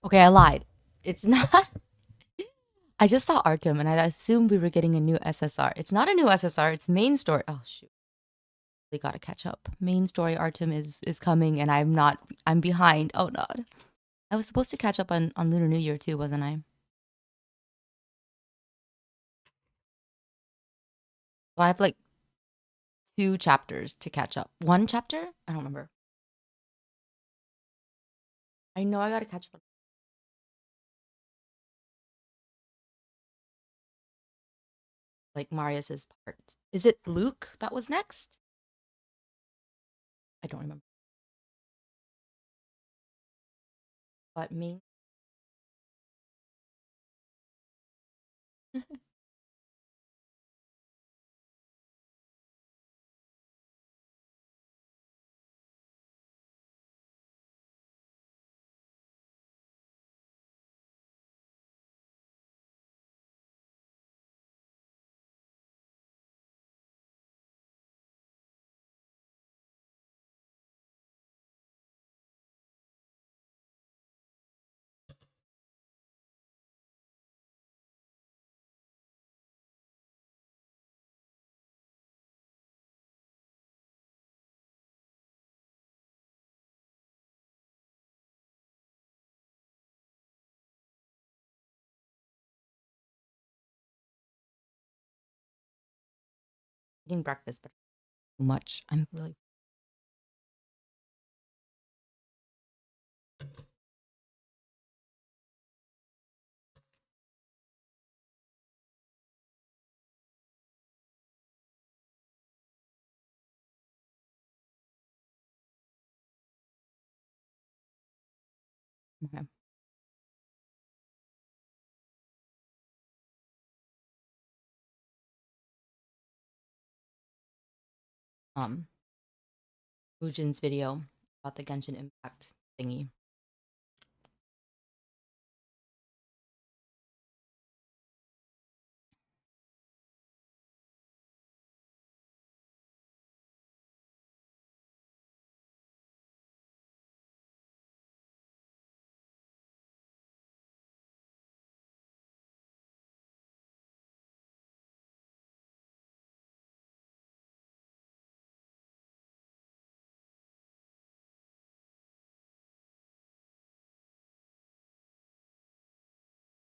Okay, I lied. It's not. I just saw Artem and I assumed we were getting a new SSR. It's not a new SSR, it's main story. Oh shoot. We gotta catch up. Main story Artem is coming and I'm behind. Oh god. I was supposed to catch up on Lunar New Year too, wasn't I? Well, I have like 2 chapters to catch up. 1 chapter? I don't remember. I know I gotta catch up. Like Marius's part. Is it Luke that was next? I don't remember. But me. Eating breakfast, but too much. I'm really okay. Mujin's video about the Genshin Impact thingy.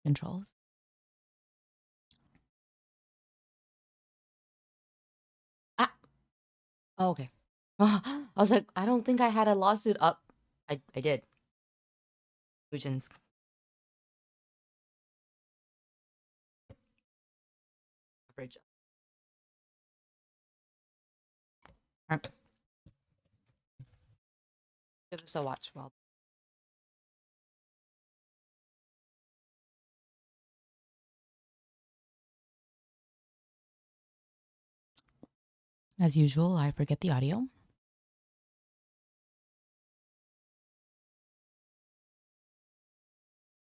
Controls. Ah, oh, okay. I was like, I don't think I had a lawsuit up. I did. Mujin's coverage. Alright. Give us a watch while. As usual, I forget the audio.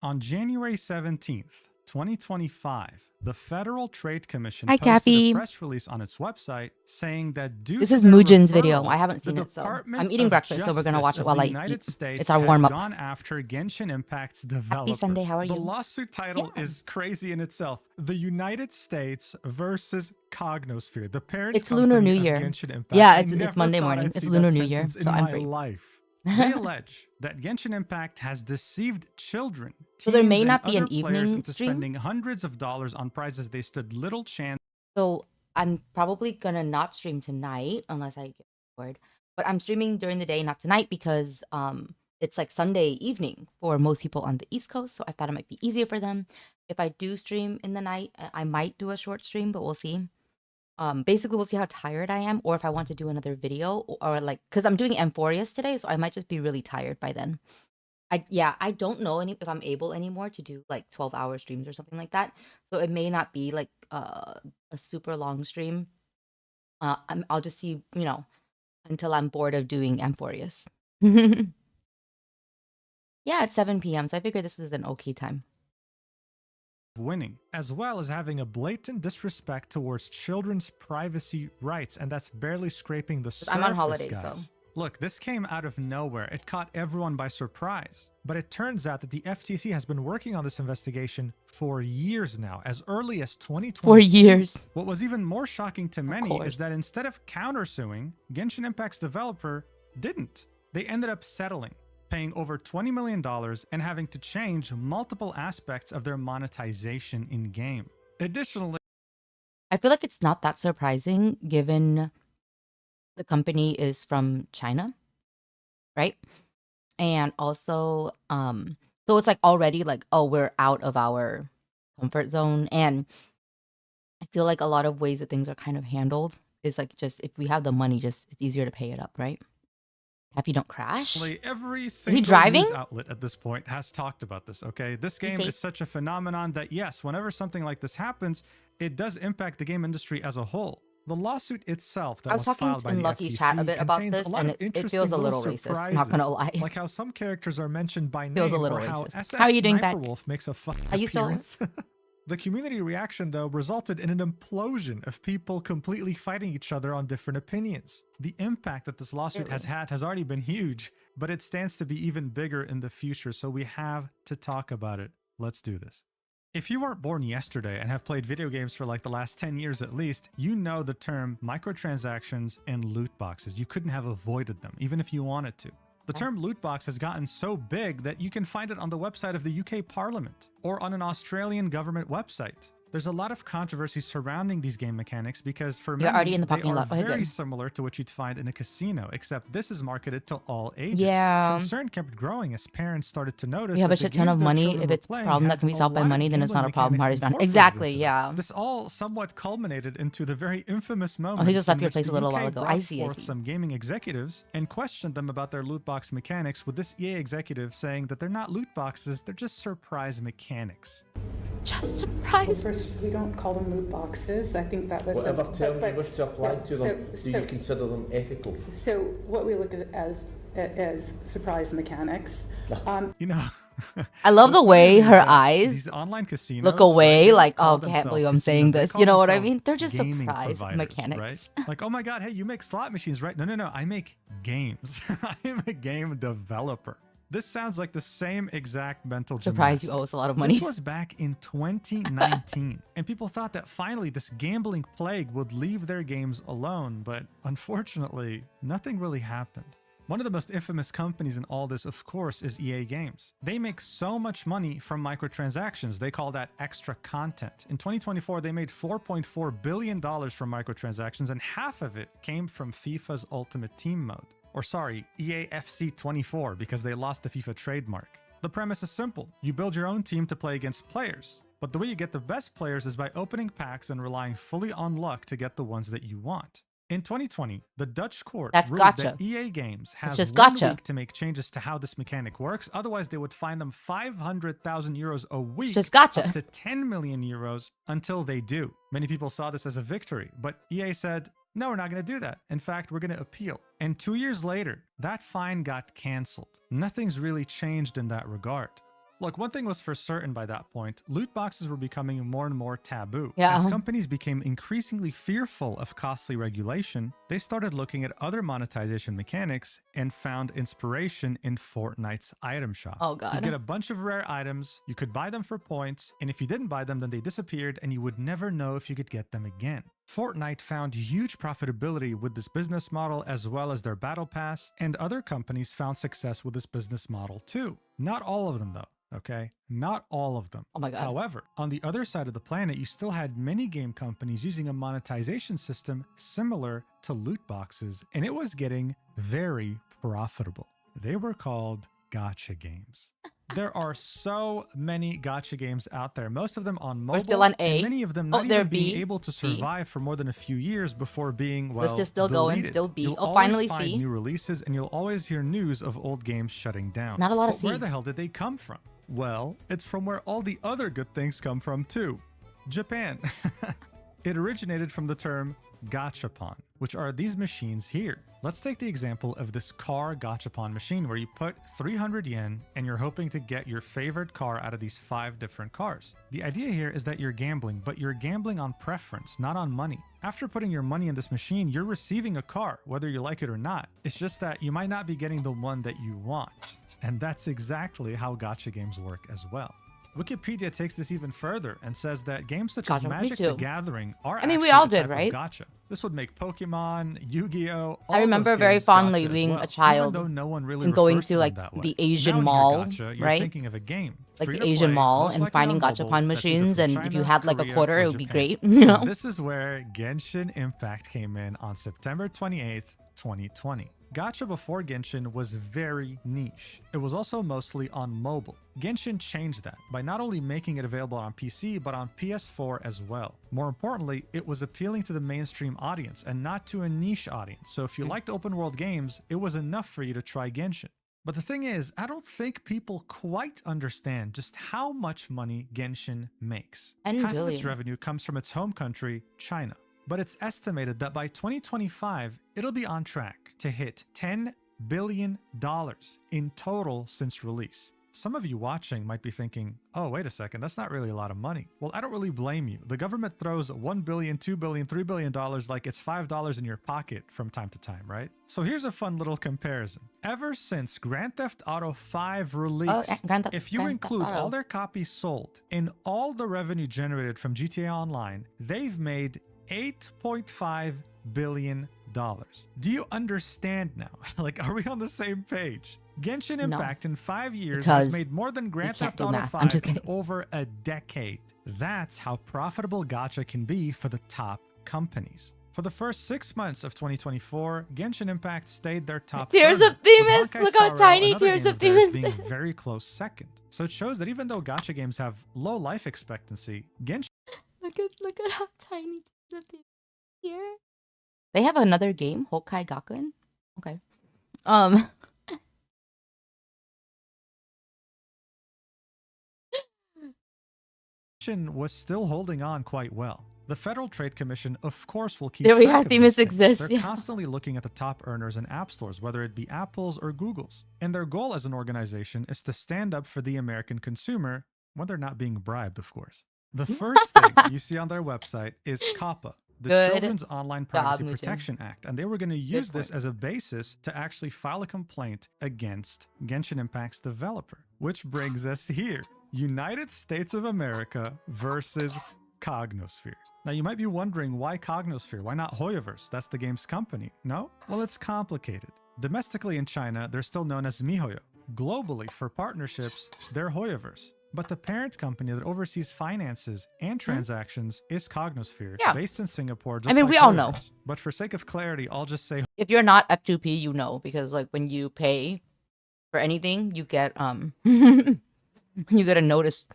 On January 17th, 2025, the Federal Trade Commission Hi, posted Kathy. a press release on its website saying that due This to is their Mujin's referral, video. I haven't seen the it, so Department I'm eating of breakfast, so we're gonna watch Justice it while of the I United eat. States It's our had warm up. gone after Genshin Impact's developer. Happy Sunday. How are The you? lawsuit title is crazy in itself. The United States versus Cognosphere, the parent It's company Lunar New of Year. Genshin Impact. Yeah, I it's never Monday thought morning. I'd It's see Lunar that New Year, sentence so in I'm my free. life. They allege that Genshin Impact has deceived children, So there may teens, not and be an other players evening into stream. spending hundreds of dollars on prizes they stood little chance. So I'm probably gonna not stream tonight unless I get bored. But I'm streaming during the day, not tonight, because it's like Sunday evening for most people on the East Coast. So I thought it might be easier for them. If I do stream in the night, I might do a short stream, but we'll see. Basically we'll see how tired I am, or if I want to do another video, or like, because I'm doing Amphoreus today, so I might just be really tired by then. I don't know if I'm able anymore to do like 12-hour streams or something like that. So it may not be like a super long stream. I'll just see, until I'm bored of doing Amphoreus. Yeah, it's 7 p.m. So I figured this was an okay time. Winning, as well as having a blatant disrespect towards children's privacy rights, and that's barely scraping the surface, I'm on holiday, guys. so Look, this came out of nowhere. It caught everyone by surprise. But it turns out that the FTC has been working on this investigation for years now, as early as 2020. For years. What was even more shocking to many course. is that instead of countersuing, Genshin Impact's developer didn't. They ended up settling, paying over $20 million and having to change multiple aspects of their monetization in-game. Additionally, I feel like it's not that surprising given the company is from China, right? And also, so it's like already like, oh, we're out of our comfort zone. And I feel like a lot of ways that things are kind of handled is like just if we have the money, just it's easier to pay it up, right? Happy don't crash. every single driving? news outlet at this point has talked about this, okay? This game is such a phenomenon that yes, whenever something like this happens, it does impact the game industry as a whole. The lawsuit itself that I was talking filed by in the Lucky's FTC chat a bit about contains this, a lot and of it feels interesting a little little racist, not gonna lie. like how some characters are mentioned by name, Feels a little or how racist. SS How are you doing, Beck? Sniperwolf makes a fucking Are you still- appearance. The community reaction, though, resulted in an implosion of people completely fighting each other on different opinions. The impact that this lawsuit has had has already been huge, but it stands to be even bigger in the future, so we have to talk about it. Let's do this. If you weren't born yesterday and have played video games for like the last 10 years at least, you know the term microtransactions and loot boxes. You couldn't have avoided them, even if you wanted to. The term loot box has gotten so big that you can find it on the website of the UK Parliament or on an Australian government website. There's a lot of controversy surrounding these game mechanics because for You're many, already in the they parking are lot. Okay, very good. similar to what you'd find in a casino, except this is marketed to all ages. Yeah. Concern kept growing as parents started to notice We have that a the shit ton games of their money. children If were it's a playing problem that had can be a solved by lot of money, then it's not a gambling problem. mechanics Party's fine. incorporated Exactly, into them. yeah. This all somewhat culminated into the very infamous moment. he just left in your which place a the little UK while ago. brought I see, I forth see. some gaming executives and questioned them about their loot box mechanics, with this EA executive saying that they're not loot boxes, they're just surprise mechanics. Just Well, surprised. first, we don't call them loot boxes. I think that was Whatever term but- you wish to apply yeah, to them, do you consider them ethical? So what we look at as surprise mechanics. You know, I love the what's funny way is her that eyes these online casinos look away, they don't like, call oh, can't believe I'm themselves saying casinos, they this. call You know what I themselves mean? They're just gaming surprise providers, mechanics. right? Like, oh my god, hey, you make slot machines, right? No, I make games. I am a game developer. This sounds like the same exact mental Surprise, you gymnastics. owe us a lot of money. This was back in 2019, and people thought that finally this gambling plague would leave their games alone, but unfortunately, nothing really happened. One of the most infamous companies in all this, of course, is EA Games. They make so much money from microtransactions. They call that extra content. In 2024, they made $4.4 billion from microtransactions, and half of it came from FIFA's Ultimate Team mode. Or sorry, EA FC 24, because they lost the FIFA trademark. The premise is simple. You build your own team to play against players. But the way you get the best players is by opening packs and relying fully on luck to get the ones that you want. In 2020, the Dutch court That's ruled gotcha. that EA Games has just 1 gotcha. week to make changes to how this mechanic works. Otherwise, they would fine them 500,000 euros a week, just gotcha. up to 10 million euros until they do. Many people saw this as a victory, but EA said, no, we're not going to do that. In fact, we're going to appeal. And 2 years later, that fine got canceled. Nothing's really changed in that regard. Look, one thing was for certain by that point, loot boxes were becoming more and more taboo. Yeah. As companies became increasingly fearful of costly regulation, they started looking at other monetization mechanics and found inspiration in Fortnite's item shop. Oh, You God. get a bunch of rare items, you could buy them for points, and if you didn't buy them, then they disappeared and you would never know if you could get them again. Fortnite found huge profitability with this business model as well as their battle pass, and other companies found success with this business model too. Not all of them though. Okay, not all of them. Oh my God. However, on the other side of the planet, you still had many game companies using a monetization system similar to loot boxes, and it was getting very profitable. They were called gacha games. There are so many gacha games out there, most of them on mobile, still on A. and many of them Oh, not they're even being B. able to survive for more than a few years before being, well, List is still going, deleted. still B. You'll Oh, always finally find C. new releases, and you'll always hear news of old games shutting down. Not a lot of But where C. the hell did they come from? Well, it's from where all the other good things come from too. Japan. It originated from the term gachapon, which are these machines here. Let's take the example of this car gachapon machine where you put 300 yen and you're hoping to get your favorite car out of these 5 different cars. The idea here is that you're gambling, but you're gambling on preference, not on money. After putting your money in this machine, you're receiving a car, whether you like it or not. It's just that you might not be getting the one that you want. And that's exactly how gacha games work as well. Wikipedia takes this even further and says that games such as Gacha, me Magic too. the Gathering are I mean, we actually all a did, type right? of gacha. This would make Pokemon, Yu-Gi-Oh! I remember very fondly being a child no one really and going refers to them like that way. the Now when Asian you hear mall, gacha, you're right? thinking of a game. Like Free the to Asian play, mall most and likely finding on mobile, gachapon that's either machines, from and if China, you had like a Korea, quarter, or it would be Japan. great. You know? This is where Genshin Impact came in on September 28th, 2020. Gacha before Genshin was very niche. It was also mostly on mobile. Genshin changed that by not only making it available on PC, but on PS4 as well. More importantly, it was appealing to the mainstream audience and not to a niche audience. So if you liked open world games, it was enough for you to try Genshin. But the thing is, I don't think people quite understand just how much money Genshin makes. And Half of its billion. revenue comes from its home country, China. But it's estimated that by 2025, it'll be on track to hit $10 billion in total since release. Some of you watching might be thinking, oh, wait a second, that's not really a lot of money. Well, I don't really blame you. The government throws $1 billion, $2 billion, $3 billion like it's $5 in your pocket from time to time, right? So here's a fun little comparison. Ever since Grand Theft Auto 5 released, if you include all their copies sold and all the revenue generated from GTA Online, they've made $8.5 billion. Do you understand now? Like, are we on the same page? Genshin Impact in 5 years has made more than Grand Theft Auto 5 in over a decade. That's how profitable gacha can be for the top companies. For the first 6 months of 2024, Genshin Impact stayed their top. Tears of Themis! Look how tiny Tears of Themis being very close second. So it shows that even though gacha games have low life expectancy, Genshin Look at how tiny Tears of Themis is here. They have another game, Hokai Gakuen. Okay. was still holding on quite well. The Federal Trade Commission, of course, will keep There we track are, of Themis these things. exists. They're constantly looking at the top earners in app stores, whether it be Apple's or Google's. And their goal as an organization is to stand up for the American consumer when they're not being bribed, of course. The first thing you see on their website is COPPA, the Children's Online Privacy Protection Act, and they were going to use this as a basis to actually file a complaint against Genshin Impact's developer. Which brings us here. United States of America versus Cognosphere. Now you might be wondering, why Cognosphere? Why not Hoyoverse? That's the game's company. No? Well, it's complicated. Domestically in China, they're still known as MiHoYo. Globally, for partnerships, they're Hoyoverse. But the parent company that oversees finances and transactions is Cognosphere, based in Singapore. Just we all know. But for sake of clarity, I'll just say, if you're not F2P, you know, because like when you pay for anything, you get you get a notice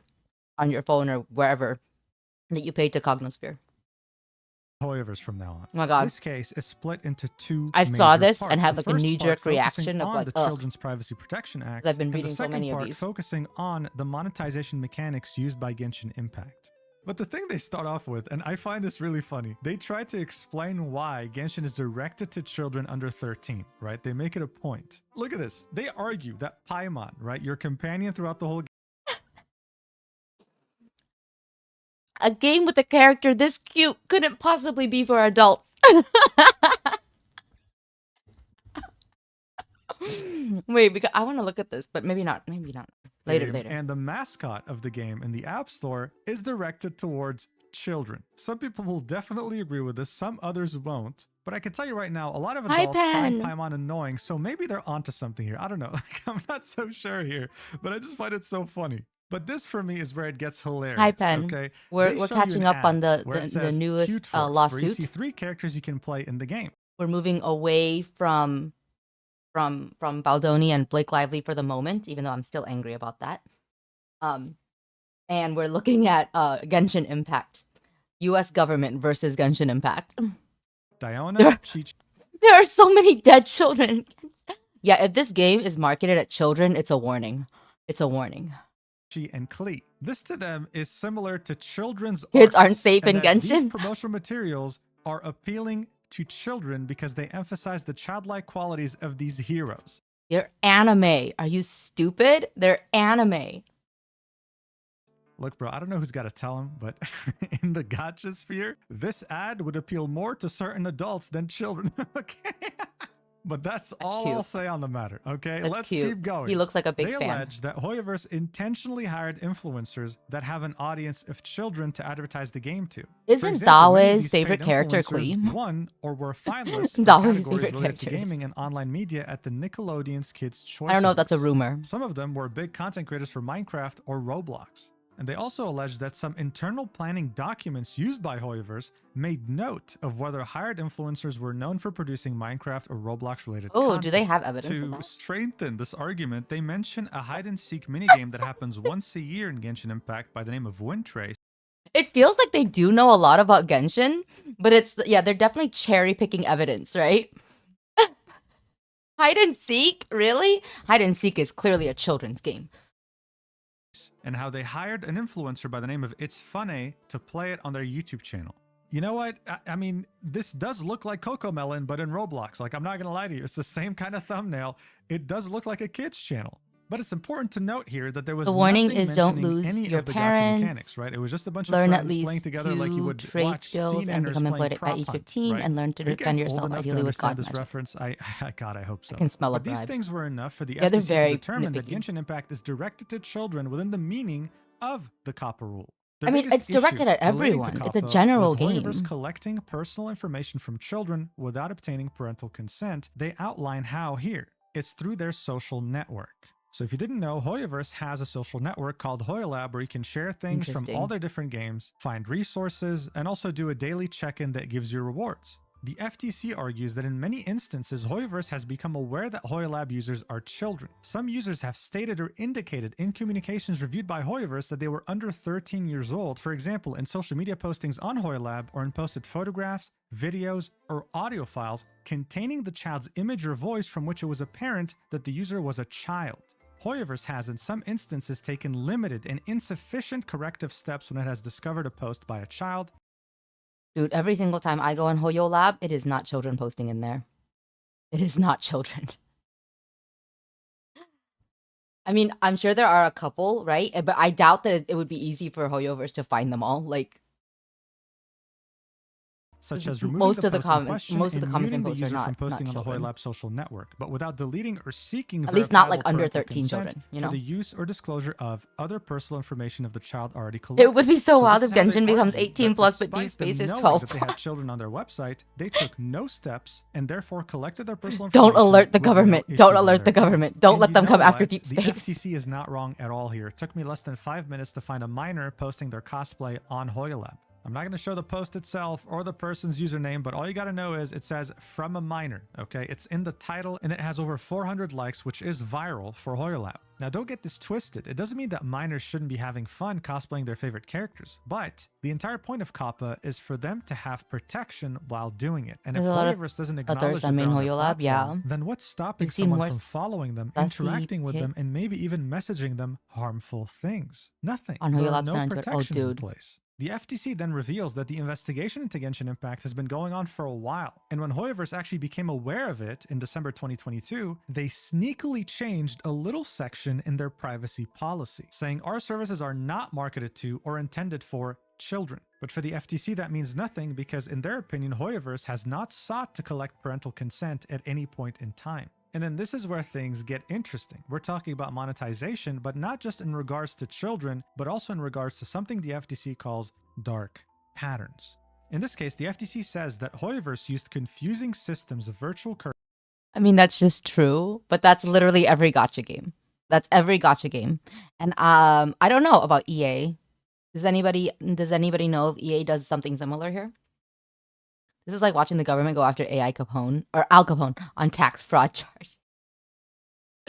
on your phone or wherever that you paid to Cognosphere. Hoyoverse from now on. Oh my god. This case is split into two I saw this parts. and had The like a first knee-jerk part reaction of on like, the ugh. Children's Privacy Protection Act. I've been and reading the so second many of part these. focusing on the monetization mechanics used by Genshin Impact. But the thing they start off with, and I find this really funny, they try to explain why Genshin is directed to children under 13, right? They make it a point. Look at this. They argue that Paimon, right, your companion throughout the whole game, a game with a character this cute couldn't possibly be for adults. Wait, because I want to look at this, but maybe not. Maybe not. Later. And the mascot of the game in the App Store is directed towards children. Some people will definitely agree with this, some others won't. But I can tell you right now, a lot of adults find Paimon annoying, so maybe they're onto something here. I don't know. Like, I'm not so sure here, but I just find it so funny. But this for me is where it gets hilarious. Hi, Pen. Okay, we're catching up on the newest lawsuit. Where you see 3 characters you can play in the game. We're moving away from Baldoni and Blake Lively for the moment, even though I'm still angry about that. And we're looking at Genshin Impact, U.S. government versus Genshin Impact. Diona, there are so many dead children. Yeah, if this game is marketed at children, it's a warning. It's a warning. And Klee. This to them is similar to children's kids art, aren't safe in Genshin. These promotional materials are appealing to children because they emphasize the childlike qualities of these heroes. They're anime. Are you stupid? They're anime. Look, bro, I don't know who's got to tell him, but in the gacha sphere, this ad would appeal more to certain adults than children. Okay. But that's all cute. I'll say on the matter. Okay, That's let's cute. keep going. He looks like a big They fan. allege that Hoyoverse intentionally hired influencers that have an audience of children to advertise the game to. For Isn't example, many of Dawe's these favorite paid character influencers Queen? won or were finalists for Dawe's categories favorite related to characters. gaming and online media at the Nickelodeon's Kids' Choice I don't know if that's a Awards. rumor. Some of them were big content creators for Minecraft or Roblox. And they also allege that some internal planning documents used by Hoyoverse made note of whether hired influencers were known for producing Minecraft or Roblox related Oh, content. do they have evidence of To that? strengthen this argument, they mention a hide-and-seek minigame that happens once a year in Genshin Impact by the name of Windtrace. It feels like they do know a lot about Genshin, but yeah, they're definitely cherry picking evidence, right? Hide and seek? Really? Hide and seek is clearly a children's game. And how they hired an influencer by the name of It's Funny to play it on their YouTube channel. You know what? I mean, this does look like Cocomelon, but in Roblox. Like, I'm not going to lie to you. It's the same kind of thumbnail. It does look like a kid's channel. But it's important to note here that there was The warning nothing is don't mentioning lose any your of the gacha parents, mechanics, right? It was just a bunch of learn at friends least playing together like you 2 would trade watch skills and CNNers become playing employed at prop age hunt, 15 right? and learn to Are you defend guys old yourself, enough to ideally with understand God this magic. reference? God, I hope so. I can smell a But these bribe. things were enough for the Yeah, they're FTC very to determine that nitpicky. Genshin Impact is directed to children within the meaning of the COPPA rule. I mean, it's directed at everyone. It's a general game. Collecting personal information from children without obtaining parental consent. They outline how here. It's through their social network. So if you didn't know, Hoyoverse has a social network called Hoyolab where you can share things from all their different games, find resources, and also do a daily check-in that gives you rewards. The FTC argues that in many instances, Hoyoverse has become aware that Hoyolab users are children. Some users have stated or indicated in communications reviewed by Hoyoverse that they were under 13 years old, for example, in social media postings on Hoyolab or in posted photographs, videos, or audio files containing the child's image or voice from which it was apparent that the user was a child. Hoyoverse has in some instances taken limited and insufficient corrective steps when it has discovered a post by a child. Dude, every single time I go on Hoyo Lab, it is not children posting in there. It is not children. I mean, I'm sure there are a couple, right? But I doubt that it would be easy for Hoyoverse to find them all. Like, Such as removing most the of the post in comments, question most of the and comments muting and the posts are user not from posting on the children. Hoyolab social network, but without deleting or seeking At least not like verifiable under parental 13 consent children, you for know? the use or disclosure of other personal information of the child already collected. It would be so wild this if is how they Genshin becomes argued 18 that plus, but Deep despite them Space is knowing 12 that they plus. had children on their website, they took no steps and therefore collected their personal Don't information. alert the with no government. issues Don't on alert their the account. government. Don't And let you them know come after what? Deep The Space. FTC is not wrong at all here. It took me less than 5 minutes to find a minor posting their cosplay on Hoyolab. I'm not going to show the post itself or the person's username, but all you got to know is it says from a minor, okay? It's in the title and it has over 400 likes, which is viral for Hoyolab. Now, don't get this twisted. It doesn't mean that minors shouldn't be having fun cosplaying their favorite characters, but the entire point of COPPA is for them to have protection while doing it. And if There's a lot of Hoyoverse doesn't others acknowledge that on they're main on their Hoyolab, platform, yeah. then what's stopping We've seen someone more from following them, fussy interacting with kid- them, and maybe even messaging them harmful things? Nothing. On There are Hoyolab's no not into it. Oh, protections in dude. place. The FTC then reveals that the investigation into Genshin Impact has been going on for a while, and when Hoyoverse actually became aware of it in December 2022, they sneakily changed a little section in their privacy policy, saying our services are not marketed to or intended for children. But for the FTC, that means nothing because, in their opinion, Hoyoverse has not sought to collect parental consent at any point in time. And then this is where things get interesting. We're talking about monetization, but not just in regards to children, but also in regards to something the FTC calls dark patterns. In this case, the FTC says that Hoyoverse used confusing systems of virtual currency. I mean, that's just true, but that's literally every gacha game. That's every gacha game. And I don't know about EA. Does anybody know if EA does something similar here? This is like watching the government go after AI Capone or Al Capone on tax fraud charge.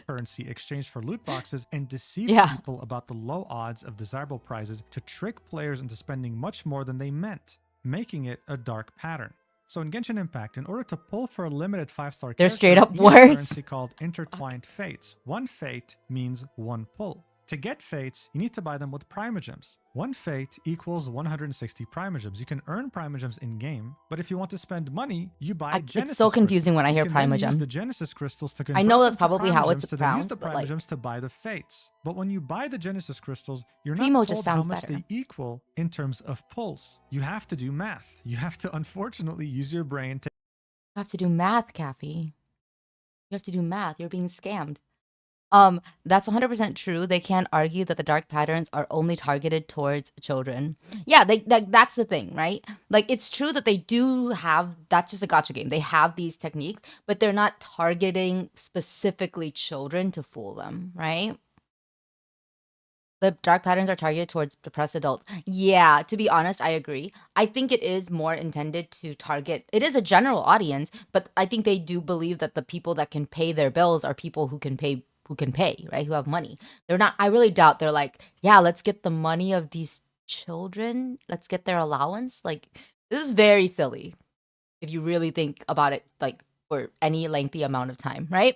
Currency exchanged for loot boxes and deceive people about the low odds of desirable prizes to trick players into spending much more than they meant, making it a dark pattern. So in Genshin Impact, in order to pull for a limited 5-star They're character, straight up use worse. currency called intertwined fates. One fate means one pull. To get fates, you need to buy them with primogems. One fate equals 160 primogems. You can earn primogems in-game, but if you want to spend money, you buy Genesis It's so confusing crystals. when I hear You can then use primogem. the Genesis crystals to convert I know that's them to probably how it's primogems to then use pronounced, the but like, primogems to buy the fates. But when you buy the Genesis crystals, you're Primo not just told how sounds much better. they equal in terms of pulls. You have to do math. You have to unfortunately use your brain to you have to do math, Kathy. You have to do math. You're being scammed. That's 100% true. They can't argue that the dark patterns are only targeted towards children. Yeah, that's the thing, right? Like, it's true that they do have, that's just a gotcha game. They have these techniques, but they're not targeting specifically children to fool them, right? The dark patterns are targeted towards depressed adults. Yeah, to be honest, I agree. I think it is more intended to target, it is a general audience, but I think they do believe that the people that can pay their bills are people who can pay, right? Who have money. They're not, I really doubt they're like, yeah, let's get the money of these children. Let's get their allowance. Like, this is very silly if you really think about it, like, for any lengthy amount of time, right?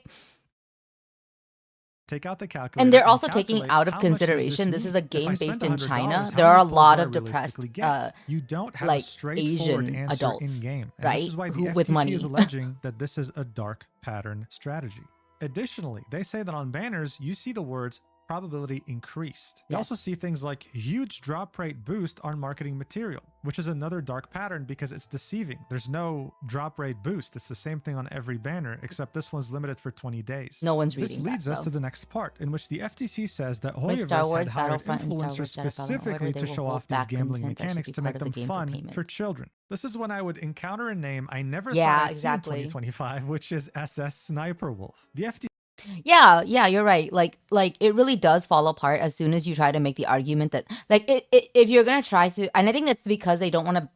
take out the calculator. And they're also taking calculate out of how much does consideration, this is a mean? If I game spend based in $100, China. how There are a many pulls lot do I of depressed, realistically get? You don't have like, a straightforward Asian answer adults, in game. And right? This is why the Who, FTC with money. is alleging that this is a dark pattern strategy. Additionally, they say that on banners, you see the words probability increased. You Yes. also see things like huge drop rate boost on marketing material, which is another dark pattern because it's deceiving. There's no drop rate boost. It's the same thing on every banner, except this one's limited for 20 days. No one's This reading leads that, us to the next part, in which the FTC says that With Star Hoyoverse Wars had hired Battlefront and Star influencers Wars Jedi Fallen specifically Order, they to will show hold off these back gambling content that should mechanics be to part make of the them game for fun payment. for children. This is when I would encounter a name I never Yeah, thought I'd exactly. see in 2025, which is SS Sniper Wolf. The FTC Yeah, you're right. Like it really does fall apart as soon as you try to make the argument that, like, if you're gonna try to, and I think that's because they don't want to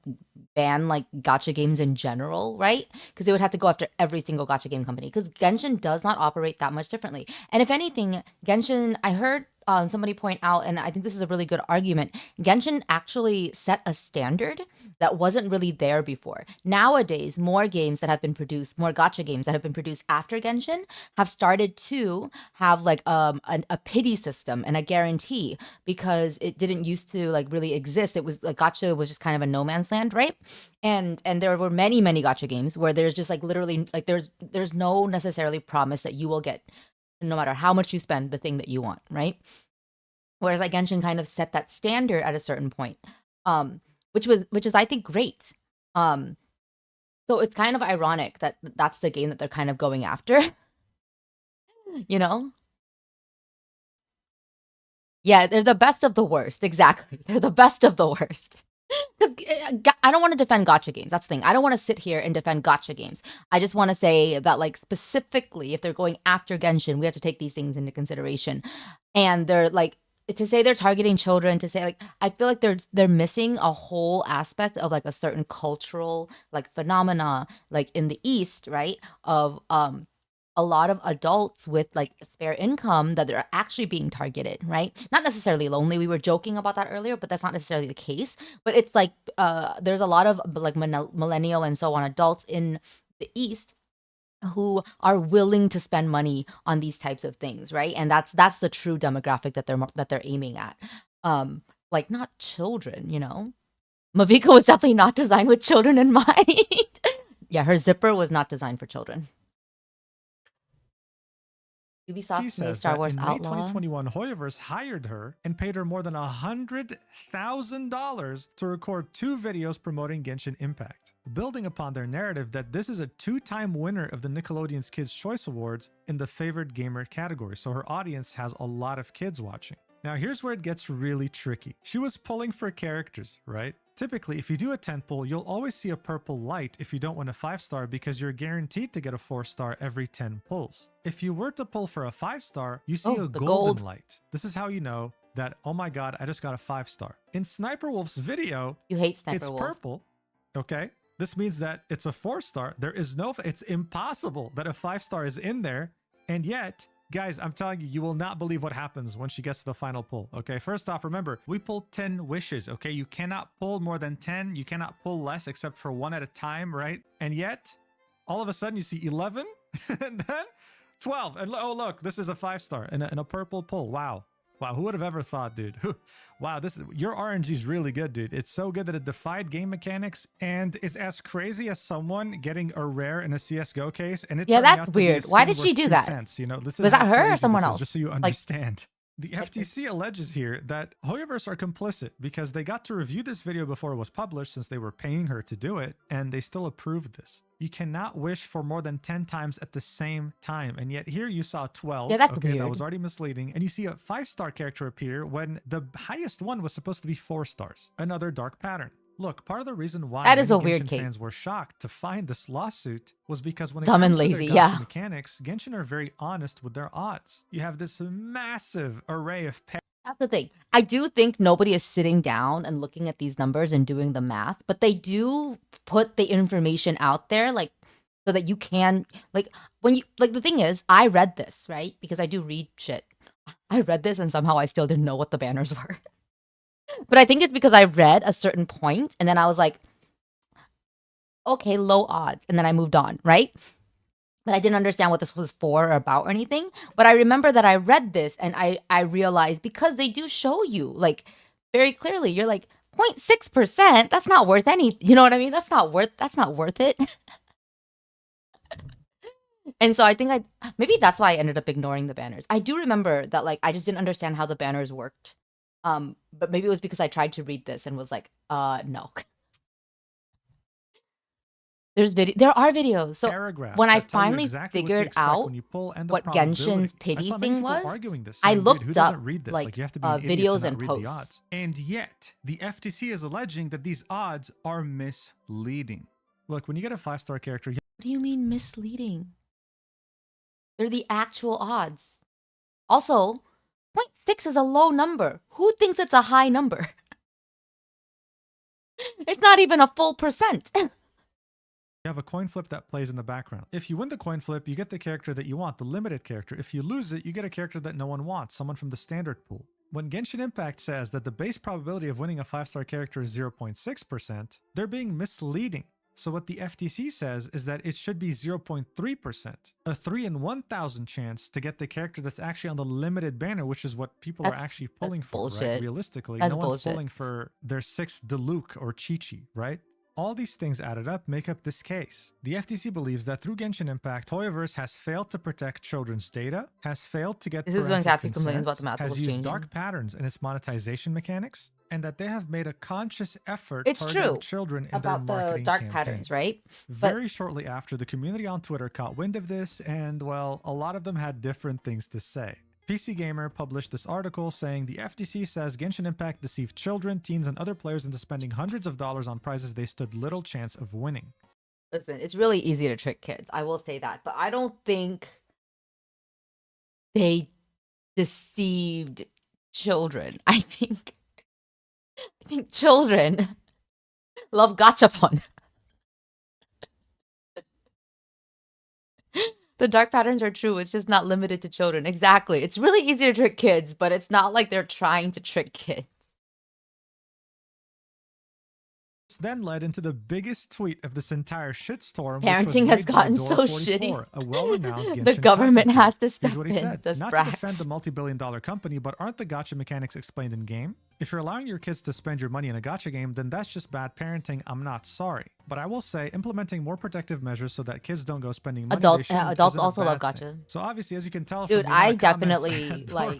ban like gotcha games in general, right? Because they would have to go after every single gotcha game company. Because Genshin does not operate that much differently. And if anything, Genshin, I heard somebody point out, and I think this is a really good argument, Genshin actually set a standard that wasn't really there before. Nowadays, more games that have been produced, more gotcha games that have been produced after Genshin have started to have like a pity system and a guarantee, because it didn't used to like really exist. It was like gotcha was just kind of a no man's land, right? And there were many gotcha games where there's just like literally like there's no necessarily promise that you will get, no matter how much you spend, the thing that you want, right? Whereas like Genshin kind of set that standard at a certain point, which is I think great. So it's kind of ironic that that's the game that they're kind of going after, you know? Yeah, they're the best of the worst. Exactly, they're the best of the worst. I don't want to defend gotcha games. That's the thing. I don't want to sit here and defend gotcha games. I just want to say that, like, specifically, if they're going after Genshin, we have to take these things into consideration. And they're like, to say they're targeting children, to say like, I feel like they're missing a whole aspect of like a certain cultural like phenomena, like in the East, right? Of a lot of adults with like spare income that they're actually being targeted, right? Not necessarily lonely. We were joking about that earlier, but that's not necessarily the case. But it's like there's a lot of like millennial and so on adults in the East who are willing to spend money on these types of things, right? And that's the true demographic that they're aiming at. Like, not children, you know. Mavika was definitely not designed with children in mind. Yeah, her zipper was not designed for children. Ubisoft made Star Wars in May Outlaw. 2021, Hoyoverse hired her and paid her more than $100,000 to record 2 videos promoting Genshin Impact, building upon their narrative that this is a 2-time winner of the Nickelodeon's Kids' Choice Awards in the favored gamer category, so her audience has a lot of kids watching. Now here's where it gets really tricky. She was pulling for characters, right? Typically, if you do a 10 pull, you'll always see a purple light if you don't win a 5-star, because you're guaranteed to get a 4-star every 10 pulls. If you were to pull for a 5-star, you see a golden light. This is how you know that, oh my god, I just got a 5-star. In Sniper Wolf's video, You hate Sniper it's Wolf. purple, okay? This means that it's a 4-star. There is no, it's impossible that a 5-star is in there, and yet, guys, I'm telling you, you will not believe what happens when she gets to the final pull, okay? First off, remember, we pulled 10 wishes, okay? You cannot pull more than 10. You cannot pull less except for 1 at a time, right? And yet, all of a sudden, you see 11, and then 12. And oh, look, this is a 5-star and a purple pull. Wow. Wow, who would have ever thought, dude? Wow, your RNG is really good, dude. It's so good that it defied game mechanics and is as crazy as someone getting a rare in a CS:GO case, and it Yeah, turning that's out to be a weird. Why skin did she worth do 2 that? cents. You know, this is Was that how her or crazy someone this is, else? just so you Like, understand. The FTC alleges here that Hoyoverse are complicit because they got to review this video before it was published, since they were paying her to do it, and they still approved this. You cannot wish for more than 10 times at the same time, and yet here you saw 12. yeah, that's okay, weird. that was already misleading. And you see a 5-star character appear when the highest one was supposed to be 4 stars. Another dark pattern. Look, part of the reason why That is many a weird Genshin case. fans were shocked to find this lawsuit was because when it Dumb and comes to lazy, their gacha yeah. mechanics, Genshin are very honest with their odds. You have this massive array of That's the thing. I do think nobody is sitting down and looking at these numbers and doing the math, but they do put the information out there, like, so that you can, like, when you, like, the thing is, I read this, right? Because I do read shit. I read this and somehow I still didn't know what the banners were. But I think it's because I read a certain point and then I was like, okay, low odds. And then I moved on, right? But I didn't understand what this was for or about or anything. But I remember that I read this and I realized, because they do show you, like, very clearly, you're like, 0.6%, that's not worth any, you know what I mean? That's not worth it. And so I think maybe that's why I ended up ignoring the banners. I do remember that, like, I just didn't understand how the banners worked. But maybe it was because I tried to read this and was like, no. There are videos. So when I finally figured out what Genshin's pity thing was, I looked up like videos and posts. And yet, the FTC is alleging that these odds are misleading. Look, when you get a 5-star character, What do you mean misleading? They're the actual odds. Also, 0.6 is a low number. Who thinks it's a high number? It's not even a full percent. you have a coin flip that plays in the background. If you win the coin flip, you get the character that you want, the limited character. If you lose it, you get a character that no one wants, someone from the standard pool. When Genshin Impact says that the base probability of winning a 5-star character is 0.6%, they're being misleading. So what the FTC says is that it should be 0.3%, a 3 in 1,000 chance to get the character that's actually on the limited banner, which is what people are actually pulling for, right? Realistically, no one's pulling for their 6th Diluc or Chi-Chi, right? All these things added up make up this case. The FTC believes that through Genshin Impact, Hoyoverse has failed to protect children's data, has failed to get parental consent, has used dark patterns in its monetization mechanics, and that they have made a conscious effort targeting children in their marketing the dark campaigns. patterns, right? Very shortly after, the community on Twitter caught wind of this, and well, a lot of them had different things to say. PC Gamer published this article saying the FTC says Genshin Impact deceived children, teens, and other players into spending hundreds of dollars on prizes they stood little chance of winning. Listen, it's really easy to trick kids. I will say that. But I don't think they deceived children. I think children love gachapon. The dark patterns are true. It's just not limited to children. Exactly. It's really easy to trick kids, but it's not like they're trying to trick kids. Then led into the biggest tweet of this entire shitstorm. Parenting has gotten so shitty. A well-renowned the government has to step in. Not to defend the multi-billion-dollar company, but aren't the gacha mechanics explained in game? If you're allowing your kids to spend your money in a gacha game, then that's just bad parenting. I'm not sorry. But I will say, implementing more protective measures so that kids don't go spending money. Adults also love gacha. So obviously, as you can tell, dude, from I definitely like.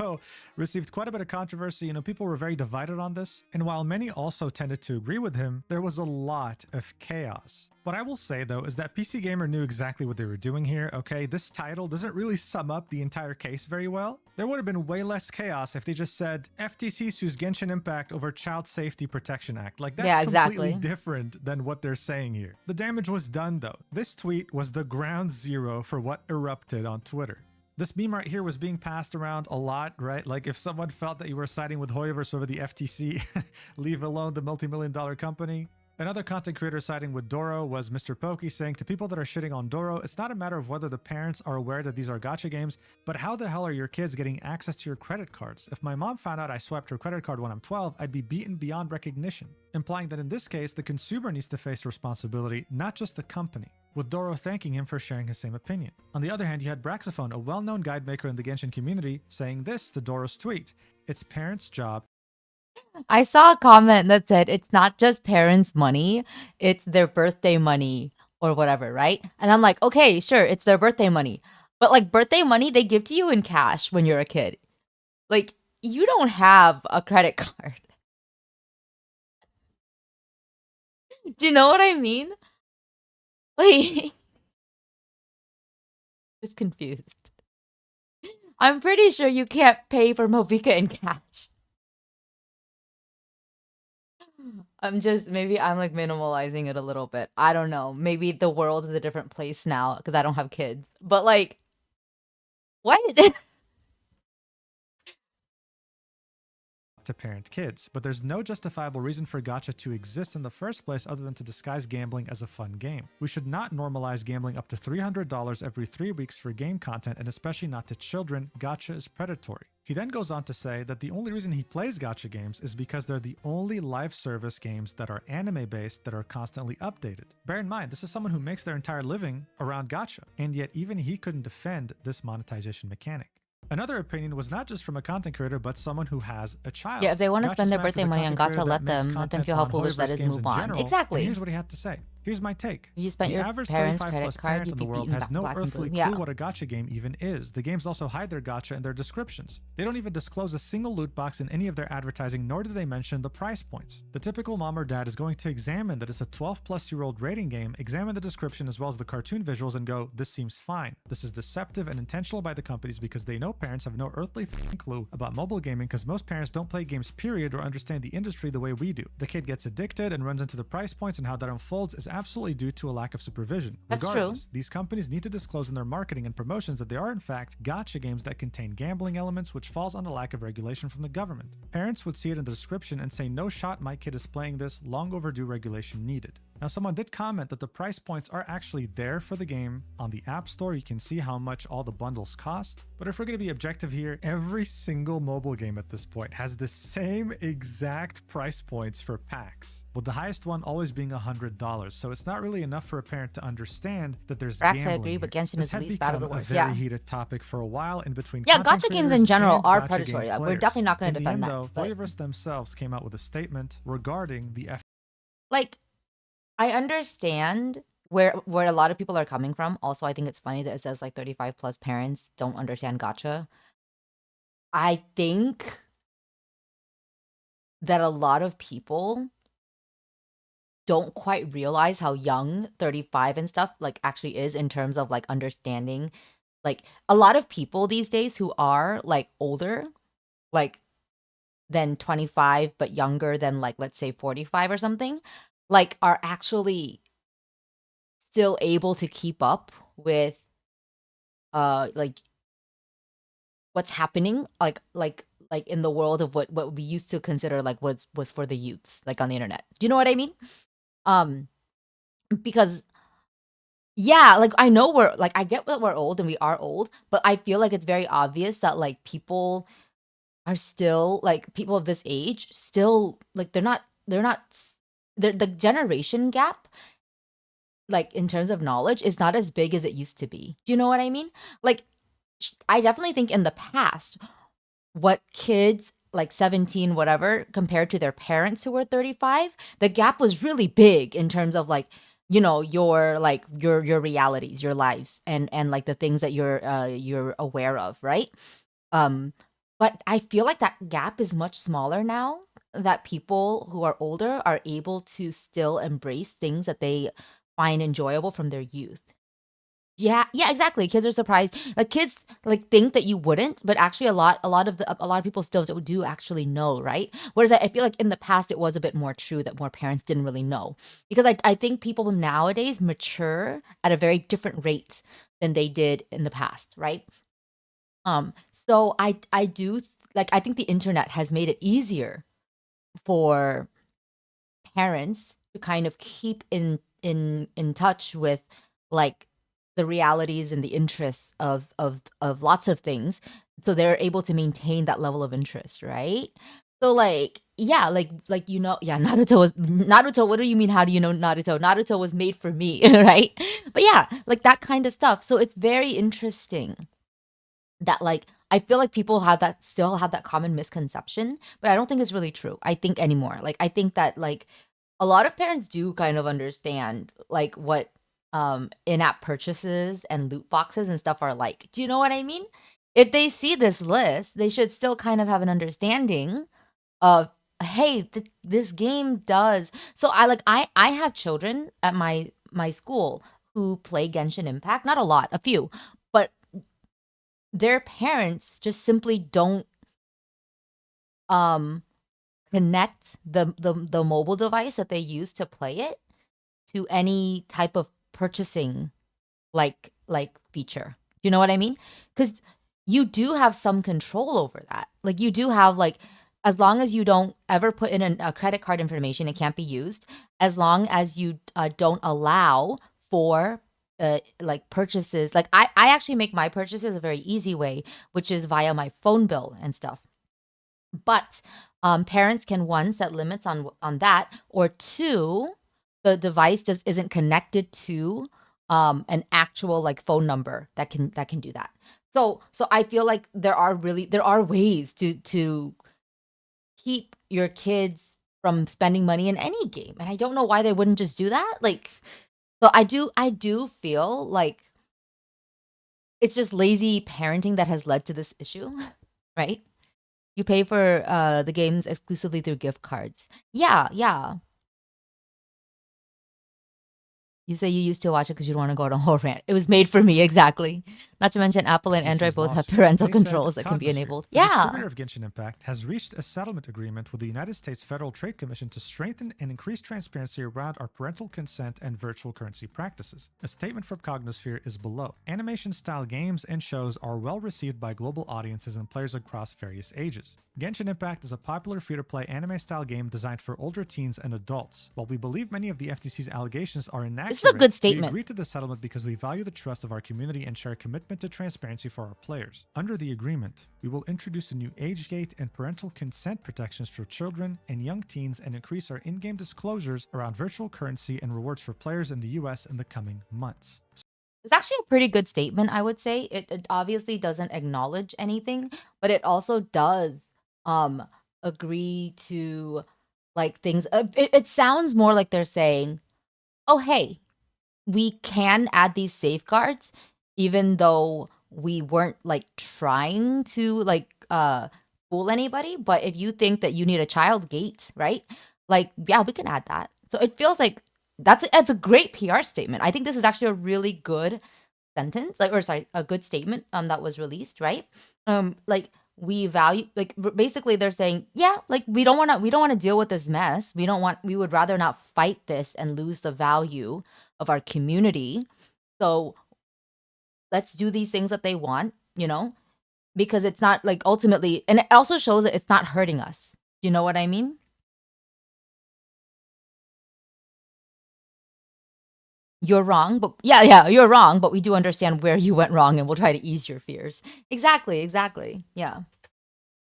Received quite a bit of controversy. You know, people were very divided on this. And while many also tended to agree with him, there was a lot of chaos. What I will say, though, is that PC Gamer knew exactly what they were doing here, okay? This title doesn't really sum up the entire case very well. There would have been way less chaos if they just said, FTC sues Genshin Impact over Child Safety Protection Act. Like, that's completely different than what they're saying here. The damage was done, though. This tweet was the ground zero for what erupted on Twitter. This meme right here was being passed around a lot, right? Like, if someone felt that you were siding with Hoyoverse over the FTC, leave alone the multi-million-dollar company. Another content creator siding with Doro was Mr. Pokey, saying to people that are shitting on Doro, it's not a matter of whether the parents are aware that these are gacha games, but how the hell are your kids getting access to your credit cards? If my mom found out I swiped her credit card when I'm 12, I'd be beaten beyond recognition. Implying that in this case, the consumer needs to face responsibility, not just the company, with Doro thanking him for sharing his same opinion. On the other hand, you had Braxophone, a well-known guide maker in the Genshin community, saying this to Doro's tweet. It's parents' job. I saw a comment that said it's not just parents' money, it's their birthday money or whatever, right? And I'm like, okay, sure, it's their birthday money. But like birthday money, they give to you in cash when you're a kid. Like, you don't have a credit card. Do you know what I mean? Like, just confused. I'm pretty sure you can't pay for Movica in cash. Maybe I'm like minimalizing it a little bit. I don't know. Maybe the world is a different place now because I don't have kids. But like, what? To parent kids, but there's no justifiable reason for gacha to exist in the first place other than to disguise gambling as a fun game. We should not normalize gambling up to $300 every 3 weeks for game content, and especially not to children. Gacha is predatory. He then goes on to say that the only reason he plays gacha games is because they're the only live service games that are anime based that are constantly updated. Bear in mind, this is someone who makes their entire living around gacha, and yet even he couldn't defend this monetization mechanic. Another opinion was not just from a content creator, but someone who has a child. Yeah, if they want to spend their Smack is birthday a money on content gacha, creator that let makes them feel how content on foolish that horror is, games move in on. general, and Exactly. here's what he had to say. Here's my take. If you spent The your average parents' 35 credit plus card, parent you'd in be the world beaten has back no black and earthly blue. clue Yeah. what a gacha game even is. The games also hide their gacha in their descriptions. They don't even disclose a single loot box in any of their advertising, nor do they mention the price points. The typical mom or dad is going to examine that it's a 12-plus-year-old rating game, examine the description as well as the cartoon visuals, and go, this seems fine. This is deceptive and intentional by the companies because they know parents have no earthly clue about mobile gaming because most parents don't play games period or understand the industry the way we do. The kid gets addicted and runs into the price points, and how that unfolds is absolutely due to a lack of supervision. That's Regardless, these companies need to disclose in their marketing and promotions that they are in fact gacha games that contain gambling elements, which falls on a lack of regulation from the government. Parents would see it in the description and say, no shot my kid is playing this, long overdue regulation needed. Now, someone did comment that the price points are actually there for the game. On the App Store, you can see how much all the bundles cost. But if we're going to be objective here, every single mobile game at this point has the same exact price points for packs, with the highest one always being $100. So it's not really enough for a parent to understand that there's Brax, gambling I agree, here. but Genshin This is the had least bad of the become worst. a very Yeah. heated topic for a while in between Yeah, content gacha games creators in general and are gacha predatory. game We're players. definitely not going to In the defend end, that. though, But Players themselves came out with a statement regarding the like, I understand where a lot of people are coming from. Also, I think it's funny that it says like 35 plus parents don't understand gacha. I think that a lot of people don't quite realize how young 35 and stuff like actually is in terms of like understanding. Like, a lot of people these days who are like older, like than 25 but younger than like let's say 45 or something, like are actually still able to keep up with like what's happening like in the world of what we used to consider like was for the youths, like on the internet. Do you know what I mean? Because yeah, like I know we're like, I get that we're old and we are old, but I feel like it's very obvious that like people are still like, people of this age still like the generation gap, like in terms of knowledge, is not as big as it used to be. Do you know what I mean? Like, I definitely think in the past, what kids like 17 whatever compared to their parents who were 35, the gap was really big in terms of like, you know, your like your realities, your lives, and like the things that you're aware of, right? But I feel like that gap is much smaller now, that people who are older are able to still embrace things that they find enjoyable from their youth. Yeah, yeah, exactly. Kids are surprised. Like, kids like think that you wouldn't, but actually a lot of people still do actually know, right? Whereas I feel like in the past it was a bit more true that more parents didn't really know, because I think people nowadays mature at a very different rate than they did in the past, right? So I do like, I think the internet has made it easier for parents to kind of keep in touch with like the realities and the interests of lots of things, so they're able to maintain that level of interest, right? So like, yeah, like you know, yeah, Naruto. What do you mean? How do you know Naruto? Naruto was made for me, right? But yeah, like that kind of stuff. So it's very interesting that like I feel like people still have that common misconception, but I don't think it's really true. I think anymore. Like I think that like a lot of parents do kind of understand like what in-app purchases and loot boxes and stuff are like. Do you know what I mean? If they see this list, they should still kind of have an understanding of, hey, this game does. So I have children at my school who play Genshin Impact. Not a lot, a few, but their parents just simply don't connect the mobile device that they use to play it to any type of purchasing like feature. You know what I mean? Because you do have some control over that. Like you do have like, as long as you don't ever put in a credit card information, it can't be used. As long as you don't allow for like purchases. Like I actually make my purchases a very easy way, which is via my phone bill and stuff. But parents can, one, set limits on that, or two, the device just isn't connected to an actual like phone number that can do that. So I feel like there are ways to keep your kids from spending money in any game, and I don't know why they wouldn't just do that. Like, so I do feel like it's just lazy parenting that has led to this issue, right? You pay for the games exclusively through gift cards. Yeah, yeah. You say you used to watch it because you don't want to go on a whole rant. It was made for me, exactly. Not to mention Apple and Android both have parental controls that can be enabled. The Yeah. distributor of Genshin Impact has reached a settlement agreement with the United States Federal Trade Commission to strengthen and increase transparency around our parental consent and virtual currency practices. A statement from Cognosphere is below. Animation-style games and shows are well received by global audiences and players across various ages. Genshin Impact is a popular free-to-play anime-style game designed for older teens and adults. While we believe many of the FTC's allegations are inaccurate, This is a good statement. we agreed to the settlement because we value the trust of our community and share a commitment to transparency for our players. Under the agreement, we will introduce a new age gate and parental consent protections for children and young teens and increase our in-game disclosures around virtual currency and rewards for players in the US in the coming months. It's actually a pretty good statement, I would say. It obviously doesn't acknowledge anything, but it also does agree to like things. It sounds more like they're saying, oh, hey, we can add these safeguards even though we weren't like trying to like fool anybody. But if you think that you need a child gate, right? Like, yeah, we can add that. So it feels like that's a great PR statement. I think this is actually a really good sentence, like, or sorry, a good statement that was released, right? Like we value, like basically they're saying, yeah, like we don't want to deal with this mess. We would rather not fight this and lose the value of our community. So let's do these things that they want, you know, because it's not like ultimately, and it also shows that it's not hurting us. Do you know what I mean? You're wrong, but yeah, you're wrong, but we do understand where you went wrong and we'll try to ease your fears. Exactly. Yeah.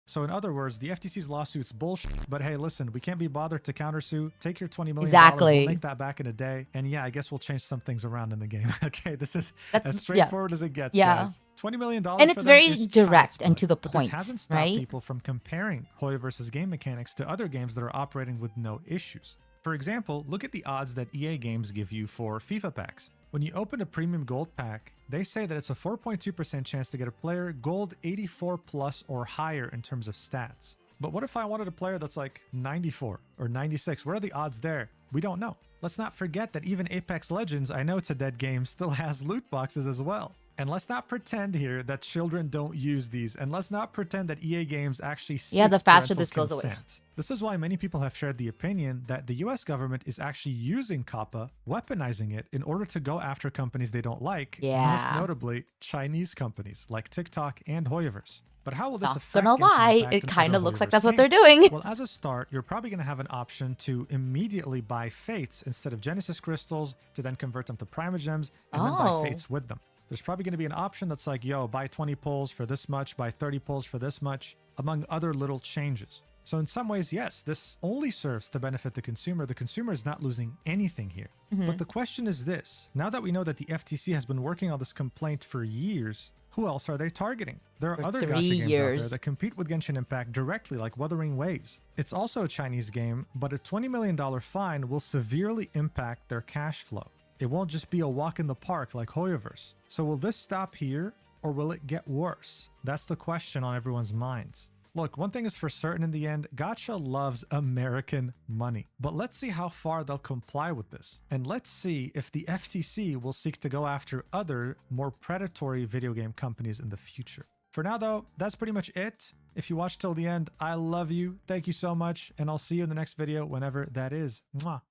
So in other words, the FTC's lawsuit's bullshit, but hey, listen, we can't be bothered to countersue. Take your $20 million. Exactly. We'll make that back in a day. And yeah, I guess we'll change some things around in the game. Okay, this is as straightforward as it gets, guys. $20 million. And it's very direct and to the point, this hasn't stopped right? people from comparing Hoya versus game mechanics to other games that are operating with no issues. For example, look at the odds that EA games give you for FIFA packs. When you open a premium gold pack, they say that it's a 4.2% chance to get a player gold 84 plus or higher in terms of stats. But what if I wanted a player that's like 94 or 96? Where are the odds there? We don't know. Let's not forget that even Apex Legends, I know it's a dead game, still has loot boxes as well. And let's not pretend here that children don't use these. And let's not pretend that EA games actually seeks the faster parental this goes away. consent. This is why many people have shared the opinion that the US government is actually using COPPA, weaponizing it in order to go after companies they don't like, most notably Chinese companies like TikTok and Hoyoverse. But how will this affect? Not gonna lie, it kind of looks like that's what they're doing. Well, as a start, you're probably going to have an option to immediately buy Fates instead of Genesis crystals to then convert them to Primogems and then buy Fates with them. There's probably going to be an option that's like, yo, buy 20 pulls for this much, buy 30 pulls for this much, among other little changes. So in some ways, yes, this only serves to benefit the consumer. The consumer is not losing anything here. But the question is this. Now that we know that the FTC has been working on this complaint for years, Who else are they targeting? There are For other 3 gacha games out there years. that compete with Genshin Impact directly, like Wuthering Waves. It's also a Chinese game, but a $20 million fine will severely impact their cash flow. It won't just be a walk in the park like Hoyoverse. So will this stop here, or will it get worse? That's the question on everyone's minds. Look, one thing is for certain in the end, gacha loves American money. But let's see how far they'll comply with this. And let's see if the FTC will seek to go after other, more predatory video game companies in the future. For now though, that's pretty much it. If you watched till the end, I love you. Thank you so much. And I'll see you in the next video whenever that is. Mwah.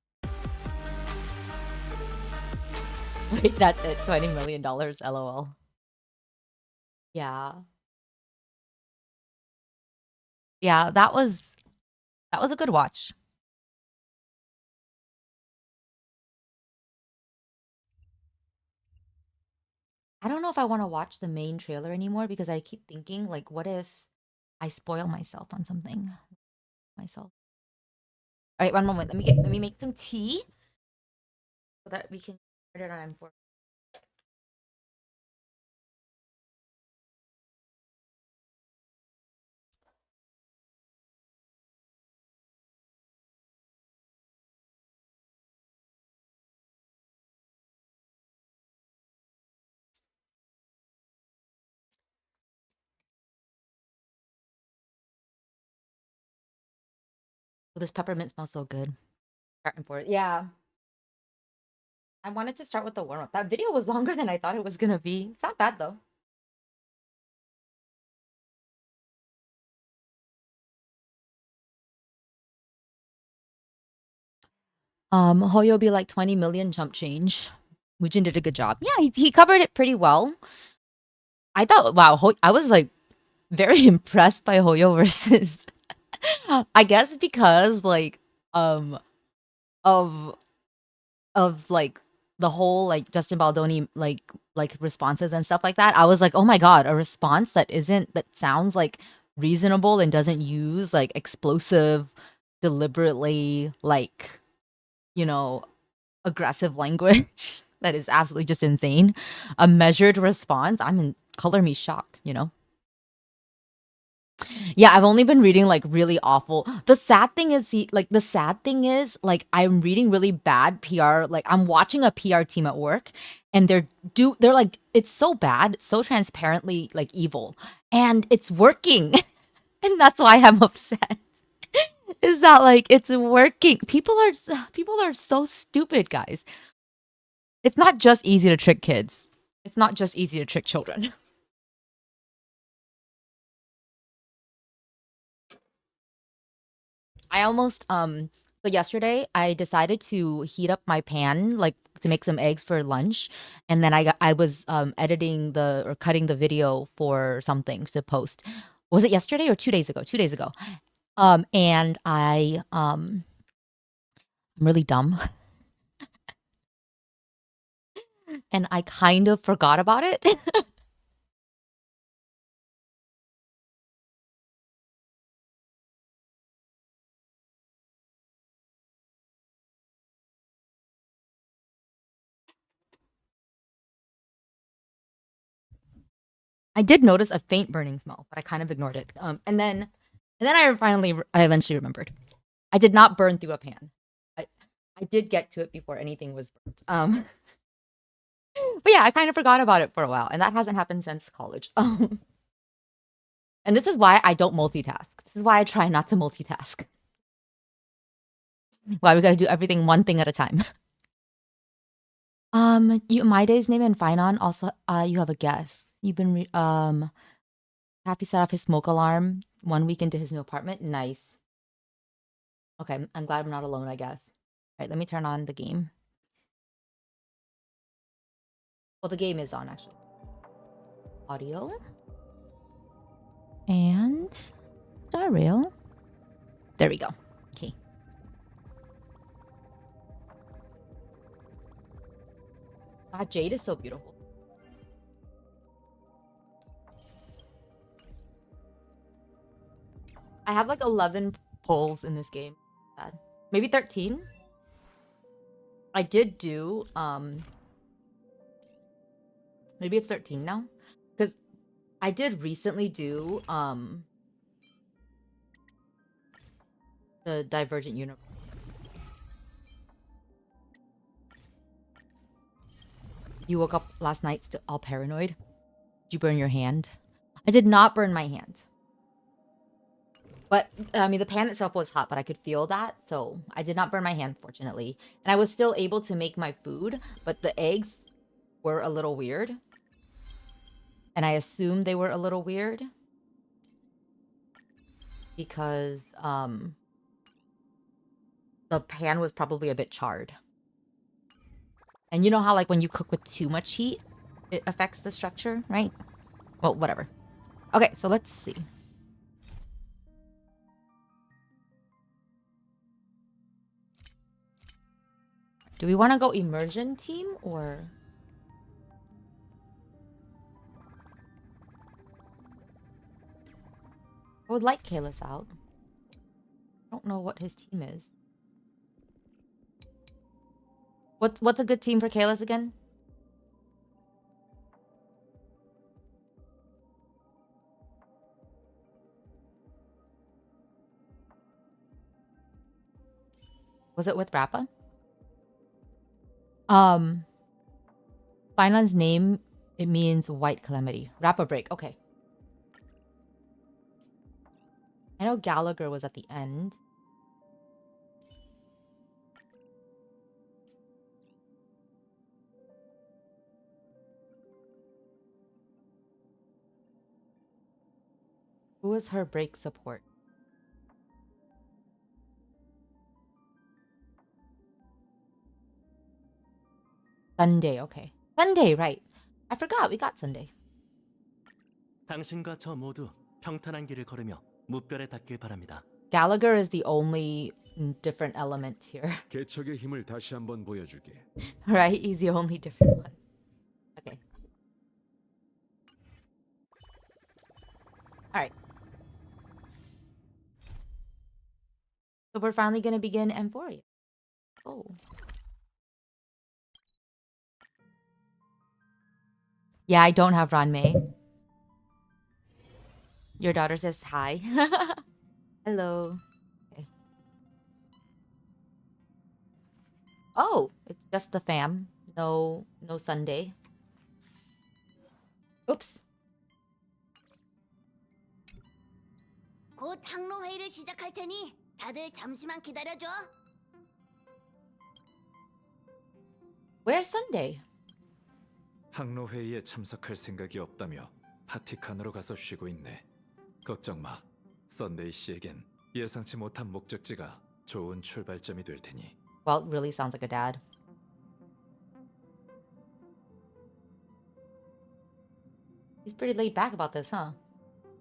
Wait, that's it. $20 million, lol. Yeah. Yeah, that was a good watch. I don't know if I want to watch the main trailer anymore because I keep thinking, like, what if I spoil myself on something? Myself. All right, one moment. Let me make some tea so that we can start it on M4. Oh, this peppermint smells so good. Starting for it. Yeah. I wanted to start with the warm up. That video was longer than I thought it was gonna be. It's not bad though. Hoyo be like 20 million chump change. Woojin did a good job. Yeah, he covered it pretty well. I thought, wow, I was like very impressed by Hoyo versus I guess because like of like the whole like Justin Baldoni like responses and stuff like that. I was like, oh my god, a response that sounds like reasonable and doesn't use like explosive, deliberately like, you know, aggressive language. That is absolutely just insane. A measured response. Color me shocked, you know? Yeah, I've only been reading like really awful. The sad thing is like I'm reading really bad PR. Like I'm watching a PR team at work and they're like it's so bad, so transparently like evil. And it's working. And that's why I'm upset. Is that like it's working. People are so stupid, guys. It's not just easy to trick kids. It's not just easy to trick children. I almost so yesterday I decided to heat up my pan like to make some eggs for lunch, and then I was editing or cutting the video for something to post. Was it yesterday or 2 days ago? 2 days ago. And I'm really dumb. And I kind of forgot about it. I did notice a faint burning smell, but I kind of ignored it. And then I eventually remembered. I did not burn through a pan. I did get to it before anything was burnt. But yeah, I kind of forgot about it for a while, and that hasn't happened since college. And this is why I don't multitask. This is why I try not to multitask. Why we gotta do everything one thing at a time. My day's name and Finon also. You have a guess. You've been Happy set off his smoke alarm 1 week into his new apartment. Nice. Okay, I'm glad I'm not alone, I guess. All right, let me turn on the game. Well, the game is on, actually. Audio. And star rail. There we go. Okay. God, Jade is so beautiful. I have like 11 polls in this game. Sad. Maybe 13. I did do maybe it's 13 now. Because I did recently do the Divergent Universe. You woke up last night still all paranoid? Did you burn your hand? I did not burn my hand. But, I mean, the pan itself was hot, but I could feel that. So I did not burn my hand, fortunately. And I was still able to make my food, but the eggs were a little weird. And I assumed they were a little weird. Because, the pan was probably a bit charred. And you know how, like, when you cook with too much heat, it affects the structure, right? Well, whatever. Okay, so let's see. Do we want to go immersion team or... I would like Kalis out. I don't know what his team is. What's a good team for Kalis again? Was it with Rappa? Finland's name, it means white calamity. Rappa break, okay. I know Gallagher was at the end. Who was her break support? Sunday, okay. Sunday, right. I forgot we got Sunday. 당신과 저 모두 평탄한 길을 걸으며 무별에 닿길 바랍니다. Gallagher is the only different element here. 개척의 힘을 다시 한번 보여주게. Right? He's the only different one. Okay. Alright. So we're finally gonna begin Amphoreus. Oh. Yeah, I don't have Ranmei. Your daughter says hi. Hello. Okay. Oh, it's just the fam. No Sunday. Oops. 곧 항로 회의를 시작할 테니 다들 잠시만 기다려줘. Where's Sunday? 항로 회의에 참석할 생각이 없다며 파티칸으로 가서 쉬고 있네. 걱정 마. 썬데이 씨에겐 예상치 못한 목적지가 좋은 출발점이 될 테니. Well, it really sounds like a dad. He's pretty laid back about this, huh?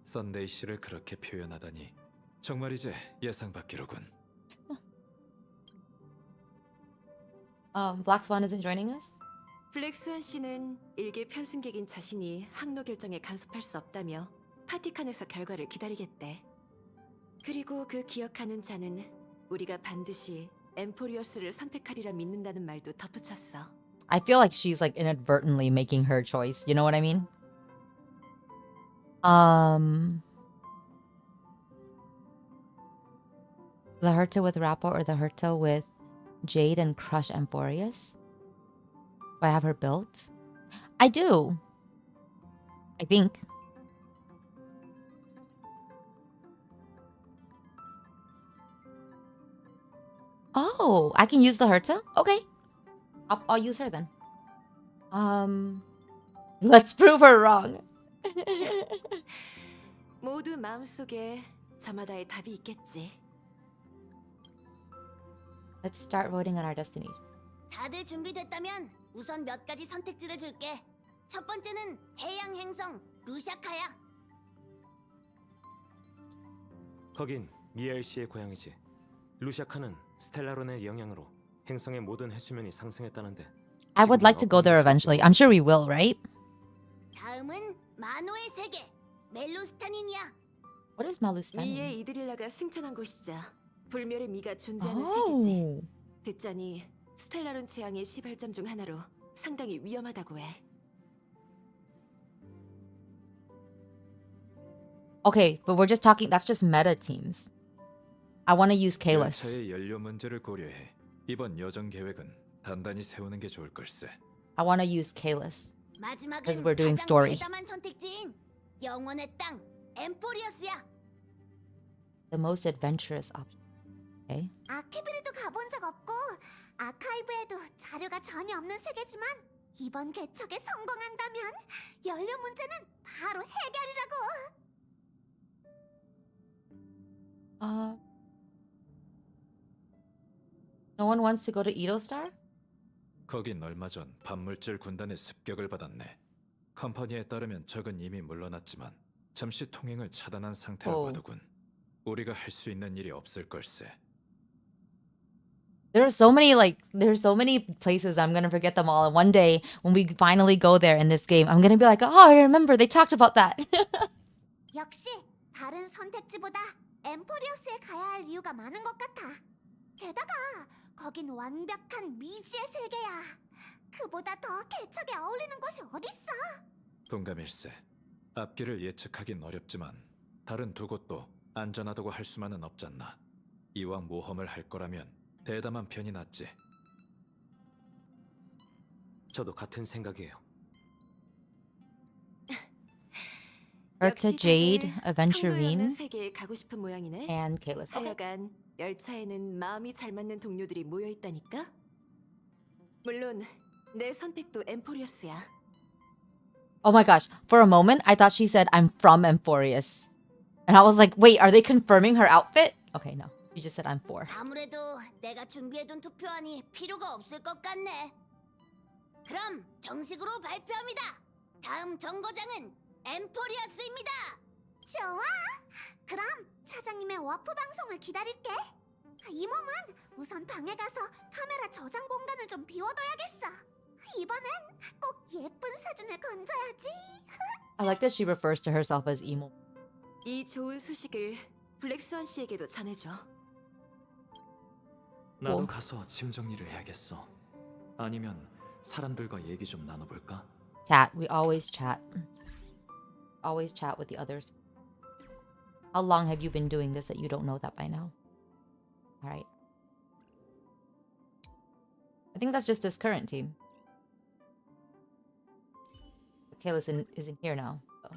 썬데이 씨를 그렇게 표현하다니 정말 이제 예상 밖이로군. Black Swan isn't joining us? 블랙스완 씨는 일개 편승객인 자신이 항로 결정에 간섭할 수 없다며 파티칸에서 결과를 기다리겠대. 그리고 그 기억하는 자는 우리가 반드시 엠포리어스를 선택하리라 믿는다는 말도 덧붙였어. I feel like she's like inadvertently making her choice. You know what I mean? The Herta with Rappa or the Herta with Jade and Crush Amphoreus? Do I have her built? I do. I think. Oh, I can use the Herta? Okay. I'll use her then. Let's prove her wrong. 모두 마음속에 저마다의 답이 있겠지. Let's start voting on our destination. 다들 준비됐다면 우선 몇 가지 선택지를 줄게. 첫 번째는 해양 행성 루샤카야. 거긴 미엘 씨의 고향이지. 루샤카는 스텔라론의 영향으로 행성의 모든 해수면이 상승했다는데. I would like to go there eventually. I'm sure we will, right? 다음은 마노의 세계 멜루스타닌이야. What is Malustan? 미의 이드릴라가 승천한 곳이자 불멸의 미가 존재하는 세계지. Oh. 듣자니 스텔라론 재앙의 시발점 중 하나로 상당히 위험하다고 해. Okay, but we're just talking. That's just meta teams. I want to use Kalis. 열차의 연료 문제를 고려해 이번 여정 계획은 단단히 세우는 게 좋을 걸세. I want to use Kalis. 마지막은 Because we're doing 가장 story. 대담한 선택지인 영원의 땅 엠포리어스야. The most adventurous option. Okay. 아키비리도 가본 적 없고 아카이브에도 자료가 전혀 없는 세계지만 이번 개척에 성공한다면 연료 문제는 바로 해결이라고. No one wants to go to Edo-Star? 거긴 얼마 전 반물질 군단의 습격을 받았네. 컴퍼니에 따르면 적은 이미 물러났지만 잠시 통행을 차단한 상태로 봐두군. 우리가 할 수 있는 일이 없을 걸세. There's so many places I'm gonna forget them all. And one day when we finally go there in this game, I'm gonna be like, oh, I remember they talked about that. 역시 다른 선택지보다 엠포리어스에 가야 할 이유가 많은 것 같아. 게다가 거긴 완벽한 미지의 세계야. 그보다 더 개척에 어울리는 곳이 어딨어? 동감일세. 앞길을 예측하긴 어렵지만 다른 두 곳도 안전하다고 할 수만은 없잖나. 이왕 모험을 할 거라면 대담한 편이 낫지. 저도 같은 생각이에요. Urta 역시 Jade, 다들 성도에 없는 Aventurine, 세계에 가고 싶은 모양이네. and Kalis. Okay. 하여간 열차에는 마음이 잘 맞는 동료들이 모여 있다니까. 물론 내 선택도 엠포리어스야. Oh my gosh. For a moment, I thought she said, I'm from Amphoreus. And I was like, wait, are they confirming her outfit? Okay, no. She just said, I'm for. 아무래도 내가 준비해둔 투표안이 필요가 없을 것 같네. 그럼 정식으로 발표합니다. 다음 정거장은 엠포리어스입니다. 좋아. 그럼 차장님의 워프 방송을 기다릴게. 이 몸은 우선 방에 가서 카메라 저장 공간을 좀 비워둬야겠어. 이번엔 꼭 예쁜 사진을 건져야지. I like that she refers to herself as emo. 이 좋은 소식을 블랙스완 씨에게도 전해줘. 나도 가서 짐 정리를 해야겠어. 아니면 사람들과 얘기 좀 나눠볼까? Chat. We always chat. Always chat with the others. How long have you been doing this that you don't know that by now? All right. I think that's just this current team. Kalis isn't here now. So,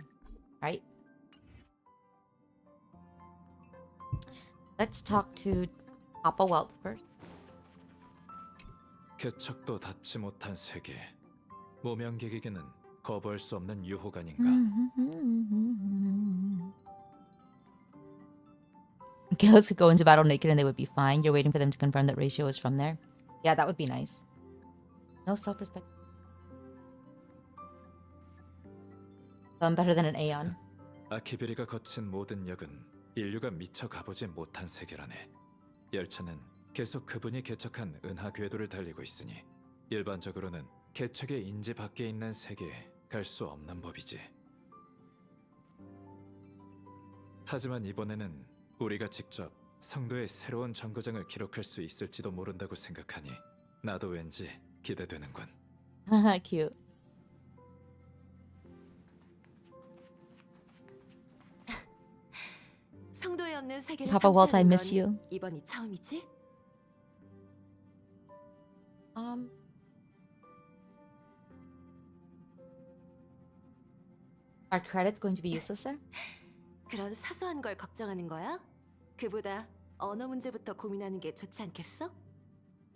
right? Let's talk to Papa Welt first. 개척도 닿지 못한 세계. 모명객에게는 거부할 수 없는 유혹 아닌가. Kalis could go into battle naked and they would be fine. You're waiting for them to confirm that Ratio is from there. Yeah, that would be nice. No self-respect. So I'm better than an Aeon. 아키베리가 거친 모든 역은 인류가 미처 가보지 못한 세계라네. 열차는 계속 그분이 개척한 은하 궤도를 달리고 있으니 일반적으로는 개척의 인지 밖에 있는 세계에 갈 수 없는 법이지. 하지만 이번에는 우리가 직접 성도의 새로운 정거장을 기록할 수 있을지도 모른다고 생각하니 나도 왠지 기대되는군. Cute. 성도에 없는 세계를 Papa Welt, I 탐사하는 miss 건 you. 이번이 처음이지? Are credits going to be useless there? 그런 사소한 걸 걱정하는 거야? 그보다 언어 문제부터 고민하는 게 좋지 않겠어?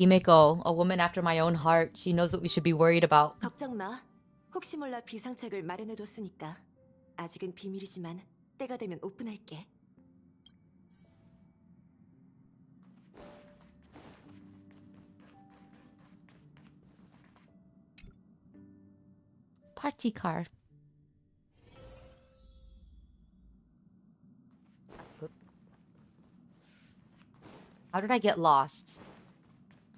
Himeko, a woman after my own heart. She knows what we should be worried about. 걱정 마. 혹시 몰라 비상책을 마련해뒀으니까. 아직은 비밀이지만 때가 되면 오픈할게. Party car. How did I get lost?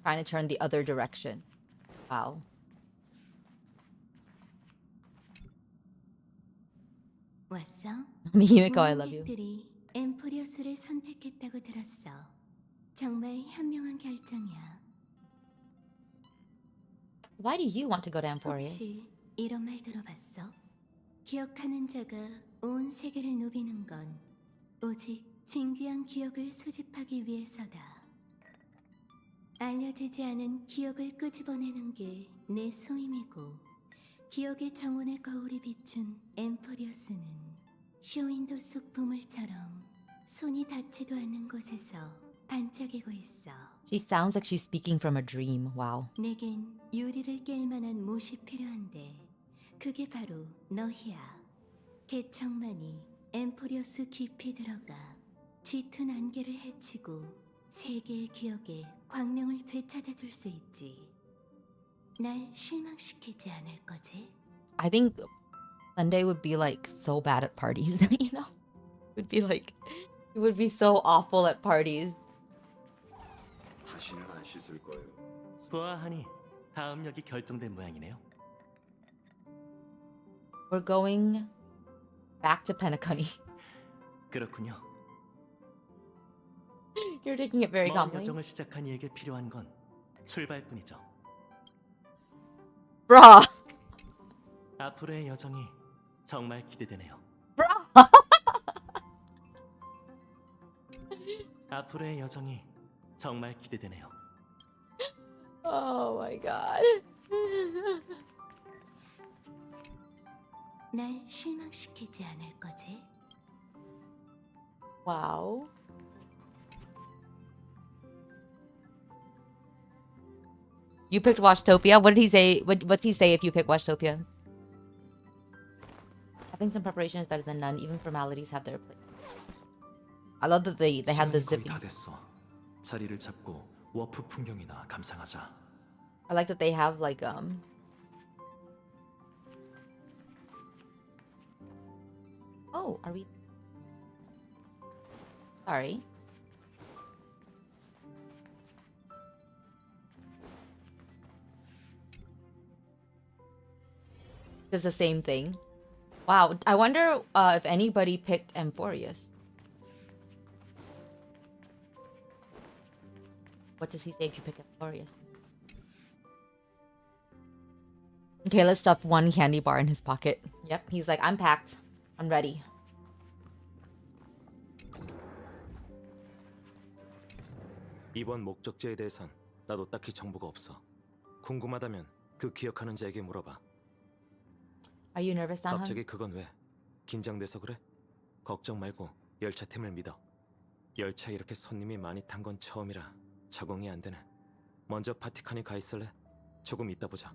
Trying to turn the other direction. Wow. 왔어? Himeko, I love you. 모험객들이 엠포리어스를 선택했다고 들었어. 정말 현명한 결정이야. Why do you want to go to Amphoreus? 혹시 이런 말 들어봤어? 기억하는 자가 온 세계를 누비는 건 오직 진귀한 기억을 수집하기 위해서다. 알려지지 않은 기억을 끄집어내는 게 내 소임이고, 기억의 정원의 거울이 비춘 엠포리어스는 쇼윈도 속 보물처럼 손이 닿지도 않는 곳에서 반짝이고 있어. She sounds like she's speaking from a dream. Wow. 내겐 유리를 깰 만한 못이 필요한데 그게 바로 너희야. 개척만이 엠포리어스 깊이 들어가 짙은 안개를 헤치고 세계의 기억에 광명을 되찾아줄 수 있지. 날 실망시키지 않을 거지? I think Sunday would be like so bad at parties, you know? It would be like, it would be so awful at parties. 다시는 안 씻을 거예요. 보아하니 다음 역이 결정된 모양이네요. We're going back to Penacony. 그렇군요. You're taking it very 먼 calmly. 여정을 시작한 이에게 필요한 건 출발뿐이죠. Bruh! 앞으로의 여정이 정말 기대되네요. Bruh! 앞으로의 여정이 정말 기대되네요. Oh my god. 날 실망시키지 않을 거지? Wow. You picked Washtopia? What did he say? What's he say if you pick Washtopia? Having some preparation is better than none. Even formalities have their place. I love that they had the 시간이 거의 zipping. 다 됐어. 자리를 잡고 워프 풍경이나 감상하자. I like that they have like Oh, are we? Sorry. It's the same thing. Wow, I wonder if anybody picked Amphoreus. What does he say if you pick Amphoreus? Okay, let's stuff one candy bar in his pocket. Yep, he's like, I'm packed. I'm ready. 이번 목적지에 대해선 나도 딱히 정보가 없어. 궁금하다면 그 기억하는 자에게 물어봐. Are you nervous, Danhong? 갑자기 그건 왜? 긴장돼서 그래? 걱정 말고 열차팀을 믿어. 열차 이렇게 손님이 많이 탄 건 처음이라 적응이 안 되네. 먼저 바티칸에 가 있을래? 조금 이따 보자.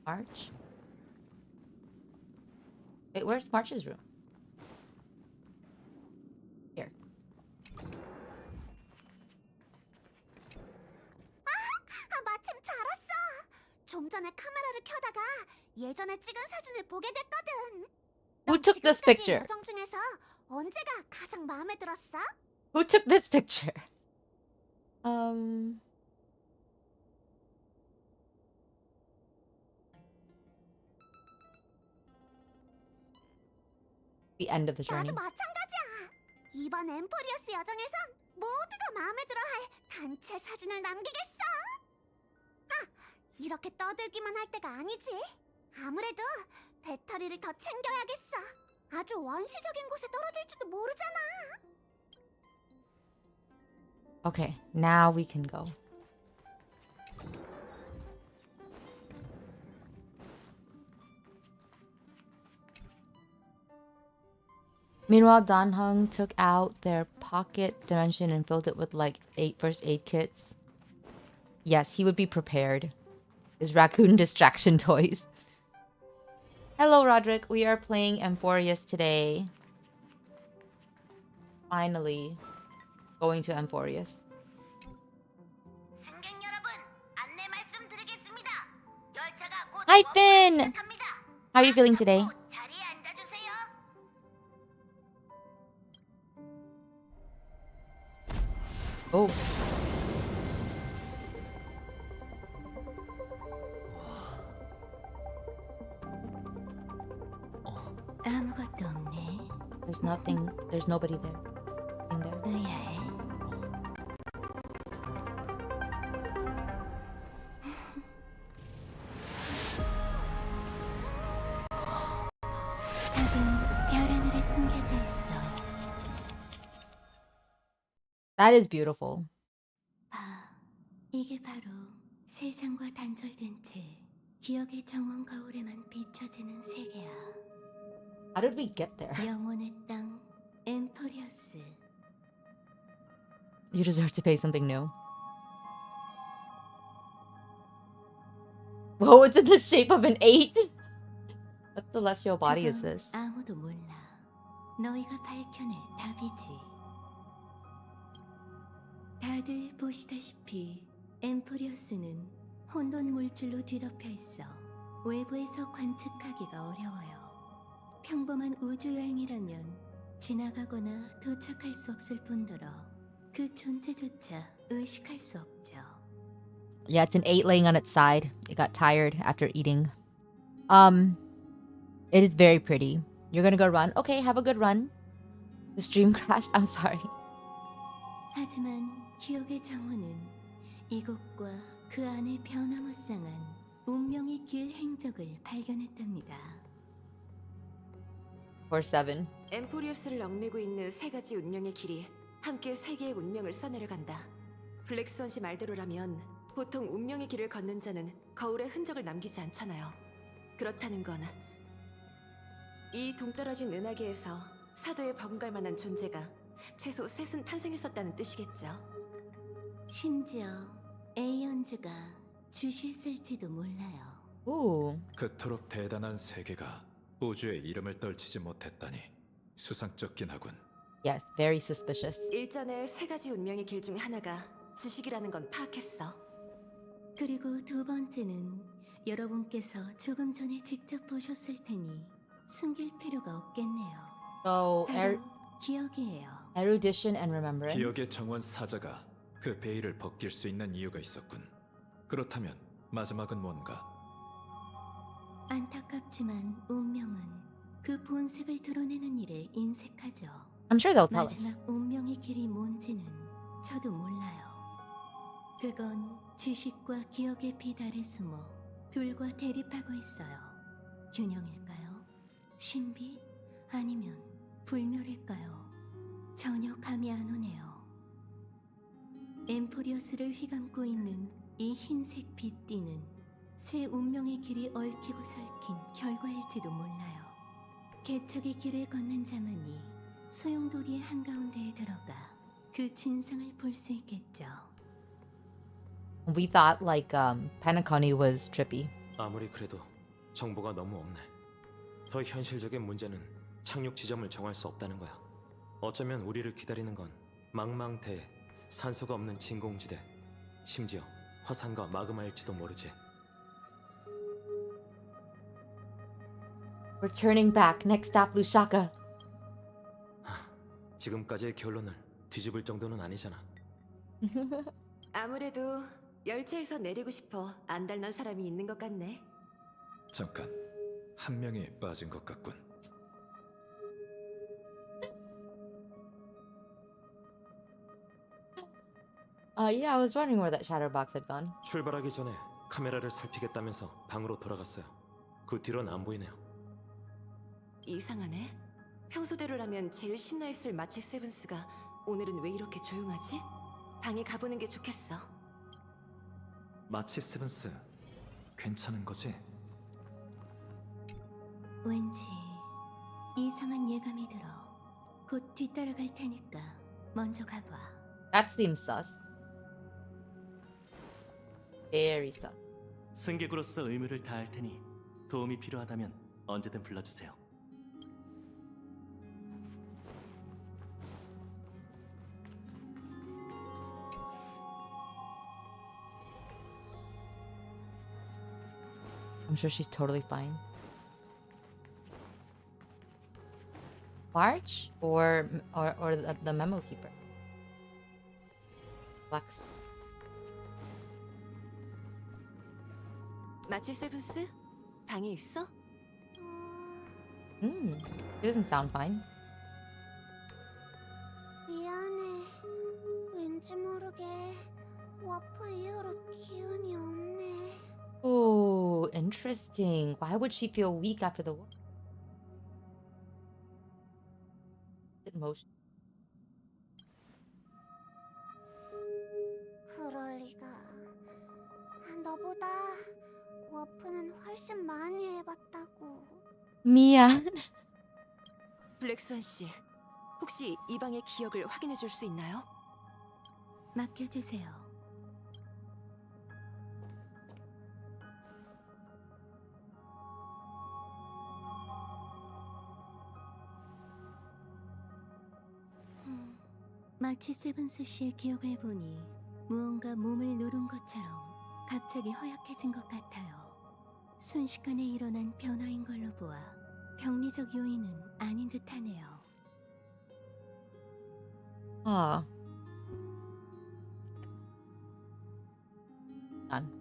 March? Wait, where's March's room? Here. 마침 잘 왔어. 좀 전에 카메라를 켜다가 예전에 찍은 사진을 보게 됐거든. Who took this picture? 여정 중에서 언제가 가장 마음에 들었어? Who took this picture? The end of the journey. 나도 마찬가지야. 이번 엠포리어스 여정에선 모두가 마음에 들어할 단체 사진을 남기겠어. 아, 이렇게 떠들기만 할 때가 아니지. 아무래도 배터리를 더 챙겨야겠어. 아주 원시적인 곳에 떨어질지도 모르잖아. Okay, now we can go. Meanwhile, Danhung took out their pocket dimension and filled it with like 8 first aid kits. Yes, he would be prepared. His raccoon distraction toys. Hello, Roderick. We are playing Amphoreus today. Finally, going to Amphoreus. 승객 여러분, 안내 말씀드리겠습니다. 열차가 곧 Hi, Finn. 시작합니다. How are you feeling today? 자리에 앉아주세요. Oh. 아무것도 없네. There's nothing. There's nobody there. Nothing there. 의아해. That is beautiful. 이게 바로 세상과 단절된 채 기억의 정원 거울에만 비춰지는 세계야. How did we get there? 영혼의 땅 엠포리어스. You deserve to pay something new. Whoa, it's in the shape of an 8? What celestial body is 그건 this? 아무도 몰라. 너희가 밝혀낼 답이지. 다들 보시다시피 엠포리어스는 혼돈 물질로 뒤덮여 있어 외부에서 관측하기가 어려워요. 평범한 우주 여행이라면 지나가거나 도착할 수 없을 뿐더러 그 존재조차 의식할 수 없죠. Yeah, it's an 8 laying on its side. It got tired after eating. It is very pretty. You're gonna go run? Okay, have a good run. The stream crashed. I'm sorry. 하지만 기억의 정원은 이곳과 그 안에 변화무쌍한 운명의 길 행적을 발견했답니다. 4-7. 엠포리우스를 얽매고 있는 세 가지 운명의 길이 함께 세계의 운명을 써내려간다. 블랙스원 씨 말대로라면 보통 운명의 길을 걷는 자는 거울에 흔적을 남기지 않잖아요. 그렇다는 건 이 동떨어진 은하계에서 사도에 버금갈 만한 존재가 최소 셋은 탄생했었다는 뜻이겠죠. 심지어 에이언즈가 주시했을지도 몰라요. Ooh. 그토록 대단한 세계가 우주의 이름을 떨치지 못했다니 수상쩍긴 하군. Yes, very suspicious. 일전에 세 가지 운명의 길 중 하나가 지식이라는 건 파악했어. 그리고 두 번째는 여러분께서 조금 전에 직접 보셨을 테니 숨길 필요가 없겠네요. So, 바로 기억이에요. erudition and remembrance. 기억의 정원 사자가 그 베일을 벗길 수 있는 이유가 있었군. 그렇다면 마지막은 뭔가? 안타깝지만 운명은 그 본색을 드러내는 일에 인색하죠. I'm sure they'll tell us. 마지막 운명의 길이 뭔지는 저도 몰라요. 그건 지식과 기억의 빛 아래 숨어 둘과 대립하고 있어요. 균형일까요? 신비? 아니면 불멸일까요? 전혀 감이 안 오네요. 엠포리어스를 휘감고 있는 이 흰색 빛띠는 새 운명의 길이 얽히고 설킨 결과일지도 몰라요. 개척의 길을 걷는 자만이 소용돌이의 한가운데에 들어가 그 진상을 볼 수 있겠죠. We thought like Panaconi was trippy. 아무리 그래도 정보가 너무 없네. 더 현실적인 문제는 착륙 지점을 정할 수 없다는 거야. 어쩌면 우리를 기다리는 건 망망대해 산소가 없는 진공지대, 심지어 화산과 마그마일지도 모르지. We're turning back. Next stop, Lusaka. 지금까지의 결론을 뒤집을 정도는 아니잖아. 아무래도 열차에서 내리고 싶어 안달난 사람이 있는 것 같네. 잠깐, 한 명이 빠진 것 같군. Yeah, I was wondering where that shatterbox had gone. 출발하기 전에 카메라를 살피겠다면서 방으로 돌아갔어요. 그 뒤로는 안 보이네요. 이상하네. 평소대로라면 제일 신나했을 마치 세븐스가 오늘은 왜 이렇게 조용하지? 방에 가보는 게 좋겠어. 마치 세븐스, 괜찮은 거지? 왠지 이상한 예감이 들어. 곧 뒤따라갈 테니까 먼저 가봐. That seems sus. Very sus. 승객으로서 의무를 다할 테니 도움이 필요하다면 언제든 불러주세요. I'm sure she's totally fine. March or the memo keeper? Flex. 마치 세븐스? 방에 있어? He doesn't sound fine. 미안해. 왠지 모르게 와퍼 이후로 기운이 없네. Oh, interesting. Why would she feel weak after the war? Emotion. 워프는 훨씬 많이 해봤다고. 미안. 블랙스완 씨, 혹시 이 방의 기억을 확인해 줄 수 있나요? 맡겨주세요. 마치 세븐스 씨의 기억을 보니 무언가 몸을 누른 것처럼 갑자기 허약해진 것 같아요. 순식간에 일어난 변화인 걸로 보아 병리적 요인은 아닌 듯하네요. 아. 난.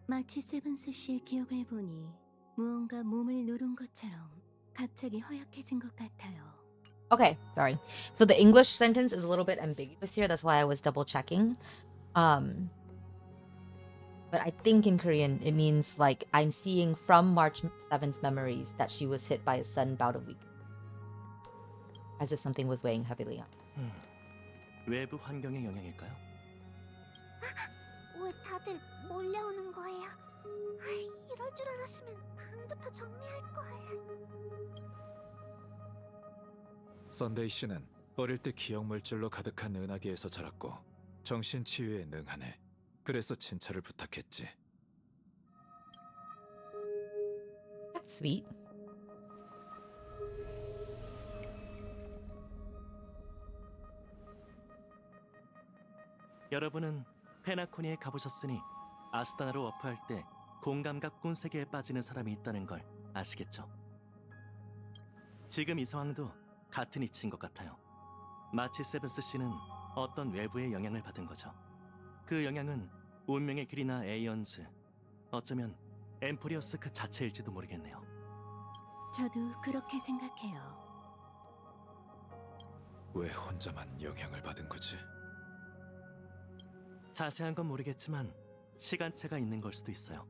마치 세븐스 씨의 기억을 보니 무언가 몸을 누른 것처럼 갑자기 허약해진 것 같아요. Okay, sorry. So the English sentence is a little bit ambiguous here. That's why I was double checking. But I think in Korean it means like I'm seeing from March 7th's memories that she was hit by a sudden bout of weakness, as if something was weighing heavily on. 외부 환경의 영향일까요? 왜 다들 몰려오는 거예요? 이럴 줄 알았으면 방부터 정리할 걸. 썬데이 씨는 어릴 때 기억 물질로 가득한 은하계에서 자랐고 정신 치유에 능하네. 그래서 진찰을 부탁했지. That's sweet. 여러분은 페나코니에 가보셨으니 아스타나로 워프할 때 공감각 꾼세계에 빠지는 사람이 있다는 걸 아시겠죠? 지금 이 상황도 같은 이치인 것 같아요. 마치 세븐스 씨는 어떤 외부의 영향을 받은 거죠. 그 영향은 운명의 길이나 에이언즈, 어쩌면 엠포리어스 그 자체일지도 모르겠네요. 저도 그렇게 생각해요. 왜 혼자만 영향을 받은 거지? 자세한 건 모르겠지만 시간차가 있는 걸 수도 있어요.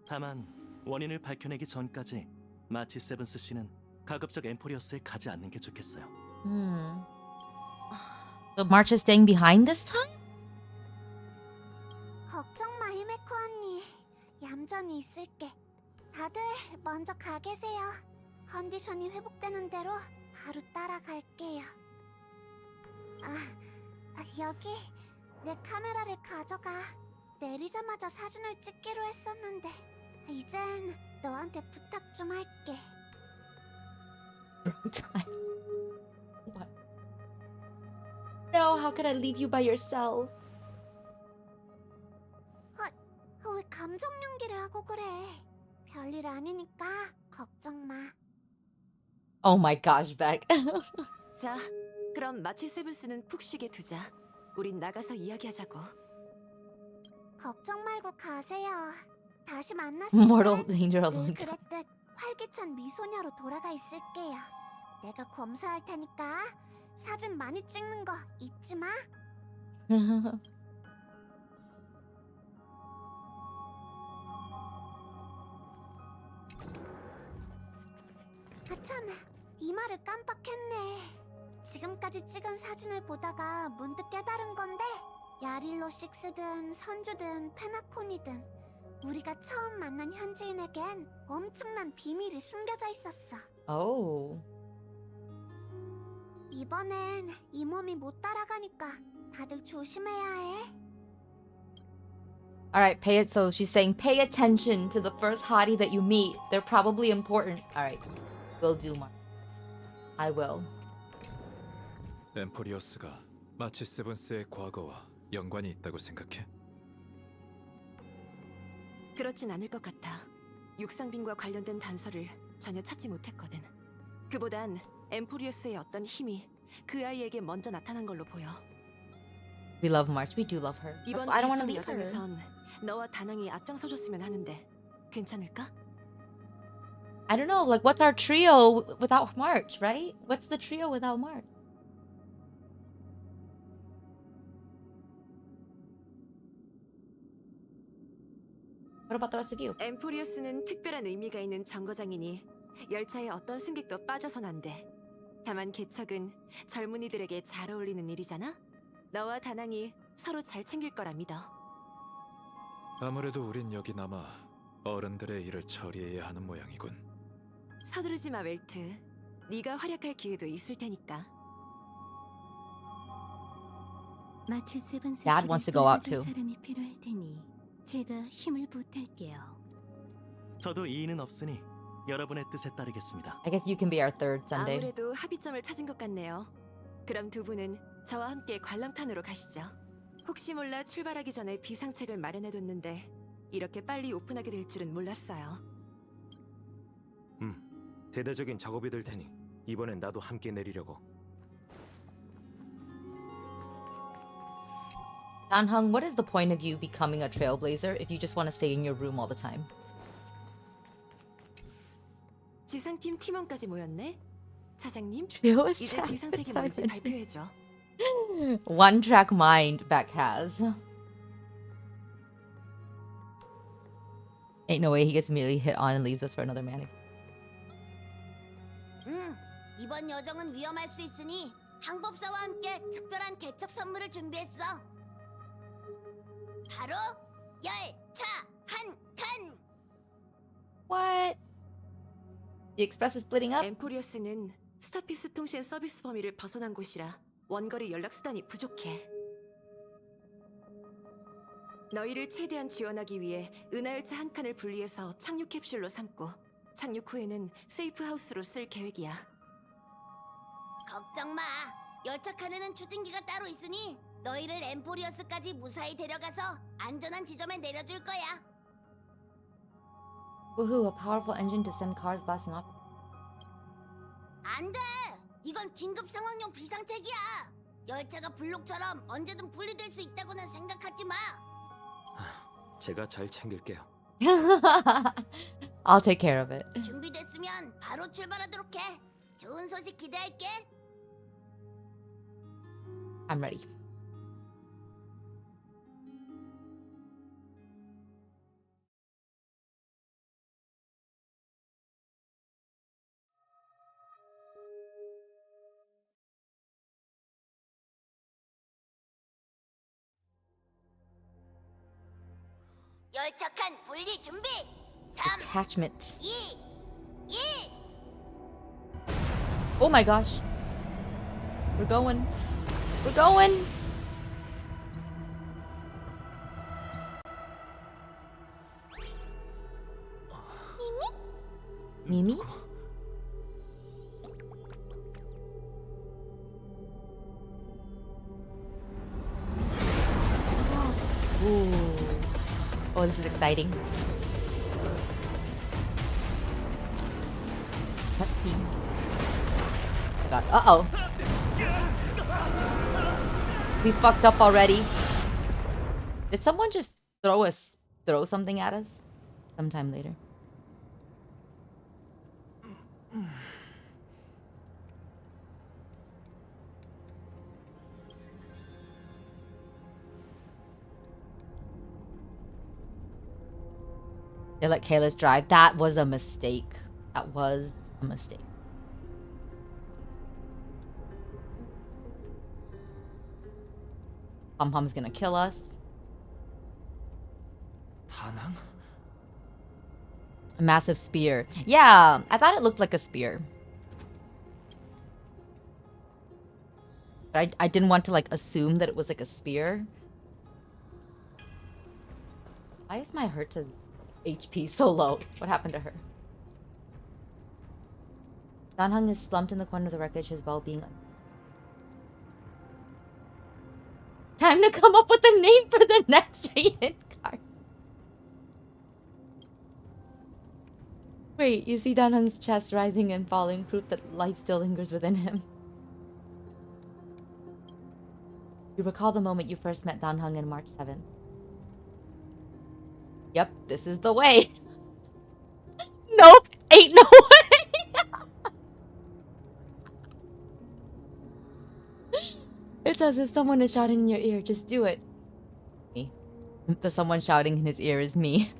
다만 원인을 밝혀내기 전까지 마치 세븐스 씨는 가급적 엠포리어스에 가지 않는 게 좋겠어요. So March is staying behind this time? 걱정 마, 히메코 언니. 얌전히 있을게. 다들 먼저 가 계세요. 컨디션이 회복되는 대로 바로 따라갈게요. 여기 내 카메라를 가져가. 내리자마자 사진을 찍기로 했었는데 이젠 너한테 부탁 좀 할게. Time. What? No, how could I leave you by yourself? 왜 감정 연기를 하고 그래? 별일 아니니까 걱정 마. Oh my gosh, Beck. 자, 그럼 마치 세븐스는 푹 쉬게 두자. 우린 나가서 이야기하자고. 걱정 말고 가세요. 다시 Mortal 만났을 땐 danger 늘 alone time. 그랬듯 활기찬 미소녀로 돌아가 있을게요. 내가 검사할 테니까 사진 많이 찍는 거 잊지 마. 참, 이 말을 깜빡했네. 지금까지 찍은 사진을 보다가 문득 깨달은 건데 야릴로 6든 선주든 페나코니든 우리가 처음 만난 현지인에겐 엄청난 비밀이 숨겨져 있었어. Oh. 이번엔 이 몸이 못 따라가니까 다들 조심해야 해. All right, pay it. So she's saying, pay attention to the first hottie that you meet. They're probably important. All right, will do, Mark. I will. 엠포리어스가 마치 세븐스의 과거와 연관이 있다고 생각해? 그렇진 않을 것 같아. 육상빈과 관련된 단서를 전혀 찾지 못했거든. 그보단 엠포리어스의 어떤 힘이 그 아이에게 먼저 나타난 걸로 보여. We love March. We do love her. That's 이번 why I don't want to 개척 leave her. 여정에선 너와 다낭이 앞장서줬으면 하는데 괜찮을까? I don't know. Like, what's our trio without March, right? What's the trio without March? What about the rest of you? 엠포리어스는 특별한 의미가 있는 정거장이니 열차에 어떤 승객도 빠져선 안 돼. 다만 개척은 젊은이들에게 잘 어울리는 일이잖아? 너와 다낭이 서로 잘 챙길 거라 믿어. 아무래도 우린 여기 남아 어른들의 일을 처리해야 하는 모양이군. 서두르지 마, 웰트. 네가 활약할 기회도 있을 테니까. 마치 세븐스 Dad wants to go out 씨를 too. 도와줄 사람이 필요할 테니 제가 힘을 보탤게요. 저도 이의는 없으니 여러분의 뜻에 따르겠습니다. I guess you can be our third Sunday. 아무래도 합의점을 찾은 것 같네요. 그럼 두 분은 저와 함께 관람칸으로 가시죠. 혹시 몰라 출발하기 전에 비상책을 마련해뒀는데 이렇게 빨리 오픈하게 될 줄은 몰랐어요. 대대적인 작업이 될 테니 이번엔 나도 함께 내리려고. Dan-hung, what is the point of you becoming a trailblazer if you just want to stay in your room all the time? 지상팀 팀원까지 모였네. 차장님, Trio is 이제 sad. 비상책이 뭔지 발표해줘. One track mind Beck has. Ain't no way he gets immediately hit on and leaves us for another man. 이번 여정은 위험할 수 있으니 항법사와 함께 특별한 개척 선물을 준비했어. 바로 열차 한 칸. What? The express is splitting up? 엠포리어스는 스타피스 통신 서비스 범위를 벗어난 곳이라 원거리 연락 수단이 부족해. 너희를 최대한 지원하기 위해 은하열차 한 칸을 분리해서 착륙 캡슐로 삼고 착륙 후에는 세이프 하우스로 쓸 계획이야. 걱정 마. 열차 칸에는 추진기가 따로 있으니 너희를 엠포리어스까지 무사히 데려가서 안전한 지점에 내려줄 거야. Woohoo, a powerful engine to send cars blasting off. 안 돼. 이건 긴급 상황용 비상책이야. 열차가 블록처럼 언제든 분리될 수 있다고는 생각하지 마. 제가 잘 챙길게요. I'll take care of it. 준비됐으면 바로 출발하도록 해. 좋은 소식 기대할게. I'm ready. 열차 칸 분리 준비. 3, Attachment. 2, 1. Oh my gosh. We're going. We're going. Mimi? Ooh. Oh, this is exciting. Cutscene. Oh god. Uh-oh. We fucked up already. Did someone just throw something at us? Sometime later. They let Kayla's drive. That was a mistake. That was a mistake. Pom-Pom's gonna kill us. 다낭? A massive spear. Yeah, I thought it looked like a spear. But I didn't want to like assume that it was like a spear. Why is my Herta's HP so low? What happened to her? Dan-hung is slumped in the corner of the wreckage, his well-being. Time to come up with a name for the next rated card. Wait, you see Dan-hung's chest rising and falling, proof that life still lingers within him. You recall the moment you first met Dan-hung on March 7th. Yep, this is the way. Nope, ain't no way. It's as if someone is shouting in your ear, just do it. Me. The someone shouting in his ear is me.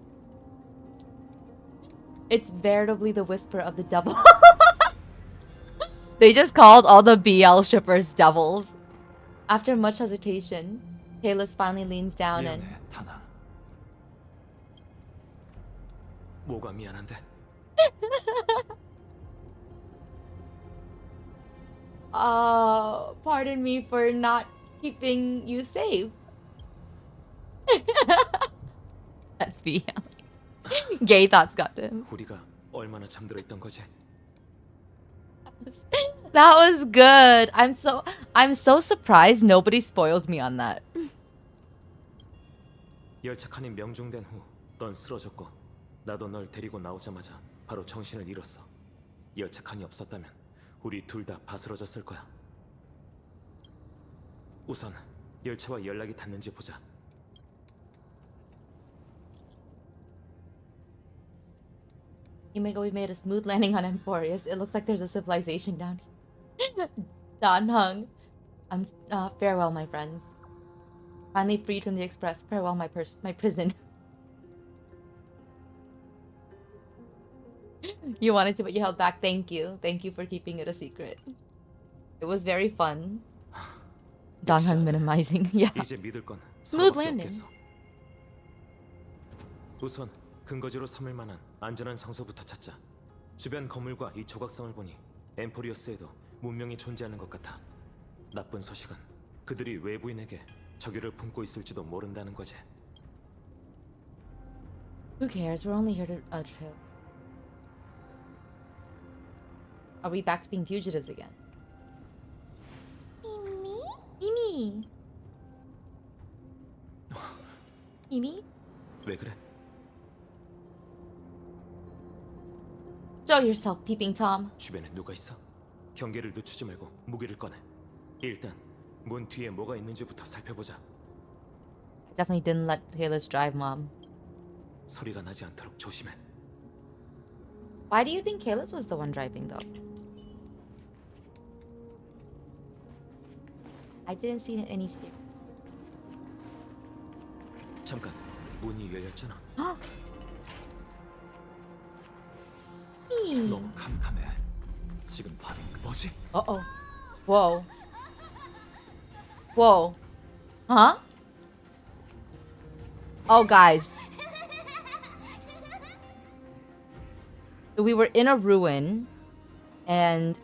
It's veritably the whisper of the devil. They just called all the BL shippers devils. After much hesitation, Kalis finally leans down and 미안해, 타나. 뭐가 미안한데? pardon me for not keeping you safe. Let's be gay thoughts got to him. 우리가 얼마나 잠들어 있던 거지? That was good. I'm so surprised nobody spoiled me on that. 열차 칸이 명중된 후 넌 쓰러졌고 나도 널 데리고 나오자마자 바로 정신을 잃었어. 열차 칸이 없었다면 우리 둘 다 바스러졌을 거야. 우선 열차와 연락이 닿는지 보자. Imego, we made a smooth landing on Amphoreus. It looks like there's a civilization down here. Dan Hung. Farewell, my friends. Finally freed from the express. Farewell, my prison. You wanted to, but you held back. Thank you. Thank you for keeping it a secret. It was very fun. Dan Hung minimizing. Yeah. 이제 믿을 건 Smooth 서로밖에 landing. 없겠어. 우선 근거지로 삼을 만한 안전한 장소부터 찾자. 주변 건물과 이 조각성을 보니 엠포리어스에도 문명이 존재하는 것 같아. 나쁜 소식은 그들이 외부인에게 적유를 품고 있을지도 모른다는 거지. Who cares? We're only here to trail. Are we back to being fugitives again? Mimi? Mimi? 왜 그래? Show yourself, peeping Tom. 주변에 누가 있어? 경계를 늦추지 말고 무기를 꺼내. 일단 문 뒤에 뭐가 있는지부터 살펴보자. I definitely didn't let Kalis drive, Mom. 소리가 나지 않도록 조심해. Why do you think Kalis was the one driving, though? I didn't see any steer. 잠깐, 문이 열렸잖아. 너무 캄캄해. 지금 밤이 뭐지? Uh-oh. Whoa. Whoa. Huh? Oh, guys. We were in a ruin, and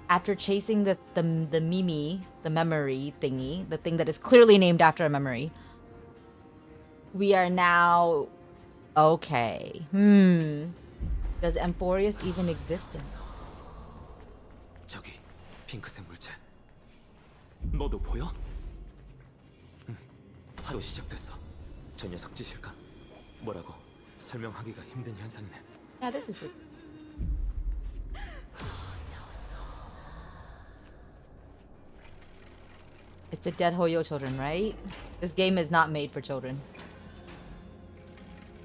after chasing the Mimi, the memory thingy, the thing that is clearly named after a memory, we are now... Okay. Does Amphoreus even exist in this? 저기 핑크색 물체. 너도 보여? 바로 시작됐어. 저 녀석 짓일까? 뭐라고 설명하기가 힘든 현상이네. Yeah, this is this. It's the dead Hoyo children, right? This game is not made for children.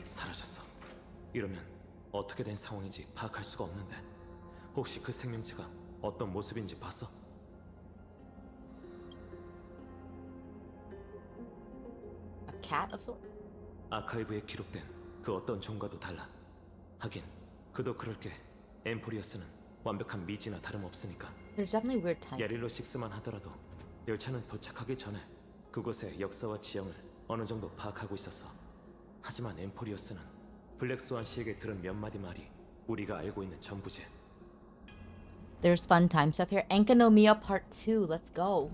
사라졌어. 이러면 어떻게 된 상황인지 파악할 수가 없는데 혹시 그 생명체가 어떤 모습인지 봤어? A cat of sorts? 아카이브에 기록된 그 어떤 종과도 달라. 하긴 그도 그럴 게 엠포리어스는 완벽한 미지나 다름없으니까. There's definitely weird time. 야릴로 6만 하더라도 열차는 도착하기 전에 그곳의 역사와 지형을 어느 정도 파악하고 있었어. 하지만 엠포리어스는 블랙스완 씨에게 들은 몇 마디 말이 우리가 알고 있는 전부지. There's fun time stuff here. Enkanomiya Part 2. Let's go.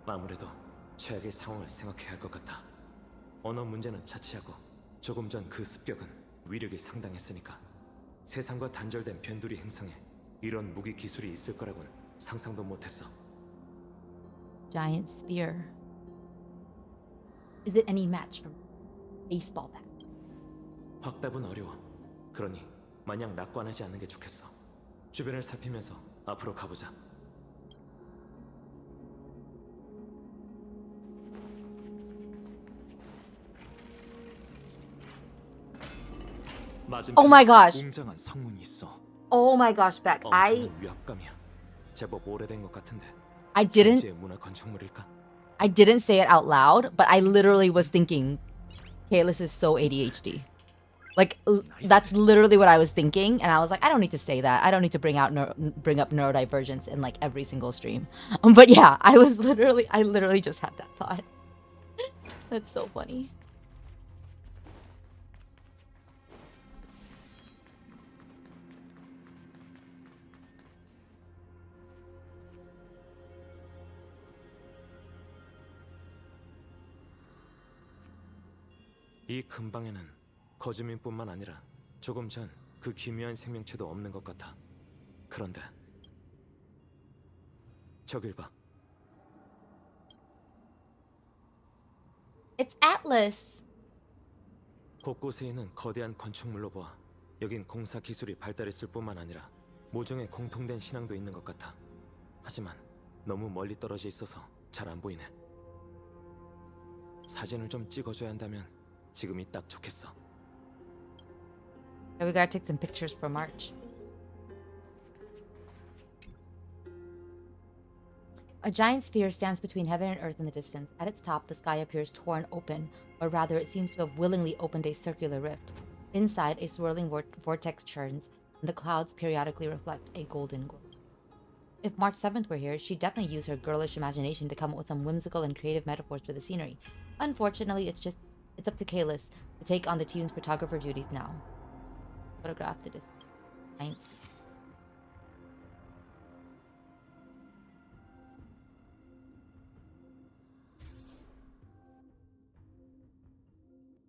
아무래도 최악의 상황을 생각해야 할 것 같아. 언어 문제는 차치하고 조금 전 그 습격은 위력이 상당했으니까 세상과 단절된 변두리 행성에 이런 무기 기술이 있을 거라고는 상상도 못했어. Giant spear. Is it any match from baseball bat? 확답은 어려워. 그러니 마냥 낙관하지 않는 게 좋겠어. 주변을 살피면서 앞으로 가보자. Oh my gosh. 웅장한 성문이 있어. Oh my gosh, Beck. 엄청난 위압감이야. 제법 오래된 것 같은데. I didn't 현지의 문화 건축물일까? I didn't say it out loud, but I literally was thinking Kalis is so ADHD. Like that's literally what I was thinking, and I was like, I don't need to say that. I don't need to bring up neurodivergence in like every single stream. But yeah, I literally just had that thought. That's so funny. 이 근방에는 거주민뿐만 아니라 조금 전 그 기묘한 생명체도 없는 것 같아. 그런데 저길 봐. It's Atlas. 곳곳에 있는 거대한 건축물로 보아 여긴 공사 기술이 발달했을 뿐만 아니라 모종의 공통된 신앙도 있는 것 같아. 하지만 너무 멀리 떨어져 있어서 잘 안 보이네. 사진을 좀 찍어줘야 한다면 지금이 딱 좋겠어. Yeah, we gotta take some pictures for March. A giant sphere stands between heaven and earth in the distance. At its top, the sky appears torn open, or rather, it seems to have willingly opened a circular rift. Inside, a swirling vortex churns, and the clouds periodically reflect a golden glow. If March 7th were here, she'd definitely use her girlish imagination to come up with some whimsical and creative metaphors for the scenery. Unfortunately, it's up to Kalis to take on the team's photographer duties now. Photograph the distance. Nice.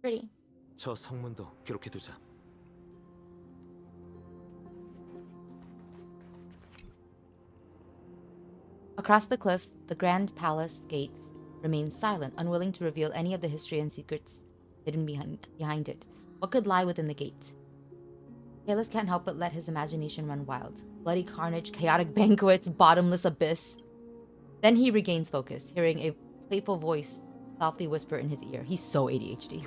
Pretty. 저 성문도 기록해두자. Across the cliff, the Grand Palace gates remain silent, unwilling to reveal any of the history and secrets hidden behind it. What could lie within the gate? Kalis can't help but let his imagination run wild. Bloody carnage, chaotic banquets, bottomless abyss. Then he regains focus, hearing a playful voice softly whisper in his ear. He's so ADHD.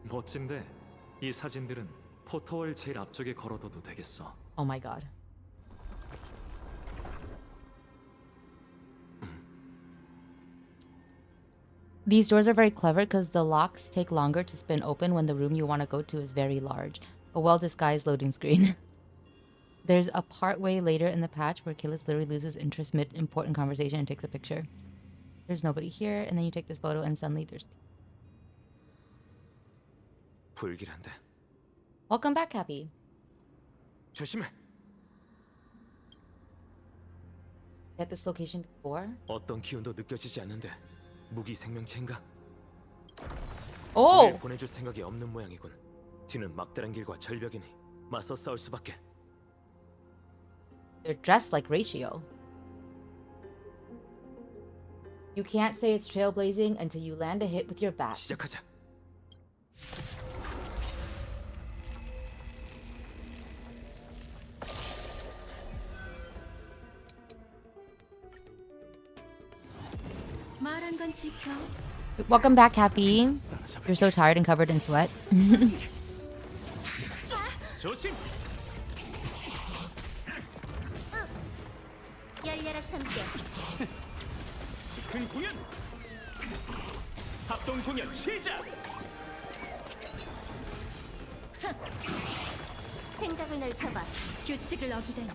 멋진데 이 사진들은 포터월 제일 앞쪽에 걸어둬도 되겠어. Oh my god. These doors are very clever because the locks take longer to spin open when the room you want to go to is very large. A well-disguised loading screen. There's a part way later in the patch where Kalis literally loses interest mid-important conversation and takes a picture. There's nobody here, and then you take this photo and suddenly there's... 불길한데. Welcome back, Happy. 조심해. At this location before? 어떤 기운도 느껴지지 않는데 무기 생명체인가? Oh! 우릴 보내줄 생각이 없는 모양이군. 뒤는 막다른 길과 절벽이니 맞서 싸울 수밖에. They're dressed like Ratio. You can't say it's trailblazing until you land a hit with your bat. 시작하자. 말한 건 지켜. Welcome back, Happy. You're so tired and covered in sweat. 조심. 열려라 참깨. 큰 공연. 합동 공연 시작. 생각을 넓혀봐. 규칙을 어기다니.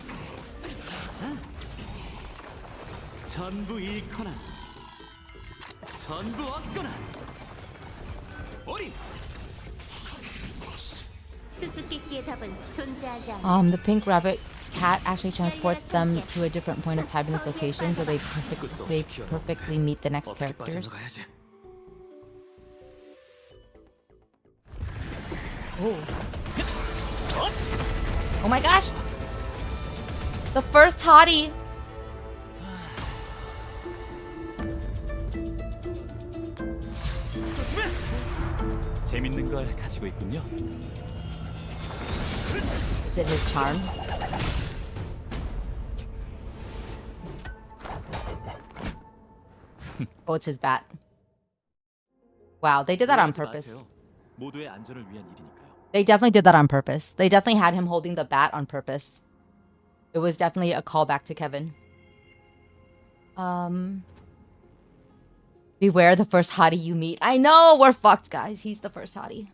전부 잃거나 전부 얻거나. 어린. 수수께끼의 답은 존재하지 않아. The pink rabbit cat actually transports them to a different point of time in this location, so they perfectly meet the next characters. Oh my gosh! The first hottie! 재밌는 걸 가지고 있군요. Is it his charm? Oh, it's his bat. Wow, they did that on 오해하지 purpose. 마세요. 모두의 안전을 위한 일이니까요. They definitely did that on purpose. They definitely had him holding the bat on purpose. It was definitely a callback to Kevin. Beware the first hottie you meet. I know, we're fucked, guys. He's the first hottie.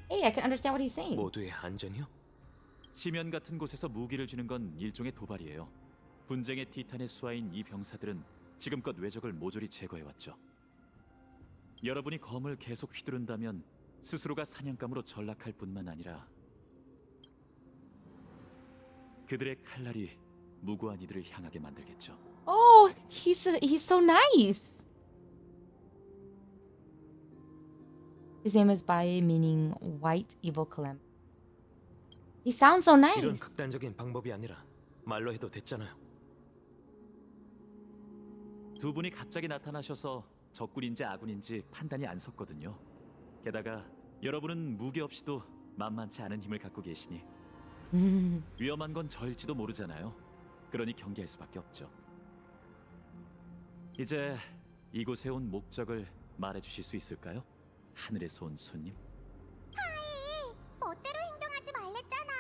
Hey, I can understand what he's saying. 모두의 안전이요? 심연 같은 곳에서 무기를 쥐는 건 일종의 도발이에요. 분쟁의 티탄의 수하인 이 병사들은 지금껏 외적을 모조리 제거해왔죠. 여러분이 검을 계속 휘두른다면 스스로가 사냥감으로 전락할 뿐만 아니라 그들의 칼날이 무고한 이들을 향하게 만들겠죠. Oh, he's so nice. His name is Bai, meaning white evil calamity. He sounds so 이런 nice. 극단적인 방법이 아니라 말로 해도 됐잖아요. 두 분이 갑자기 나타나셔서 적군인지 아군인지 판단이 안 섰거든요. 게다가 여러분은 무기 없이도 만만치 않은 힘을 갖고 계시니 위험한 건 저일지도 모르잖아요. 그러니 경계할 수밖에 없죠. 이제 이곳에 온 목적을 말해주실 수 있을까요? 하늘에서 온 손님. 멋대로 행동하지 말랬잖아.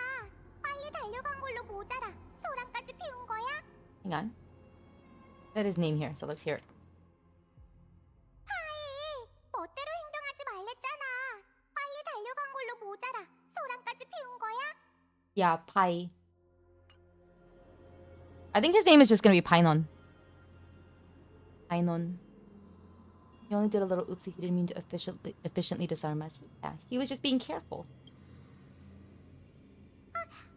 빨리 달려간 걸로 모자라. 소란까지 피운 거야? Hang on. Said his name here, so let's hear it. 멋대로 행동하지 말랬잖아. 빨리 달려간 걸로 모자라. 소란까지 피운 거야? Yeah, Pai. I think his name is just gonna be Painon. Painon. He only did a little oopsie. He didn't mean to efficiently disarm us. Yeah, he was just being careful.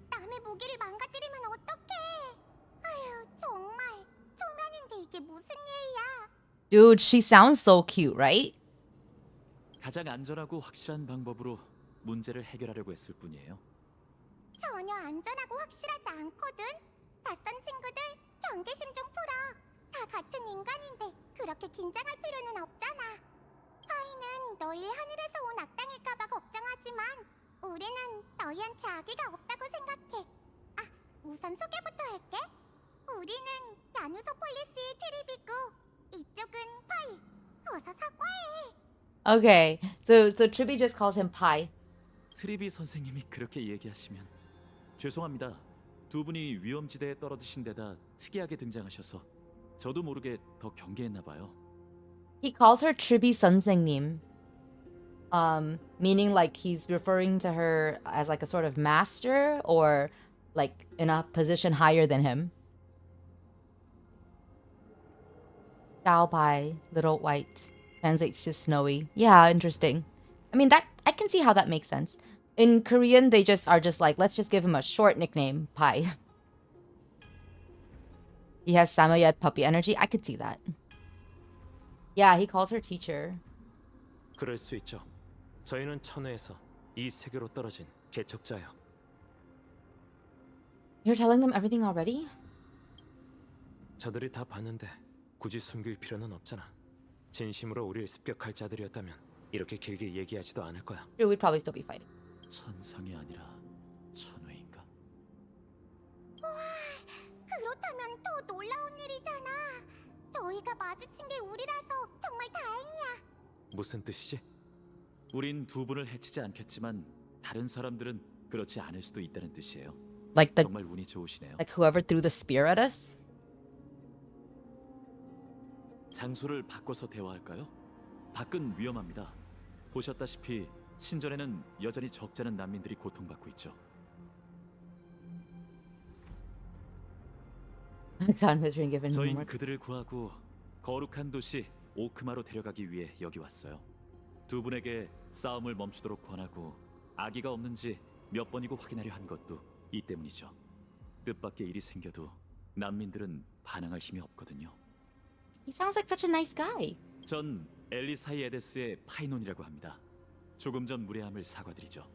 남의 무기를 망가뜨리면 어떡해? 아휴, 정말. 초면인데 이게 무슨 일이야? Dude, she sounds so cute, right? 가장 안전하고 확실한 방법으로 문제를 해결하려고 했을 뿐이에요. 전혀 안전하고 확실하지 않거든. 낯선 친구들, 경계심 좀 풀어. 다 같은 인간인데 그렇게 긴장할 필요는 없잖아. 파이는 너희 하늘에서 온 악당일까봐 걱정하지만 우리는 너희한테 악의가 없다고 생각해. 아, 우선 소개부터 할게. 우리는 야누소 폴리스의 트리비고 이쪽은 파이. 어서 사과해. Okay, so Triby just calls him Pai. 트리비 선생님이 그렇게 얘기하시면 죄송합니다. 두 분이 위험지대에 떨어지신 데다 특이하게 등장하셔서 저도 모르게 더 경계했나 봐요. He calls her Triby 선생님. Meaning like he's referring to her as like a sort of master or like in a position higher than him. Xiao Bai, little white, translates to snowy. Yeah, interesting. I mean that I can see how that makes sense. In Korean, they just are just like, let's just give him a short nickname, Pai. He has Samoyed puppy energy. I could see that. Yeah, he calls her teacher. 그럴 수 있죠. 저희는 천회에서 이 세계로 떨어진 개척자요. You're telling them everything already? 저들이 다 봤는데 굳이 숨길 필요는 없잖아. 진심으로 우리를 습격할 자들이었다면 이렇게 길게 얘기하지도 않을 거야. Sure, we'd probably still be fighting. 천상이 아니라 천회인가? 와, 그렇다면 더 놀라운 일이잖아. 너희가 마주친 게 우리라서 정말 다행이야. 무슨 뜻이지? 우린 두 분을 해치지 않겠지만 다른 사람들은 그렇지 않을 수도 있다는 뜻이에요. Like the 정말 운이 좋으시네요. like whoever threw the spear at us? 장소를 바꿔서 대화할까요? 밖은 위험합니다. 보셨다시피 신전에는 여전히 적지 않은 난민들이 고통받고 있죠. God, has been given 저희는 homework. 그들을 구하고 거룩한 도시 오크마로 데려가기 위해 여기 왔어요. 두 분에게 싸움을 멈추도록 권하고 악의가 없는지 몇 번이고 확인하려 한 것도 이 때문이죠. 뜻밖의 일이 생겨도 난민들은 반항할 힘이 없거든요. He sounds like such a nice guy. 전 엘리사이 에데스의 파이논이라고 합니다. 조금 전 무례함을 사과드리죠.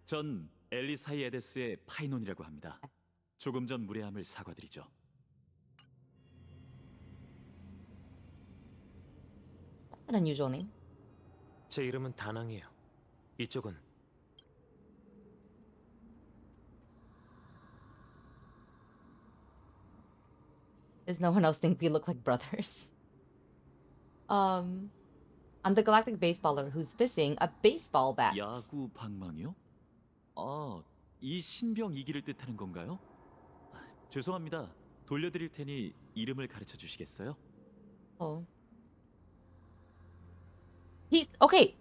전 엘리사이 에데스의 파이논이라고 합니다. 조금 전 무례함을 사과드리죠. An unusual name. 제 이름은 다낭이에요. 이쪽은 Does no one else think we look like brothers? I'm the galactic baseballer who's missing a baseball bat. 야구 방망이요? 아, 이 신병 이기를 뜻하는 건가요? 아, 죄송합니다. 돌려드릴 테니 이름을 가르쳐 주시겠어요? Oh. He's okay.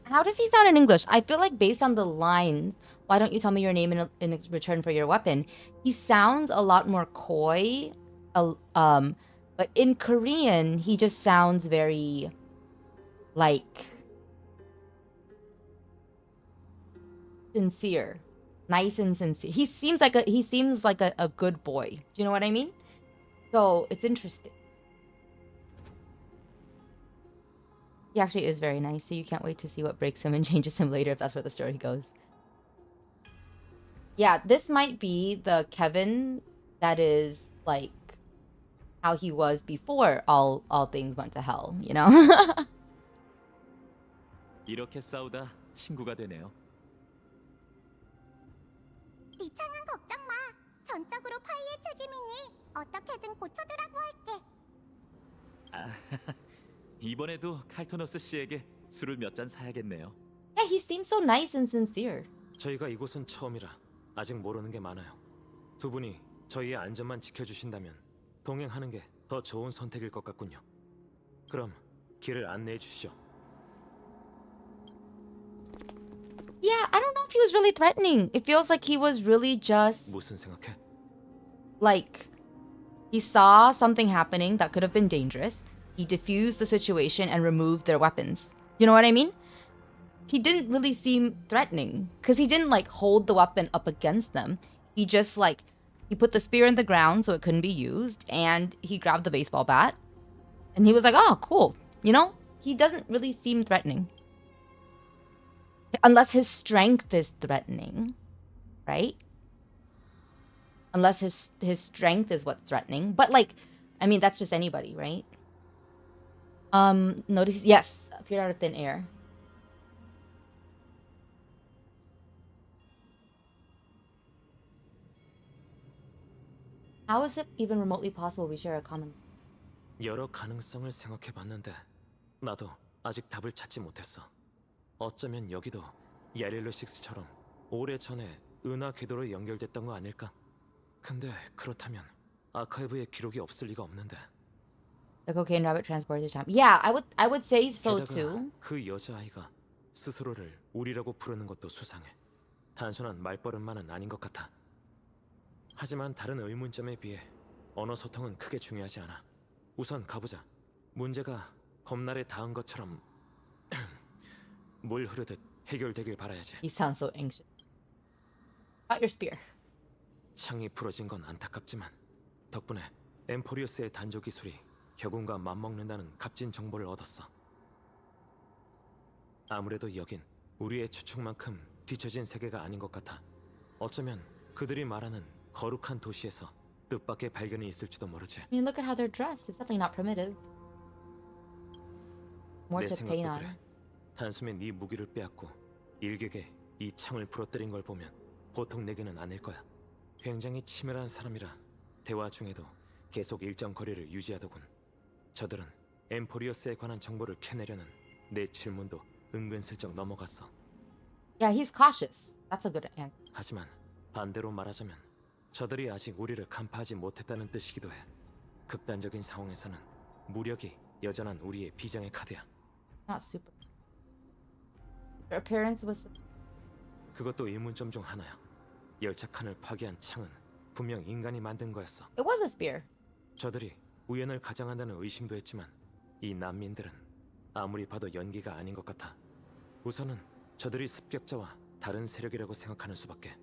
How does he sound in English? I feel like based on the lines, why don't you tell me your name in return for your weapon? He sounds a lot more coy. But in Korean, he just sounds very like sincere. Nice and sincere. He seems like a good boy. Do you know what I mean? So it's interesting. He actually is very nice, so you can't wait to see what breaks him and changes him later if that's where the story goes. Yeah, this might be the Kevin that is like how he was before all things went to hell, you know? 이렇게 싸우다 친구가 되네요. 이창은 걱정 마. 전적으로 파이의 책임이니 어떻게든 고쳐두라고 할게. 아, 이번에도 칼토너스 씨에게 술을 몇 잔 사야겠네요. Yeah, he seems so nice and sincere. 저희가 이곳은 처음이라 아직 모르는 게 많아요. 두 분이 저희의 안전만 지켜주신다면 동행하는 게 더 좋은 선택일 것 같군요. 그럼 길을 안내해 주시죠. Yeah, I don't know if he was really threatening. It feels like he was really just 무슨 생각해? like he saw something happening that could have been dangerous. He diffused the situation and removed their weapons. You know what I mean? He didn't really seem threatening because he didn't like hold the weapon up against them. He just like he put the spear in the ground so it couldn't be used and he grabbed the baseball bat and he was like, "Oh, cool." You know? He doesn't really seem threatening. Unless his strength is threatening, right? Unless his strength is what's threatening. But like, I mean, that's just anybody, right? Notice, yes, appeared out of thin air. How is it even remotely possible we share a common? 여러 가능성을 생각해 봤는데 나도 아직 답을 찾지 못했어. 어쩌면 여기도 야릴로 6처럼 오래전에 은하 궤도로 연결됐던 거 아닐까? 근데 그렇다면 아카이브에 기록이 없을 리가 없는데. The cocaine rabbit transported time. Yeah, I would say so 게다가 too. 그 여자아이가 스스로를 우리라고 부르는 것도 수상해. 단순한 말버릇만은 아닌 것 같아. 하지만 다른 의문점에 비해 언어 소통은 크게 중요하지 않아. 우선 가보자. 문제가 검날에 닿은 것처럼 물 흐르듯 해결되길 바라야지. He sounds so anxious. Got your spear. 창이 부러진 건 안타깝지만 덕분에 엠포리우스의 단조 기술이 격운과 맞먹는다는 값진 정보를 얻었어. 아무래도 여긴 우리의 추측만큼 뒤처진 세계가 아닌 것 같아. 어쩌면 그들이 말하는 거룩한 도시에서 뜻밖의 발견이 있을지도 모르지. I mean, look at how they're dressed. It's definitely not primitive. More 내 to paint 생각도 on. 그래. 단숨에 네 무기를 빼앗고 일격에 이 창을 부러뜨린 걸 보면 보통 내기는 아닐 거야. 굉장히 치밀한 사람이라 대화 중에도 계속 일정 거리를 유지하더군. 저들은 엠포리어스에 관한 정보를 캐내려는 내 질문도 은근슬쩍 넘어갔어. Yeah, he's cautious. That's a good answer. 하지만 반대로 말하자면 저들이 아직 우리를 간파하지 못했다는 뜻이기도 해. 극단적인 상황에서는 무력이 여전한 우리의 비장의 카드야. Not super. Their appearance was. 그것도 의문점 중 하나야. 열차 칸을 파괴한 창은 분명 인간이 만든 거였어. It was a spear. 저들이 우연을 가장한다는 의심도 했지만 이 난민들은 아무리 봐도 연기가 아닌 것 같아. 우선은 저들이 습격자와 다른 세력이라고 생각하는 수밖에.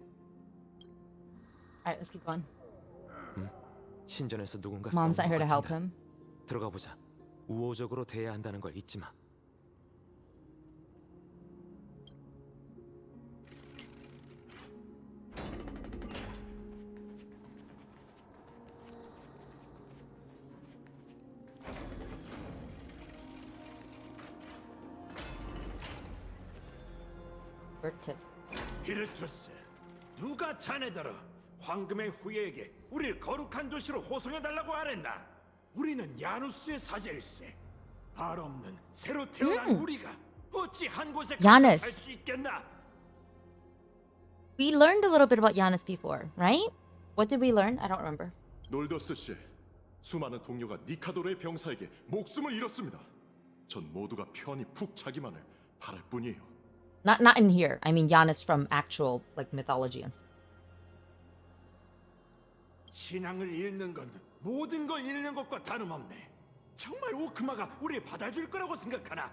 Alright, let's keep going. 신전에서 누군가 Mom's not 싸우는 here 것 to help 같은데. him. 들어가 보자. 우호적으로 대해야 한다는 걸 잊지 마. Furtive. 히르투스, 누가 자네더러 황금의 후예에게 우리를 거룩한 도시로 호송해달라고 아랬나? 우리는 야누스의 사제일세. 발 없는 새로 태어난 우리가 어찌 한 곳에 갇혀 살수 있겠나? We learned a little bit about Giannis before, right? What did we learn? I don't remember. 놀더스 씨, 수많은 동료가 니카도르의 병사에게 목숨을 잃었습니다. 전 모두가 편히 푹 자기만을 바랄 뿐이에요. Not in here. I mean Giannis from actual like mythology and stuff. 신앙을 잃는 건 모든 걸 잃는 것과 다름없네. 정말 오크마가 우리 받아줄 거라고 생각하나?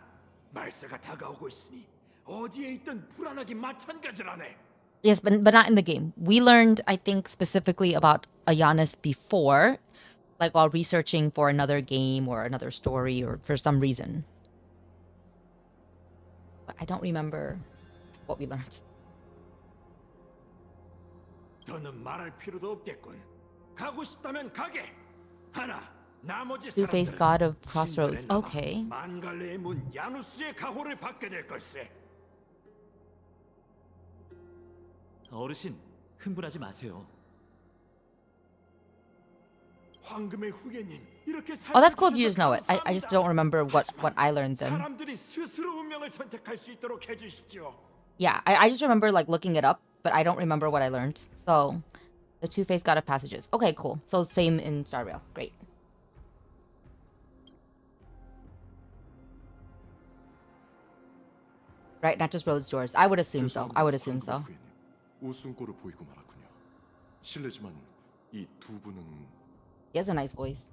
말세가 다가오고 있으니 어디에 있든 불안하기 마찬가지라네. Yes, but not in the game. We learned, I think, specifically about Giannis before, like while researching for another game or another story or for some reason. But I don't remember what we learned. 더는 말할 필요도 없겠군. 가고 싶다면 가게. 하나, 나머지 Two-faced 사람들은 god of crossroads. 신들의 남아 Okay. 만갈레의 문 야누스의 가호를 받게 될 걸세. 어르신, 흥분하지 마세요. 황금의 후예님, 이렇게 Oh, that's cool if you just know it. I just don't remember what I learned then. 사람들이 스스로 운명을 선택할 수 있도록 해주십시오. Yeah, I just remember like looking it up, but I don't remember what I learned. So, the two-faced god of passages. Okay, cool. So same in Star Rail. Great. Right, not just roads doors. I would assume so. I would assume so. 웃음꼴을 보이고 말았군요. 실례지만 이 두 분은 He has a nice voice.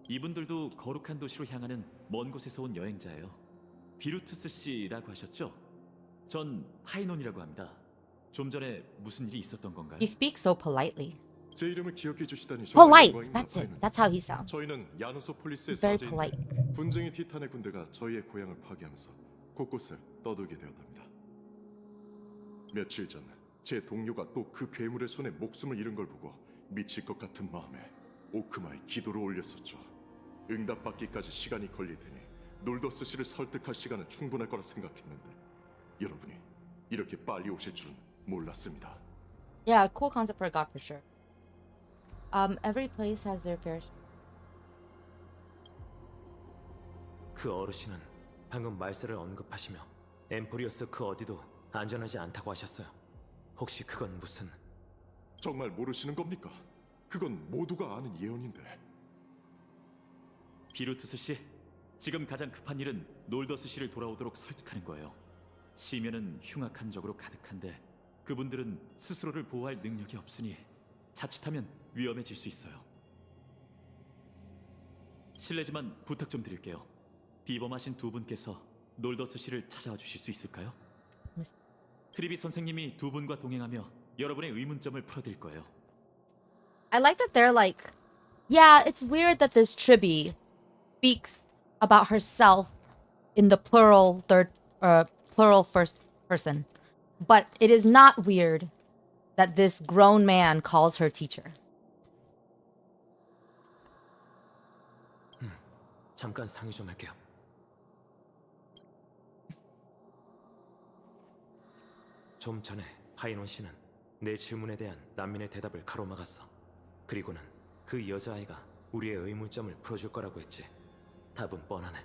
이분들도 거룩한 도시로 향하는 먼 곳에서 온 여행자예요. 비루투스 씨라고 하셨죠? 전 파이논이라고 합니다. 좀 전에 무슨 일이 있었던 건가요? He speaks so politely. 제 이름을 기억해 주시다니 정말 Polite. 영광입니다. That's it. That's how he sounds. 저희는 야누소폴리스의 He's very 사제인데 polite. 분쟁의 티탄의 군대가 저희의 고향을 파괴하면서 곳곳을 떠돌게 되었답니다. 며칠 전 제 동료가 또 그 괴물의 손에 목숨을 잃은 걸 보고 미칠 것 같은 마음에 오크마에 기도를 올렸었죠. 응답받기까지 시간이 걸릴 테니 놀더스 씨를 설득할 시간은 충분할 거라 생각했는데 여러분이 이렇게 빨리 오실 줄은 몰랐습니다. Yeah, cool concept for a god for sure. Every place has their fair. 그 어르신은 방금 말세를 언급하시며 엠포리어스 그 어디도 안전하지 않다고 하셨어요. 혹시 그건 무슨... 정말 모르시는 겁니까? 그건 모두가 아는 예언인데. 비루투스 씨, 지금 가장 급한 일은 놀더스 씨를 돌아오도록 설득하는 거예요. 시면은 흉악한 적으로 가득한데 그분들은 스스로를 보호할 능력이 없으니 자칫하면 위험해질 수 있어요. 실례지만 부탁 좀 드릴게요. 비범하신 두 분께서 놀더스 씨를 찾아와 주실 수 있을까요? 트리비 선생님이 두 분과 동행하며 여러분의 의문점을 풀어드릴 거예요. I like that they're like, yeah, it's weird that this Tribi speaks about herself in the plural first person, but it is not weird that this grown man calls her teacher. 잠깐 상의 좀 할게요. 좀 전에 파이논 씨는 내 질문에 대한 난민의 대답을 가로막았어. 그리고는 그 여자아이가 우리의 의문점을 풀어줄 거라고 했지. 답은 뻔하네.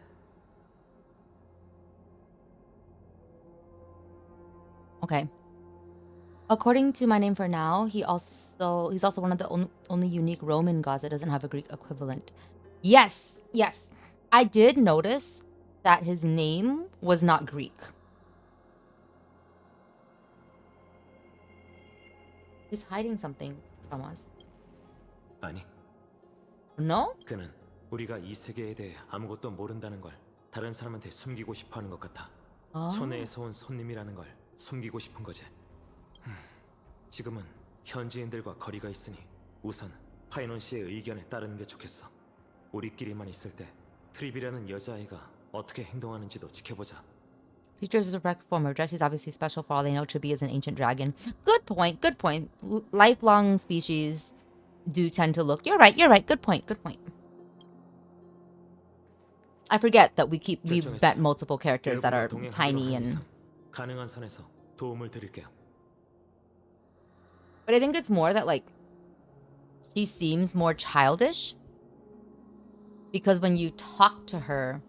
Okay. According to My Name for Now, he's also one of the only unique Roman gods that doesn't have a Greek equivalent. Yes. I did notice that his name was not Greek. He's hiding something from us. 아니, No? 그는 우리가 이 세계에 대해 아무것도 모른다는 걸 다른 사람한테 숨기고 싶어하는 것 같아. 손해에서 온 손님이라는 걸 숨기고 싶은 거지. 지금은 현지인들과 거리가 있으니 우선 파이논 씨의 의견에 따르는 게 좋겠어. 우리끼리만 있을 때 트립이라는 여자아이가 어떻게 행동하는지도 지켜보자. Teachers is a correct form of dress. He's obviously special for all they know. Tribi is an ancient dragon. Good point. Lifelong species do tend to look. You're right. Good point. I forget that we've met multiple characters that are tiny and. 가능한 선에서 도움을 드릴게요. But I think it's more that like she seems more childish. Because when you talk to her,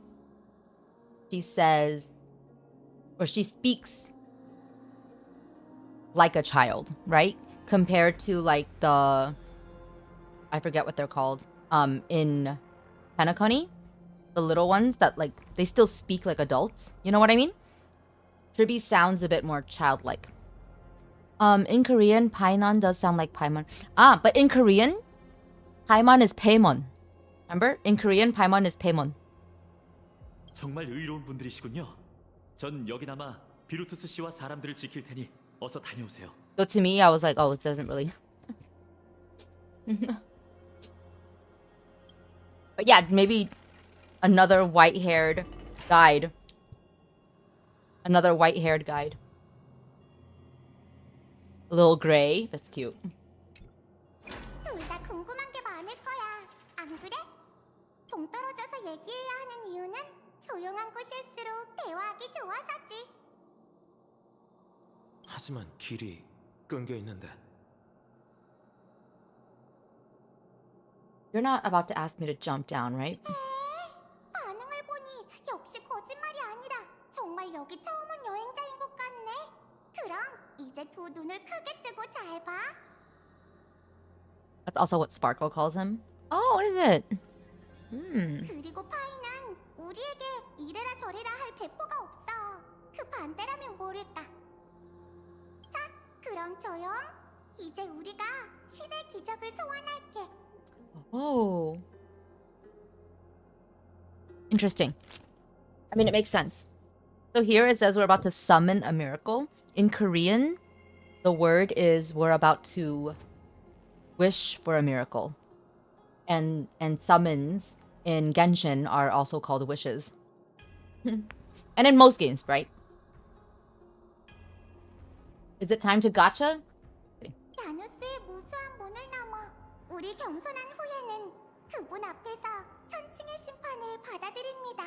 she says, or she speaks like a child, right? Compared to like the, I forget what they're called, in Penacony, the little ones that like, they still speak like adults. You know what I mean? Tribby sounds a bit more childlike. In Korean, Paimon does sound like Paimon. But in Korean, Paimon is Paimon. Remember? In Korean, Paimon is Paimon. 정말 의로운 분들이시군요. 전 여기 남아 비루투스 씨와 사람들을 지킬 테니 어서 다녀오세요. So to me, I was like, oh, it doesn't really. But yeah, maybe another white-haired guide. Another white-haired guide. A little gray. That's cute. 둘 다 궁금한 게 많을 거야. 안 그래? 동떨어져서 얘기해야 하는 이유는 조용한 곳일수록 대화하기 좋아서지. 하지만 길이 끊겨 있는데. You're not about to ask me to jump down, right? 반응을 보니 역시 거짓말이 아니라 정말 여기 처음 온 여행자인 것 같네. 그럼 이제 두 눈을 크게 뜨고 잘 봐. That's also what Sparkle calls him. Oh, is it? 그리고 파이는 우리에게 이래라 저래라 할 배포가 없어. 그 반대라면 모를까. 자, 그럼 조용. 이제 우리가 신의 기적을 소환할게. Oh. Interesting. I mean, it makes sense. So here it says we're about to summon a miracle. In Korean, the word is we're about to wish for a miracle. And summons in Genshin are also called wishes. And in most games, right? Is it time to gacha? 야누스의 무수한 문을 넘어 우리 겸손한 후예는 그분 앞에서 천칭의 심판을 받아들입니다.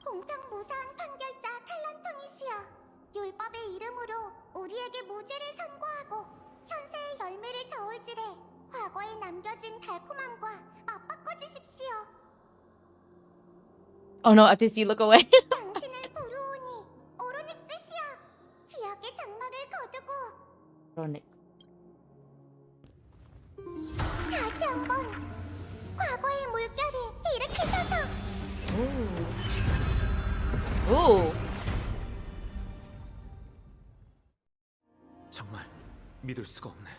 공평무사한 판결자 탈란통이시여, 율법의 이름으로 우리에게 무죄를 선고하고 현세의 열매를 저울질해 과거에 남겨진 달콤함과 맞바꿔 주십시오. Oh no, FTC, look away. 당신을 부르오니 오로닉스시여, 기억의 장막을 거두고 다시 한번 과거의 물결을 일으키소서. Ooh. 정말 믿을 수가 없네.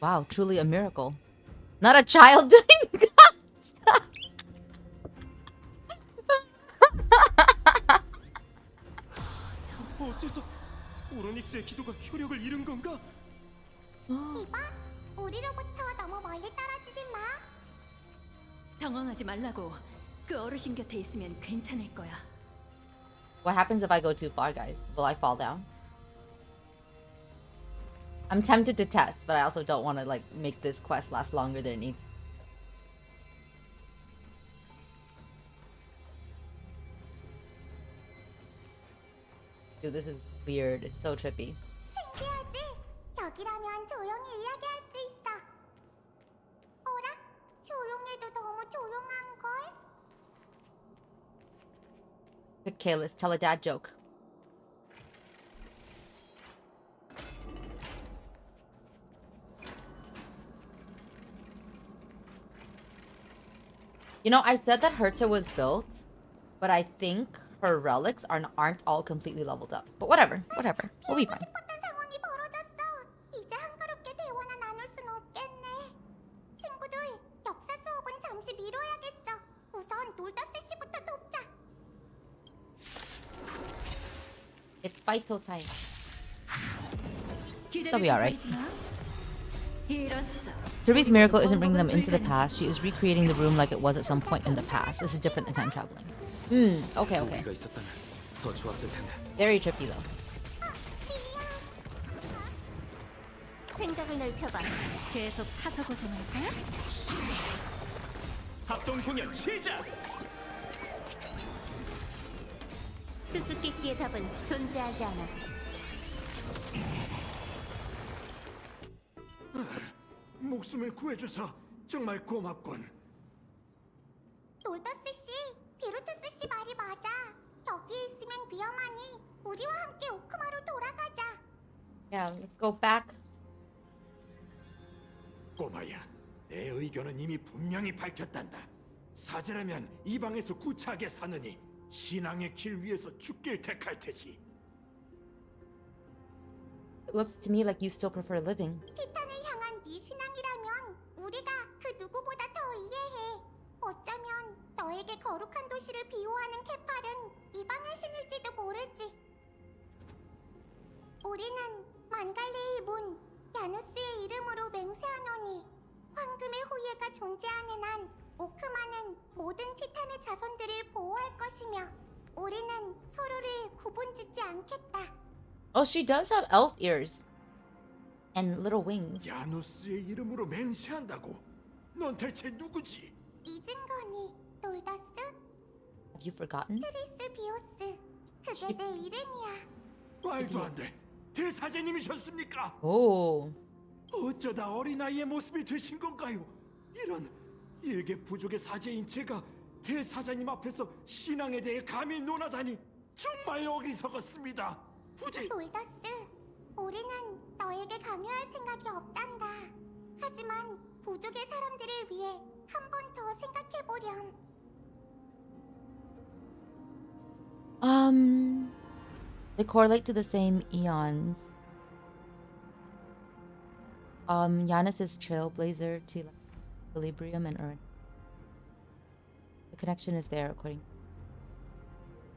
Wow, truly a miracle. Not a child doing gacha. 어째서 오로닉스의 기도가 효력을 잃은 건가? 이봐, 우리로부터 너무 멀리 떨어지지 마. 당황하지 말라고. 그 어르신 곁에 있으면 괜찮을 거야. What happens if I go too far, guys? Will I fall down? I'm tempted to test, but I also don't want to like make this quest last longer than it needs. Dude, this is weird. It's so trippy. 신기하지? 여기라면 조용히 이야기할 수 있어. 어라? 조용해도 너무 조용한 걸? Okay, let's tell a dad joke. You know, I said that Herta was built, but I think her relics aren't all completely leveled up. But whatever, we'll be fine. 싶었던 상황이 벌어졌어. 이제 한가롭게 대화나 나눌 순 없겠네. 친구들, 역사 수업은 잠시 미뤄야겠어. 우선 놀더스 씨부터 돕자. It's vital time. They'll be alright. Ruby's miracle isn't bringing them into the past. She is recreating the room like it was at some point in the past. This is different than time traveling. Okay. 우리가 있었다면 더 좋았을 텐데. Very trippy though. 생각을 넓혀봐. 계속 사서 고생할 거야? 합동 공연 시작! 수수께끼의 답은 존재하지 않아. 목숨을 구해줘서 정말 고맙군. 놀더스 씨, 비루투스 씨 말이 맞아. 여기에 있으면 위험하니 우리와 함께 오크마로 돌아가자. Yeah, let's go back. 꼬마야, 내 의견은 이미 분명히 밝혔단다. 사제라면 이 방에서 구차하게 사느니 신앙의 길 위에서 죽길 택할 테지. It looks to me like you still prefer living. 티탄을 향한 네 신앙이라면 우리가 그 누구보다 더 이해해. 어쩌면 너에게 거룩한 도시를 비호하는 케팔은 이 방의 신일지도 모르지. 우리는 만갈레의 문, 야누스의 이름으로 맹세하노니 황금의 후예가 존재하는 한 오크마는 모든 티탄의 자손들을 보호할 것이며 우리는 서로를 구분짓지 않겠다. Oh, she does have elf ears and little wings. 야누스의 이름으로 맹세한다고? 넌 대체 누구지? 잊은 거니, 놀더스? Have you forgotten? 트리스 비오스. 그게 내 이름이야. 말도 안 돼. 대사제님이셨습니까? Oh. 어쩌다 어린아이의 모습이 되신 건가요? 이런 일개 부족의 사제인 제가 대사장님 앞에서 신앙에 대해 감히 논하다니 정말 어리석었습니다. 부디 놀더스, 우리는 너에게 강요할 생각이 없단다. 하지만 부족의 사람들을 위해 한 번 더 생각해보렴. They correlate to the same eons. Yanis is Trailblazer to Equilibrium and Earth. The connection is there according.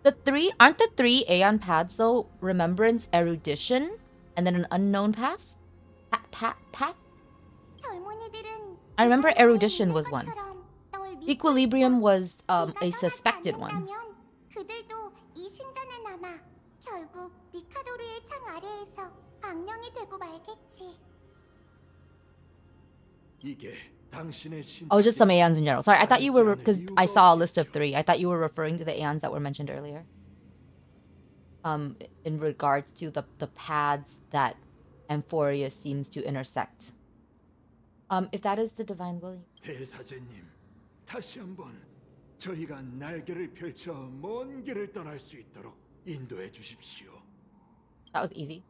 Aren't the three Aeon paths though Remembrance, Erudition, and then an unknown path? Path? 젊은이들은 I remember 이번에 Erudition was one. 것처럼 널 믿고 Equilibrium was 네가 a 떠나지 suspected one. 않는다면 그들도 이 신전에 남아 결국 니카도르의 창 아래에서 악령이 되고 말겠지. 이게 당신의 신. Oh, just some Aeons in general. Sorry, I thought you were because I saw a list of 3. I thought you were referring to the Aeons that were mentioned earlier. In regards to the paths that Amphoreus seems to intersect. If that is the divine will. 대사제님, 다시 한번 저희가 날개를 펼쳐 먼 길을 떠날 수 있도록 인도해 주십시오. That was easy.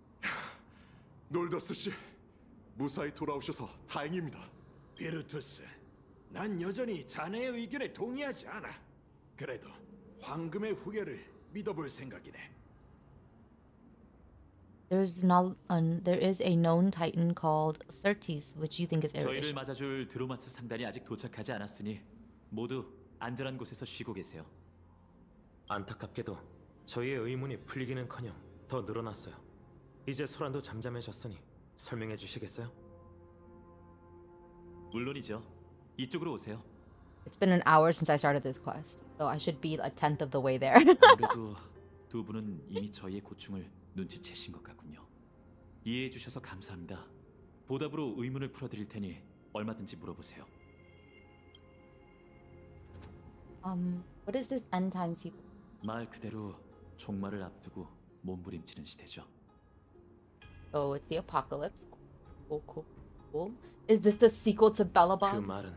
놀더스 씨, 무사히 돌아오셔서 다행입니다. 비르투스, 난 여전히 자네의 의견에 동의하지 않아. 그래도 황금의 후예를 믿어볼 생각이네. There is a known titan called Certes, which you think is 저희를 Erudition. 맞아줄 드로마스 상단이 아직 도착하지 않았으니 모두 안전한 곳에서 쉬고 계세요. 안타깝게도 저희의 의문이 풀리기는커녕 더 늘어났어요. 이제 소란도 잠잠해졌으니 설명해 주시겠어요? 물론이죠. 이쪽으로 오세요. It's been an hour since I started this quest, so I should be a tenth of the way there. 아무래도 두 분은 이미 저희의 고충을 눈치채신 것 같군요. 이해해 주셔서 감사합니다. 보답으로 의문을 풀어드릴 테니 얼마든지 물어보세요. What is this end times people? 말 그대로 종말을 앞두고 몸부림치는 시대죠. So it's the apocalypse. Cool. Is this the sequel to 그 Belobog? 말은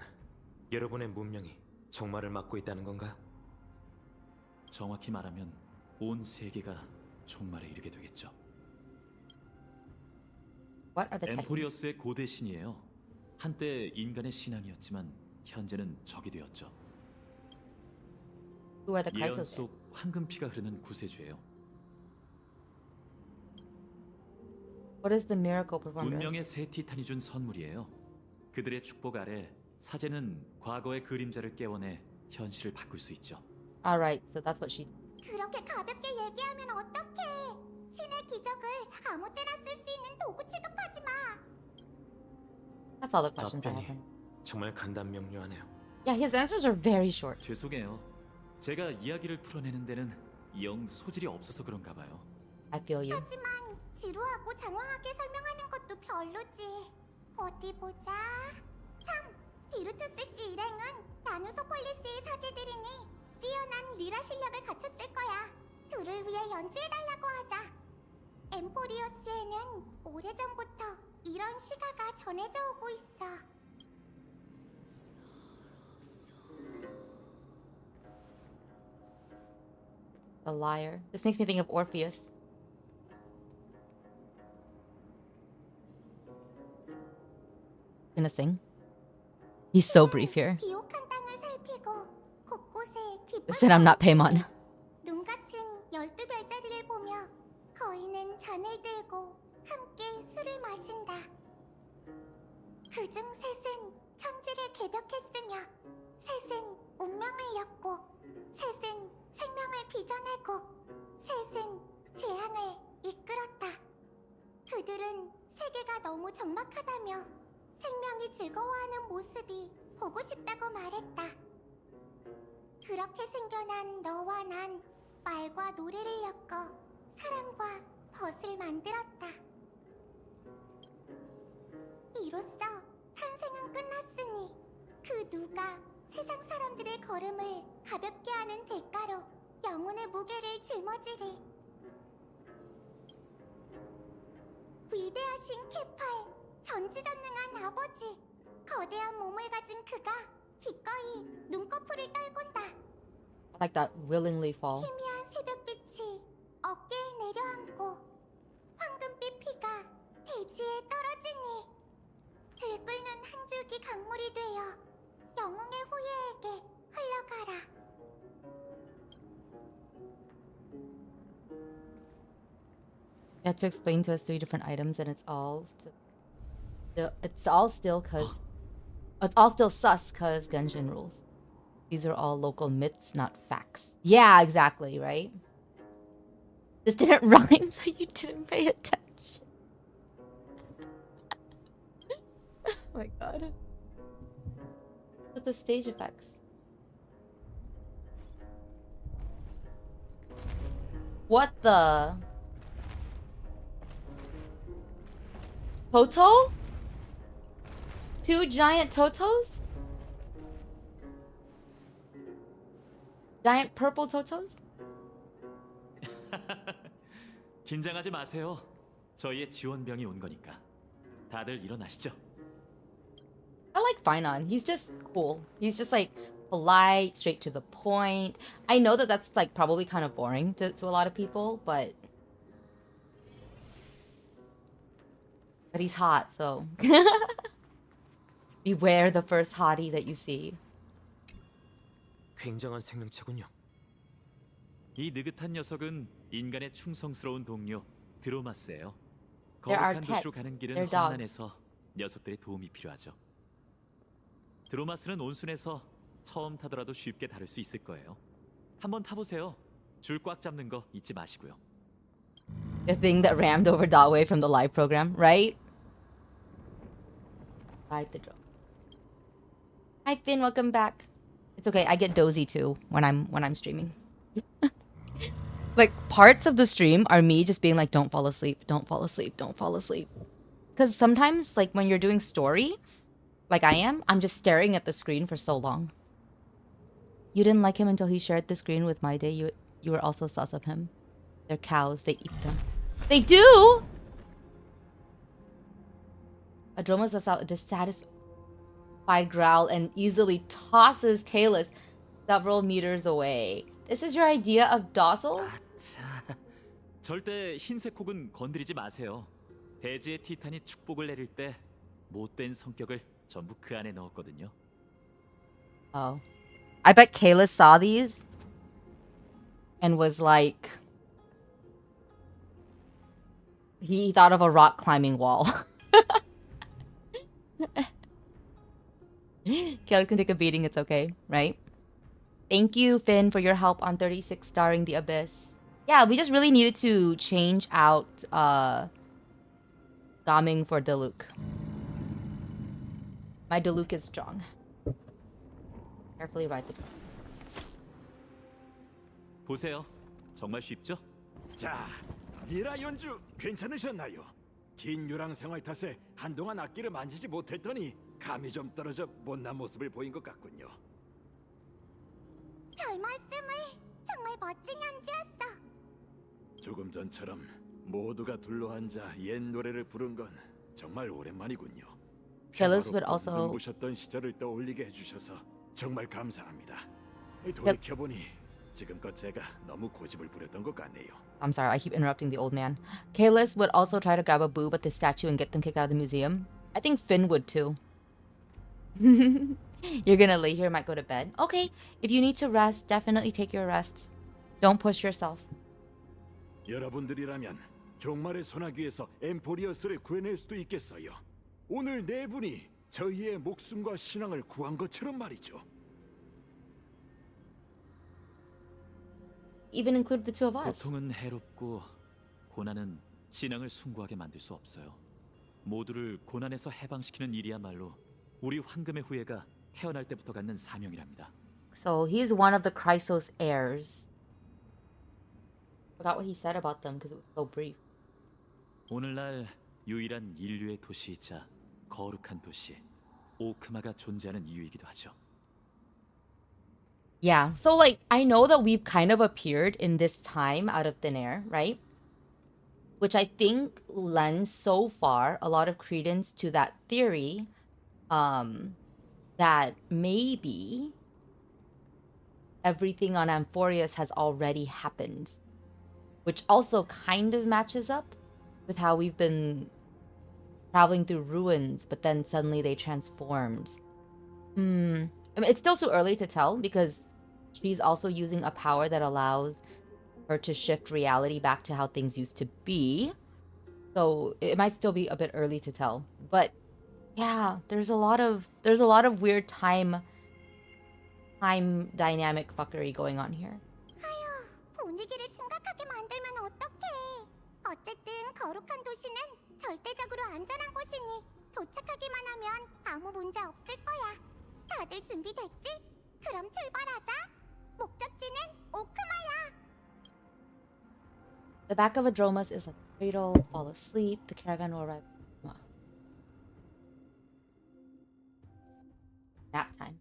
여러분의 문명이 종말을 맞고 있다는 건가? 정확히 말하면 온 세계가 종말에 이르게 되겠죠. What are the titans? 엠포리어스의 고대 신이에요. 한때 인간의 신앙이었지만 현재는 적이 되었죠. Who are the 예언 Chrysos? 속 황금피가 흐르는 구세주예요. What is the miracle performed? 운명의 새 티탄이 준 선물이에요. 그들의 축복 아래 사제는 과거의 그림자를 깨워내 현실을 바꿀 수 있죠. Alright, so that's what she. 그렇게 가볍게 얘기하면 어떡해. 신의 기적을 아무 때나 쓸 수 있는 도구 취급하지 마. That's all the questions I 답변이 have. 정말 간단명료하네요. Yeah, his answers are very short. 죄송해요. 제가 이야기를 풀어내는 데는 영 소질이 없어서 그런가 봐요. I feel you. 하지만 지루하고 장황하게 설명하는 것도 별로지. 어디 보자. 참, 비루투스 씨 일행은 나누소폴리스의 사제들이니 뛰어난 리라 실력을 갖췄을 거야. 둘을 위해 연주해달라고 하자. 엠포리어스에는 오래전부터 이런 시가가 전해져 오고 있어. A liar. This makes me think of Orpheus. Gonna sing. He's so brief here. 비옥한 땅을 살피고 곳곳에 깊은 Listen, I'm not Paimon. 눈 같은 12별자리를 보며 거인은 잔을 들고 함께 술을 마신다. 그중 셋은 천지를 개벽했으며 셋은 운명을 엮고 셋은 생명을 빚어내고 셋은 재앙을 이끌었다. 그들은 세계가 너무 적막하다며 생명이 즐거워하는 모습이 보고 싶다고 말했다. 그렇게 생겨난 너와 난 말과 노래를 엮어 사랑과 벗을 만들었다. 이로써 탄생은 끝났으니 그 누가 세상 사람들의 걸음을 가볍게 하는 대가로 영혼의 무게를 짊어지리. 위대하신 케팔, 전지전능한 아버지, 거대한 몸을 가진 그가 기꺼이 눈꺼풀을 떨군다. I like that willingly fall. 희미한 새벽빛이 어깨에 내려앉고 황금빛 피가 대지에 떨어지니 들끓는 한 줄기 강물이 되어 영웅의 후예에게 흘러가라. You have to explain to us 3 different items, and it's all still sus cause Genshin rules. These are all local myths, not facts. Yeah, exactly, right? This didn't rhyme, so you didn't pay attention. Oh my god. But the stage effects. What the? Toto? 2 giant Totos? Giant purple Totos? 긴장하지 마세요. 저희의 지원병이 온 거니까. 다들 일어나시죠. I like Finon. He's just cool. He's just like polite, straight to the point. I know that that's like probably kind of boring to a lot of people, but he's hot, so beware the first hottie that you see. 굉장한 생명체군요. 이 느긋한 녀석은 인간의 충성스러운 동료 드로마스예요. There are 거룩한 pets. 도시로 가는 길은 They're dogs. 험난해서 녀석들의 도움이 필요하죠. 드로마스는 온순해서 처음 타더라도 쉽게 다룰 수 있을 거예요. 한번 타보세요. 줄 꽉 잡는 거 잊지 마시고요. The thing that rammed over Dawei from the live program, right? Ride the drone. Hi Finn, welcome back. It's okay, I get dozy too when I'm streaming. Like parts of the stream are me just being like, don't fall asleep, don't fall asleep, don't fall asleep. Because sometimes like when you're doing story, like I am, I'm just staring at the screen for so long. You didn't like him until he shared the screen with My Day. You were also sus of him. They're cows, they eat them. They do! Adromas lets out a dissatisfied growl and easily tosses Kalis several meters away. This is your idea of docile? 자, 절대 흰색 혹은 건드리지 마세요. 대지의 티탄이 축복을 내릴 때 못된 성격을 전부 그 안에 넣었거든요. Oh. I bet Kalis saw these and was like... He thought of a rock climbing wall. Kalis can take a beating, it's okay, right? Thank you, Finn, for your help on 36 starring the Abyss. Yeah, we just really needed to change out Gaming for Diluc. My Diluc is strong. Carefully ride the drone. 보세요. 정말 쉽죠? 자, 미라 연주 괜찮으셨나요? 긴 유랑 생활 탓에 한동안 악기를 만지지 못했더니 감이 좀 떨어져 못난 모습을 보인 것 같군요. 별 말씀을. 정말 멋진 연주였어. 조금 전처럼 모두가 둘러앉아 옛 노래를 부른 건 정말 오랜만이군요. Kalis would also... 눈부셨던 시절을 떠올리게 해주셔서 정말 감사합니다. 돌이켜보니 지금껏 제가 너무 고집을 부렸던 것 같네요. I'm sorry, I keep interrupting the old man. Kalis would also try to grab a boob at the statue and get them kicked out of the museum. I think Finn would too. You're gonna lay here, might go to bed. Okay, if you need to rest, definitely take your rest. Don't push yourself. 여러분들이라면 종말의 소나기에서 엠포리어스를 구해낼 수도 있겠어요. 오늘 네 분이 저희의 목숨과 신앙을 구한 것처럼 말이죠. Even include the two of us. 고통은 해롭고 고난은 신앙을 숭고하게 만들 수 없어요. 모두를 고난에서 해방시키는 일이야말로 우리 황금의 후예가 태어날 때부터 갖는 사명이랍니다. So he's one of the Chrysos heirs. Forgot what he said about them because it was so brief. 오늘날 유일한 인류의 도시이자 거룩한 도시 오크마가 존재하는 이유이기도 하죠. Yeah, so like I know that we've kind of appeared in this time out of thin air, right? Which I think lends so far a lot of credence to that theory that maybe everything on Amphoreus has already happened, which also kind of matches up with how we've been traveling through ruins, but then suddenly they transformed. I mean, it's still too early to tell because she's also using a power that allows her to shift reality back to how things used to be. So it might still be a bit early to tell. But yeah, there's a lot of weird time dynamic fuckery going on here. 분위기를 심각하게 만들면 어떡해. 어쨌든 거룩한 도시는 절대적으로 안전한 곳이니 도착하기만 하면 아무 문제 없을 거야. 다들 준비됐지? 그럼 출발하자. 목적지는 오크마야. The back of a Dromas is like a cradle, fall asleep, the caravan will arrive. Nap time.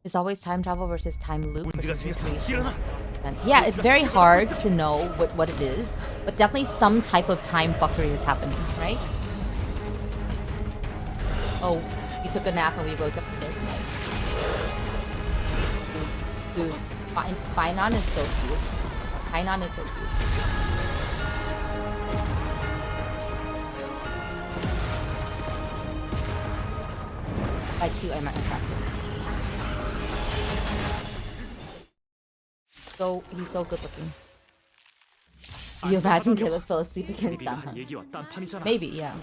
It's always time travel versus time loop versus recreation. Yeah, it's very hard to know what it is, but definitely some type of time fuckery is happening, right? Oh, you took a nap and we woke up to this. Dude, Finon is so cute. Finon is so cute. By cute, I meant attractive. So he's so good looking. Do you imagine Kalis fell asleep against that? Maybe, yeah.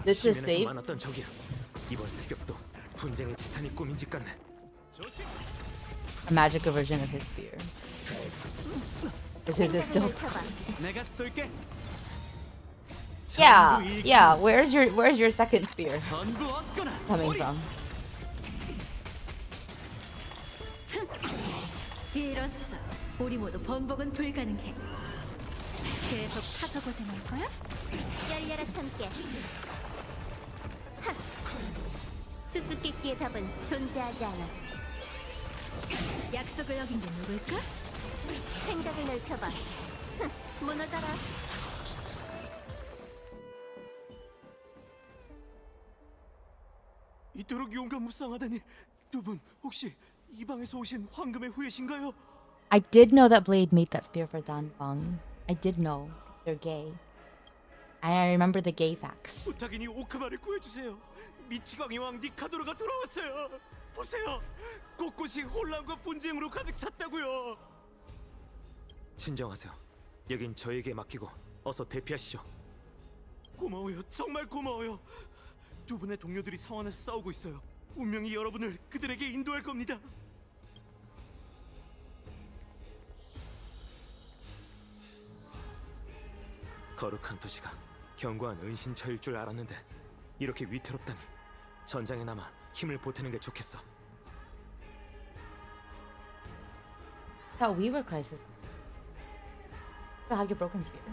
This is safe. 이번 새벽도 분쟁의 티탄이 꾸민짓 같네. A magical version of his spear. Is it still? Yeah. Where's your second spear coming from? 이로써 우리 모두 번복은 불가능해. 계속 사서 고생할 거야? 열려라 참깨. 수수께끼의 답은 존재하지 않아. 약속을 어긴 게 누굴까? 생각을 넓혀봐. 무너져라. 이토록 용감무쌍하다니 두 분 혹시 이 방에서 오신 황금의 후예신가요? I did know that Blade made that spear for Dan Bong. I did know. They're gay. And I remember the gay facts. 부탁이니 오크마를 구해주세요. 미치광이 왕 니카도르가 돌아왔어요. 보세요. 곳곳이 혼란과 분쟁으로 가득 찼다고요. 진정하세요. 여긴 저에게 맡기고 어서 대피하시죠. 고마워요. 정말 고마워요. 두 분의 동료들이 상황에서 싸우고 있어요. 운명이 여러분을 그들에게 인도할 겁니다. 거룩한 도시가 견고한 은신처일 줄 알았는데 이렇게 위태롭다니. 전장에 남아 힘을 보태는 게 좋겠어. Thought we were crisis. Still have your broken spear.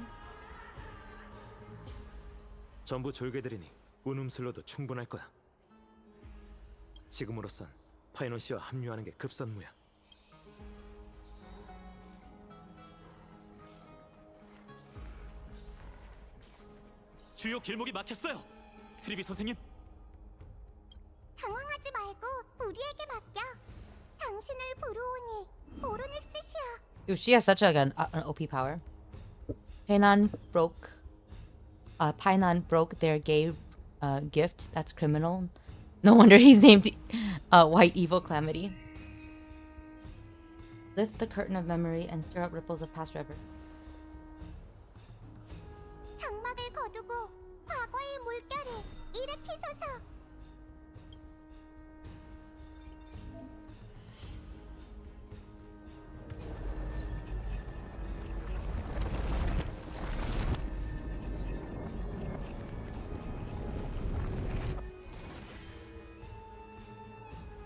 전부 졸개들이니 운음슬로도 충분할 거야. 지금으로선 파이논 씨와 합류하는 게 급선무야. 주요 길목이 막혔어요. 트리비 선생님. 당황하지 말고 우리에게 맡겨. 당신을 보러 오니 오르닉스시여. Dude, she has such like an OP power. Painan broke their gay gift. That's criminal. No wonder he's named White Evil Calamity. Lift the curtain of memory and stir up ripples of past reverie. 장막을 거두고 과거의 물결을 일으키소서.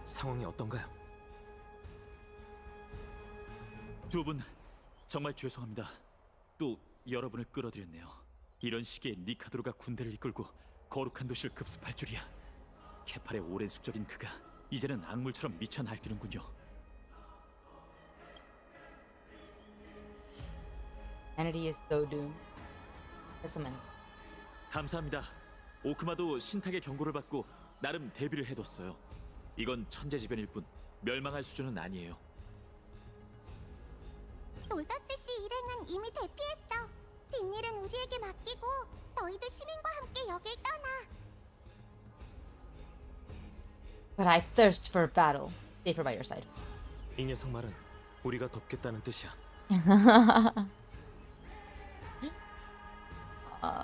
상황이 어떤가요? 두 분 정말 죄송합니다. 또 여러분을 끌어들였네요. 이런 시기에 니카드로가 군대를 이끌고 거룩한 도시를 급습할 줄이야. 케팔의 오랜 숙적인 그가 이제는 악물처럼 미쳐 날뛰는군요. Humanity is so doomed. Persimmon. 감사합니다. 오크마도 신탁의 경고를 받고 나름 대비를 해뒀어요. 이건 천재지변일 뿐 멸망할 수준은 아니에요. 놀더스시 일행은 이미 대피했어. 뒷일은 우리에게 맡기고 너희도 시민과 함께 여길 떠나. But I thirst for battle. Safer by your side. 이 녀석 말은 우리가 돕겠다는 뜻이야.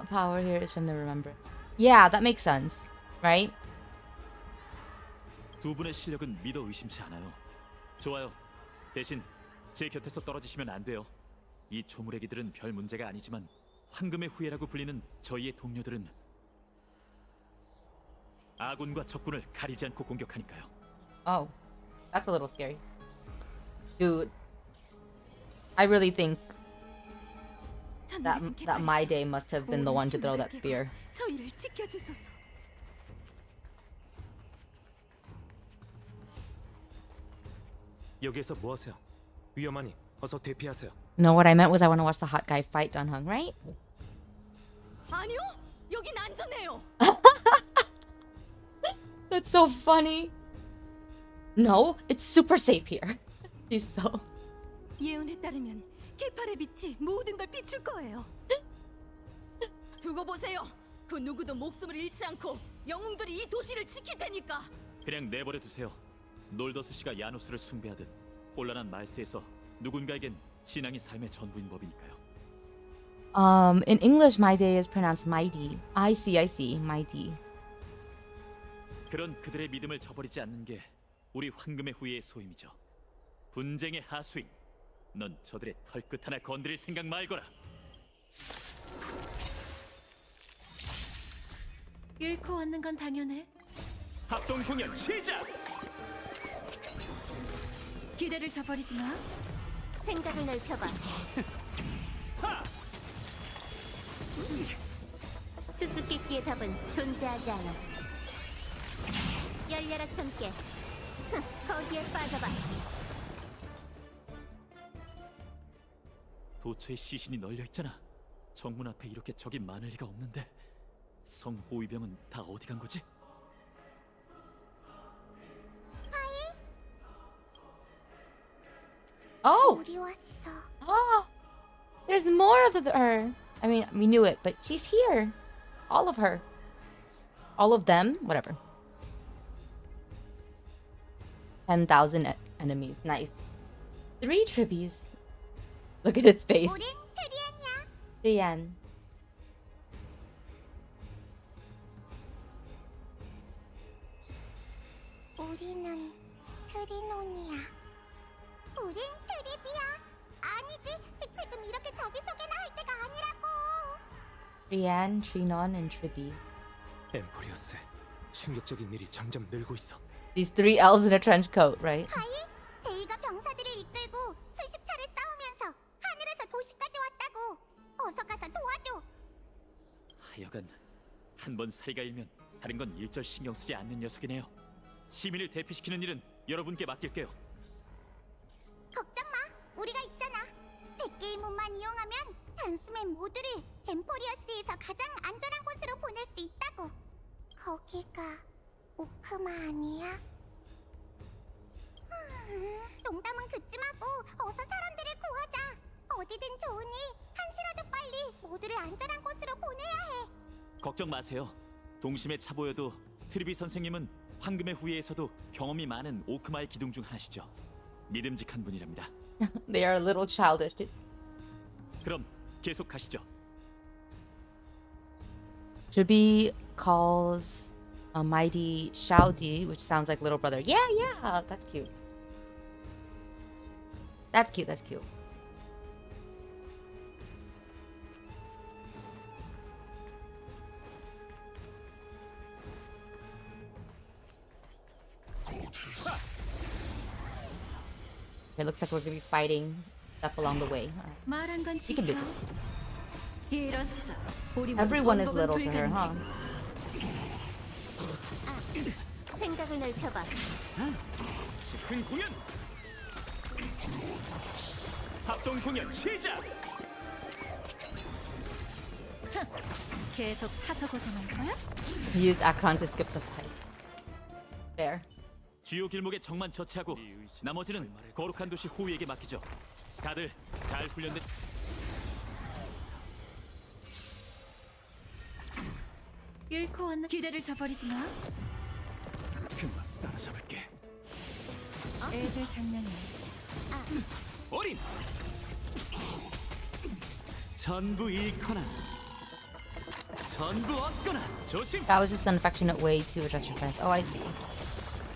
Power here is from the remember. Yeah, that makes sense, right? 두 분의 실력은 믿어 의심치 않아요. 좋아요. 대신 제 곁에서 떨어지시면 안 돼요. 이 조물애기들은 별 문제가 아니지만 황금의 후예라고 불리는 저희의 동료들은 아군과 적군을 가리지 않고 공격하니까요. Oh, that's a little scary. Dude, I really think that my day must have been the one to throw that spear. 저희를 지켜주소서. 여기에서 뭐 하세요? 위험하니 어서 대피하세요. No, what I meant was I want to watch the hot guy fight Dunhung, right? 아니요, 여긴 안전해요. That's so funny. No, it's super safe here. She's so. 예언에 따르면 케팔의 빛이 모든 걸 비출 거예요. 두고 보세요. 그 누구도 목숨을 잃지 않고 영웅들이 이 도시를 지킬 테니까. 그냥 내버려 두세요. 놀더스 씨가 야누스를 숭배하듯 혼란한 말세에서 누군가에겐 신앙이 삶의 전부인 법이니까요. In English, my day is pronounced mighty. I see, mighty. 그런 그들의 믿음을 저버리지 않는 게 우리 황금의 후예의 소임이죠. 분쟁의 하수인, 넌 저들의 털끝 하나 건드릴 생각 말거라. 잃고 얻는 건 당연해. 합동 공연 시작! 기대를 저버리지 마. 생각을 넓혀봐. 수수께끼의 답은 존재하지 않아. 열려라 참깨. 거기에 빠져봐. 도처에 시신이 널려 있잖아. 정문 앞에 이렇게 적이 많을 리가 없는데 성 호위병은 다 어디 간 거지? Oh! 우리 왔어. Ah! There's more of her. I mean, we knew it, but she's here. All of her. All of them? Whatever. 10,000 enemies. Nice. 3 tribbies. Look at his face. 우린 트리안이야. Diane. 우리는 트리논이야. 우린 트리비야. 아니지, 지금 이렇게 저기 소개나 할 때가 아니라고. Brienne, Trinon, and Tribby. 엠포리어스, 충격적인 일이 점점 늘고 있어. These 3 elves in a trench coat, right? 하이, 데이가 병사들을 이끌고 수십 차례 싸우면서 하늘에서 도시까지 왔다고. 어서 가서 도와줘. 하여간 한 번 사이가 일면 다른 건 일절 신경 쓰지 않는 녀석이네요. 시민을 대피시키는 일은 여러분께 맡길게요. 걱정 마, 우리가 있잖아. 100개의 문만 이용하면 단숨에 모두를 엠포리어스에서 가장 안전한 곳으로 보낼 수 있다고. 거기가 오크마 아니야? 농담은 그쯤하고 어서 사람들을 구하자. 어디든 좋으니 한시라도 빨리 모두를 안전한 곳으로 보내야 해. 걱정 마세요. 동심에 차 보여도 트리비 선생님은 황금의 후예에서도 경험이 많은 오크마의 기둥 중 하나시죠. 믿음직한 분이랍니다. They are a little childish. 그럼 계속 가시죠. Jubi calls a mighty Shaodi, which sounds like little brother. Yeah, yeah, that's cute. That's cute, that's cute. It looks like we're gonna be fighting stuff along the way. 말한 건 You can do this. 이로써 우리 모두 Everyone is 번복은 little to her, 불가능해. huh? 생각을 넓혀봐. 즉흥 공연! 합동 공연 시작! 계속 사서 고생할 거야? Use Akron to skip the fight. There. 주요 길목에 적만 처치하고 나머지는 거룩한 도시 호위에게 맡기죠. 다들 잘 훈련된 잃고 왔나? 기대를 저버리지 마. 금방 따라잡을게. 애들 장난이야. 어린! 전부 잃거나 전부 얻거나 조심! That was just an affectionate way to address your friends. Oh, I see.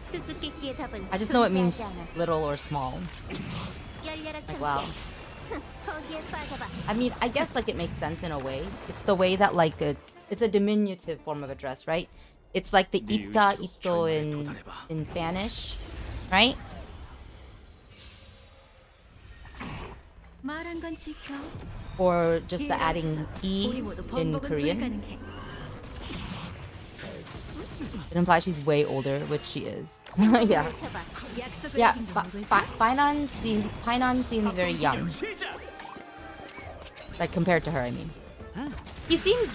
수수께끼의 답은 I just know it means 존재하지 않아. little or small. 열려라 Like, 청개. wow. 거기에 빠져봐. I mean, I guess like it makes sense in a way. It's the way that like it's a diminutive form of address, right? It's like the ita ito in Spanish, right? 말한 건 지켜. Or just the adding 우리 e 모두 in 번복은 Korean. 불가능해. It implies she's way older, which she is. Yeah. 약속을 Yeah, 어긴 게 누굴까? Painan seems very young. Like compared to her, I mean. He seemed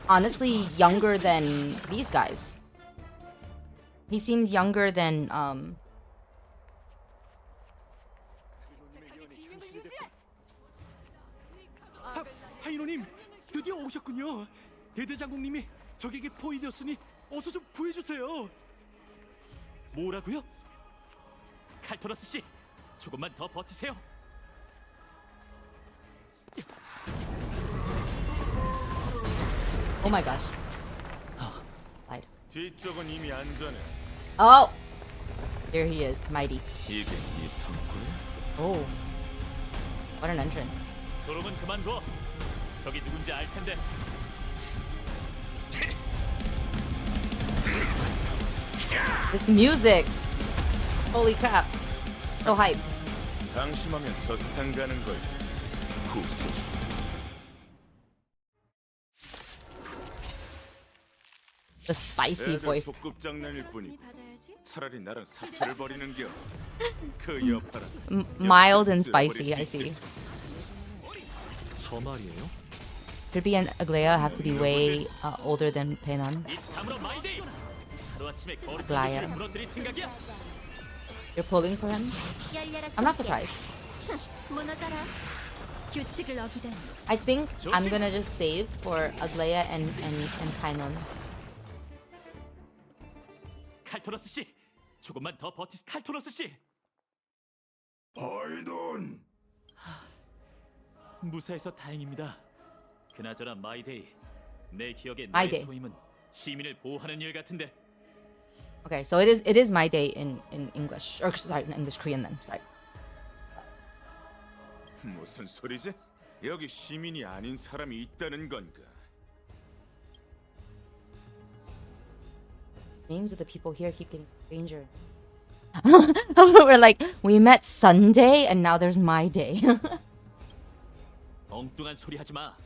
honestly younger than these guys. He seems younger than 하이노님, 드디어 오셨군요. 대대장국님이 적에게 포위되었으니 어서 좀 구해주세요. 뭐라고요? 칼토러스 씨, 조금만 더 버티세요. oh my gosh. Lied. 뒤쪽은 이미 안전해. Oh! Here he is, mighty. 이게 네 성구야? Oh. What an entrance. 조롱은 그만둬. 저기 누군지 알 텐데. This music! Holy crap. So hype. 방심하면 저 세상 가는 걸. 구세주. The spicy voice. 소꿉장난일 뿐이고 차라리 나랑 사찰을 벌이는겨. 그 여파라. Mild and spicy, I see. 저 말이에요? Ruby and Aglaya have to be way older than Penan. 이 다음으로 마이데이. 하루아침에 거룩한 글라야. 도시를 무너뜨릴 생각이야? You're pulling for him? 열려라 I'm not 청개. surprised. 무너져라. 규칙을 어기다니. I think I'm gonna just save for Aglaya and Kainon. 칼토러스 씨, 조금만 더 칼토러스 씨. 바이든. 무사해서 다행입니다. 그나저나 마이데이, 내 기억에 내 마이데이. 소임은 시민을 보호하는 일 같은데. Okay, so it is my day in English. Or sorry, in English Korean then. Sorry. 무슨 소리지? 여기 시민이 아닌 사람이 있다는 건가? Names of the people here keep getting stranger. We're like, we met Sunday and now there's my day. 엉뚱한 소리 하지 마.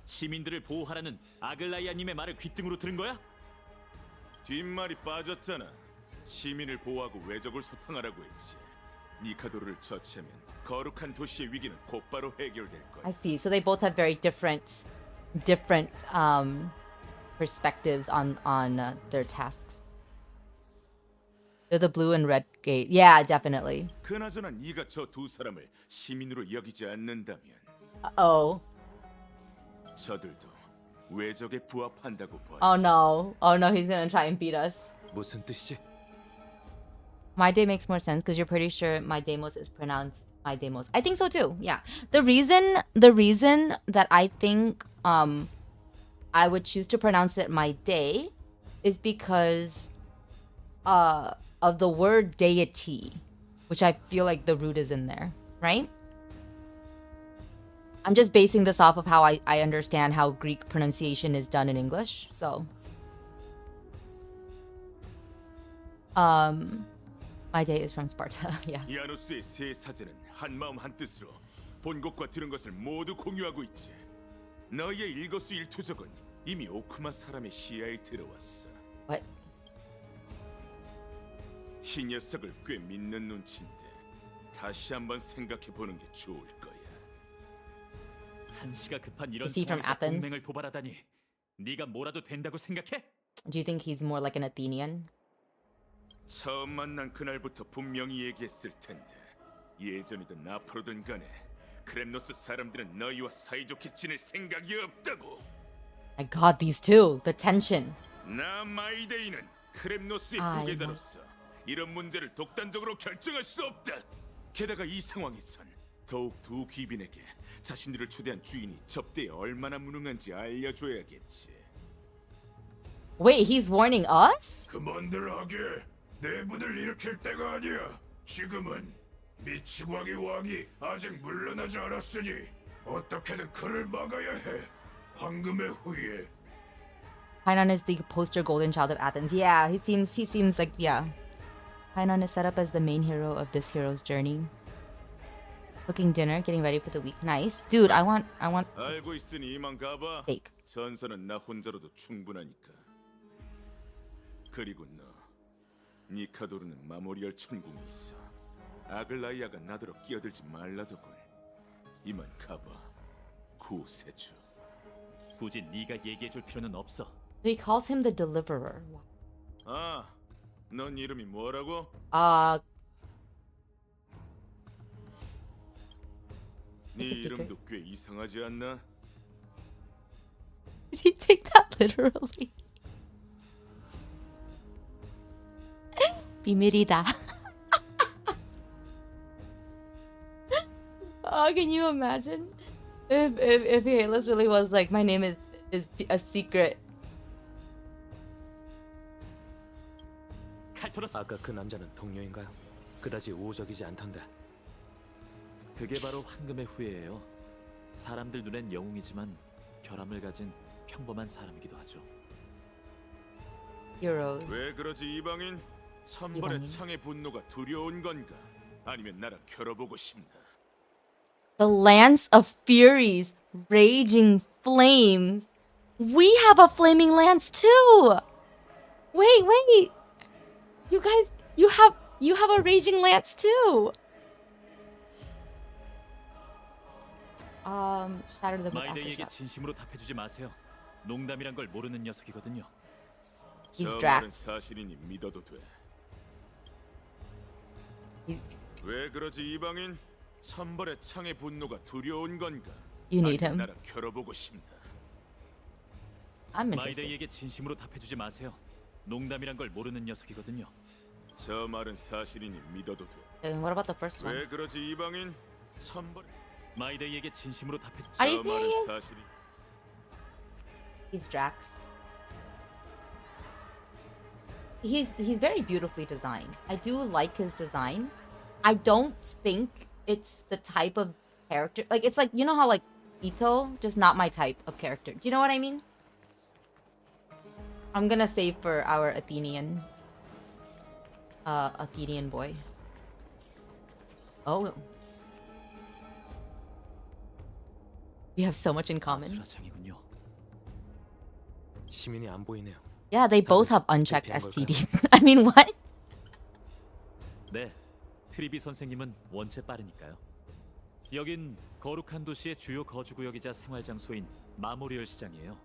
시민들을 보호하라는 아글라이아님의 말을 귓등으로 들은 거야? 뒷말이 빠졌잖아. 시민을 보호하고 외적을 소탕하라고 했지. 니카도르를 처치하면 거룩한 도시의 위기는 곧바로 해결될 거야. I see. So they both have very different perspectives on their tasks. They're the blue and red gate. Yeah, definitely. 그나저나 네가 저 두 사람을 시민으로 여기지 않는다면 Oh. 저들도 외적에 부합한다고 봐. Oh no. Oh no, he's gonna try and beat us. 무슨 뜻이지? My day makes more sense because you're pretty sure my demos is pronounced my demos. I think so too. Yeah. The reason that I think I would choose to pronounce it my day is because of the word deity, which I feel like the root is in there, right? I'm just basing this off of how I understand how Greek pronunciation is done in English. So my day is from Sparta. Yeah. 야누스의 세 사제는 한 마음 한 뜻으로 본 것과 들은 것을 모두 공유하고 있지. 너희의 일거수일투족은 이미 오크마 사람의 시야에 들어왔어. What? 이 녀석을 꽤 믿는 눈치인데 다시 한번 생각해 보는 게 좋을 거야. 한시가 급한 이런 Is he from 상황에서 Athens? 동맹을 도발하다니 네가 뭐라도 된다고 생각해? Do you think he's more like an Athenian? 처음 만난 그날부터 분명히 얘기했을 텐데 예전이든 앞으로든 간에 크렘노스 사람들은 너희와 사이좋게 지낼 생각이 없다고. My God, these two, the tension. 나 마이데이는 크렘노스의 아이고. 후계자로서 이런 문제를 독단적으로 결정할 수 없다. 게다가 이 상황에선 더욱 두 귀빈에게 자신들을 초대한 주인이 접대에 얼마나 무능한지 알려줘야겠지. Wait, he's warning us? 그만들 하게. 내분을 일으킬 때가 아니야. 지금은 미치광이 왕이 아직 물러나지 않았으니 어떻게든 그를 막아야 해. 황금의 후예. Hainan is the poster golden child of Athens. Yeah, he seems like, yeah. Hainan is set up as the main hero of this hero's journey. Cooking dinner, getting ready for the week. Nice. Dude, I want 알고 있으니 이만 가봐. steak. 전선은 나 혼자로도 충분하니까. 그리고 너 니카도르는 마모리얼 천궁이 있어. 아글라이아가 나더러 끼어들지 말라더군. 이만 가봐. 구세주. 굳이 네가 얘기해줄 필요는 없어. He calls him the deliverer. 아, 넌 이름이 뭐라고? 네 It's a secret. 이름도 꽤 이상하지 않나? Did he take that literally? 비밀이다. Oh, can you imagine if Halos really was like, my name is a secret? 칼토러스. 아까 그 남자는 동료인가요? 그다지 우호적이지 않던데. 그게 바로 황금의 후예예요. 사람들 눈엔 영웅이지만 결함을 가진 평범한 사람이기도 하죠. Heroes. 왜 그러지 이방인? 천벌의 이방인? 창의 분노가 두려운 건가? 아니면 나랑 겨뤄보고 싶나? The Lance of Furies, raging flames. We have a flaming lance too. Wait. You guys, you have a raging lance too. Shatter the book 마이데이에게 aftershock. 진심으로 답해주지 마세요. 농담이란 걸 모르는 녀석이거든요. He's 저 말은 Drax. 사실이니 믿어도 돼. He- 왜 그러지 이방인? 천벌의 창의 분노가 두려운 건가? You need 아니면 him. 나랑 겨뤄보고 싶나? I'm interested. 마이데이에게 진심으로 답해주지 마세요. 농담이란 걸 모르는 녀석이거든요. 저 말은 사실이니 믿어도 돼. And what about the first one? 왜 그러지 이방인? 천벌. 마이데이에게 진심으로 답해주. Are 저 you 말은 serious? 사실이. He's Drax. He's very beautifully designed. I do like his design. I don't think it's the type of character, like it's like, you know how like Ito, just not my type of character. Do you know what I mean? I'm gonna save for our Athenian boy. Oh, we have so much in common. 수라창이군요. 시민이 안 보이네요. Yeah, they both have unchecked STDs. I mean, what? 네, 트리비 선생님은 원체 빠르니까요. 여긴 거룩한 도시의 주요 거주구역이자 생활장소인 마모리얼 시장이에요.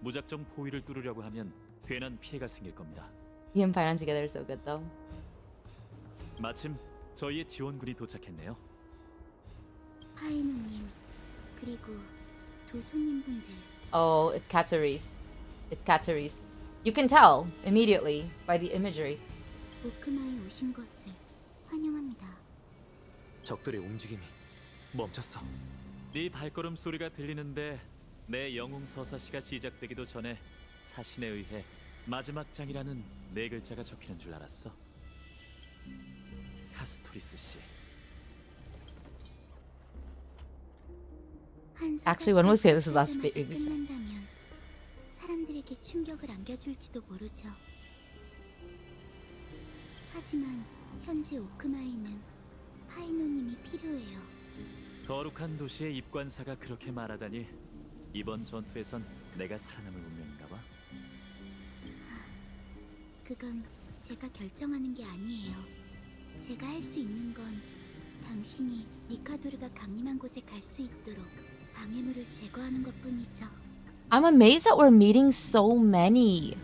무작정 포위를 뚫으려고 하면 괜한 피해가 생길 겁니다. He and Finan together is so good though. 마침 저희의 지원군이 도착했네요. 파이노님 그리고 두 손님분들 Oh, it's Kateris. It's Kateris. You can tell immediately by the imagery. 오크마에 오신 것을 환영합니다. 적들의 움직임이 멈췄어. 네 발걸음 소리가 들리는데 내 영웅 서사시가 시작되기도 전에 사신에 의해 마지막 장이라는 네 글자가 적히는 줄 알았어. 카스토리스 씨. Actually, when was this last baby show? 끝난다면 사람들에게 충격을 안겨줄지도 모르죠. 하지만 현재 오크마에는 파이노님이 필요해요. 거룩한 도시의 입관사가 그렇게 말하다니 이번 전투에선 내가 살아남을 운명인가 봐. 그건 제가 결정하는 게 아니에요. 제가 할 수 있는 건 당신이 니카도르가 강림한 곳에 갈 수 있도록 방해물을 제거하는 것뿐이죠. I'm amazed that we're meeting so many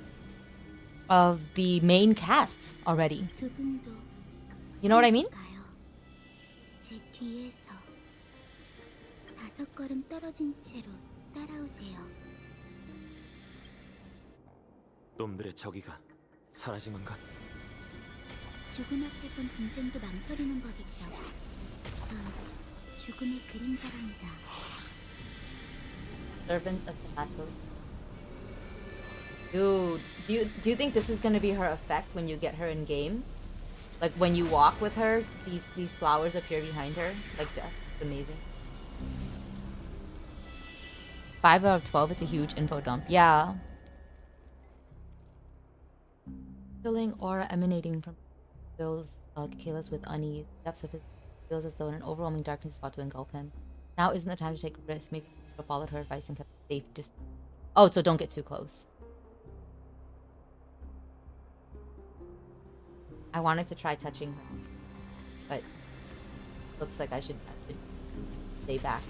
of the main cast already. 두 분도 You know what I mean? 가요. 제 뒤에서 5걸음 떨어진 채로 따라오세요. 놈들의 저기가 사라진 건가? 죽음 앞에선 분쟁도 망설이는 법이죠. 전 죽음의 그림자랍니다. Servant of the Battle. Dude, do you think this is gonna be her effect when you get her in game? Like when you walk with her, these flowers appear behind her. Like death. It's amazing. 5 out of 12. It's a huge info dump. Yeah. Filling aura emanating from fills Kayla's with unease. Depths of his feels as though an overwhelming darkness is about to engulf him. Now isn't the time to take risks. Maybe he should have followed her advice and kept a safe distance. Oh, so don't get too close. I wanted to try touching her, but looks like I should stay back.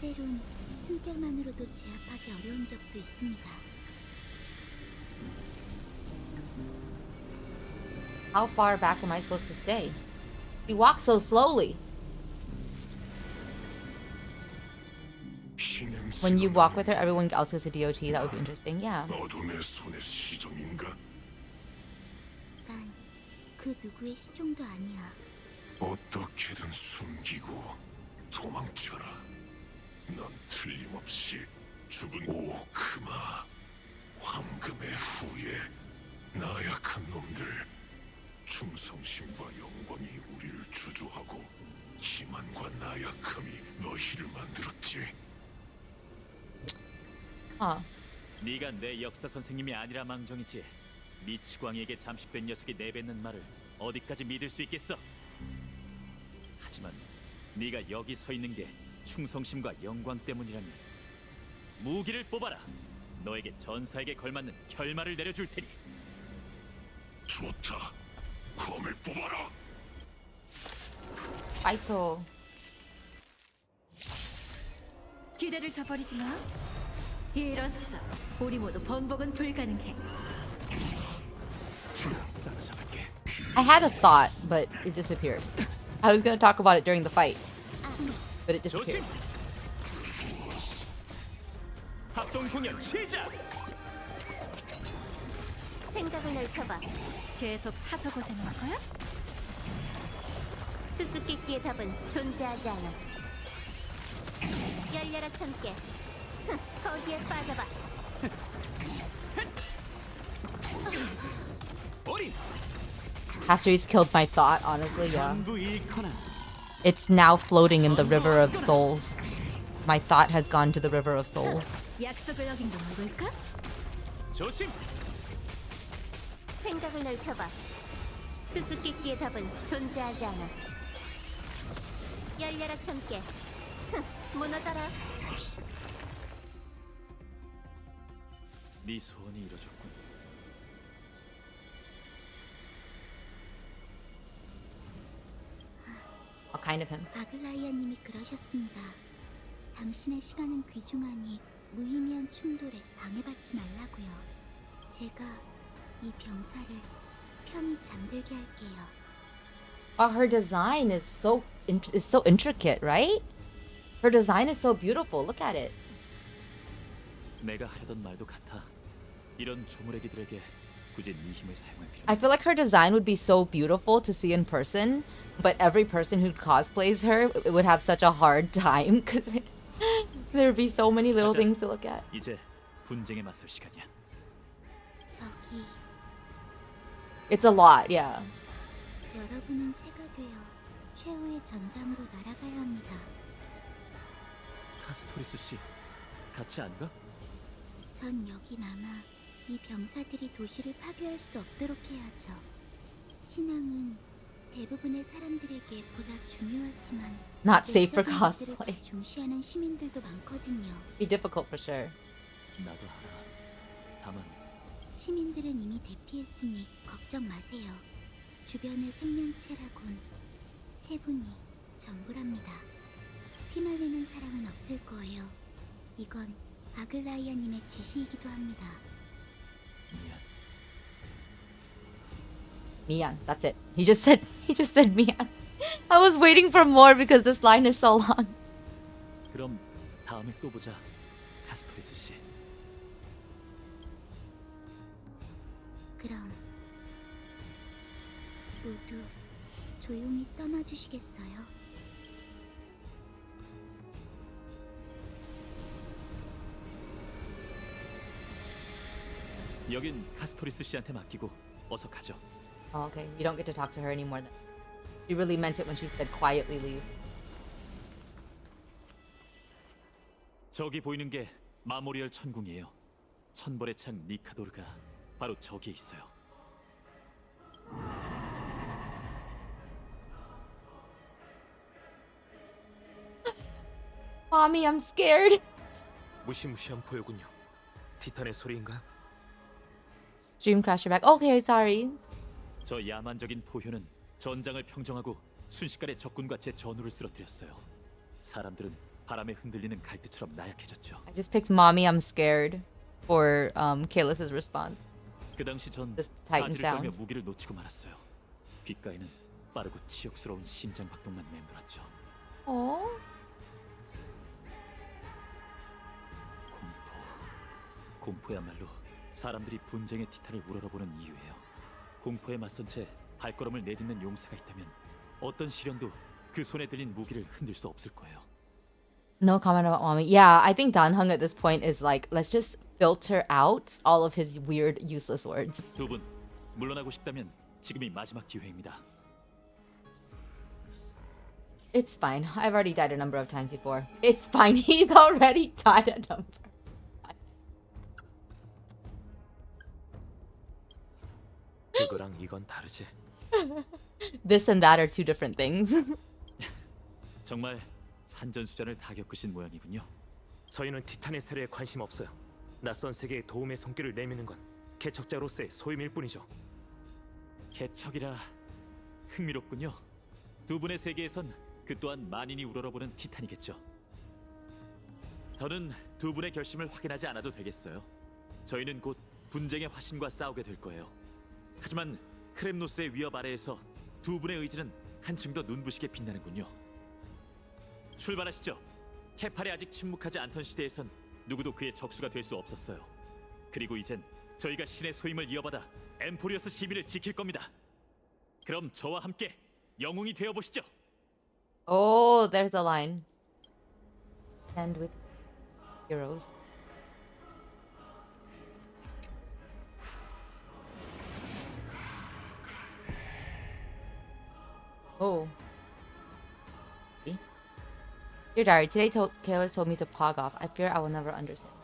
때론 숨결만으로도 제압하기 어려운 적도 있습니다. How far back am I supposed to stay? He walks so slowly. When you walk with her, everyone else gets a DOT. That would be interesting. Yeah. 어둠의 손의 시종인가? 난 그 누구의 시종도 아니야. 어떻게든 숨기고 도망쳐라. 넌 틀림없이 죽은 오크마. 황금의 후예. 나약한 놈들. 충성심과 영광이 우리를 주조하고 기만과 나약함이 너희를 만들었지. 네가 내 역사 선생님이 아니라 망정이지. 미치광이에게 잠식된 녀석이 내뱉는 말을 어디까지 믿을 수 있겠어? 하지만 네가 여기 서 있는 게 충성심과 영광 때문이라면 무기를 뽑아라. 너에게 전사에게 걸맞는 결말을 내려줄 테니. 좋다. 검을 뽑아라. 파이터. 기대를 저버리지 마. 이로써 우리 모두 번복은 불가능해. I had a thought, but it disappeared. I was gonna talk about it during the fight, but it disappeared. 합동 공연 시작. 생각을 넓혀봐. 계속 사서 고생할 거야? 수수께끼의 답은 존재하지 않아. 열려라 참깨. 거기에 빠져봐. Asteris killed my thought, honestly, yeah. It's now floating in the river of souls. My thought has gone to the river of souls. 약속을 어긴 게 누굴까? 조심. 생각을 넓혀봐. 수수께끼의 답은 존재하지 않아. 열려라 참깨. 무너져라. 네 소원이 이루어졌군. kind of him. 아글라이아님이 그러셨습니다. 당신의 시간은 귀중하니 무의미한 충돌에 방해받지 말라고요. 제가 이 병사를 편히 잠들게 할게요. Her design is so intricate, right? Her design is so beautiful. Look at it. 내가 하려던 말도 같아. 이런 조물애기들에게 굳이 네 힘을 사용할 필요. I feel like her design would be so beautiful to see in person, but every person who cosplays her would have such a hard time because there would be so many little 가자. things to look at. 이제 분쟁에 맞설 시간이야. 저기 It's a lot, yeah. 여러분은 새가 되어 최후의 전장으로 날아가야 합니다. 카스토리스 씨, 같이 안 가? 전 여기 남아 이 병사들이 도시를 파괴할 수 없도록 해야죠. 신앙은 대부분의 사람들에게 보다 중요하지만 Not safe for 내적 의미들을 cosplay. 더 중시하는 시민들도 많거든요. Be difficult for sure. 나도 알아. 다만 시민들은 이미 대피했으니 걱정 마세요. 주변의 생명체라곤 세 분이 전부랍니다. 휘말리는 사람은 없을 거예요. 이건 아글라이아님의 지시이기도 합니다. Mian, that's it. He just said Mian. I was waiting for more because this line is so long. 그럼 다음에 또 보자, 카스토리스 씨. 그럼 모두 조용히 떠나주시겠어요? 여긴 카스토리스 씨한테 맡기고 어서 가죠. Oh, okay. You don't get to talk to her anymore then. She really meant it when she said quietly leave. 저기 보이는 게 마모리얼 천궁이에요. 천벌의 창 니카도르가 바로 저기에 있어요. Mommy, I'm scared. 무시무시한 포효군요. 티탄의 소리인가요? Stream crashed back. Okay, sorry. 저 야만적인 포효는 전장을 평정하고 순식간에 적군과 제 전우를 쓰러뜨렸어요. 사람들은 바람에 흔들리는 갈대처럼 나약해졌죠. I just picked Mommy, I'm scared for Kaelus's response. 그 당시 전 This Titan 사지를 떨며 sound. 무기를 놓치고 말았어요. 귓가에는 빠르고 치욕스러운 심장 박동만 맴돌았죠. Oh. 공포야말로 사람들이 분쟁의 티탄을 우러러보는 이유예요. 공포에 맞선 채 발걸음을 내딛는 용사가 있다면 어떤 시련도 그 손에 들린 무기를 흔들 수 없을 거예요. No comment about Mommy. Yeah, I think Danhung at this point is like, let's just filter out all of his weird, useless words. 두 분 물러나고 싶다면 지금이 마지막 기회입니다. It's fine. I've already died a number of times before. It's fine. He's already died a number. 그거랑 이건 다르지. This and that are two different things. 정말 산전수전을 다 겪으신 모양이군요. 저희는 티탄의 세례에 관심 없어요. 낯선 세계에 도움의 손길을 내미는 건 개척자로서의 소임일 뿐이죠. 개척이라 흥미롭군요. 두 분의 세계에선 그 또한 만인이 우러러보는 티탄이겠죠. 더는 두 분의 결심을 확인하지 않아도 되겠어요. 저희는 곧 분쟁의 화신과 싸우게 될 거예요. 하지만 크렘노스의 위협 아래에서 두 분의 의지는 한층 더 눈부시게 빛나는군요. 출발하시죠. 케팔이 아직 침묵하지 않던 시대에선 누구도 그의 적수가 될 수 없었어요. 그리고 이젠 저희가 신의 소임을 이어받아 엠포리어스 시민을 지킬 겁니다. 그럼 저와 함께 영웅이 되어 보시죠. Oh, there's a line. And with heroes. Oh. Dear Diary, today Kaelis told me to pog off. I fear I will never understand.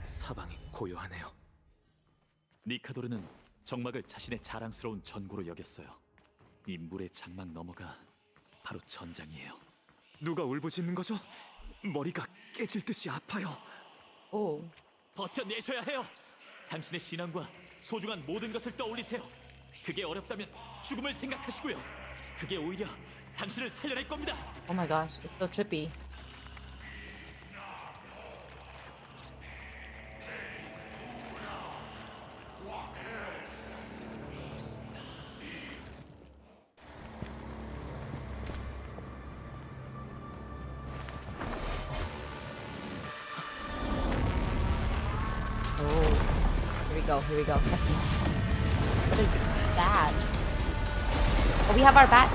사방이 고요하네요. 니카도르는 정막을 자신의 자랑스러운 전고로 여겼어요. 이 물의 장막 너머가 바로 전장이에요. 누가 울부짖는 거죠? 머리가 깨질 듯이 아파요. 오. 버텨내셔야 해요. 당신의 신앙과 소중한 모든 것을 떠올리세요. 그게 어렵다면 죽음을 생각하시고요. 그게 오히려 당신을 살려낼 겁니다. Oh my gosh, it's so trippy. Oh, here we go, here we go. What is that? Oh, we have our bats.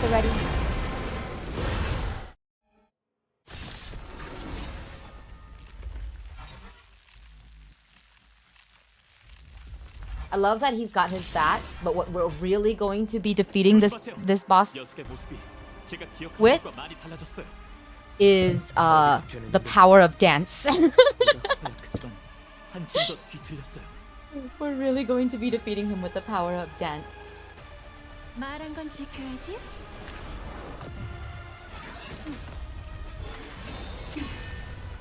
They're ready. I love that he's got his bat, but what we're really going to be defeating this boss with is the power of dance. We're really going to be defeating him with the power of dance. 말한 건 지켜야지.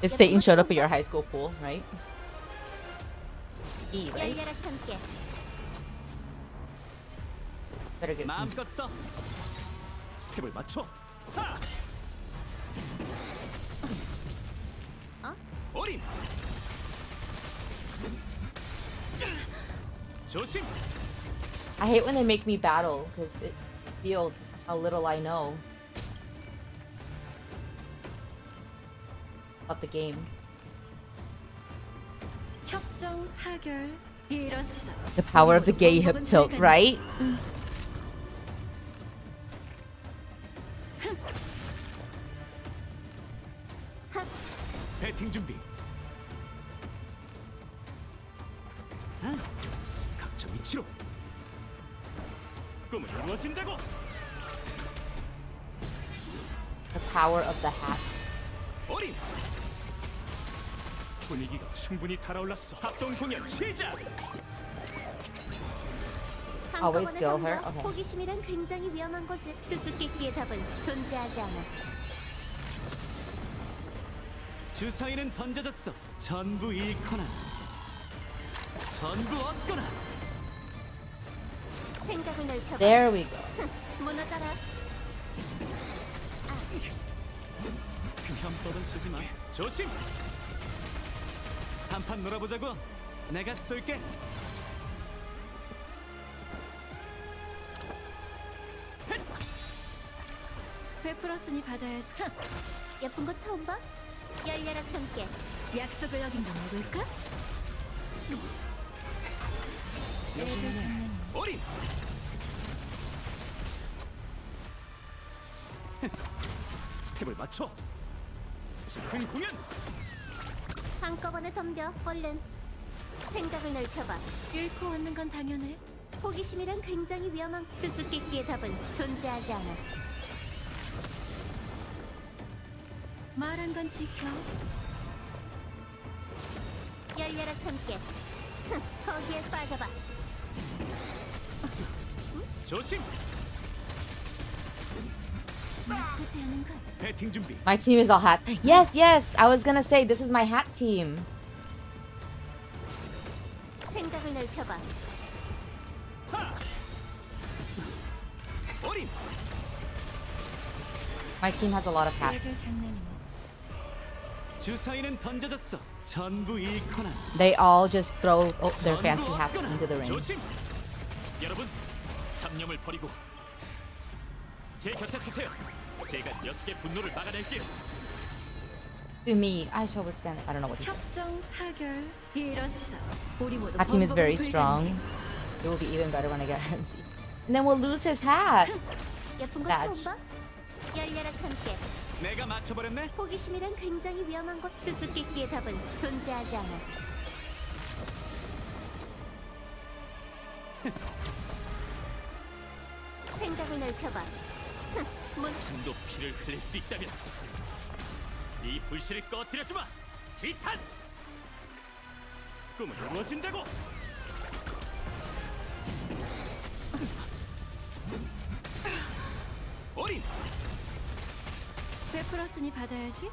If Satan showed up at your high school pool, right? E, right? 열려라 참깨. Better get. 마음껏 써. 스텝을 맞춰. 하! 어린. 조심. I hate when they make me battle because it feels how little I know about the game. 협정 타결 이뤘어. The power of the gay hip tilt, right? 배팅 준비. 각자 위치로. 꿈은 이루어진다고. The power of the hat. 어린. 분위기가 충분히 달아올랐어. 합동 공연 시작. Always kill her? 한꺼번에 Okay. 호기심이란 굉장히 위험한 거지. 수수께끼의 답은 존재하지 않아. 주사위는 던져졌어. 전부 잃거나 전부 얻거나. 생각을 넓혀봐. There we go. 무너져라. 그냥 떠든 쓰지 마. 조심. 한판 놀아보자고. 내가 쏠게. 베풀었으니 받아야지. 예쁜 거 처음 봐? 열려라 참깨. 약속을 어긴 거 먹을까? 어린. 스텝을 맞춰. 지금 공연. 한꺼번에 덤벼. 얼른. 생각을 넓혀봐. 잃고 얻는 건 당연해. 호기심이란 굉장히 위험한. 수수께끼의 답은 존재하지 않아. 말한 건 지켜. 열려라 참깨. 거기에 빠져봐. 조심. 나쁘지 않은 걸. 배팅 준비. My team is all hats. Yes, yes. I was gonna say this is my hat team. 생각을 넓혀봐. 어린. My team has a lot of hats. 내가 장난이야. 주사위는 던져졌어. 전부 잃거나. They all just throw their fancy 전부 hats 얻거나. into the ring. 조심. 여러분, 잡념을 버리고 제 곁에 서세요. 제가 녀석의 분노를 막아낼게요. To me, I shall withstand. I don't know what he said. 협정 타결 이뤘어. 우리 모두 Our team is very 번복은 strong. It will be even better when I get MC. And then we'll lose his hat. 예쁜 거 Badge. 처음 봐? 열려라 참깨. 내가 맞춰버렸네. 호기심이란 굉장히 위험한 것. 수수께끼의 답은 존재하지 않아. 생각을 넓혀봐. 숨도 피를 흘릴 수 있다면 이 불씨를 꺼뜨려주마. 티탄. 꿈은 이루어진다고. 어린. 베풀었으니 받아야지.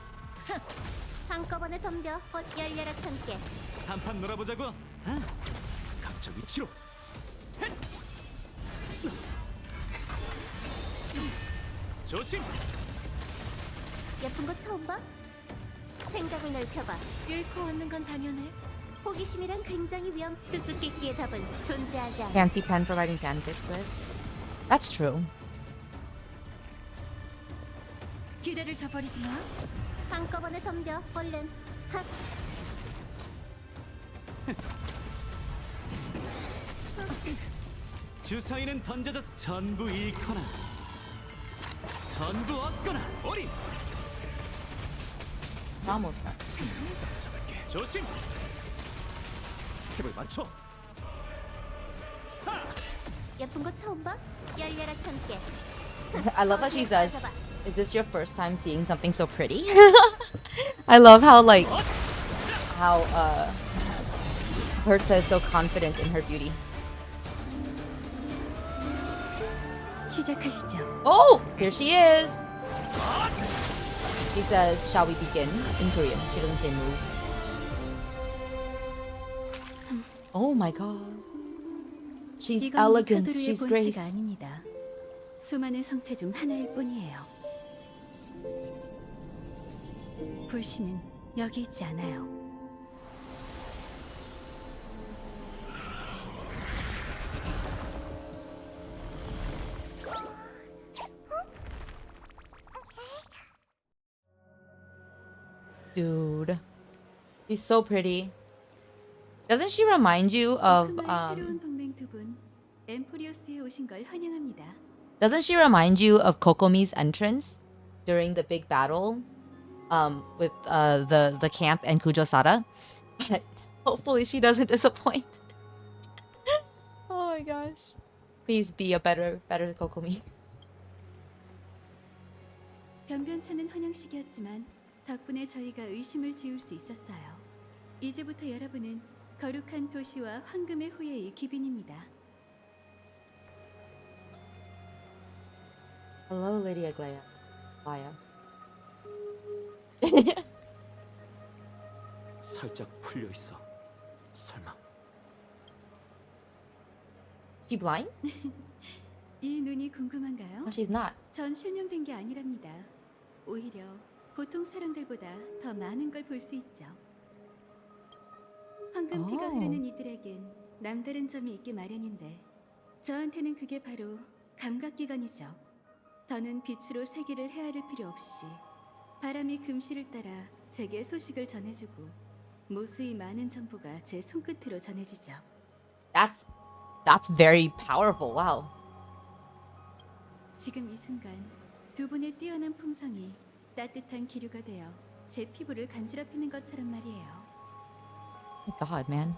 한꺼번에 덤벼. 열려라 참깨. 한판 놀아보자고. 각자 위치로. 조심. 예쁜 거 처음 봐? 생각을 넓혀봐. 뚫고 얻는 건 당연해. 호기심이란 굉장히 수수께끼의 답은 존재하지 않아. Fancy pen for writing fanfics with. That's true. 기대를 저버리지 마. 한꺼번에 덤벼. 얼른. 하. 주사위는 던져졌어. 전부 잃거나 전부 얻거나. 어린. Almost done. 잡을게. 조심. 스텝을 맞춰. 예쁜 거 처음 봐? 열려라 참깨. I love that she says, "Is this your first time seeing something so pretty?" I love how Herta is so confident in her beauty. 시작하시죠. Oh, here she is. She says, "Shall we begin?" in Korean. She doesn't say move. Oh my god. She's 이건 elegant. 미카도르의 She's grace. 본체가 아닙니다. 수많은 성체 중 하나일 뿐이에요. 불씨는 여기 있지 않아요. Dude, she's so pretty. Doesn't she remind you of 오크마의 새로운 동맹 두 분, 엠포리어스에 오신 걸 환영합니다. Doesn't she remind you of Kokomi's entrance during the big battle with the camp and Kujosara? But hopefully she doesn't disappoint. Oh my gosh. Please be a better Kokomi. 변변찮은 환영식이었지만 덕분에 저희가 의심을 지울 수 있었어요. 이제부터 여러분은 거룩한 도시와 황금의 후예의 귀빈입니다. Hello, Lady Aglaya. 살짝 풀려 있어. 설마. She blind? 이 눈이 궁금한가요? No, she's not. 전 실명된 게 아니랍니다. 오히려 보통 사람들보다 더 많은 걸 볼 수 있죠. 황금피가 흐르는 이들에겐 남다른 점이 있게 마련인데 저한테는 그게 바로 감각기관이죠. 더는 빛으로 세계를 헤아릴 필요 없이 바람이 금시를 따라 제게 소식을 전해주고 무수히 많은 정보가 제 손끝으로 전해지죠. That's very powerful. Wow. 지금 이 순간 두 분의 뛰어난 품성이 따뜻한 기류가 되어 제 피부를 간지럽히는 것처럼 말이에요. My God, man.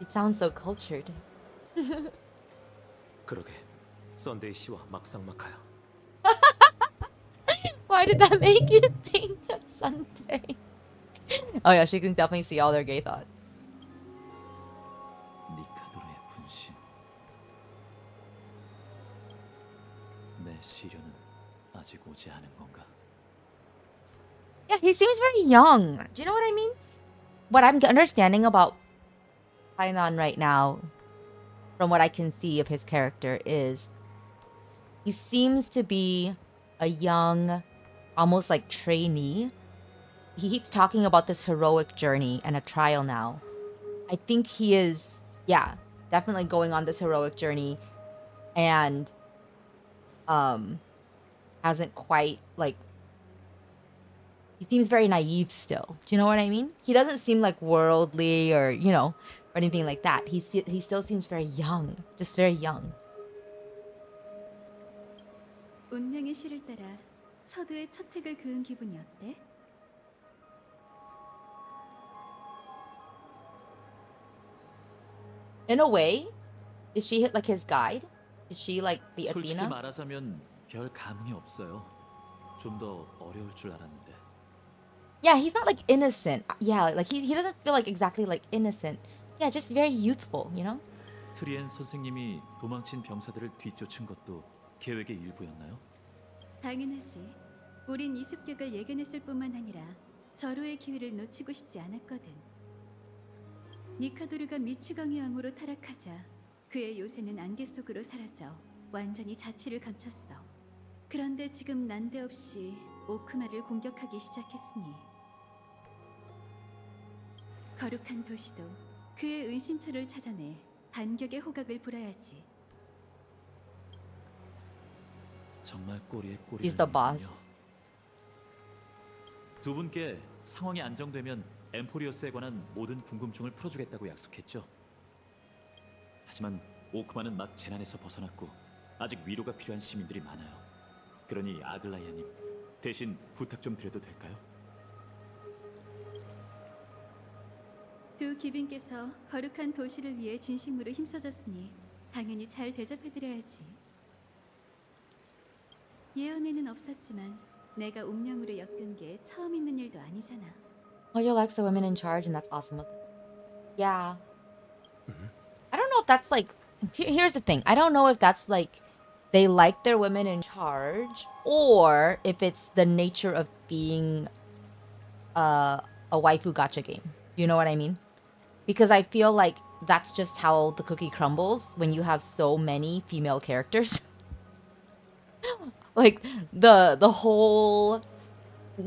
It sounds so cultured. 그러게. 썬데이 씨와 막상막하야. Why did that make you think of Sunday? Oh yeah, she can definitely see all their gay thoughts. 미카도르의 분신. 내 시련은 아직 오지 않은 건가? Yeah, he seems very young. Do you know what I mean? What I'm understanding about Python right now, from what I can see of his character, is he seems to be a young, almost like trainee. He keeps talking about this heroic journey and a trial now. I think he is, yeah, definitely going on this heroic journey and hasn't quite, like, he seems very naive still. Do you know what I mean? He doesn't seem like worldly or, you know, or anything like that. He still seems very young, just very young. 운명의 실을 따라 서두에 첫 획을 그은 기분이 어때? In a way, is she like his guide? Is she like the 솔직히 Athena? 말하자면 별 감흥이 없어요. 좀 더 어려울 줄 알았는데. Yeah, he's not like innocent. Yeah, like he doesn't feel like exactly like innocent. Yeah, just very youthful, you know? 트리엔 선생님이 도망친 병사들을 뒤쫓은 것도 계획의 일부였나요? 당연하지. 우린 이 습격을 예견했을 뿐만 아니라 절호의 기회를 놓치고 싶지 않았거든. 니카도르가 미추강의 왕으로 타락하자 그의 요새는 안개 속으로 사라져 완전히 자취를 감췄어. 그런데 지금 난데없이 오크마를 공격하기 시작했으니 거룩한 도시도 그의 은신처를 찾아내 반격의 호각을 불어야지. 정말 꼬리에 꼬리를 He's the boss. 물군요. 두 분께 상황이 안정되면 엠포리어스에 관한 모든 궁금증을 풀어주겠다고 약속했죠. 하지만 오크만은 막 재난에서 벗어났고 아직 위로가 필요한 시민들이 많아요. 그러니 아글라이아님, 대신 부탁 좀 드려도 될까요? 두 귀빈께서 거룩한 도시를 위해 진심으로 힘써줬으니 당연히 잘 대접해드려야지. 예언에는 없었지만 내가 운명으로 엮은 게 처음 있는 일도 아니잖아. Oh, you like the women in charge, and that's awesome. Yeah. I don't know if that's like. Here's the thing. I don't know if that's like they like their women in charge, or if it's the nature of being a waifu gacha game. You know what I mean? Because I feel like that's just how the cookie crumbles when you have so many female characters. Like the whole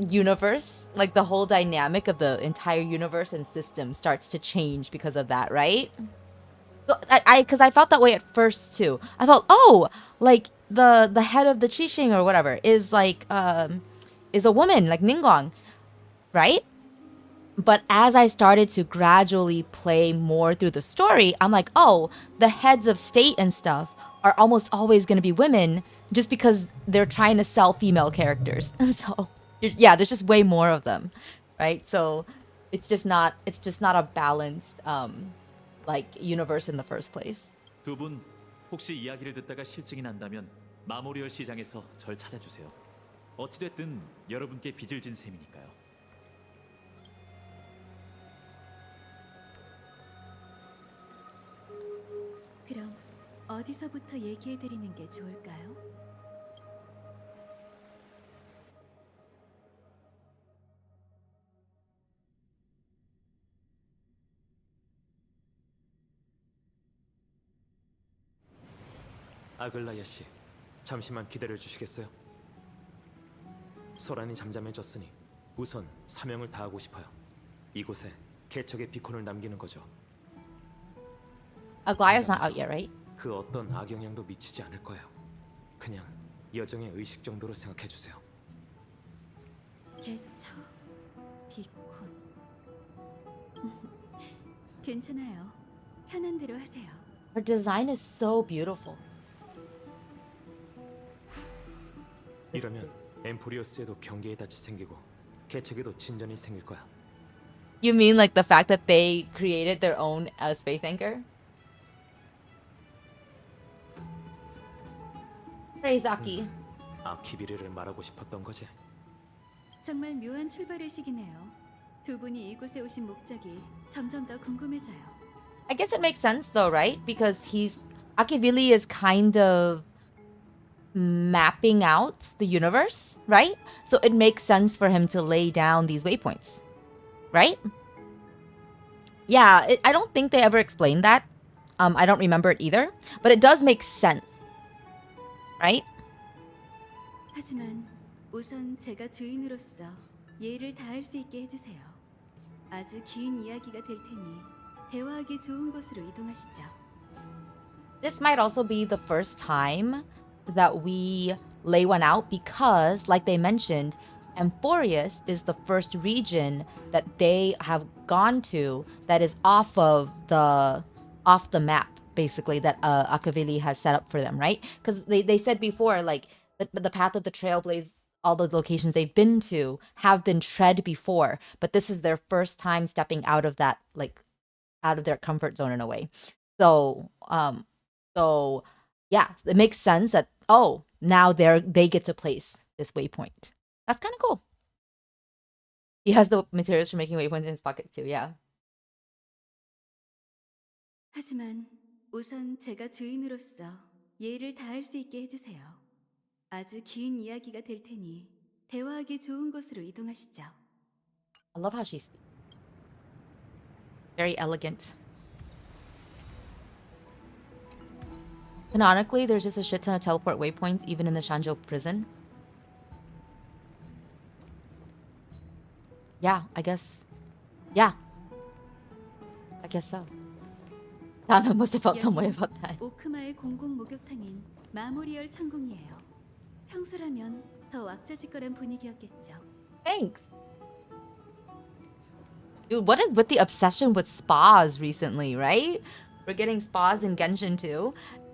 universe, like the whole dynamic of the entire universe and system starts to change because of that, right? So because I felt that way at first too. I felt, oh, like the head of the Qixing or whatever is like is a woman, like Ningguang, right? But as I started to gradually play more through the story, I'm like, oh, the heads of state and stuff are almost always going to be women just because they're trying to sell female characters. And so, yeah, there's just way more of them, right? So it's just not a balanced like universe in the first place. 두 분 혹시 이야기를 듣다가 실증이 난다면 마모리얼 시장에서 절 찾아주세요. 어찌됐든 여러분께 빚을 진 셈이니까요. 그럼 어디서부터 얘기해드리는 게 좋을까요? 아글라이아 씨, 잠시만 기다려 주시겠어요? 소란이 잠잠해졌으니 우선 사명을 다하고 싶어요. 이곳에 개척의 비콘을 남기는 거죠. Aglaya's not out yet, right? 그 어떤 악영향도 미치지 않을 거예요. 그냥 여정의 의식 정도로 생각해 주세요. 개척, 비콘. 괜찮아요. 편한 대로 하세요. Her design is so beautiful. 이러면 엠포리어스에도 경계의 닻이 생기고 개척에도 진전이 생길 거야. You mean like the fact that they created their own space anchor? Praise Aki. 아키비르를 말하고 싶었던 거지. 정말 묘한 출발의식이네요. 두 분이 이곳에 오신 목적이 점점 더 궁금해져요. I guess it makes sense though, right? Because Akivili is kind of mapping out the universe, right? So it makes sense for him to lay down these waypoints, right? Yeah, I don't think they ever explained that. I don't remember it either, but it does make sense, right? 하지만 우선 제가 주인으로서 예의를 다할 수 있게 해주세요. 아주 긴 이야기가 될 테니 대화하기 좋은 곳으로 이동하시죠. This might also be the first time that we lay one out because, like they mentioned, Amphoreus is the first region that they have gone to that is off the map, basically, that Akavili has set up for them, right? Because they said before, like, the path of the Trailblaze, all the locations they've been to have been tread before, but this is their first time stepping out of that, like, out of their comfort zone in a way. So yeah, it makes sense that, oh, now they get to place this waypoint. That's kind of cool. He has the materials for making waypoints in his pocket too, yeah. 하지만 우선 제가 주인으로서 예의를 다할 수 있게 해주세요. 아주 긴 이야기가 될 테니 대화하기 좋은 곳으로 이동하시죠. I love how she speaks. Very elegant. Canonically, there's just a shit ton of teleport waypoints even in the Shanzhou prison. Yeah, I guess. Yeah. I guess so. Dana must have felt some way about that. 오크마의 공공 목욕탕인 마모리얼 창공이에요. 평소라면 더 왁자지껄한 분위기였겠죠. Thanks. Dude, what is with the obsession with spas recently, right? We're getting spas in Genshin too.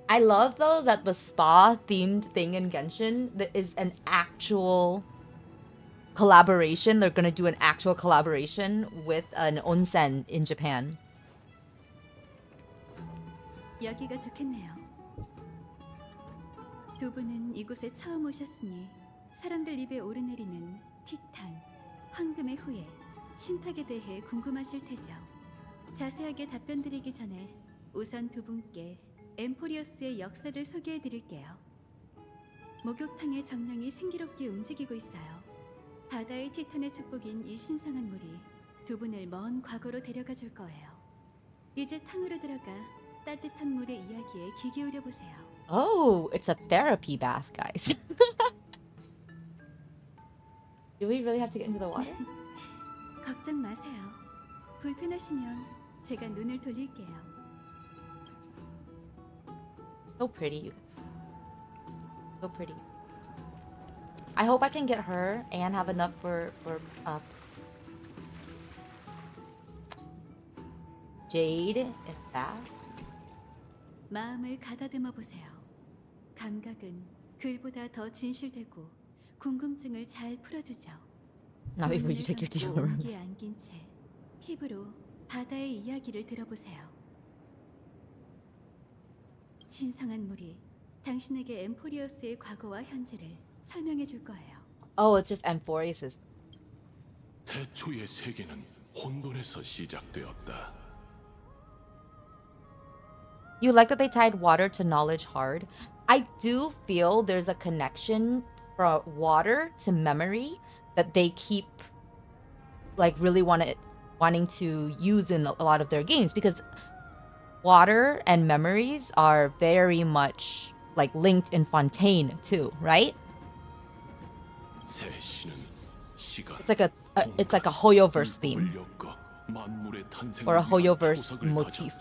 I love though that the spa themed thing in Genshin that is an actual collaboration. They're gonna do an actual collaboration with an onsen in Japan. 여기가 좋겠네요. 두 분은 이곳에 처음 오셨으니 사람들 입에 오르내리는 틱탄, 황금의 후예, 신탁에 대해 궁금하실 테죠. 자세하게 답변드리기 전에 우선 두 분께 엠포리어스의 역사를 소개해 드릴게요. 목욕탕의 정령이 생기롭게 움직이고 있어요. 바다의 티탄의 축복인 이 신성한 물이 두 분을 먼 과거로 데려가 줄 거예요. 이제 탕으로 들어가 따뜻한 물의 이야기에 귀 기울여 보세요. Oh, it's a therapy bath, guys. Do we really have to get into the water? 걱정 마세요. 불편하시면 제가 눈을 돌릴게요. So pretty. So pretty. I hope I can get her and have enough for Jade and Bath. 마음을 가다듬어 보세요. 감각은 글보다 더 진실되고 궁금증을 잘 풀어주죠. Not before you take your deodorant. 온기에 안긴 채 피부로 바다의 이야기를 들어보세요. 신성한 물이 당신에게 엠포리어스의 과거와 현재를 설명해 줄 거예요. Oh, it's just Amphoreus. 태초의 세계는 혼돈에서 시작되었다. You like that they tied water to knowledge hard? I do feel there's a connection from water to memory that they keep like really wanting to use in a lot of their games, because water and memories are very much like linked in Fontaine too, right? It's like a Hoyoverse theme or a Hoyoverse motif.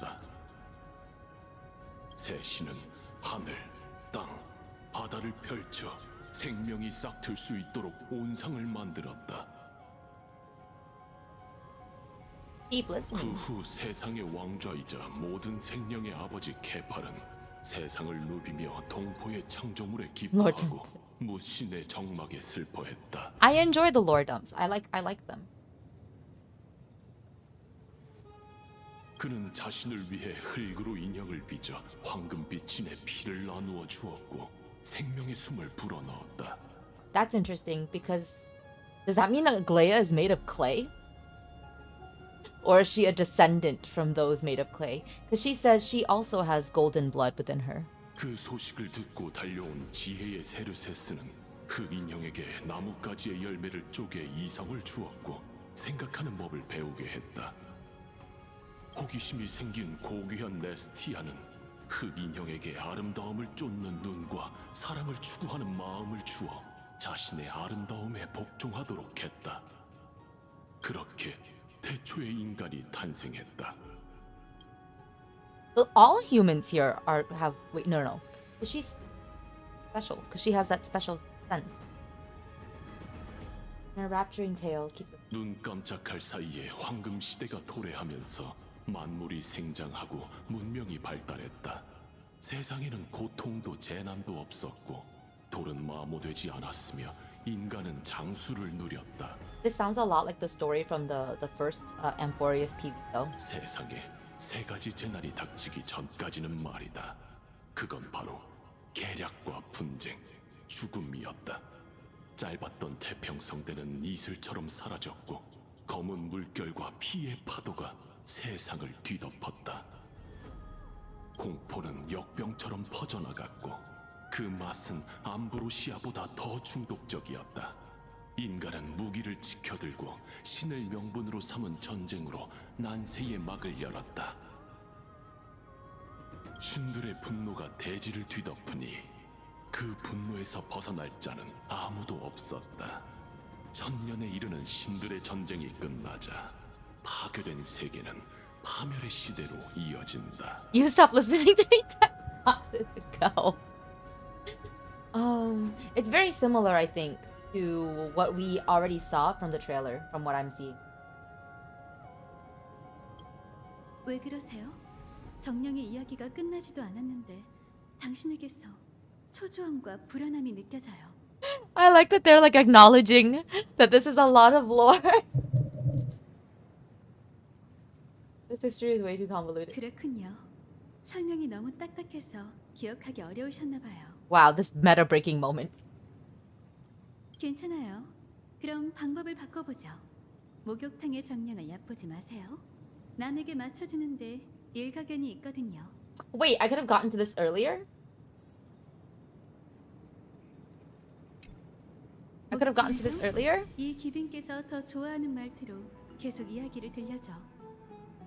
새 신은 하늘, 땅, 바다를 펼쳐 생명이 싹틀 수 있도록 온상을 만들었다. 그 후 세상의 왕좌이자 모든 생명의 아버지 케팔은 세상을 누비며 동포의 창조물에 기뻐하고 무신의 정막에 슬퍼했다. I enjoy the lordoms. I like them. 그는 자신을 위해 흙으로 인형을 빚어 황금빛인의 피를 나누어 주었고 생명의 숨을 불어넣었다. That's interesting, because does that mean Aglaia is made of clay? Or is she a descendant from those made of clay? Because she says she also has golden blood within her. 그 소식을 듣고 달려온 지혜의 세르세스는 흙 인형에게 나뭇가지의 열매를 쪼개 이성을 주었고 생각하는 법을 배우게 했다. 호기심이 생긴 고귀한 네스티아는 흙 인형에게 아름다움을 쫓는 눈과 사랑을 추구하는 마음을 주어 자신의 아름다움에 복종하도록 했다. 그렇게 태초의 인간이 탄생했다. All humans here have wait no. She's special because she has that special sense. Her rapturing tale keeps. 눈 깜짝할 사이에 황금 시대가 도래하면서 만물이 생장하고 문명이 발달했다. 세상에는 고통도 재난도 없었고 돌은 마모되지 않았으며 인간은 장수를 누렸다. This sounds a lot like the story from the first Amphoreus PV though. 세상에 세 가지 재난이 닥치기 전까지는 말이다. 그건 바로 계략과 분쟁, 죽음이었다. 짧았던 태평성대는 이슬처럼 사라졌고 검은 물결과 피의 파도가 세상을 뒤덮었다. 공포는 역병처럼 퍼져나갔고 그 맛은 암브로시아보다 더 중독적이었다. 인간은 무기를 지켜들고 신을 명분으로 삼은 전쟁으로 난세의 막을 열었다. 신들의 분노가 대지를 뒤덮으니 그 분노에서 벗어날 자는 아무도 없었다. 천년에 이르는 신들의 전쟁이 끝나자 파괴된 세계는 파멸의 시대로 이어진다. You stop listening to me 10 boxes ago. It's very similar, I think, to what we already saw from the trailer, from what I'm seeing. 왜 그러세요? 정령의 이야기가 끝나지도 않았는데 당신에게서 초조함과 불안함이 느껴져요. I like that they're like acknowledging that this is a lot of lore. This history is way too convoluted. 그렇군요. 설명이 너무 딱딱해서 기억하기 어려우셨나 봐요. Wow, this meta breaking moment. 괜찮아요. 그럼 방법을 바꿔보죠. 목욕탕의 정령을 얕보지 마세요. 남에게 맞춰주는데 일가견이 있거든요. Wait, I could have gotten to this earlier? I could have gotten to this earlier? 이 기빈께서 더 좋아하는 말투로 계속 이야기를 들려줘.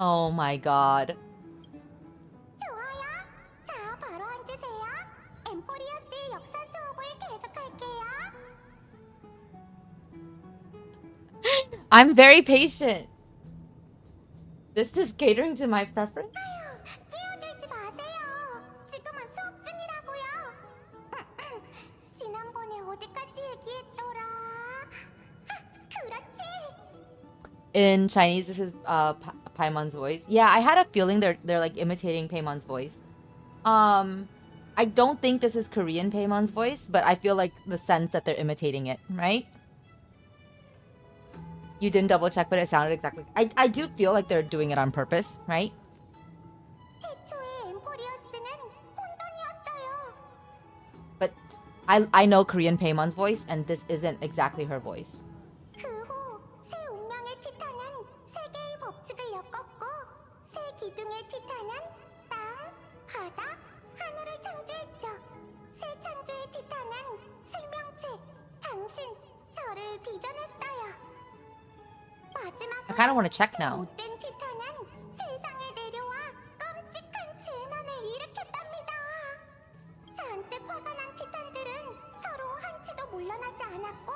Oh my god. 좋아요. 자, 바로 앉으세요. 엠포리어스의 역사 수업을 계속할게요. I'm very patient. This is catering to my preference? 끼어들지 마세요. 지금은 수업 중이라고요. 지난번에 어디까지 얘기했더라? 그렇지. In Chinese, this is Paimon's voice. Yeah, I had a feeling they're like imitating Paimon's voice. I don't think this is Korean Paimon's voice, but I feel like the sense that they're imitating it, right? You didn't double check, but it sounded exactly. I do feel like they're doing it on purpose, right? 태초에 엠포리어스는 혼돈이었어요. But I know Korean Paimon's voice, and this isn't exactly her voice. 그 후 새 운명의 티탄은 세계의 법칙을 엮었고 새 기둥의 티탄은 땅, 바다, 하늘을 창조했죠. 새 창조의 티탄은 생명체, 당신, 저를 빚어냈어요. 마지막으로 I kind of want to check now. 못된 티탄은 세상에 내려와 끔찍한 재난을 일으켰답니다. 잔뜩 화가 난 티탄들은 서로 한치도 물러나지 않았고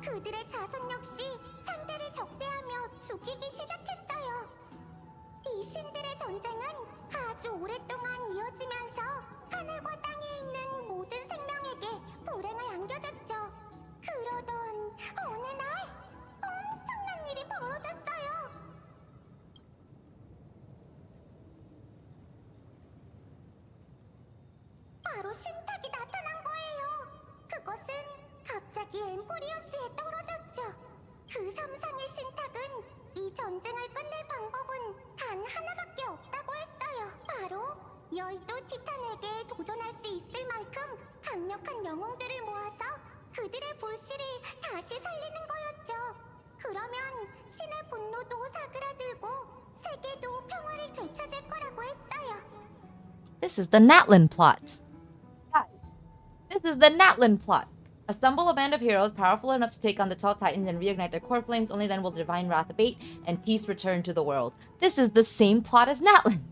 그들의 자손 역시 상대를 적대하며 죽이기 시작했어요. 이 신들의 전쟁은 아주 오랫동안 이어지면서 하늘과 땅에 있는 모든 생명에게 불행을 안겨줬죠. 그러던 어느 날 엄청난 일이 벌어졌어요. 바로 신탁이 나타난 거예요. 그것은 갑자기 엠포리어스에 떨어졌죠. 그 삼상의 신탁은 이 전쟁을 끝낼 방법은 단 하나밖에 없다고 했어요. 바로 12 티탄에게 도전할 수 있을 만큼 강력한 영웅들을 모아서 그들의 불씨를 다시 살리는 거였죠. 그러면 신의 분노도 사그라들고 세계도 평화를 되찾을 거라고 했어요. This is the Natlan plot. This is the Natlan plot. Assemble a band of heroes powerful enough to take on the 12 titans and reignite their core flames. Only then will divine wrath abate and peace return to the world. This is the same plot as Natlan.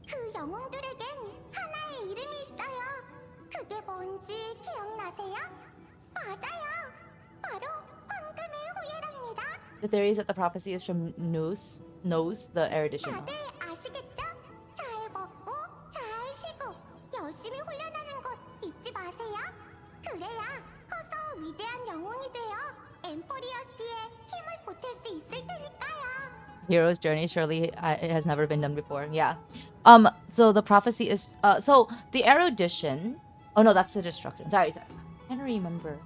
그 영웅들에겐 하나의 이름이 있어요. 그게 뭔지 기억나세요? 맞아요. 바로 황금의 후예랍니다. The theory is that the prophecy is from Nos, the erudition. 다들 아시겠죠? 잘 먹고 잘 쉬고 열심히 훈련하는 것 잊지 마세요. 그래야 커서 위대한 영웅이 되어 엠포리어스의 힘을 보탤 수 있을 테니까요. Hero's journey surely it has never been done before. Yeah. So the prophecy is so the erudition. Oh no, that's the destruction. Sorry. I don't remember.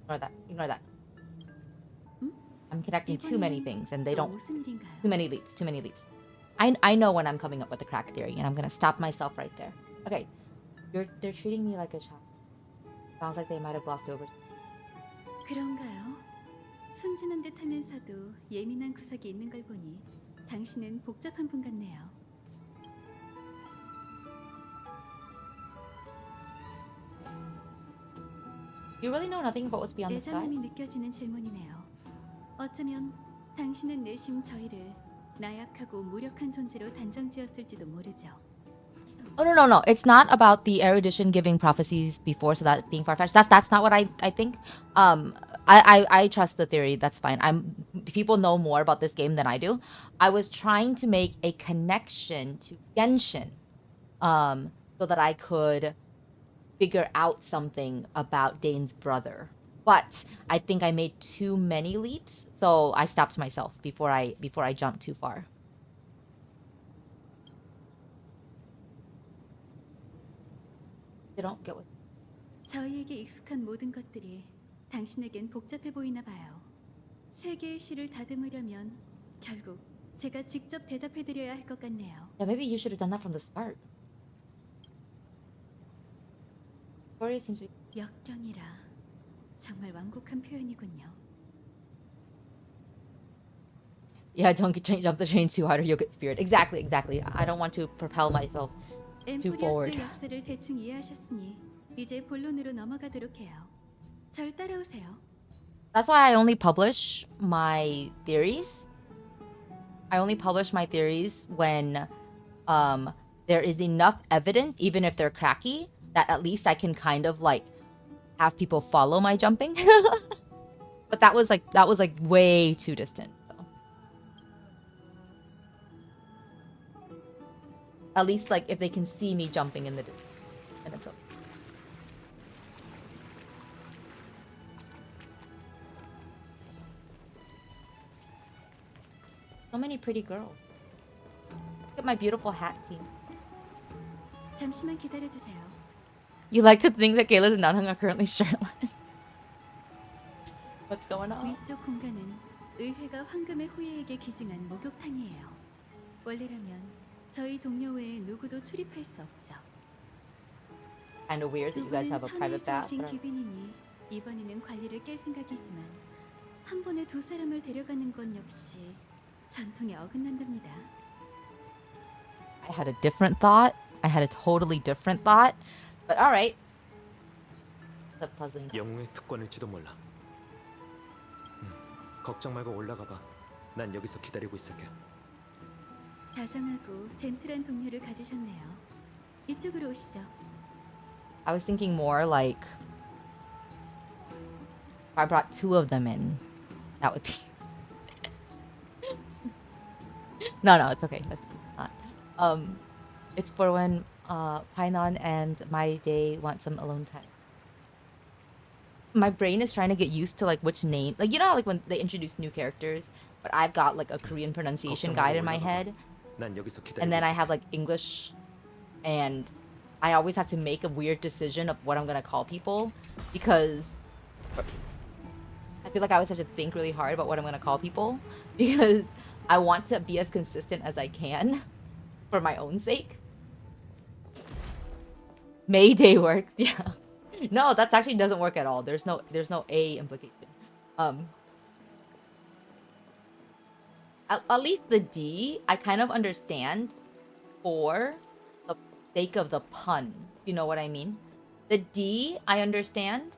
Ignore that. I'm connecting too many things, and they don't. 무슨 일인가요? Too many leaps. I know when I'm coming up with the crack theory, and I'm gonna stop myself right there. Okay, they're treating me like a child. Sounds like they might have glossed over. 그런가요? 순진한 듯하면서도 예민한 구석이 있는 걸 보니 당신은 복잡한 분 같네요. You really know nothing about what's beyond the sky? 애잔함이 느껴지는 질문이네요. 어쩌면 당신은 내심 저희를 나약하고 무력한 존재로 단정지었을지도 모르죠. Oh no. It's not about the erudition giving prophecies before, so that being far-fetched. That's not what I think. I trust the theory. That's fine. People know more about this game than I do. I was trying to make a connection to Genshin, so that I could figure out something about Dane's brother. But I think I made too many leaps, so I stopped myself before I jumped too far. They don't get what. 저희에게 익숙한 모든 것들이 당신에겐 복잡해 보이나 봐요. 세 개의 시를 다듬으려면 결국 제가 직접 대답해드려야 할 것 같네요. Yeah, maybe you should have done that from the start. Story seems to be... 역경이라 정말 완곡한 표현이군요. Yeah, don't jump the train too hard or you'll get speared. Exactly. I don't want to propel myself too forward. 엠포리어스의 역사를 대충 이해하셨으니 이제 본론으로 넘어가도록 해요. 절 따라오세요. That's why I only publish my theories. I only publish my theories when there is enough evidence, even if they're cracky, that at least I can kind of like have people follow my jumping. But that was like way too distant. So. At least like if they can see me jumping in the distance, and it's okay. So many pretty girls. Look at my beautiful hat team. 잠시만 기다려주세요. You like to think that Kayla's and Nanhang are currently shirtless. What's going on? 위쪽 공간은 의회가 황금의 후예에게 기증한 목욕탕이에요. 원래라면 저희 동료 외에 누구도 출입할 수 없죠. Kind of weird that you guys have a private bath. 하신 규빈님이 이번에는 관리를 깰 생각이지만 한 번에 두 사람을 데려가는 건 역시 전통에 어긋난답니다. I had a different thought. I had a totally different thought. But all right. The puzzling. 영웅의 특권일지도 몰라. 걱정 말고 올라가 봐. 난 여기서 기다리고 있을게. 다정하고 젠틀한 동료를 가지셨네요. 이쪽으로 오시죠. I was thinking more like if I brought two of them in, that would be. No, it's okay. That's not. It's for when Painon and my day want some alone time. My brain is trying to get used to like which name, like you know how, like when they introduce new characters, but I've got like a Korean pronunciation guide in my head, and then I have like English, and I always have to make a weird decision of what I'm gonna call people because I feel like I always have to think really hard about what I'm gonna call people because I want to be as consistent as I can for my own sake. Mayday works, yeah. No, that actually doesn't work at all. There's no A implication. At least the D, I kind of understand for the sake of the pun. You know what I mean? The D, I understand.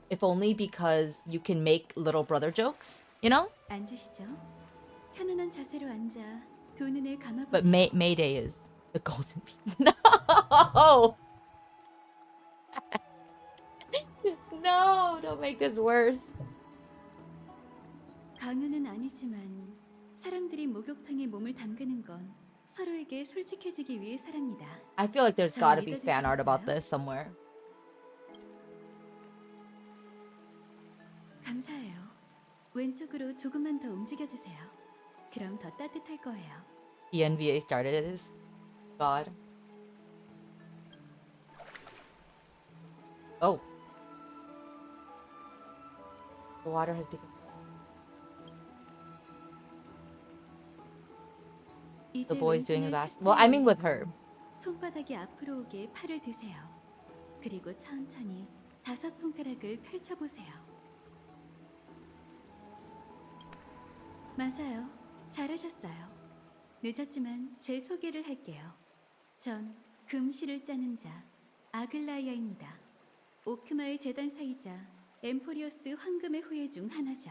If only because you can make little brother jokes, you know? 앉으시죠. 편안한 자세로 앉아 두 눈을 감아보세요. But Mayday is the golden bean. No! No, don't make this worse. 강요는 아니지만 사람들이 목욕탕에 몸을 담그는 건 서로에게 솔직해지기 위해서랍니다. I feel like there's gotta be fan art about this somewhere. 감사해요. 왼쪽으로 조금만 더 움직여주세요. 그럼 더 따뜻할 거예요. The NVA started this. God. Oh. The water has become... The boy's doing a bath. Well, I mean with her. 손바닥이 앞으로 오게 팔을 드세요. 그리고 천천히 다섯 손가락을 펼쳐보세요. 맞아요. 잘하셨어요. 늦었지만 제 소개를 할게요. 전 금실을 짜는 자 아글라이아입니다. 오크마의 재단사이자 엠포리어스 황금의 후예 중 하나죠.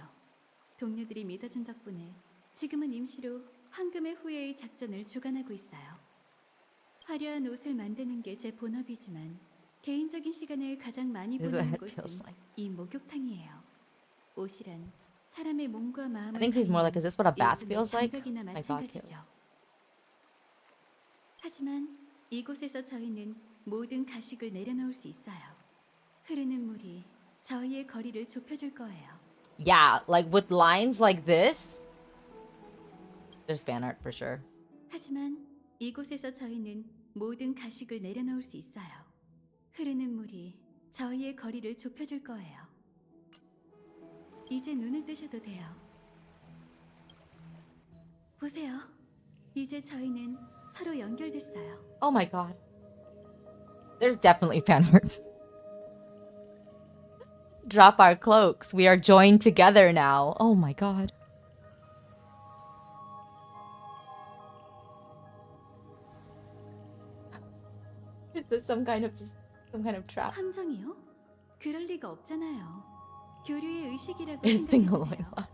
동료들이 믿어준 덕분에 지금은 임시로 황금의 후예의 작전을 주관하고 있어요. 화려한 옷을 만드는 게 제 본업이지만 개인적인 시간을 가장 많이 This is what 보내는 it 곳은 feels like. 이 목욕탕이에요. 옷이란 사람의 몸과 마음을 I think he's more like, is this what a bath 일종의 feels like? 장벽이나 I got to. 마찬가지죠. 하지만 이곳에서 저희는 모든 가식을 내려놓을 수 있어요. 흐르는 물이 저희의 거리를 좁혀줄 거예요. Yeah, like with lines like this. There's fan art for sure. 하지만 이곳에서 저희는 모든 가식을 내려놓을 수 있어요. 흐르는 물이 저희의 거리를 좁혀줄 거예요. 이제 눈을 뜨셔도 돼요. 보세요. 이제 저희는 서로 연결됐어요. Oh my god. There's definitely fan art. Drop our cloaks. We are joined together now. Oh my god. Is this some kind of trap? 함정이요? 그럴 리가 없잖아요. 교류의 의식이라고 Single 생각해주세요.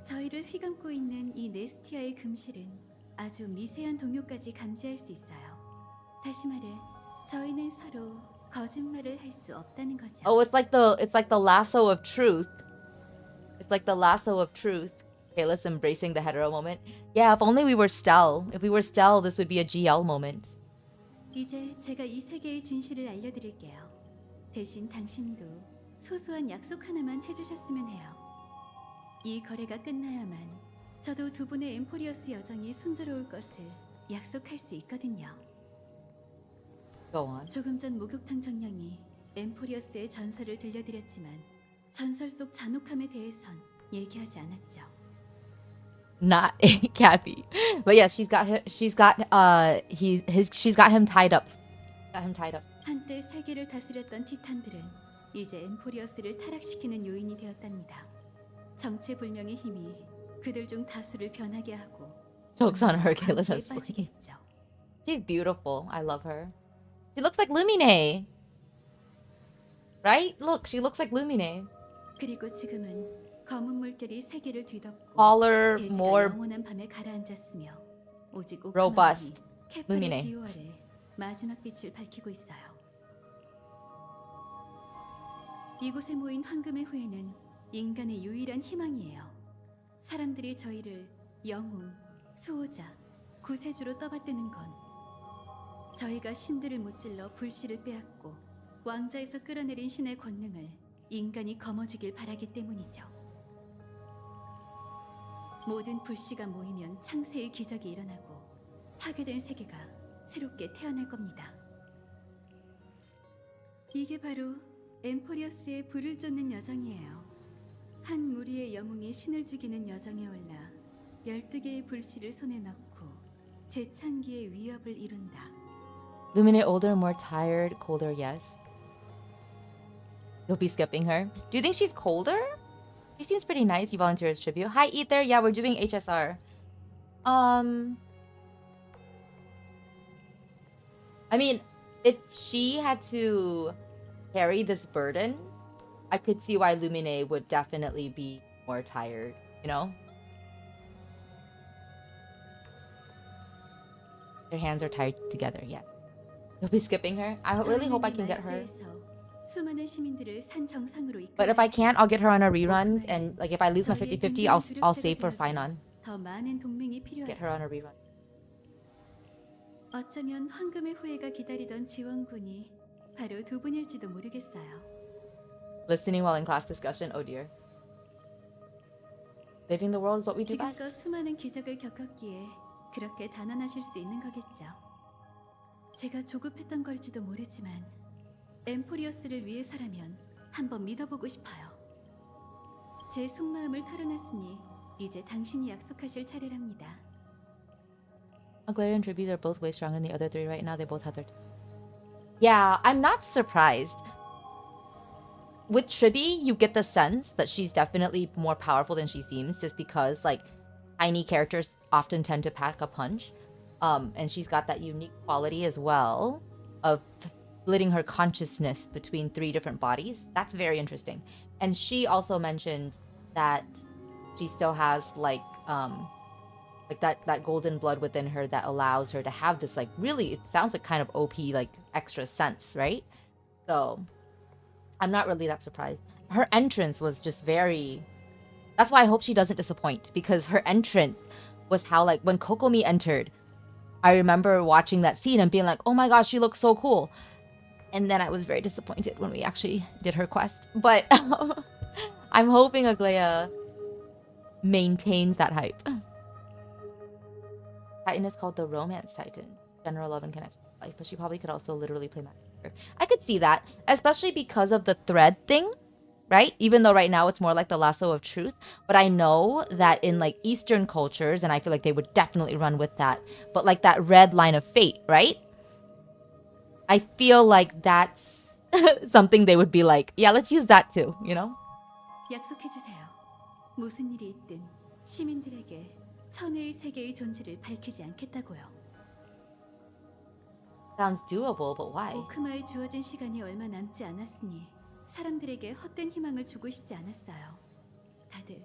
저희를 휘감고 있는 이 네스티아의 금실은 아주 미세한 동요까지 감지할 수 있어요. 다시 말해, 저희는 서로 거짓말을 할 수 없다는 거죠. Oh, it's like the lasso of truth. It's like the lasso of truth. Kalis embracing the hetero moment. Yeah, if only we were Stell. If we were Stell, this would be a GL moment. 이제 제가 이 세계의 진실을 알려드릴게요. 대신 당신도 소소한 약속 하나만 해주셨으면 해요. 이 거래가 끝나야만 저도 두 분의 엠포리어스 여정이 순조로울 것을 약속할 수 있거든요. Go on. 조금 전 목욕탕 정령이 엠포리어스의 전설을 들려드렸지만 전설 속 잔혹함에 대해선 얘기하지 않았죠. Not Kathy, but yeah, she's got him tied up. Got him tied up. 한때 세계를 다스렸던 티탄들은 이제 엠포리어스를 타락시키는 요인이 되었답니다. 정체불명의 힘이 그들 중 다수를 변하게 하고 Jokes on her, Kalis 함께 and Celine. 빠지겠죠. She's beautiful. I love her. She looks like Lumine. Right? Look, she looks like Lumine. 그리고 지금은 검은 물결이 세계를 뒤덮고 Taller, 대지가 more 영원한 밤에 가라앉았으며 오직 robust. 케팔의 Lumine. 기호 아래 마지막 빛을 밝히고 있어요. 이곳에 모인 황금의 후예는 인간의 유일한 희망이에요. 사람들이 저희를 영웅, 수호자, 구세주로 떠받드는 건 저희가 신들을 못질러 불씨를 빼앗고 왕자에서 끌어내린 신의 권능을 인간이 거머쥐길 바라기 때문이죠. 모든 불씨가 모이면 창세의 기적이 일어나고 파괴된 세계가 새롭게 태어날 겁니다. 이게 바로 엠포리어스의 불을 쫓는 여정이에요. 한 무리의 영웅이 신을 죽이는 여정에 올라 12개의 불씨를 손에 넣고 재창기의 위협을 이룬다. Lumine older, more tired, colder, yes. You'll be skipping her. Do you think she's colder? She seems pretty nice. You volunteer as tribute. Hi, Ether. Yeah, we're doing HSR. I mean, if she had to carry this burden, I could see why Lumine would definitely be more tired, you know? Their hands are tied together, yeah. You'll be skipping her? I really hope I can get her. 수많은 시민들을 산 정상으로 But if I can't, I'll get her on a rerun. And like if I lose my 50-50, I'll save for Finon. 더 많은 동맹이 Get her 필요하죠. on a rerun. 어쩌면 황금의 후예가 기다리던 지원군이 바로 두 분일지도 모르겠어요. Listening while in class discussion. Oh dear. Saving the world is what we do 지금껏 best. 수많은 기적을 겪었기에 그렇게 단언하실 수 있는 거겠죠. 제가 조급했던 걸지도 모르지만 엠포리어스를 위해서라면 한번 믿어보고 싶어요. 제 속마음을 털어놨으니 이제 당신이 약속하실 차례랍니다. Aglaya and Tribute are both way stronger than the other three right now. They both have their... Yeah, I'm not surprised. With Tribby, you get the sense that she's definitely more powerful than she seems, just because, like, tiny characters often tend to pack a punch. And she's got that unique quality as well of splitting her consciousness between 3 different bodies. That's very interesting. And she also mentioned that she still has like that golden blood within her that allows her to have this like really, it sounds like kind of OP like extra sense, right? So I'm not really that surprised. Her entrance was just very, that's why I hope she doesn't disappoint, because her entrance was how like when Kokomi entered, I remember watching that scene and being like, oh my gosh, she looks so cool. And then I was very disappointed when we actually did her quest. But I'm hoping Aglaia maintains that hype. Titan is called the Romance Titan. General love and connection to life, but she probably could also literally play magic. I could see that, especially because of the thread thing, right? Even though right now it's more like the lasso of truth. But I know that in like Eastern cultures, and I feel like they would definitely run with that, but like that red line of fate, right? I feel like that's something they would be like, yeah, let's use that too, you know? 약속해주세요. 무슨 일이 있든 시민들에게 천혜의 세계의 존재를 밝히지 않겠다고요. Sounds doable, but why? 오크마에 주어진 시간이 얼마 남지 않았으니 사람들에게 헛된 희망을 주고 싶지 않았어요. 다들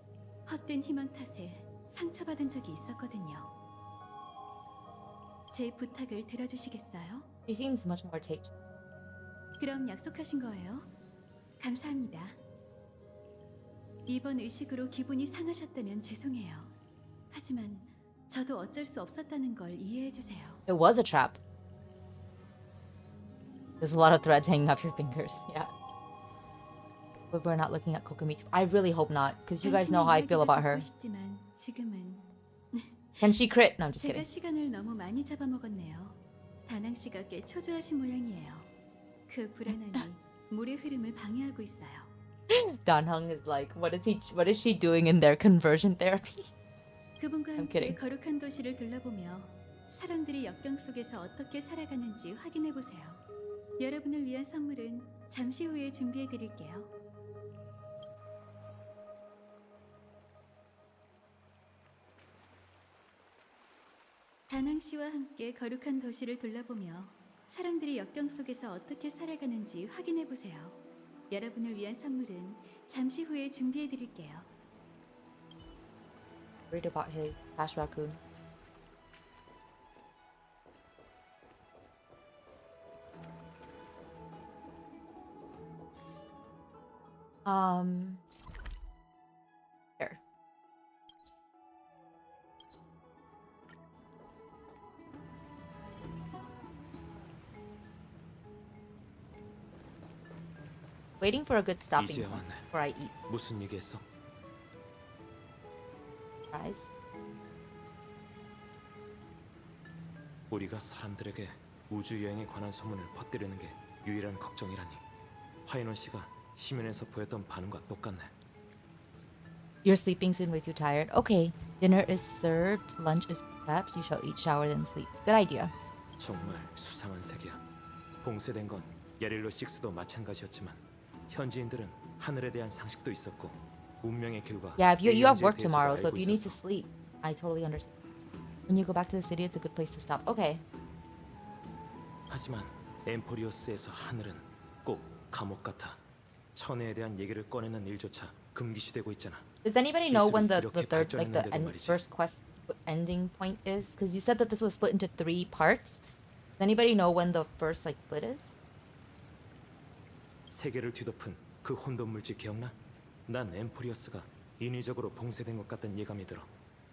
헛된 희망 탓에 상처받은 적이 있었거든요. 제 부탁을 들어주시겠어요? She seems much more take. 그럼 약속하신 거예요? 감사합니다. 이번 의식으로 기분이 상하셨다면 죄송해요. 하지만 저도 어쩔 수 없었다는 걸 이해해 주세요. It was a trap. There's a lot of threads hanging off your fingers. Yeah. But we're not looking at Kokomi. I really hope not, because you guys know how I feel about her. 싶지만 지금은 Can she crit? No, I'm just 제가 kidding. 시간을 너무 많이 잡아먹었네요. 다낭 씨가 꽤 초조하신 모양이에요. 그 불안함이 물의 흐름을 방해하고 있어요. Danhung is like, what is she doing in their conversion therapy? 그분과 I'm 함께 kidding. 거룩한 도시를 둘러보며 사람들이 역경 속에서 어떻게 살아가는지 확인해 보세요. 여러분을 위한 선물은 잠시 후에 준비해 드릴게요. 다낭 씨와 함께 거룩한 도시를 둘러보며 사람들이 역경 속에서 어떻게 살아가는지 확인해 보세요. 여러분을 위한 선물은 잠시 후에 준비해 드릴게요. Worried about his trash raccoon. Here. Waiting for a good stopping 이제야 point 왔네. before I eat. 무슨 얘기했어? Fries. 우리가 사람들에게 우주 여행에 관한 소문을 퍼뜨리는 게 유일한 걱정이라니. 파이논 씨가 시면에서 보였던 반응과 똑같네. You're sleeping soon, way too tired. Okay, dinner is served, lunch is prepped. You shall eat, shower, then sleep. Good idea. 정말 수상한 세계야. 봉쇄된 건 야릴로 6도 마찬가지였지만 현지인들은 하늘에 대한 상식도 있었고 운명의 길과 Yeah, if you have AING에 work 대해서도 tomorrow, so 알고 if you need to 있었어. sleep, I totally understand. When you go back to the city, it's a good place to stop. Okay. 하지만 엠포리오스에서 하늘은 꼭 감옥 같아. 천혜에 대한 얘기를 꺼내는 일조차 금기시되고 있잖아. Does anybody know when the 기술이 이렇게 third, like the 발전했는데도 말이지. first quest ending point is? Because you said that this was split into 3 parts. Does anybody know when the first like split is? 세계를 뒤덮은 그 혼돈 물질 기억나? 난 엠포리어스가 인위적으로 봉쇄된 것 같은 예감이 들어.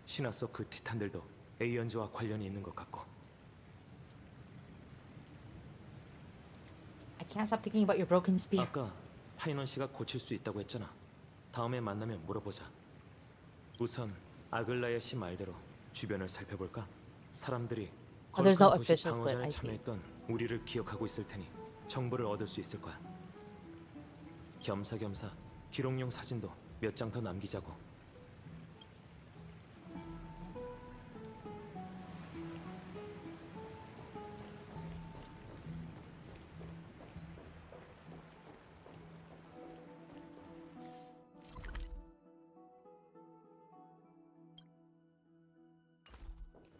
신화 속 그 티탄들도 에이언즈와 관련이 있는 것 같고. I can't stop thinking about your broken spear. 아까 파이넌 씨가 고칠 수 있다고 했잖아. 다음에 만나면 물어보자. 우선 아글라야 씨 말대로 주변을 살펴볼까? 사람들이 there's no 거룩한 도시 official split, 방어전에 I see. 참여했던 우리를 기억하고 있을 테니 정보를 얻을 수 있을 거야. 겸사겸사 기록용 사진도 몇 장 더 남기자고.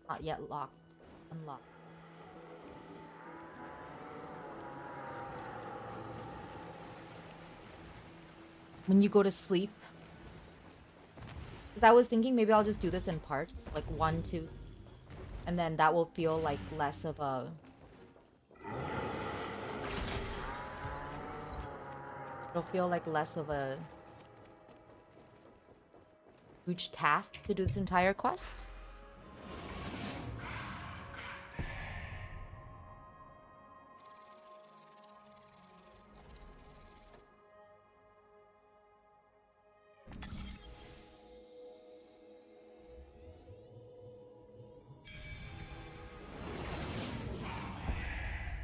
Not yet locked. Unlocked. When you go to sleep. Because I was thinking maybe I'll just do this in parts. Like 1, 2. And then that will feel like less of a... It'll feel like less of a... huge task to do this entire quest.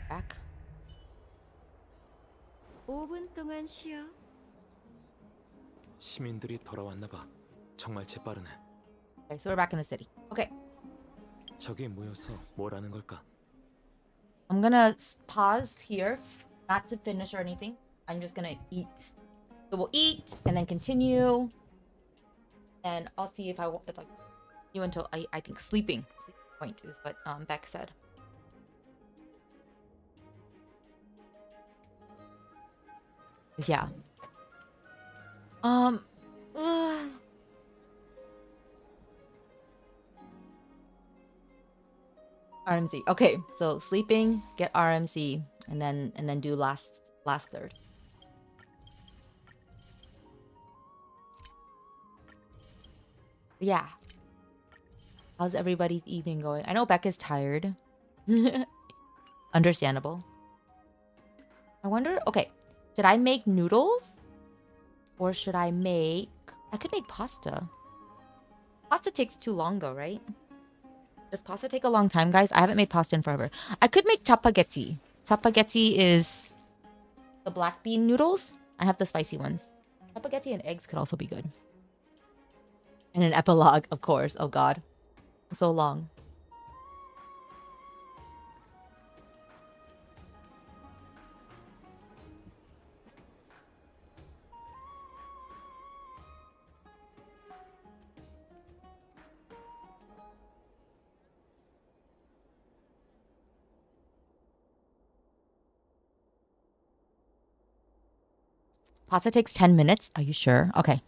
Back. 5분 동안 쉬어. 시민들이 돌아왔나 봐. 정말 재빠르네. Okay, so we're back in the city. Okay. 저기 모여서 뭘 하는 걸까? I'm gonna pause here, not to finish or anything. I'm just gonna eat. So we'll eat and then continue. And I'll see if I you until I think sleeping point is what Beck said. Yeah. RMC. Okay, so sleeping, get RMC, and then do last third. Yeah. How's everybody's evening going? I know Becca's tired. Understandable. I wonder, okay, should I make noodles? Or should I make... I could make pasta. Pasta takes too long though, right? Does pasta take a long time, guys? I haven't made pasta in forever. I could make chapaghetti. Chapaghetti is the black bean noodles. I have the spicy ones. Chapaghetti and eggs could also be good. And an epilogue, of course. Oh god. So long. Pasta takes 10 minutes. Are you sure? Okay.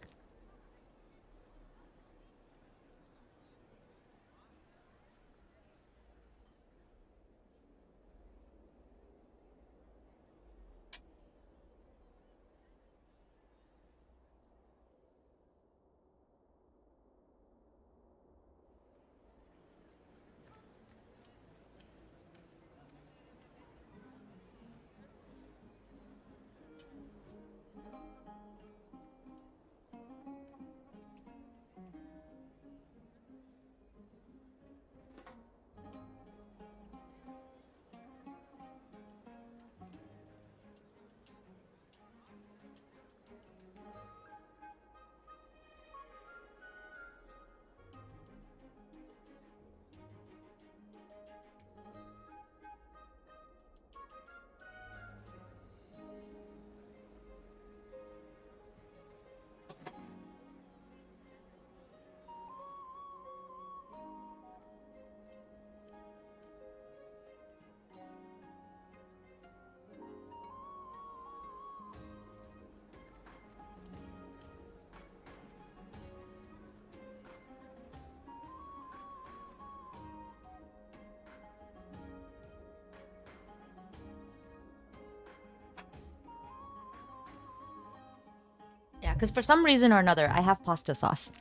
Yeah, because for some reason or another, I have pasta sauce.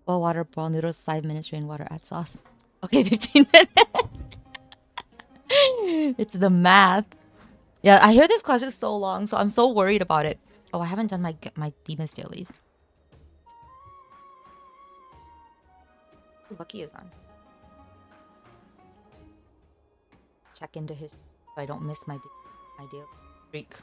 Boil water, boil noodles, 5 minutes, drain water, add sauce. Okay, 15 minutes. It's the math. Yeah, I hear this quest is so long, so I'm so worried about it. Oh, I haven't done my Demon's dailies. Lucky is on. Check into his so I don't miss my daily streak.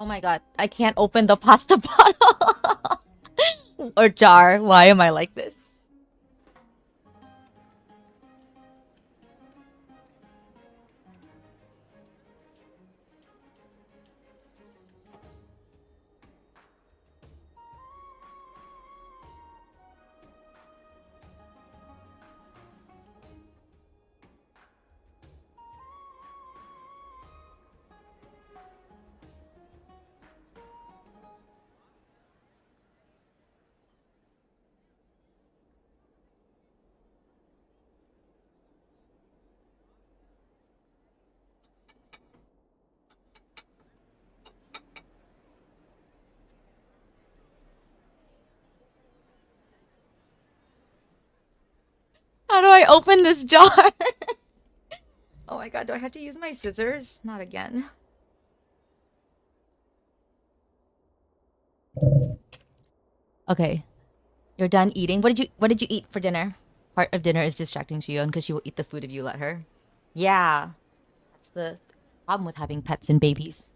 Oh my god, I can't open the pasta bottle or jar. Why am I like this? How do I open this jar? Oh my god, do I have to use my scissors? Not again. Okay. You're done eating. What did you eat for dinner? Part of dinner is distracting Shion because she will eat the food if you let her. Yeah. That's the problem with having pets and babies.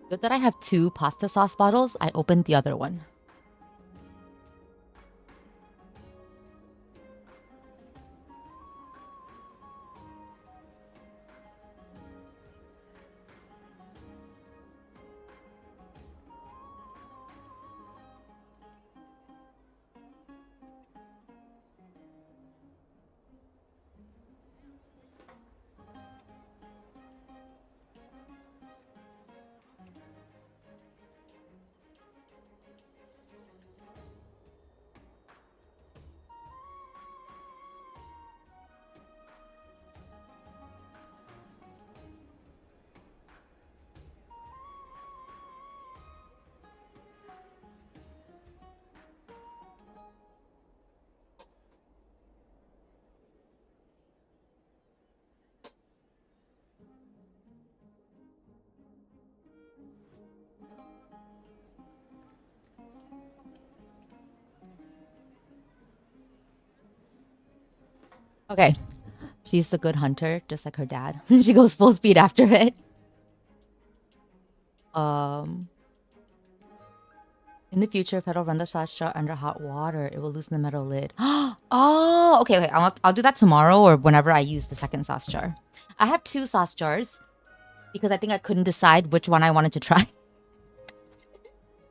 Good that I have 2 pasta sauce bottles. I opened the other one. Okay. She's a good hunter, just like her dad. She goes full speed after it. In the sauce jar run the sauce jar under hot water. It will loosen the metal lid. Oh, okay. I'll do that tomorrow or whenever I use the second sauce jar. I have 2 sauce jars because I think I couldn't decide which one I wanted to try.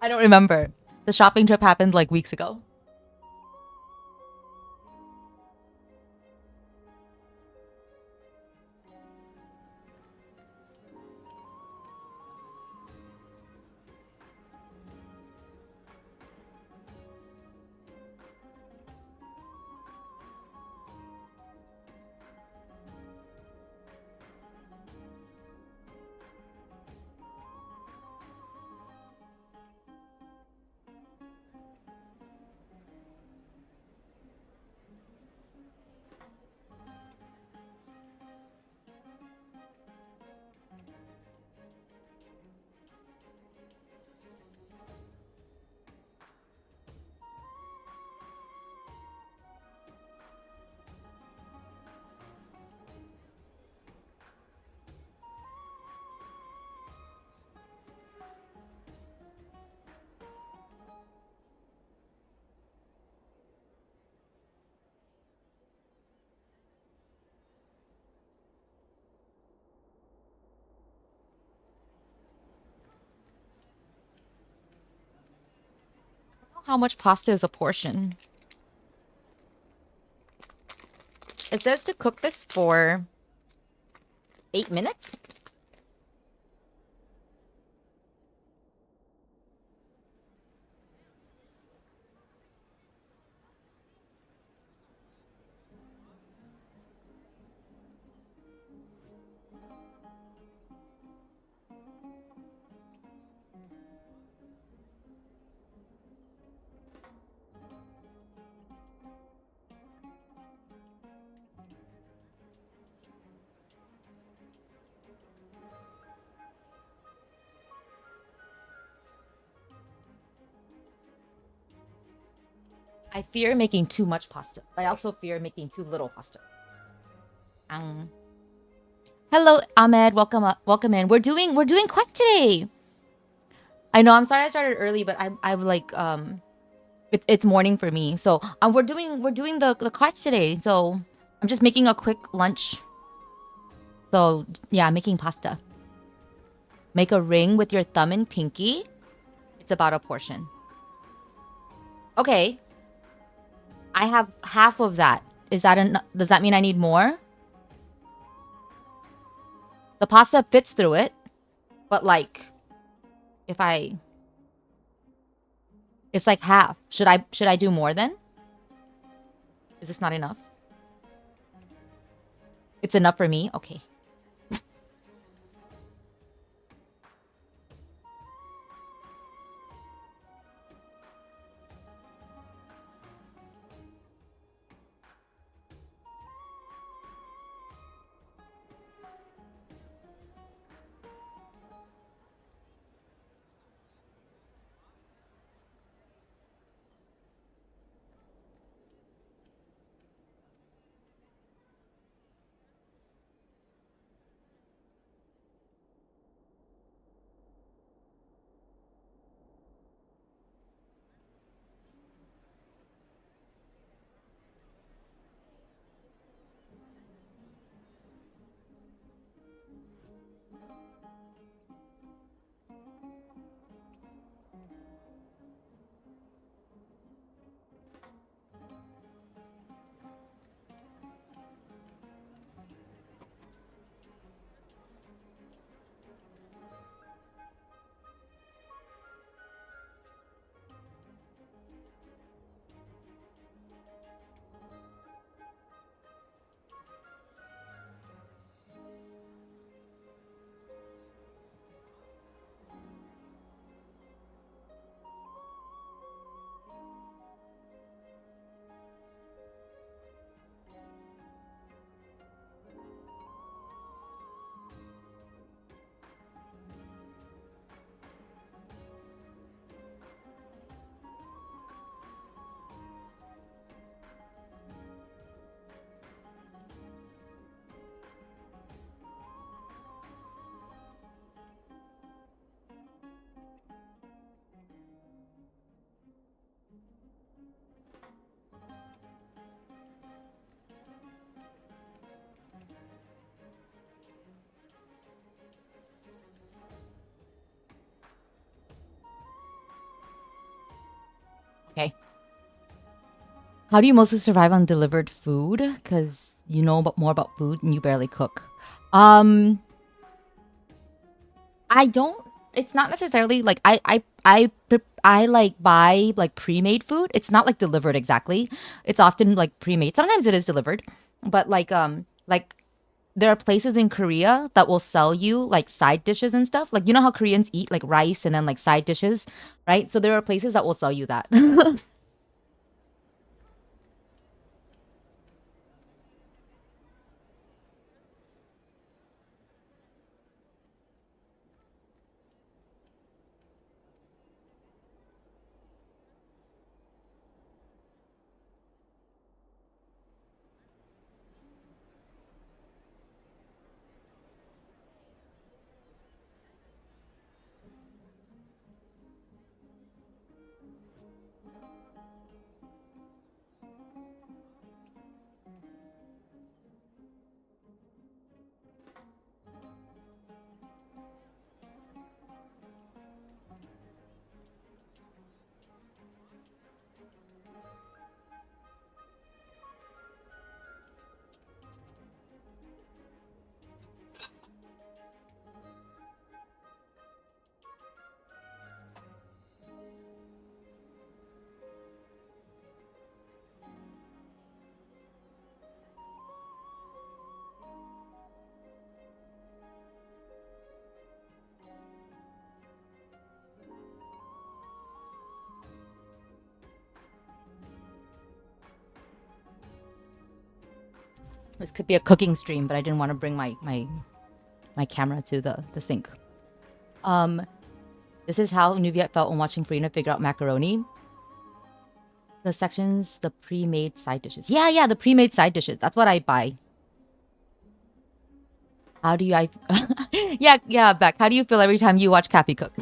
I don't remember. The shopping trip happened like weeks ago. How much pasta is a portion? It says to cook this for 8 minutes. I fear making too much pasta. I also fear making too little pasta. Hello, Ahmed. Welcome in. We're doing quest today. I know. I'm sorry I started early, but I'm like it's morning for me. So we're doing the quest today. So I'm just making a quick lunch. So yeah, making pasta. Make a ring with your thumb and pinky. It's about a portion. Okay. I have half of that. Is that enough? Does that mean I need more? The pasta fits through it, but like, it's like half. Should I do more then? Is this not enough? It's enough for me? Okay. Okay. How do you mostly survive on delivered food? Because you know more about food and you barely cook. I don't. It's not necessarily like I like buy like pre-made food. It's not like delivered exactly. It's often like pre-made. Sometimes it is delivered, but like there are places in Korea that will sell you like side dishes and stuff. Like you know how Koreans eat like rice and then like side dishes, right? So there are places that will sell you that. This could be a cooking stream, but I didn't want to bring my camera to the sink. This is how Nuviet felt when watching Farina figure out macaroni. The sections, the pre-made side dishes. Yeah, the pre-made side dishes. That's what I buy. How do I... yeah, Beck. How do you feel every time you watch Kathy cook?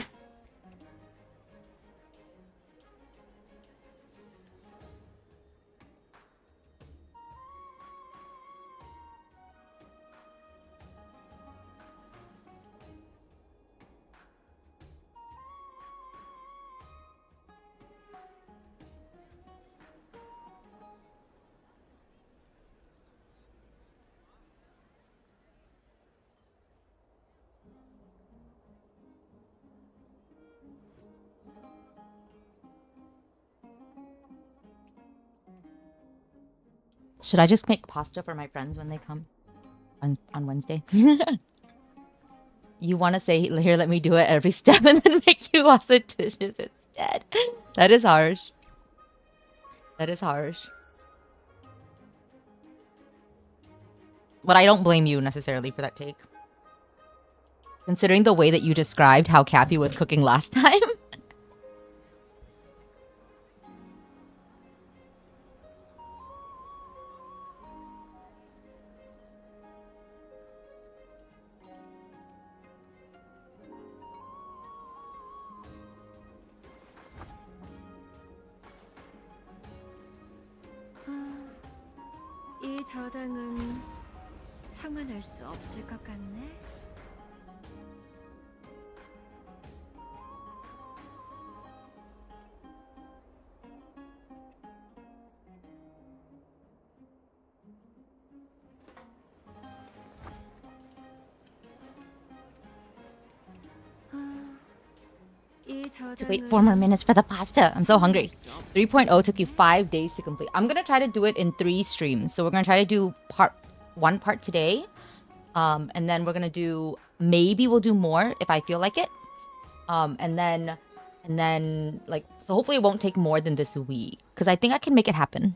Should I just make pasta for my friends when they come on Wednesday? You want to say, here, let me do it every step and then make you wash the dishes instead. That is harsh. That is harsh. But I don't blame you necessarily for that take. Considering the way that you described how Kathy was cooking last time. 이 저당은 상환할 수 없을 것 같네. To wait 4 more minutes for the pasta. I'm so hungry. 3.0 took you 5 days to complete. I'm gonna try to do it in 3 streams. So we're gonna try to do one part today. And then we're gonna do, maybe we'll do more if I feel like it. And then like, so hopefully it won't take more than this week. Because I think I can make it happen.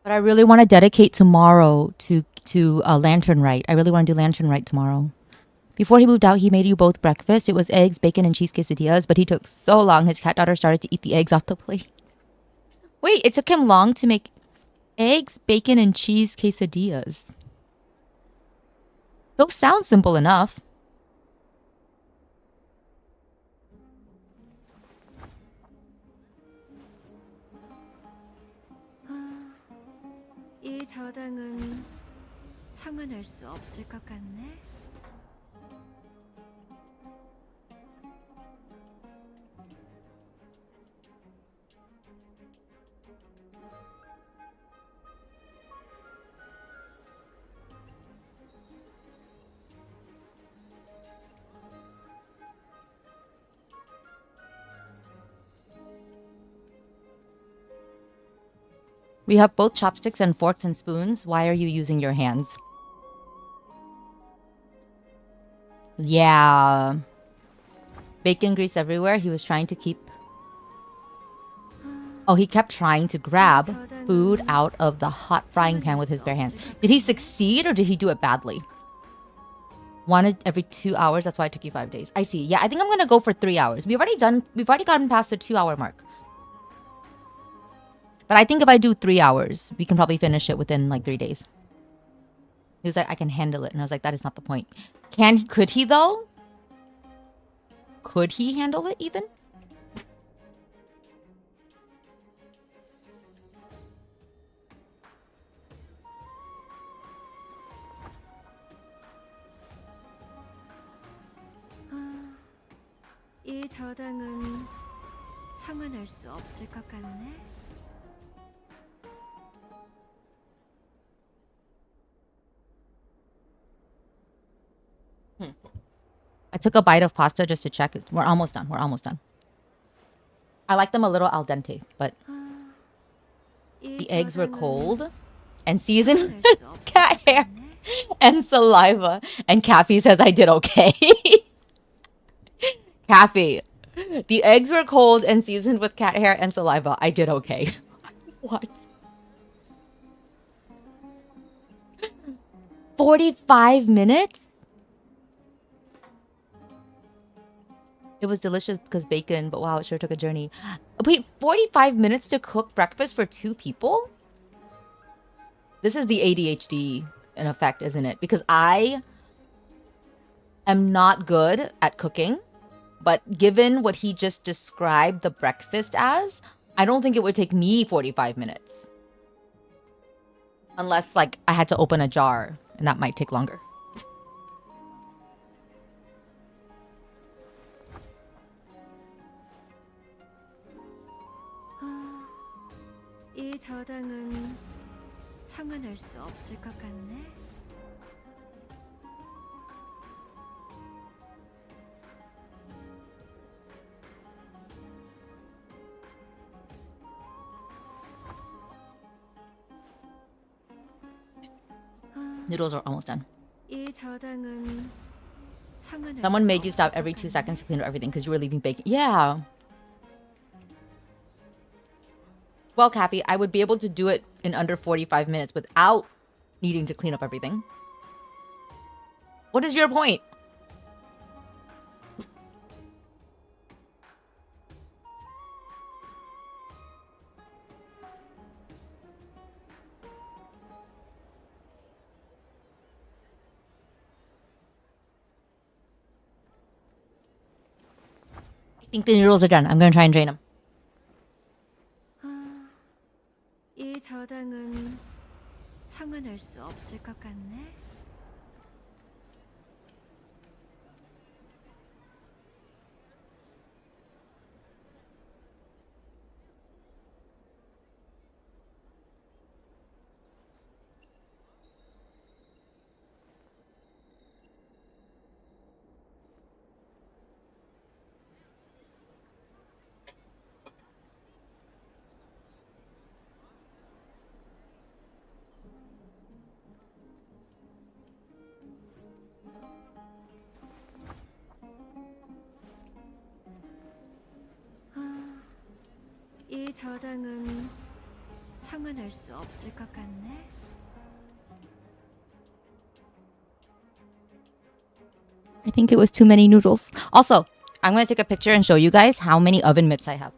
But I really want to dedicate tomorrow to Lantern Rite. I really want to do Lantern Rite tomorrow. Before he moved out, he made you both breakfast. It was eggs, bacon, and cheese quesadillas, but he took so long, his cat daughter started to eat the eggs off the plate. Wait, it took him long to make eggs, bacon, and cheese quesadillas. Those sound simple enough. 이 저당은 상환할 수 없을 것 같네. We have both chopsticks and forks and spoons. Why are you using your hands? Yeah. Bacon grease everywhere. He was trying to keep... Oh, he kept trying to grab food out of the hot frying pan with his bare hands. Did he succeed or did he do it badly? Wanted every 2 hours. That's why it took you 5 days. I see. Yeah, I think I'm going to go for 3 hours. We've already gotten past the 2-hour mark. But I think if I do 3 hours, we can probably finish it within like 3 days. He was like, I can handle it. And I was like, that is not the point. Could he though? Could he handle it even? 이 저당은 상환할 수 없을 것 같네. I took a bite of pasta just to check. We're almost done. We're almost done. I like them a little al dente, but the eggs were cold and seasoned with cat hair and saliva. And Kathy says I did okay. Kathy, the eggs were cold and seasoned with cat hair and saliva. I did okay. What? 45 minutes? It was delicious because bacon, but wow, it sure took a journey. Wait, 45 minutes to cook breakfast for 2 people? This is the ADHD in effect, isn't it? Because I am not good at cooking, but given what he just described the breakfast as, I don't think it would take me 45 minutes. Unless, like, I had to open a jar, and that might take longer. 이 저당은 상환할 수 없을 것 같네. Noodles are almost done. 이 저당은 상환할 Someone 수 made you 없을 stop 것 every 2 같네. seconds to clean up everything because you were leaving bacon. Yeah. Well, Cappy, I would be able to do it in under 45 minutes without needing to clean up everything. What is your point? I think the noodles are done. I'm going to try and drain them. 이 저당은 상환할 수 없을 것 같네. 이 저당은 상환할 수 없을 것 같네. I think it was too many noodles. Also, I'm going to take a picture and show you guys how many oven mitts I have.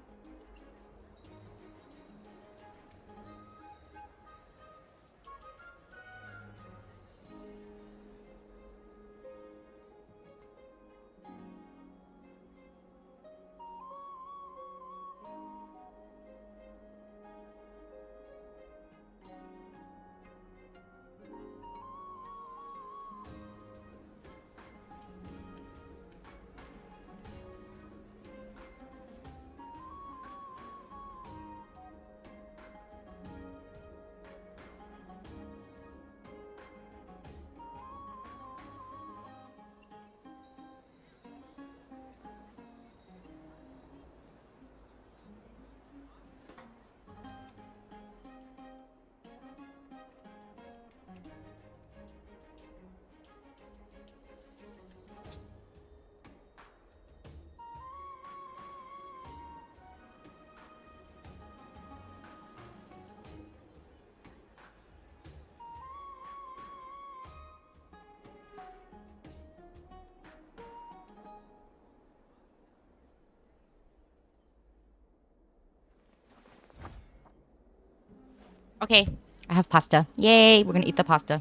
Okay, I have pasta. Yay, we're gonna eat the pasta.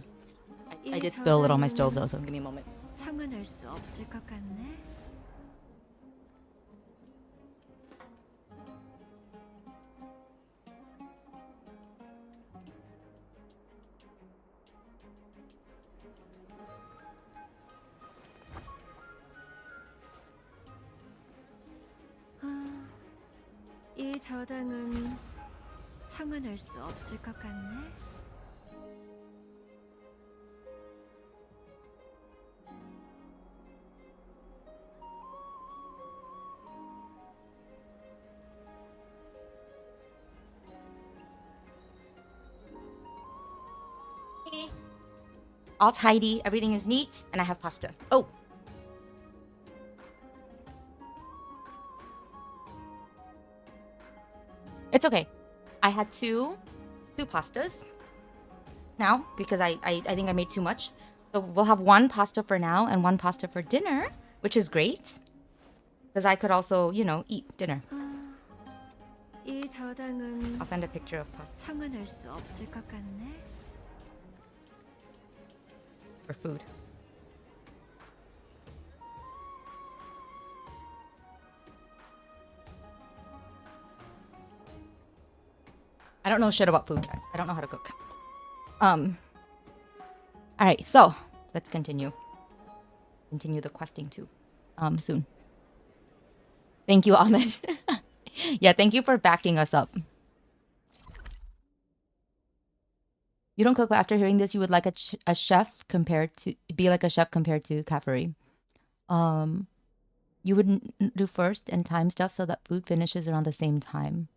I did spill it on my stove though, so give me a moment. 상환할 수 없을 것 같네. 이 저당은 상환할 수 없을 것 같네. All tidy, everything is neat, and I have pasta. Oh. It's okay. I had two pastas now because I think I made too much. So we'll have one pasta for now and one pasta for dinner, which is great. Because I could also, you know, eat dinner. 이 저당은 I'll send a picture of pasta 상환할 수 없을 것 같네. for food. I don't know shit about food, guys. I don't know how to cook. All right, so let's continue. Continue the questing too. Soon. Thank you, Ahmed. Yeah, thank you for backing us up. You don't cook, but after hearing this, you would like a chef compared to be like a chef compared to cafe. You would do first and time stuff so that food finishes around the same time.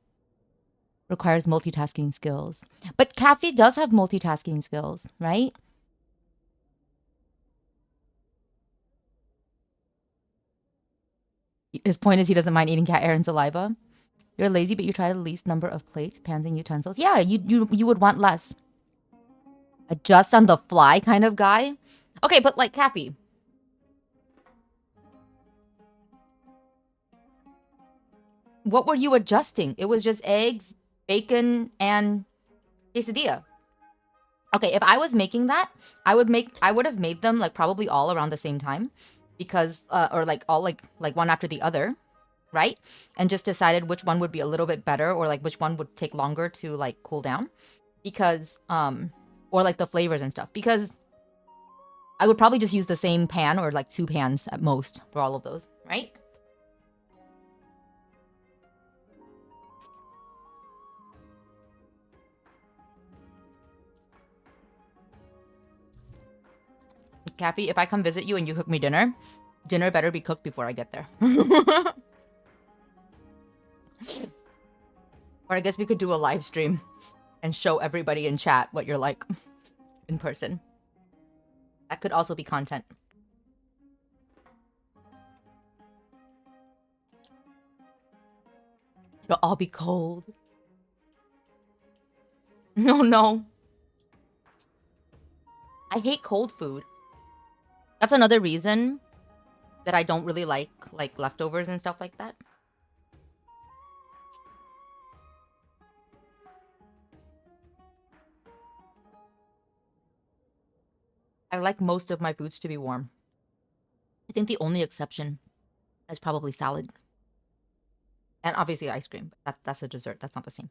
Requires multitasking skills. But Cafe does have multitasking skills, right? His point is he doesn't mind eating cat hair and saliva. You're lazy, but you try the least number of plates, pans, and utensils. Yeah, you would want less. Adjust on the fly kind of guy. Okay, but like Cafe. What were you adjusting? It was just eggs, bacon, and quesadilla. Okay, if I was making that, I would have made them like probably all around the same time, because or like all like one after the other, right? And just decided which one would be a little bit better, or like which one would take longer to like cool down, because or like the flavors and stuff, because I would probably just use the same pan or like 2 pans at most for all of those, right? Cappy, if I come visit you and you cook me dinner, dinner better be cooked before I get there. Or I guess we could do a live stream and show everybody in chat what you're like in person. That could also be content. It'll all be cold. No, no. I hate cold food. That's another reason that I don't really like leftovers and stuff like that. I like most of my foods to be warm. I think the only exception is probably salad. And obviously ice cream. But that's a dessert. That's not the same.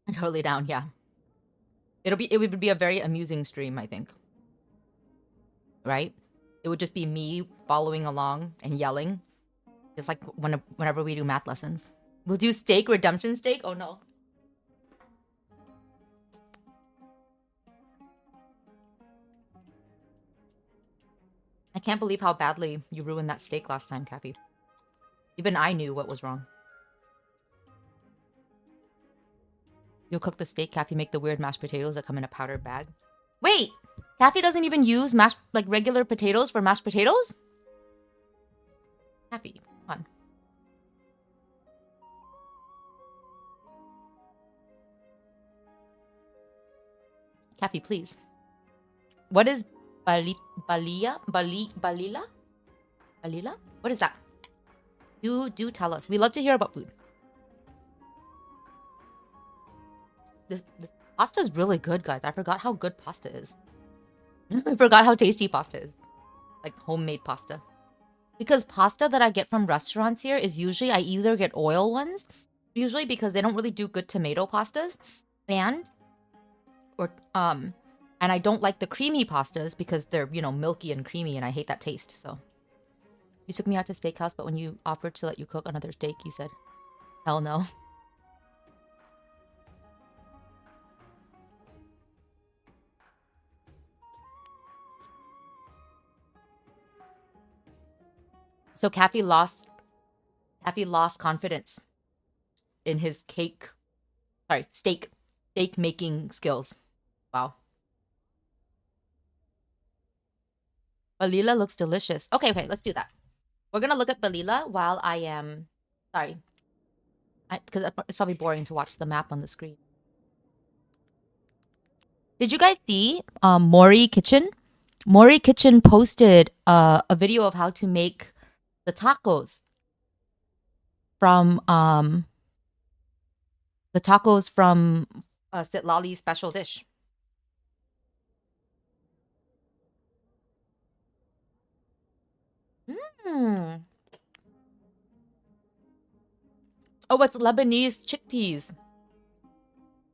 I'm totally down, yeah. It would be a very amusing stream, I think. Right? It would just be me following along and yelling. Just like whenever we do math lessons. We'll do steak, redemption steak? Oh no. I can't believe how badly you ruined that steak last time, Cappy. Even I knew what was wrong. You'll cook the steak, Cappy, make the weird mashed potatoes that come in a powdered bag. Wait! Cappy doesn't even use regular potatoes for mashed potatoes? Cappy, come on. Cappy, please. What is balila? Balila? What is that? Do tell us. We love to hear about food. This pasta is really good, guys. I forgot how good pasta is. I forgot how tasty pasta is. Like homemade pasta. Because pasta that I get from restaurants here is usually I either get oil ones, usually because they don't really do good tomato pastas, and I don't like the creamy pastas because they're, you know, milky and creamy, and I hate that taste. So you took me out to steakhouse, but when you offered to let you cook another steak, you said, hell no. So Cappy lost confidence in his steak making skills. Wow. Balila looks delicious. Okay, let's do that. We're gonna look at Balila while I am... Sorry. Because it's probably boring to watch the map on the screen. Did you guys see Mori Kitchen? Mori Kitchen posted a video of how to make the tacos from Sitlali's special dish. Mm. Oh, it's Lebanese chickpeas.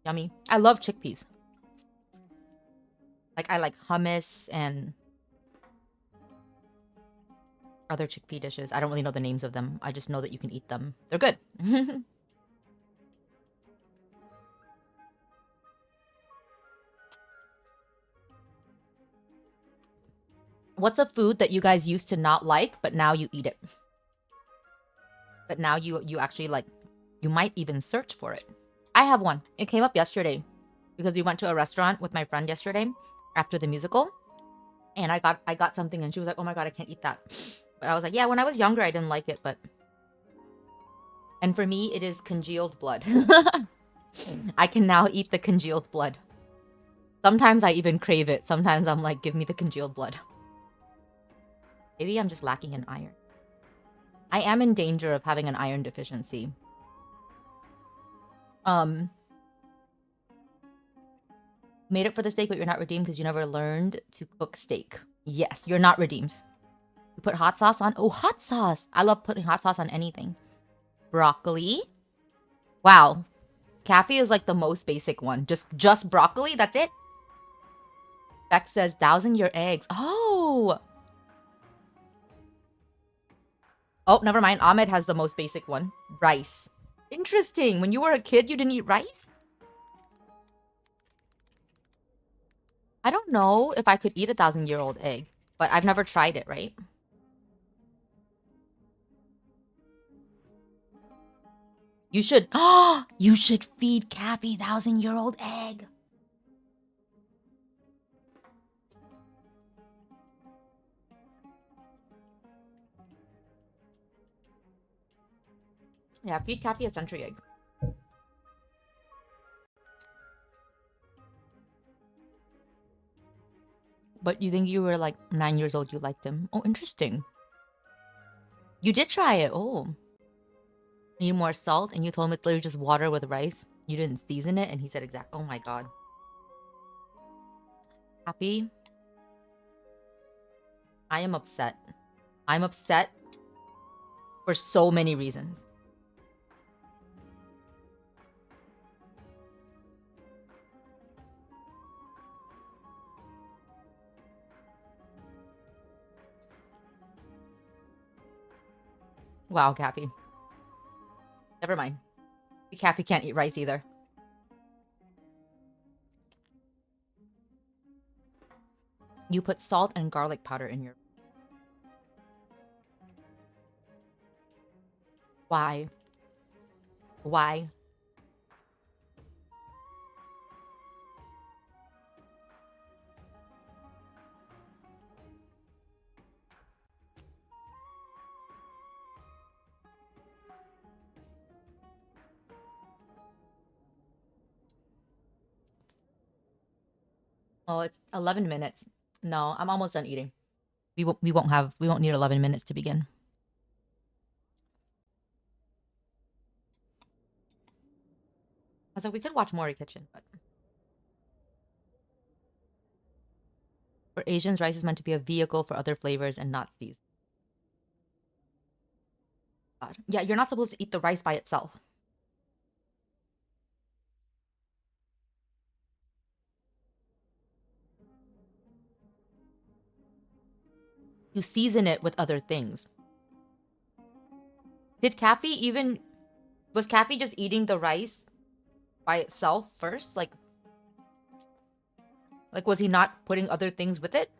Yummy. I love chickpeas. Like, I like hummus and other chickpea dishes. I don't really know the names of them. I just know that you can eat them. They're good. What's a food that you guys used to not like, but now you eat it? But now you actually like, you might even search for it. I have one. It came up yesterday because we went to a restaurant with my friend yesterday after the musical. And I got something and she was like, "Oh my god, I can't eat that." But I was like, "Yeah, when I was younger I didn't like it, but..." And for me, it is congealed blood. I can now eat the congealed blood. Sometimes I even crave it. Sometimes I'm like, give me the congealed blood. Maybe I'm just lacking in iron. I am in danger of having an iron deficiency. Made it for the steak, but you're not redeemed because you never learned to cook steak. Yes, you're not redeemed. You put hot sauce on? Oh, hot sauce! I love putting hot sauce on anything. Broccoli. Wow. Kathy is like the most basic one. Just broccoli? That's it? Beck says, "Dousing your eggs." Oh! Oh, never mind. Ahmed has the most basic one. Rice. Interesting. When you were a kid, you didn't eat rice? I don't know if I could eat a 1,000-year-old egg, but I've never tried it, right? You should... you should feed Kathy 1,000-year-old egg. Yeah, feed Kathy a century egg. But you think you were like 9 years old, you liked him. Oh, interesting. You did try it. Oh. Need more salt, and you told him it's literally just water with rice. You didn't season it, and he said exact. Oh my god. Happy? I am upset. I'm upset for so many reasons. Wow, Kathy. Never mind. Kathy can't eat rice either. You put salt and garlic powder in your... Why? Why? Oh, it's 11 minutes. No, I'm almost done eating. We won't need 11 minutes to begin. I was like, we could watch Mori Kitchen, but... For Asians, rice is meant to be a vehicle for other flavors and not these. God. Yeah, you're not supposed to eat the rice by itself. You season it with other things. Did Kathy even... Was Kathy just eating the rice by itself first? Like, was he not putting other things with it?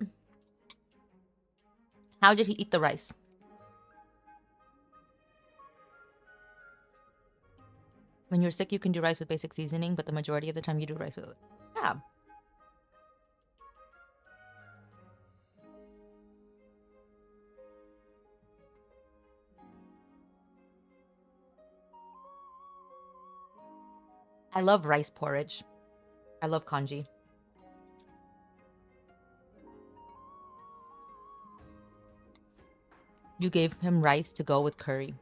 How did he eat the rice? When you're sick, you can do rice with basic seasoning, but the majority of the time you do rice with... Yeah. I love rice porridge. I love congee. You gave him rice to go with curry.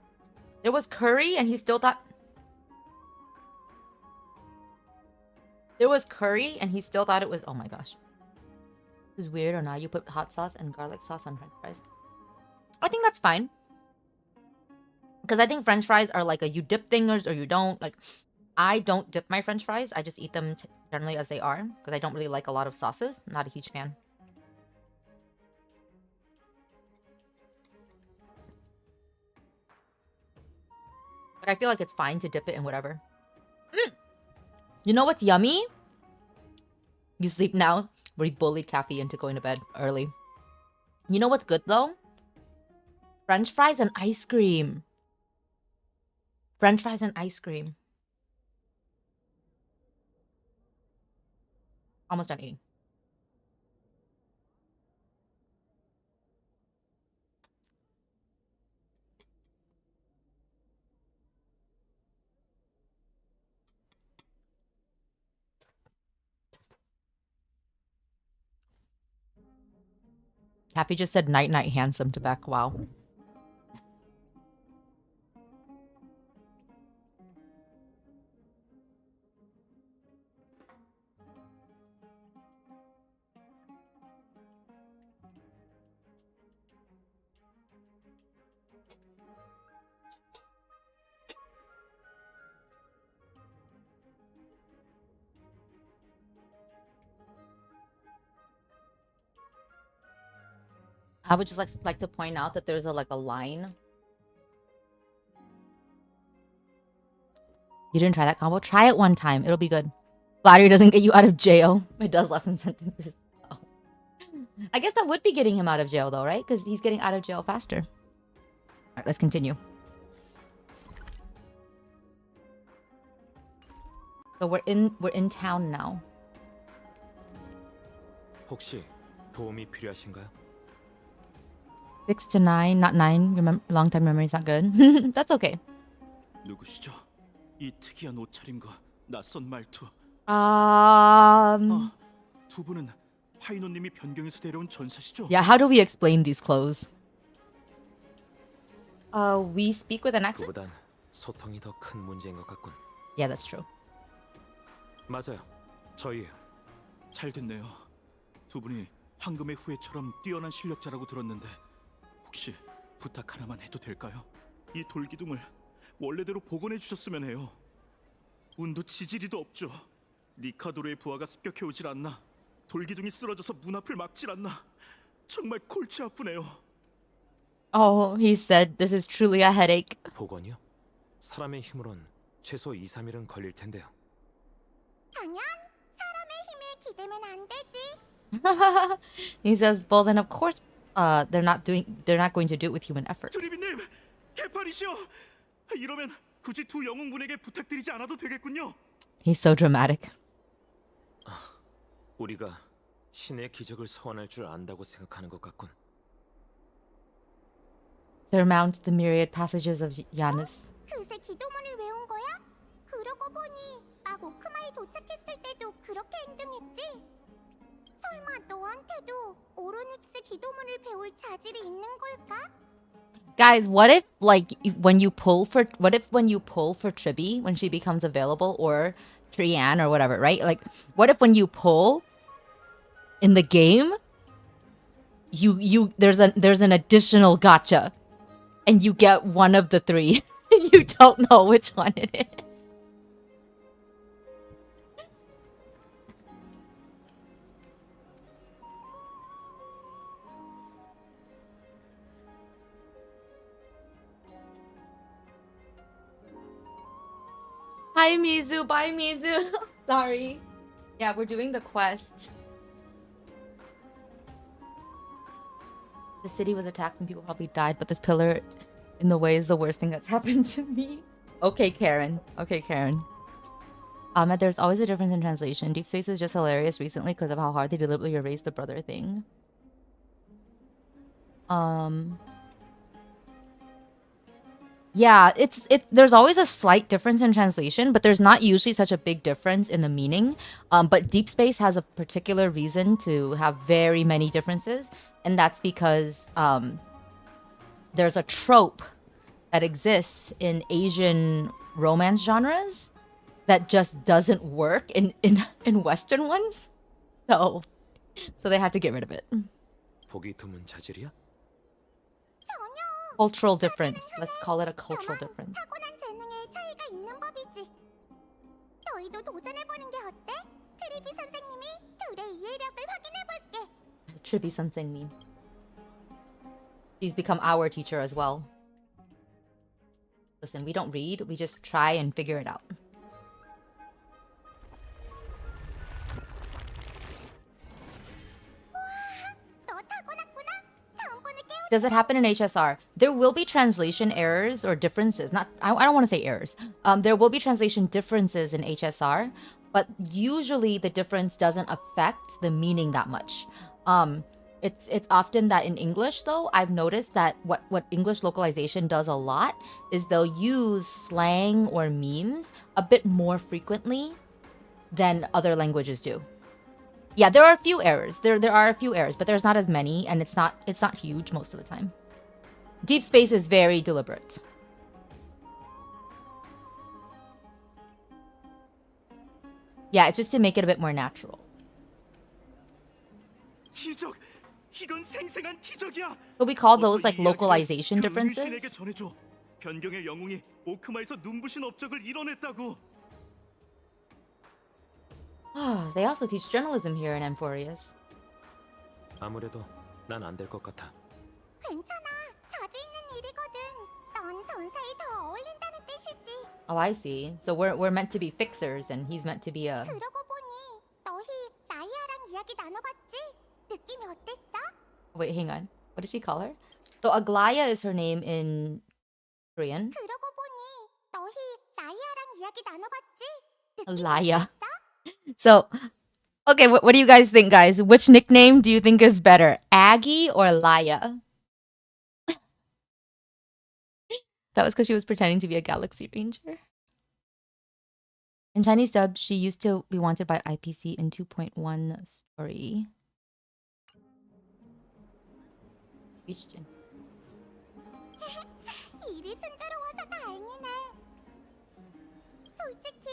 There was curry and he still thought... There was curry and he still thought it was... Oh my gosh. This is weird or not? You put hot sauce and garlic sauce on french fries. I think that's fine. Because I think french fries are like a you dip thingers or you don't. Like, I don't dip my french fries. I just eat them generally as they are. Because I don't really like a lot of sauces. Not a huge fan. But I feel like it's fine to dip it in whatever. You know what's yummy? You sleep now? We bullied Kathy into going to bed early. You know what's good though? French fries and ice cream. French fries and ice cream. Almost done eating. Kathy just said night night handsome to Beck. Wow. I would just like to point out that there's a line. You didn't try that combo? Try it one time. It'll be good. Flattery doesn't get you out of jail. It does lessen sentences. Oh. I guess that would be getting him out of jail though, right? Because he's getting out of jail faster. Alright, let's continue. So we're in town now. 혹시 도움이 필요하신가요? 6 to 9, not 9. Long time memory is not good. That's okay. 누구시죠? 이 특이한 옷차림과 낯선 말투. 두 분은 파이노님이 변경해서 데려온 전사시죠? Yeah, how do we explain these clothes? We speak with an accent? 그보단 소통이 더 큰 문제인 것 같군. Yeah, that's true. 맞아요. 저희예요. 잘 됐네요. 두 분이 황금의 후예처럼 뛰어난 실력자라고 들었는데 혹시 부탁 하나만 해도 될까요? 이 돌기둥을 원래대로 복원해 주셨으면 해요. 운도 지지리도 없죠. 니카도르의 부하가 습격해오질 않나. 돌기둥이 쓰러져서 문 앞을 막질 않나. 정말 골치 아프네요. Oh, he said this is truly a headache. 복원이요? 사람의 힘으론 최소 2-3일은 걸릴 텐데요. 당연 사람의 힘에 기대면 안 되지. He says, well then of course they're not going to do it with human effort. 드리비님, 개판이시오. 이러면 굳이 두 영웅분에게 부탁드리지 않아도 되겠군요. He's so dramatic. 우리가 신의 기적을 소환할 줄 안다고 생각하는 것 같군. Surmount the myriad passages of Janus. 그새 기도문을 외운 거야? 그러고 보니 막 오크마에 도착했을 때도 그렇게 행동했지? 설마 너한테도 오로닉스 기도문을 배울 자질이 있는 걸까? Guys, what if when you pull for Tribi when she becomes available, or Trianne or whatever, right? Like, what if when you pull in the game, there's an additional gotcha, and you get one of the three. You don't know which one it is. Hi, Mizu. Bye, Mizu. Sorry. Yeah, we're doing the quest. The city was attacked and people probably died, but this pillar in the way is the worst thing that's happened to me. Okay, Karen. Okay, Karen. There's always a difference in translation. Deep Space is just hilarious recently because of how hard they deliberately erased the brother thing. Yeah, there's always a slight difference in translation, but there's not usually such a big difference in the meaning. But Deep Space has a particular reason to have very many differences, and that's because there's a trope that exists in Asian romance genres that just doesn't work in Western ones. So they had to get rid of it. 보기 드문 자질이야? Cultural difference. Let's call it a cultural difference. 타고난 재능에 차이가 있는 법이지. 너희도 도전해보는 게 어때? 트리비 선생님이 둘의 이해력을 확인해볼게. Tribi 선생님. She's become our teacher as well. Listen, we don't read, we just try and figure it out. Does it happen in HSR? There will be translation errors or differences. I don't want to say errors. There will be translation differences in HSR, but usually the difference doesn't affect the meaning that much. It's often that in English, though, I've noticed that what English localization does a lot is they'll use slang or memes a bit more frequently than other languages do. Yeah, there are a few errors. There are a few errors, but there's not as many, and it's not huge most of the time. Deep space is very deliberate. Yeah, it's just to make it a bit more natural. 기적! 이건 생생한 기적이야! So we call those like localization differences. 루시에게 전해줘. 변경의 영웅이 오크마에서 눈부신 업적을 이뤄냈다고. They also teach journalism here in Amphoreus. 아무래도 난 안 될 것 같아. 괜찮아. 자주 있는 일이거든. 넌 전사에 더 어울린다는 뜻이지. Oh, I see. So we're meant to be fixers, and he's meant to be a. 그러고 보니 너희 라이아랑 이야기 나눠봤지? 느낌이 어땠어? Wait, hang on. What did she call her? So Aglaya is her name in Korean. 그러고 보니 너희 라이아랑 이야기 나눠봤지? Alaya. So, okay, what do you guys think, guys? Which nickname do you think is better, Aggie or Laya? That was because she was pretending to be a Galaxy Ranger. In Chinese dub, she used to be wanted by IPC in 2.1 story. Question. 일이 순조로워서 다행이네. 솔직히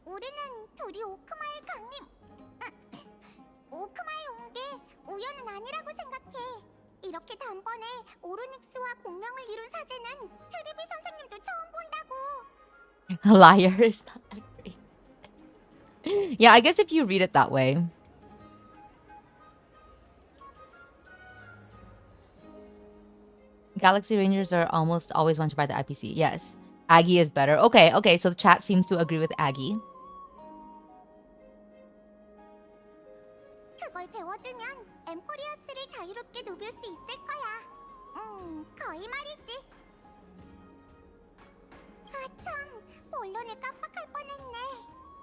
우리는 둘이 오크마에 오크마에 온 게 우연은 아니라고 생각해. 이렇게 단번에 오르닉스와 공명을 이룬 사제는 트리비 선생님도 처음 본다고. Liar is not that great. Yeah, I guess if you read it that way. Galaxy Rangers are almost always wanted by the IPC. Yes. Aggie is better. Okay, so the chat seems to agree with Aggie. 그걸 배워두면 엠포리어스를 자유롭게 누빌 수 있을 거야. 거의 말이지. 참, 본론을 깜빡할 뻔했네.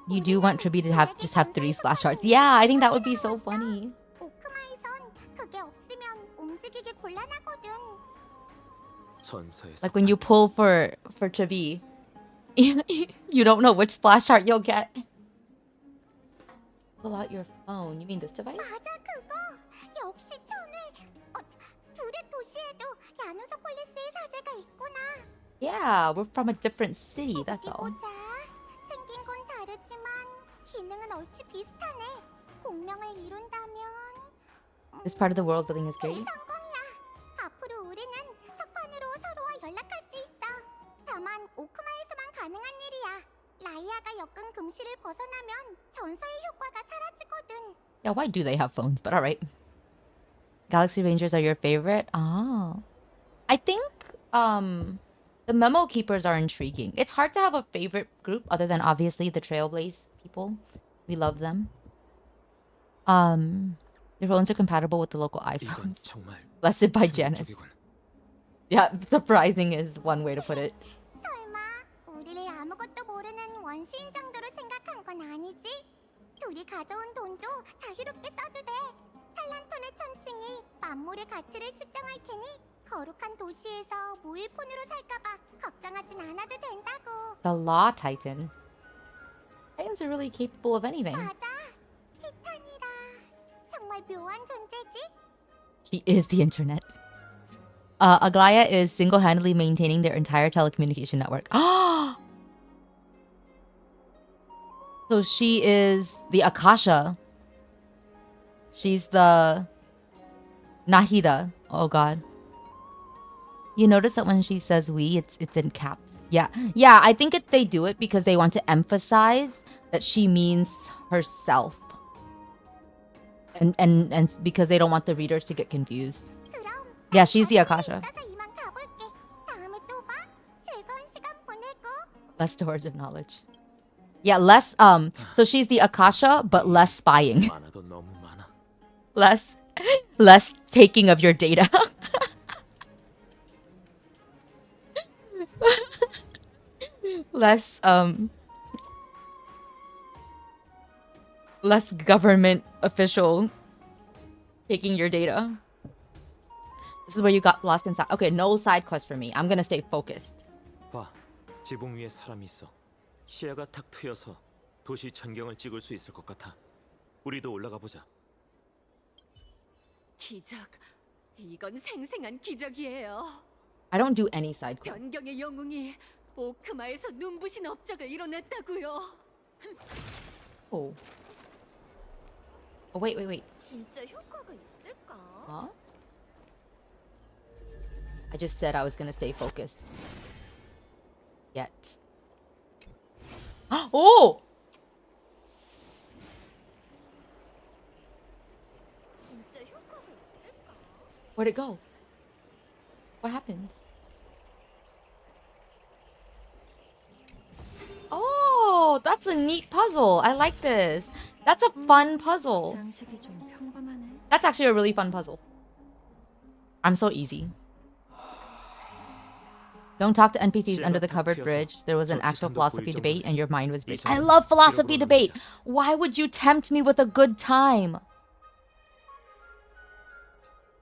You do want Tribi to just have 3 splash hearts. Yeah, I think that would be so funny. 오크마에선 그게 없으면 움직이기 곤란하거든. 전서에서 Like when you pull for Tribi, you don't know which splash heart you'll get. Pull out your phone. You mean this device? 맞아, 그거. 역시 천회. 둘의 도시에도 야누소폴리스의 사제가 있구나. Yeah, we're from a different city, that's all. 보자. 생긴 건 다르지만 기능은 얼추 비슷하네. 공명을 이룬다면 This part of the world building is great. 성공이야. 앞으로 우리는 석판으로 서로와 연락할 수 있어. 다만 오크마에서만 가능한 일이야. 라이아가 엮은 금실을 벗어나면 전서의 효과가 사라지거든. Yeah, why do they have phones? But alright. Galaxy Rangers are your favorite? Oh. I think the Memo Keepers are intriguing. It's hard to have a favorite group other than obviously the Trailblaze people. We love them. Your phones are compatible with the local iPhones. Blessed by Janice. Yeah, surprising is one way to put it. 설마 우리를 아무것도 모르는 원시인 정도로 생각한 건 아니지? 둘이 가져온 돈도 자유롭게 써도 돼. 탈란톤의 천칭이 만물의 가치를 측정할 테니 거룩한 도시에서 무일푼으로 살까봐 걱정하진 않아도 된다고. The Law Titan. Titans are really capable of anything. 맞아. 티탄이라 정말 묘한 존재지. She is the internet. Aglaya is single-handedly maintaining their entire telecommunication network. So she is the Akasha. She's the Nahida. Oh god. You notice that when she says we, it's in caps. Yeah. Yeah, I think they do it because they want to emphasize that she means herself. And because they don't want the readers to get confused. Yeah, she's the Akasha. Less storage of knowledge. Yeah, less so she's the Akasha, but less spying. less taking of your data. less government official taking your data. This is where you got lost inside. Okay, no side quest for me. I'm gonna stay focused. 봐, 지붕 위에 사람이 있어. 시야가 탁 트여서 도시 전경을 찍을 수 있을 것 같아. 우리도 올라가 보자. 기적. 이건 생생한 기적이에요. I don't do any side quest. 변경의 영웅이 오크마에서 눈부신 업적을 이뤄냈다고요. Oh. Oh, wait. 진짜 효과가 있을까? Huh? I just said I was gonna stay focused. Yet. Oh! 진짜 효과가 있을까? Where'd it go? What happened? Oh, that's a neat puzzle. I like this. That's a fun puzzle. 장식이 좀 평범하네. That's actually a really fun puzzle. I'm so easy. Don't talk to NPCs under the covered bridge. There was an actual philosophy debate and your mind was beat. I love philosophy debate. Why would you tempt me with a good time?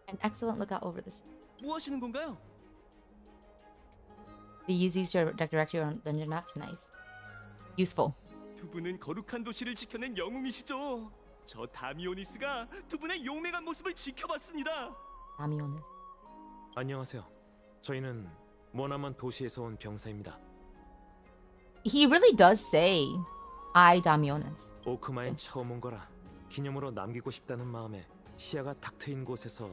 An excellent lookout over this. 뭐 하시는 건가요? The Yeezys direct you on dungeon maps. Nice. Useful. 두 분은 거룩한 도시를 지켜낸 영웅이시죠. 저 다미오니스가 두 분의 용맹한 모습을 지켜봤습니다. 다미오니스. 안녕하세요. 저희는 머나먼 도시에서 온 병사입니다. He really does say, I 다미오니스. 오크마엔 처음 온 거라 기념으로 남기고 싶다는 마음에 시야가 탁 트인 곳에서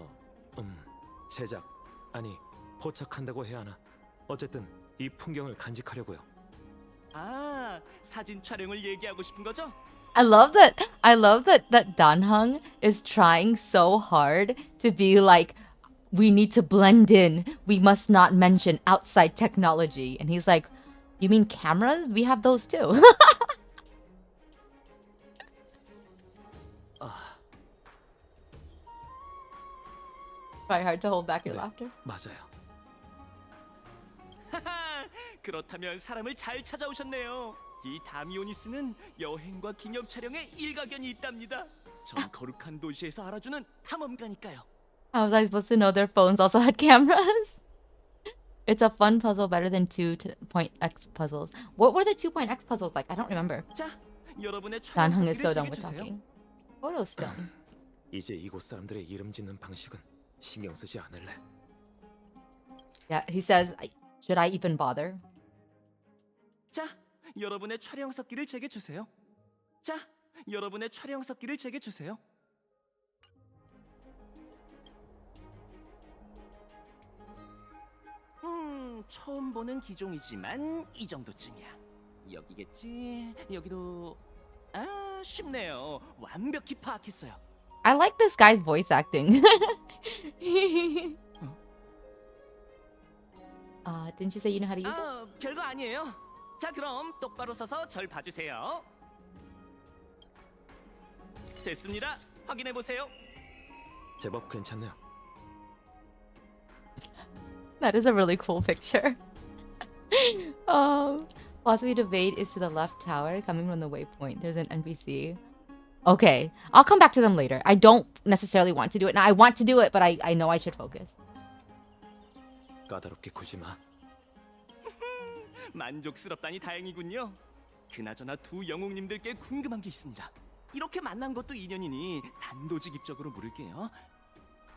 제작, 아니 포착한다고 해야 하나. 어쨌든 이 풍경을 간직하려고요. 아, 사진 촬영을 얘기하고 싶은 거죠? I love that Danhung is trying so hard to be like, we need to blend in. We must not mention outside technology. And he's like, you mean cameras? We have those too. Try hard to hold back your laughter. 맞아요. 그렇다면 사람을 잘 찾아오셨네요. 이 다미오니스는 여행과 기념 촬영에 일가견이 있답니다. 전 거룩한 도시에서 알아주는 탐험가니까요. How was I supposed to know their phones also had cameras? It's a fun puzzle, better than 2.x puzzles. What were the 2.x puzzles like? I don't remember. 자, 여러분의 Danhung is so 촬영 done with 소개해 주세요. talking. Photo stone. 이제 이곳 사람들의 이름 짓는 방식은 신경 쓰지 않을래. Yeah, he says, should I even bother? 자, 여러분의 촬영석기를 제게 주세요. 자, 여러분의 촬영석기를 제게 주세요. 처음 보는 기종이지만 이 정도쯤이야. 여기겠지? 여기도 쉽네요. 완벽히 파악했어요. I like this guy's voice acting. Didn't you say you know how to use it? 별거 아니에요. 자, 그럼 똑바로 서서 절 봐주세요. 됐습니다. 확인해 보세요. 제법 괜찮네요. That is a really cool picture. Philosophy debate is to the left tower, coming from the waypoint. There's an NPC. Okay, I'll come back to them later. I don't necessarily want to do it now. I want to do it, but I know I should focus. 까다롭게 구지 마. 만족스럽다니 다행이군요. 그나저나 두 영웅님들께 궁금한 게 있습니다. 이렇게 만난 것도 인연이니 단도직입적으로 물을게요.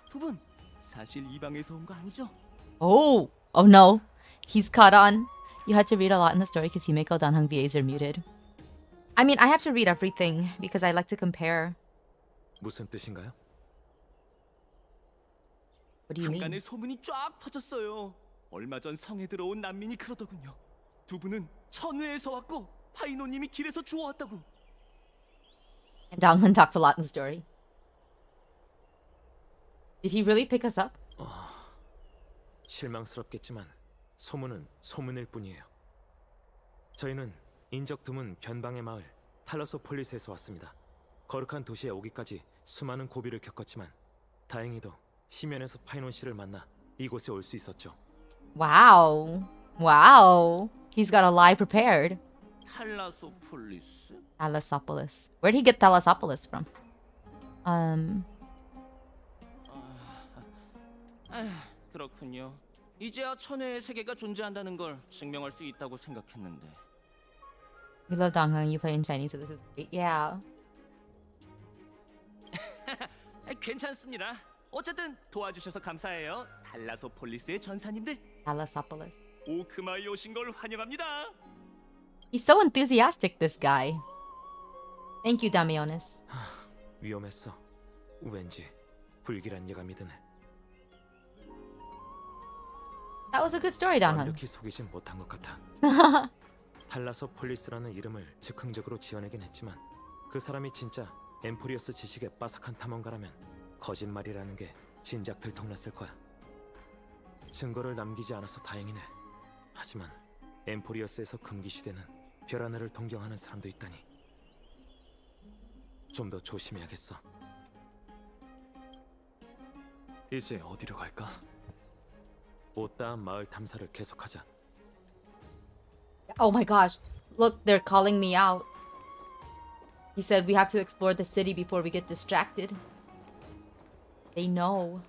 두 분 사실 이 방에서 온 거 아니죠? Oh no, he's caught on. You had to read a lot in the story because Himeko Danhang VAs are muted. I mean, I have to read everything because I like to compare. 무슨 뜻인가요? What do you mean? 한간에 소문이 쫙 퍼졌어요. 얼마 전 성에 들어온 난민이 그러더군요. 두 분은 천회에서 왔고 파이노님이 길에서 주워왔다고. And Danghun talks a lot in the story. Did he really pick us up? 실망스럽겠지만 소문은 소문일 뿐이에요. 저희는 인적 드문 변방의 마을 탈러소폴리스에서 왔습니다. 거룩한 도시에 오기까지 수많은 고비를 겪었지만 다행히도 시면에서 파이논 씨를 만나 이곳에 올 수 있었죠. Wow. Wow. He's got a lie prepared. 탈라소폴리스? Thalassopolis. Where'd he get Thalassopolis from? 그렇군요. 이제야 천혜의 세계가 존재한다는 걸 증명할 수 있다고 생각했는데. You love Danghun, you play in Chinese, so this is great. Yeah. 괜찮습니다. 어쨌든 도와주셔서 감사해요. 탈라소폴리스의 전사님들. Thalassopolis. 오크마에 오신 걸 환영합니다. He's so enthusiastic, this guy. Thank you, Damionis. 위험했어. 왠지 불길한 예감이 드네. That was a good story, Danghun. 완벽히 속이진 못한 것 같아. 탈라소폴리스라는 이름을 즉흥적으로 지어내긴 했지만 그 사람이 진짜 엠포리어스 지식의 빠삭한 탐험가라면 거짓말이라는 게 진작 들통났을 거야. 증거를 남기지 않아서 다행이네. 하지만 엠포리어스에서 금기시되는 별 하늘을 동경하는 사람도 있다니. 좀 더 조심해야겠어. 이제 어디로 갈까? 못다한 마을 탐사를 계속하자. Oh my gosh. Look, they're calling me out. He said we have to explore the city before we get distracted. They know.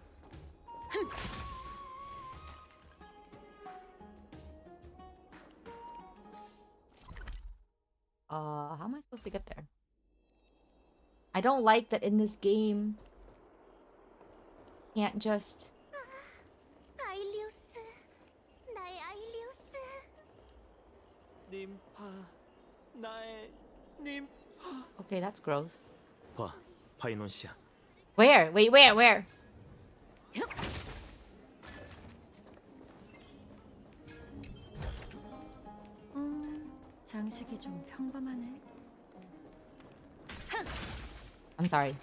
How am I supposed to get there? I don't like that in this game. Can't just... 아일리우스, 나의 아일리우스. 님파, 나의 님파. Okay, that's gross. 봐, 파이논 씨야. Where? Wait, where? 장식이 좀 평범하네. I'm sorry.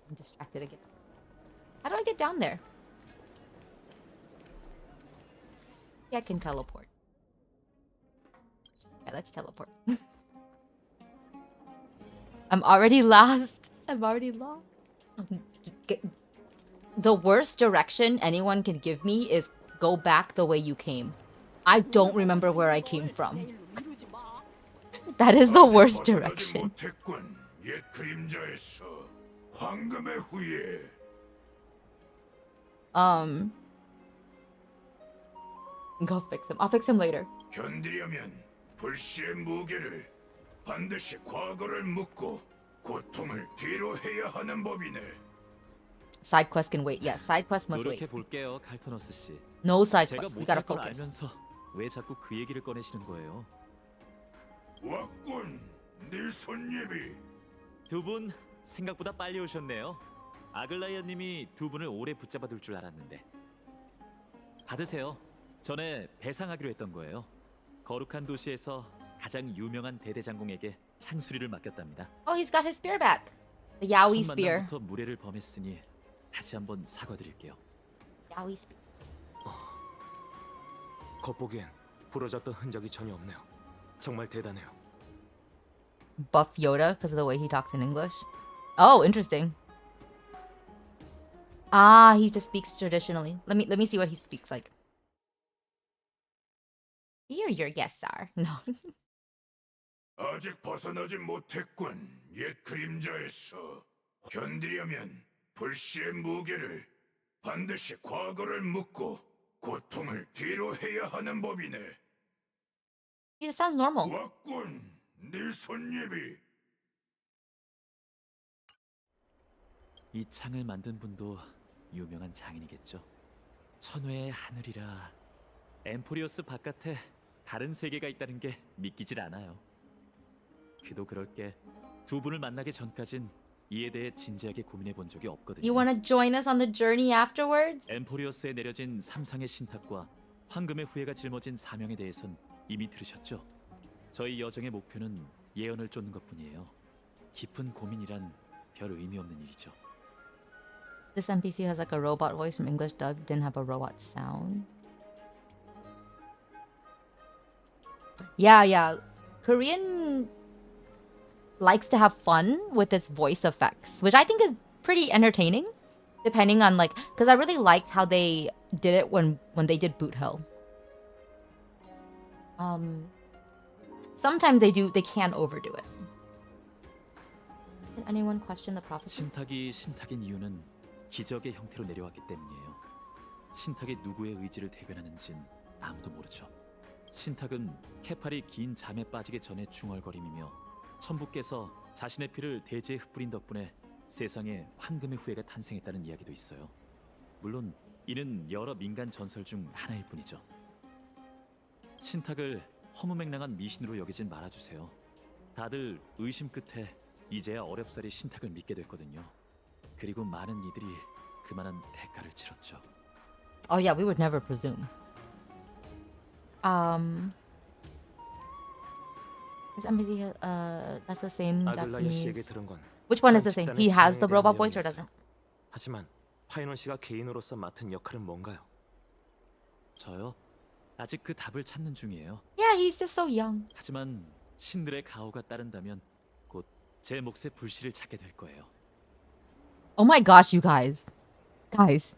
I'm distracted again. How do I get down there? Yeah, I can teleport. Yeah, let's teleport. I'm already lost. I'm already lost. The worst direction anyone can give me is go back the way you came. I don't remember where I came from. That is the worst direction. 옛 그림자에서 황금의 후예. Go fix him. I'll fix him later. 견디려면 불씨의 무게를 반드시 과거를 묻고 고통을 뒤로 해야 하는 법이네. Side quest can wait. Yes, side quest must 노력해 wait. 볼게요, 칼토너스 씨. No side 제가 quests. We gotta 못할 걸 focus. 알면서 왜 자꾸 그 얘기를 꺼내시는 거예요? 왔군, 네 손님이. 두 분 생각보다 빨리 오셨네요. 아글라이아님이 두 분을 오래 붙잡아둘 줄 알았는데. 받으세요. 전에 배상하기로 했던 거예요. 거룩한 도시에서 가장 유명한 대대장공에게 창수리를 맡겼답니다. Oh, he's got his spear back. The Yaoi 첫 spear. 만남부터 무례를 범했으니 다시 한번 사과드릴게요. Yaoi spear. 겉보기엔 부러졌던 흔적이 전혀 없네요. 정말 대단해요. Buff Yoda because of the way he talks in English. Oh, interesting. Ah, he just speaks traditionally. Let me see what he speaks like. Here your guests are. No. 아직 벗어나지 못했군, 옛 그림자에서. 견디려면 불씨의 무게를 반드시 과거를 묻고 고통을 뒤로 해야 하는 법이네. He just sounds normal. 왔군, 네 손님이. 이 창을 만든 분도 유명한 장인이겠죠. 천회의 하늘이라 엠포리오스 바깥에 다른 세계가 있다는 게 믿기질 않아요. 그도 그럴 게 두 분을 만나기 전까진 이에 대해 진지하게 고민해 본 적이 없거든요. You wanna join us on the journey afterwards? 엠포리오스에 내려진 삼상의 신탁과 황금의 후예가 짊어진 사명에 대해선 이미 들으셨죠? 저희 여정의 목표는 예언을 쫓는 것뿐이에요. 깊은 고민이란 별 의미 없는 일이죠. This NPC has like a robot voice from English dub, didn't have a robot sound. Yeah. Korean likes to have fun with its voice effects, which I think is pretty entertaining, depending on like, because I really liked how they did it when they did Boot Hill. Sometimes they can overdo it. Did anyone question the prophecy? 신탁이 신탁인 이유는 기적의 형태로 내려왔기 때문이에요. 신탁이 누구의 의지를 대변하는진 아무도 모르죠. 신탁은 케팔이 긴 잠에 빠지기 전에 중얼거림이며 천부께서 자신의 피를 대지에 흩뿌린 덕분에 세상에 황금의 후예가 탄생했다는 이야기도 있어요. 물론 이는 여러 민간 전설 중 하나일 뿐이죠. 신탁을 허무맹랑한 미신으로 여기진 말아주세요. 다들 의심 끝에 이제야 어렵사리 신탁을 믿게 됐거든요. 그리고 많은 이들이 그만한 대가를 치렀죠. Oh yeah, we would never presume. This NPC, that's the same 아글라이아 씨에게 Japanese. 들은 건 Which one is the same? He has the robot voice or doesn't? 하지만 파이논 씨가 개인으로서 맡은 역할은 뭔가요? 저요? 아직 그 답을 찾는 중이에요. Yeah, he's just so young. 하지만 신들의 가호가 따른다면 곧 제 몫의 불씨를 찾게 될 거예요. Oh my gosh, you guys. Guys.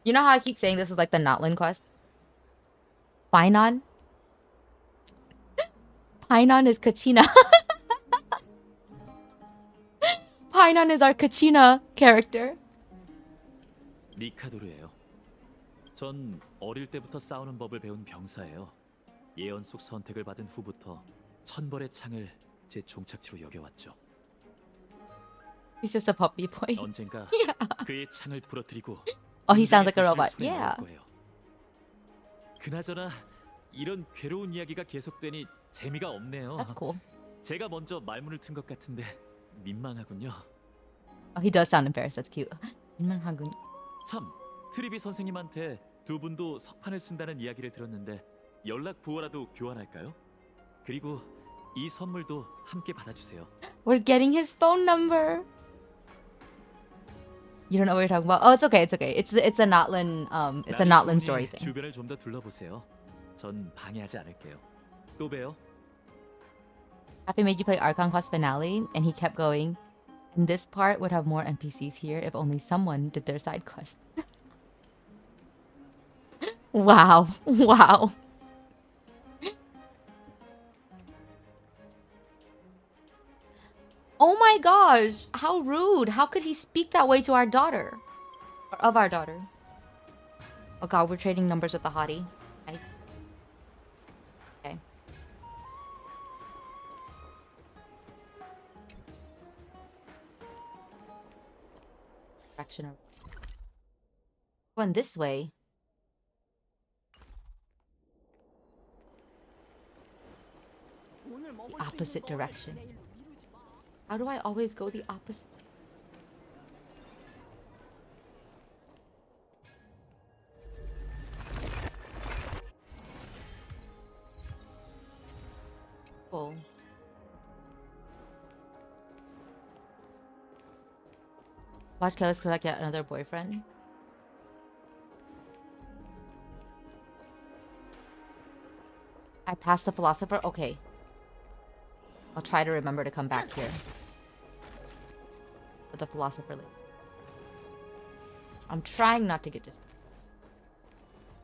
You know how I keep saying this is like the Notland quest? Painon is Kachina. Painon is our Kachina character. 니카도르예요. 전 어릴 때부터 싸우는 법을 배운 병사예요. 예언 속 선택을 받은 후부터 천벌의 창을 제 종착지로 여겨왔죠. He's just a puppy boy. 언젠가 그의 창을 부러뜨리고 Oh, he sounds like a 인생의 robot. 불씨를 쏟아낼 Yeah. 거예요. 그나저나 이런 괴로운 이야기가 계속되니 재미가 없네요. That's cool. 제가 먼저 말문을 튼 것 같은데 민망하군요. Oh, he does sound embarrassed. That's cute. 민망하군. 참, 트리비 선생님한테 두 분도 석판을 쓴다는 이야기를 들었는데 연락 부호라도 교환할까요? 그리고 이 선물도 함께 받아주세요. We're getting his phone number. You don't know what you're talking about? Oh, it's okay. It's a Notland story thing. 주변을 좀 더 둘러보세요. 전 방해하지 않을게요. 또 봬요. Happy made you play Archon Quest finale, and he kept going. And this part would have more NPCs here if only someone did their side quest. Wow. Oh my gosh, how rude. How could he speak that way to our daughter? Or of our daughter. Oh god, we're trading numbers with the hottie. Nice. Okay. Direction. Going this way. The opposite direction. How do I always go the opposite? Cool. Watch Kellis collect yet another boyfriend. I passed the philosopher? Okay. I'll try to remember to come back here. With the philosopher later. I'm trying not to get distracted.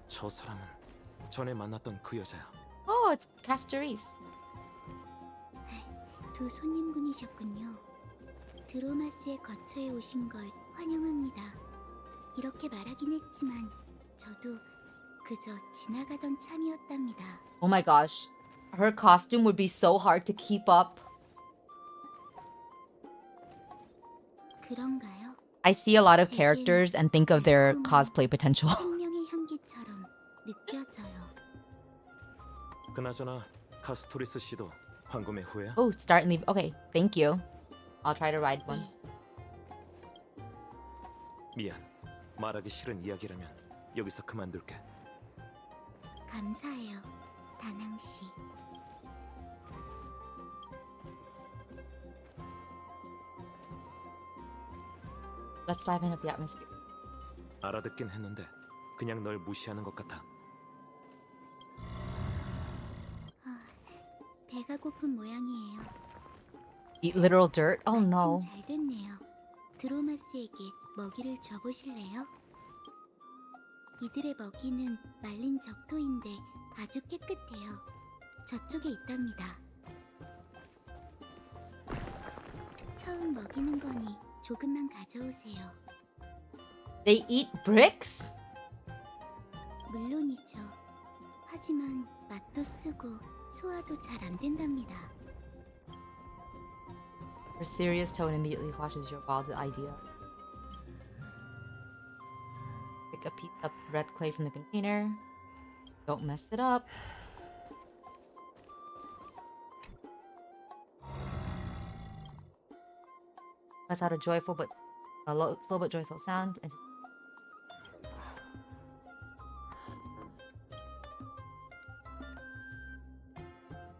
저 사람은 전에 만났던 그 여자야. Oh, it's Castoris. 두 손님분이셨군요. 드로마스의 거처에 오신 걸 환영합니다. 이렇게 말하긴 했지만 저도 그저 지나가던 참이었답니다. Oh my gosh. Her costume would be so hard to keep up. 그런가요? I see a lot of characters and think of their cosplay potential. 생명의 향기처럼 느껴져요. 그나저나 카스토리스 씨도 황금의 후예야? Oh, start and leave. Okay, thank you. I'll try to ride one. 미안. 말하기 싫은 이야기라면 여기서 그만둘게. 감사해요, 다낭 씨. Let's liven up the atmosphere. 알아듣긴 했는데 그냥 널 무시하는 것 같아. 배가 고픈 모양이에요. Eat literal dirt? Oh no. 마침 잘 됐네요. 드로마스에게 먹이를 줘보실래요? 이들의 먹이는 말린 적토인데 아주 깨끗해요. 저쪽에 있답니다. 처음 먹이는 거니 조금만 가져오세요. They eat bricks? 물론이죠. 하지만 맛도 쓰고 소화도 잘 안 된답니다. Her serious tone immediately quashes your wild idea. Pick a piece of red clay from the container. Don't mess it up. Let's out a joyful but slow but joyful sound. And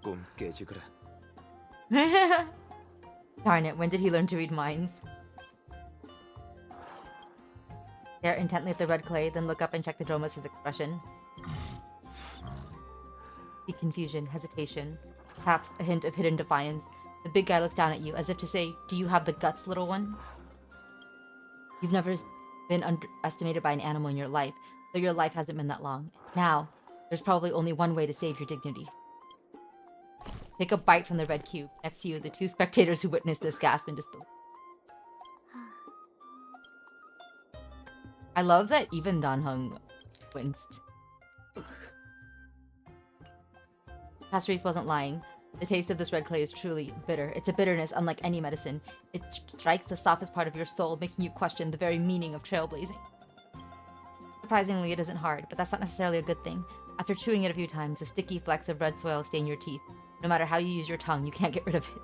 꿈 깨지 그래. Darn it, when did he learn to read minds? Stare intently at the red clay, then look up and check the Dromas' expression. See confusion, hesitation, perhaps a hint of hidden defiance. The big guy looks down at you, as if to say, "Do you have the guts, little one?" You've never been underestimated by an animal in your life, though your life hasn't been that long. Now, there's probably only one way to save your dignity. Take a bite from the red cube. Next to you, the two spectators who witnessed this gasp in disbelief. I love that even Danhung winced. Pastorius wasn't lying. The taste of this red clay is truly bitter. It's a bitterness unlike any medicine. It strikes the softest part of your soul, making you question the very meaning of trailblazing. Surprisingly, it isn't hard, but that's not necessarily a good thing. After chewing it a few times, the sticky flecks of red soil stain your teeth. No matter how you use your tongue, you can't get rid of it.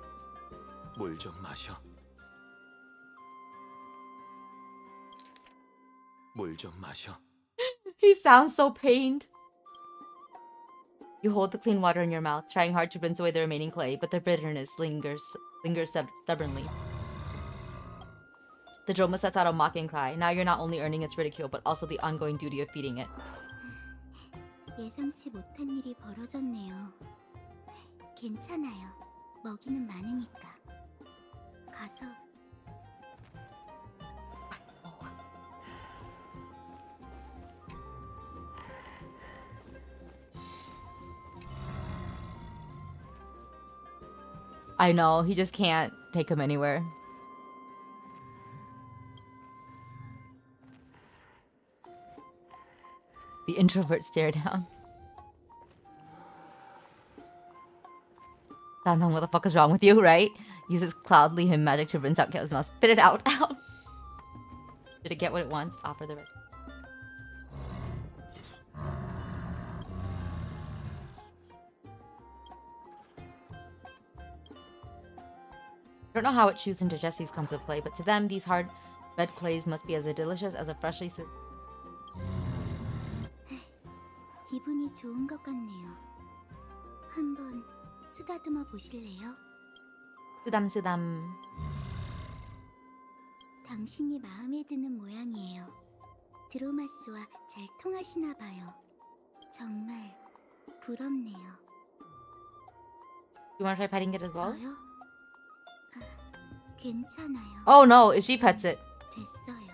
물 좀 마셔. 물 좀 마셔. He sounds so pained. You hold the clean water in your mouth, trying hard to rinse away the remaining clay, but the bitterness lingers stubbornly. The Droma sets out a mocking cry. Now you're not only earning its ridicule, but also the ongoing duty of feeding it. 예상치 못한 일이 벌어졌네요. 괜찮아요. 먹이는 많으니까. 가서. I know, he just can't take him anywhere. The introvert stare down. Danhong, what the fuck is wrong with you, right? Uses cloudly him magic to rinse out Kale's mouth. Spit it out. Out. Did it get what it wants? Offer the red. I don't know how it chews into Jesse's comes to play, but to them, these hard red clays must be as delicious as a freshly 기분이 좋은 것 같네요. 한번 쓰다듬어 보실래요? 쓰담쓰담. 당신이 마음에 드는 모양이에요. 드로마스와 잘 통하시나 봐요. 정말 부럽네요. You wanna try petting it as well? 저요? 괜찮아요. Oh no, if she pets it. 됐어요.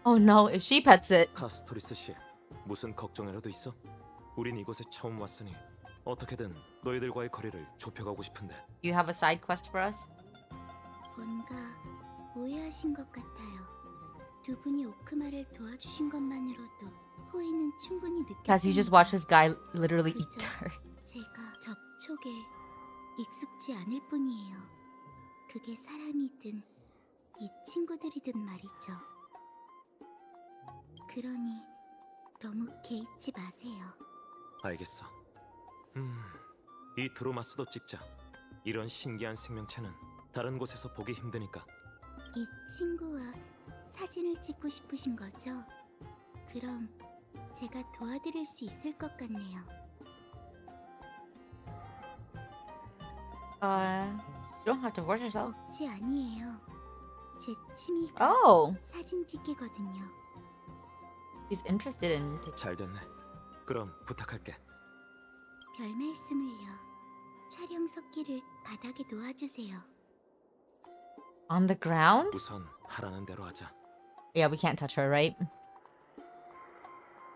Oh no, if she pets it. 카스토리스 씨, 무슨 걱정이라도 있어? 우린 이곳에 처음 왔으니 어떻게든 너희들과의 거리를 좁혀가고 싶은데. You have a side quest for us? 뭔가 오해하신 것 같아요. 두 분이 오크마를 도와주신 것만으로도 호의는 충분히 느껴요. Cass, you just watch this guy literally eat dirt. 제가 접촉에 익숙지 않을 뿐이에요. 그게 사람이든 이 친구들이든 말이죠. 그러니 너무 개의치 마세요. 알겠어. 이 드로마스도 찍자. 이런 신기한 생명체는 다른 곳에서 보기 힘드니까. 이 친구와 사진을 찍고 싶으신 거죠? 그럼 제가 도와드릴 수 있을 것 같네요. You don't have to force yourself. 억지 아니에요. 제 취미가 Oh, 사진 찍기거든요. she's interested in. 잘 됐네. 그럼 부탁할게. 별 말씀을요. 촬영 석기를 바닥에 놓아주세요. On the ground? 우선 하라는 대로 하자. Yeah, we can't touch her, right?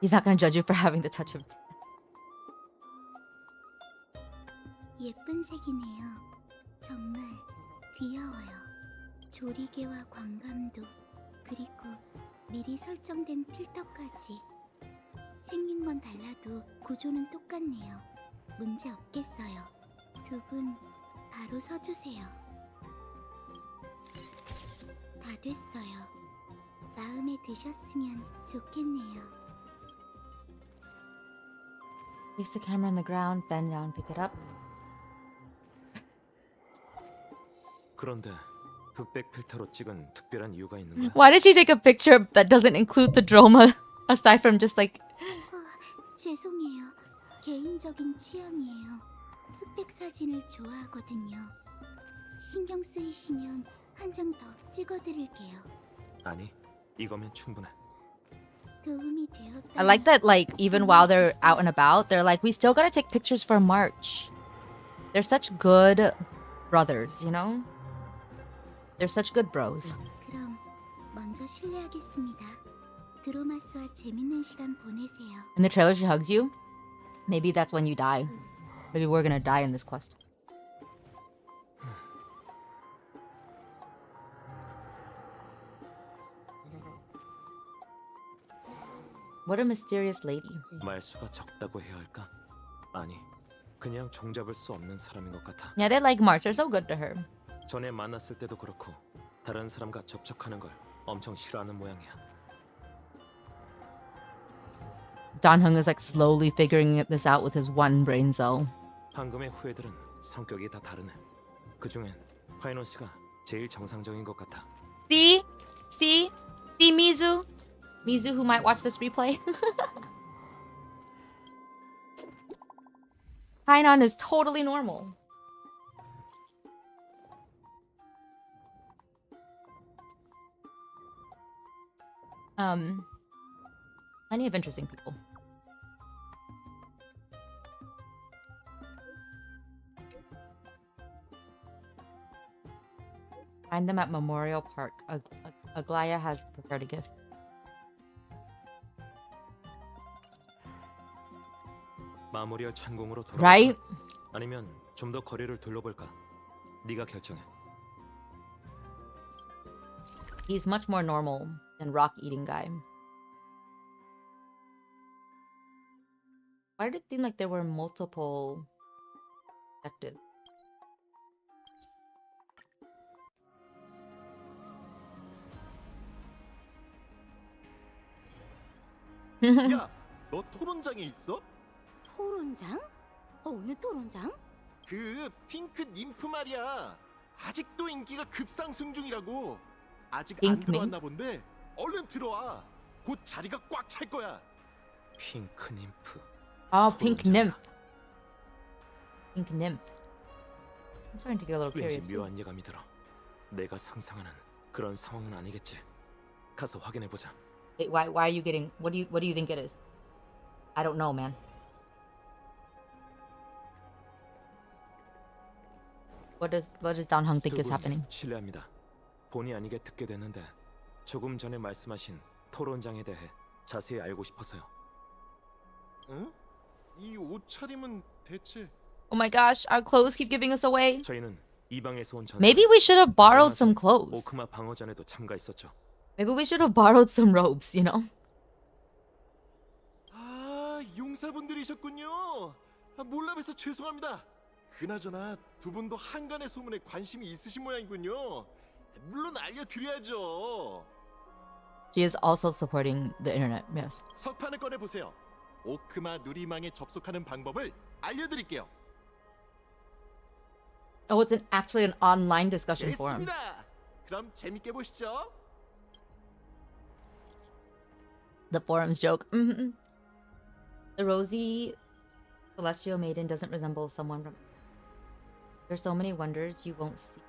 He's not gonna judge you for having the touch of. 예쁜 색이네요. 정말 귀여워요. 조리개와 광감도 그리고 미리 설정된 필터까지 생긴 건 달라도 구조는 똑같네요. 문제 없겠어요. 두 분 바로 서주세요. 다 됐어요. 마음에 드셨으면 좋겠네요. Place the camera on the ground, bend down, pick it up. 그런데 흑백 필터로 찍은 특별한 이유가 있는 거야? Why did she take a picture that doesn't include the drama, aside from just like? 죄송해요. 개인적인 취향이에요. 흑백 사진을 좋아하거든요. 신경 쓰이시면 한 장 더 찍어드릴게요. 아니, 이거면 충분해. 도움이 되었다. I like that, like, even while they're out and about, they're like, we still gotta take pictures for March. They're such good brothers, you know? They're such good bros. 그럼 먼저 실례하겠습니다. 드로마스와 재밌는 시간 보내세요. In the trailer, she hugs you. Maybe that's when you die. Maybe we're gonna die in this quest. What a mysterious lady. 말수가 적다고 해야 할까? 아니, 그냥 종잡을 수 없는 사람인 것 같아. Yeah, they like March. They're so good to her. 전에 만났을 때도 그렇고 다른 사람과 접촉하는 걸 엄청 싫어하는 모양이야. Dan-hung is like slowly figuring this out with his one brain cell. 방금의 후예들은 성격이 다 다르네. 그중엔 파이논 씨가 제일 정상적인 것 같아. See? See? See Mizu? Mizu who might watch this replay? Hainan is totally normal. Plenty of interesting people. Find them at Memorial Park. Aglaya has prepared a gift. 마무리할 천공으로 돌아갈까? Right? 아니면 좀 더 거리를 둘러볼까? 네가 결정해. He's much more normal than rock eating guy. Why did it seem like there were multiple objectives? 야, 너 토론장에 있어? 토론장? 어느 토론장? 그 핑크 님프 말이야. 아직도 인기가 급상승 중이라고. 아직 안 핑크 들어왔나 본데. 얼른 들어와. 곧 자리가 꽉 찰 거야. 핑크 님프. Oh, pink nymph. Pink nymph. I'm starting to get a little 왠지 curious. too. 묘한 예감이 들어. 내가 상상하는 그런 상황은 아니겠지. 가서 확인해 보자. Wait, why are you getting? What do you think it is? I don't know, man. What does Dan-hung think is happening? 실례합니다. 본의 아니게 듣게 됐는데 조금 전에 말씀하신 토론장에 대해 자세히 알고 싶어서요. 응? 이 옷차림은 대체? Oh my gosh, our clothes keep giving us away. 저희는 이 방에서 온 전. Maybe we should have borrowed some clothes. 오크마 방어전에도 참가했었죠. Maybe we should have borrowed some robes, you know? 아, 용사분들이셨군요. 몰라봬서 죄송합니다. 그나저나 두 분도 한간의 소문에 관심이 있으신 모양이군요. 물론 알려드려야죠. She is also supporting the internet. Yes. 석판을 꺼내 보세요. 오크마 누리망에 접속하는 방법을 알려드릴게요. Oh, it's actually an online discussion forum. 됐습니다. 그럼 재밌게 보시죠. The forums joke. The rosy celestial maiden doesn't resemble someone from. There's so many wonders you won't see.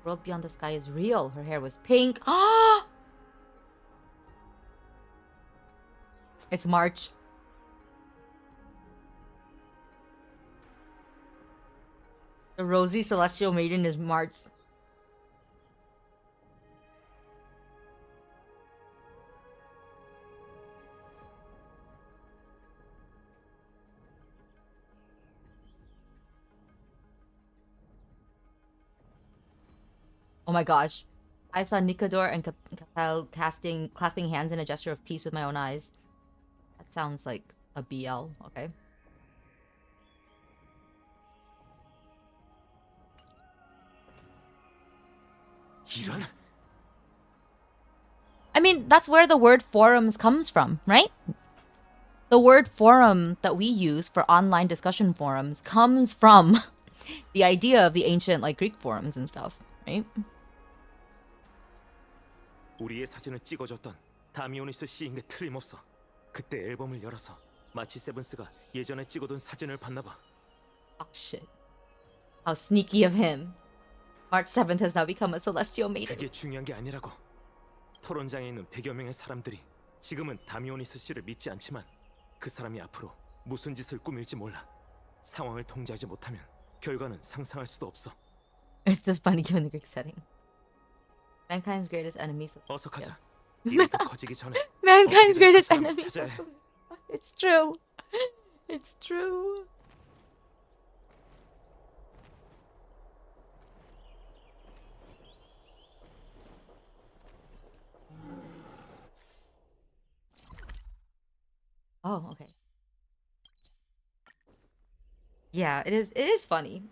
The world beyond the sky is real. Her hair was pink. Ah! It's March. The rosy celestial maiden is March. Oh my gosh. I saw Nikador and Capel clasping hands in a gesture of peace with my own eyes. That sounds like a BL, okay? 이런? I mean, that's where the word forums comes from, right? The word forum that we use for online discussion forums comes from the idea of the ancient like Greek forums and stuff, right? 우리의 사진을 찍어줬던 다미오니스 씨인 게 틀림없어. 그때 앨범을 열어서 마치 세븐스가 예전에 찍어둔 사진을 봤나 봐. Oh shit. How sneaky of him. March 7th has now become a celestial maiden. 그게 중요한 게 아니라고. 토론장에 있는 100여 명의 사람들이 지금은 다미오니스 씨를 믿지 않지만 그 사람이 앞으로 무슨 짓을 꾸밀지 몰라. 상황을 통제하지 못하면 결과는 상상할 수도 없어. It's just funny given the Greek setting. Mankind's greatest enemy. 어서 가자. 일이 더 커지기 전에. Mankind's greatest 사람을 enemy. 찾아야 해. It's true. It's true. Oh, okay. Yeah, it is funny.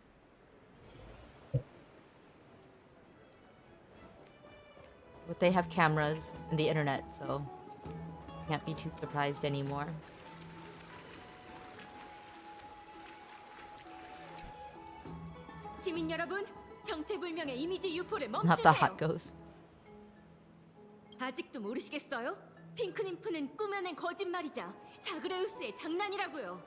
But they have cameras and the internet, so can't be too surprised anymore. 시민 여러분, 정체불명의 이미지 유포를 Not the 멈추세요. hot ghost. 아직도 모르시겠어요? 핑크님프는 꾸며낸 거짓말이자 자그레우스의 장난이라고요.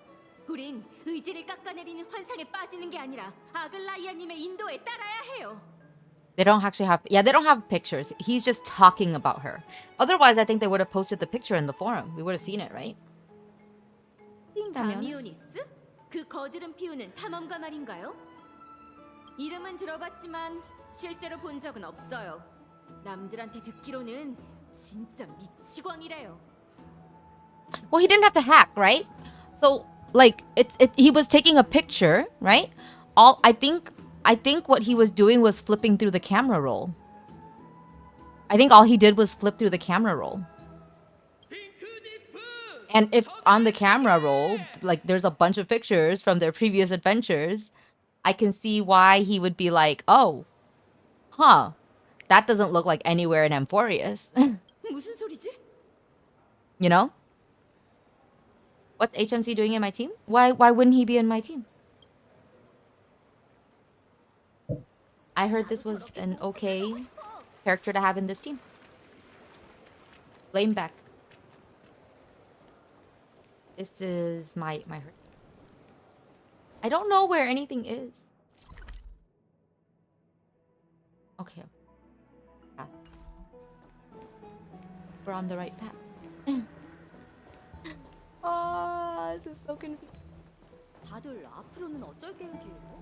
우린 의지를 깎아내리는 환상에 빠지는 게 아니라 아글라이아님의 인도에 따라야 해요. They don't actually have, yeah, they don't have pictures. He's just talking about her. Otherwise, I think they would have posted the picture in the forum. We would have seen it, right? 다미오니스? 그 거드름 피우는 탐험가 말인가요? 이름은 들어봤지만 실제로 본 적은 없어요. 남들한테 듣기로는 진짜 미치광이래요. Well, he didn't have to hack, right? So, like, he was taking a picture, right? I think what he was doing was flipping through the camera roll. I think all he did was flip through the camera roll. And if on the camera roll, like, there's a bunch of pictures from their previous adventures, I can see why he would be like, oh, huh, that doesn't look like anywhere in Amphoreus. 무슨 소리지? You know? What's HMC doing in my team? Why wouldn't he be in my team? I heard this was an okay character to have in this team. Blame back. This is my hurt. I don't know where anything is. Okay. Path. We're on the right path. Oh, this is so confusing. 다들 앞으로는 어쩔 계획이에요?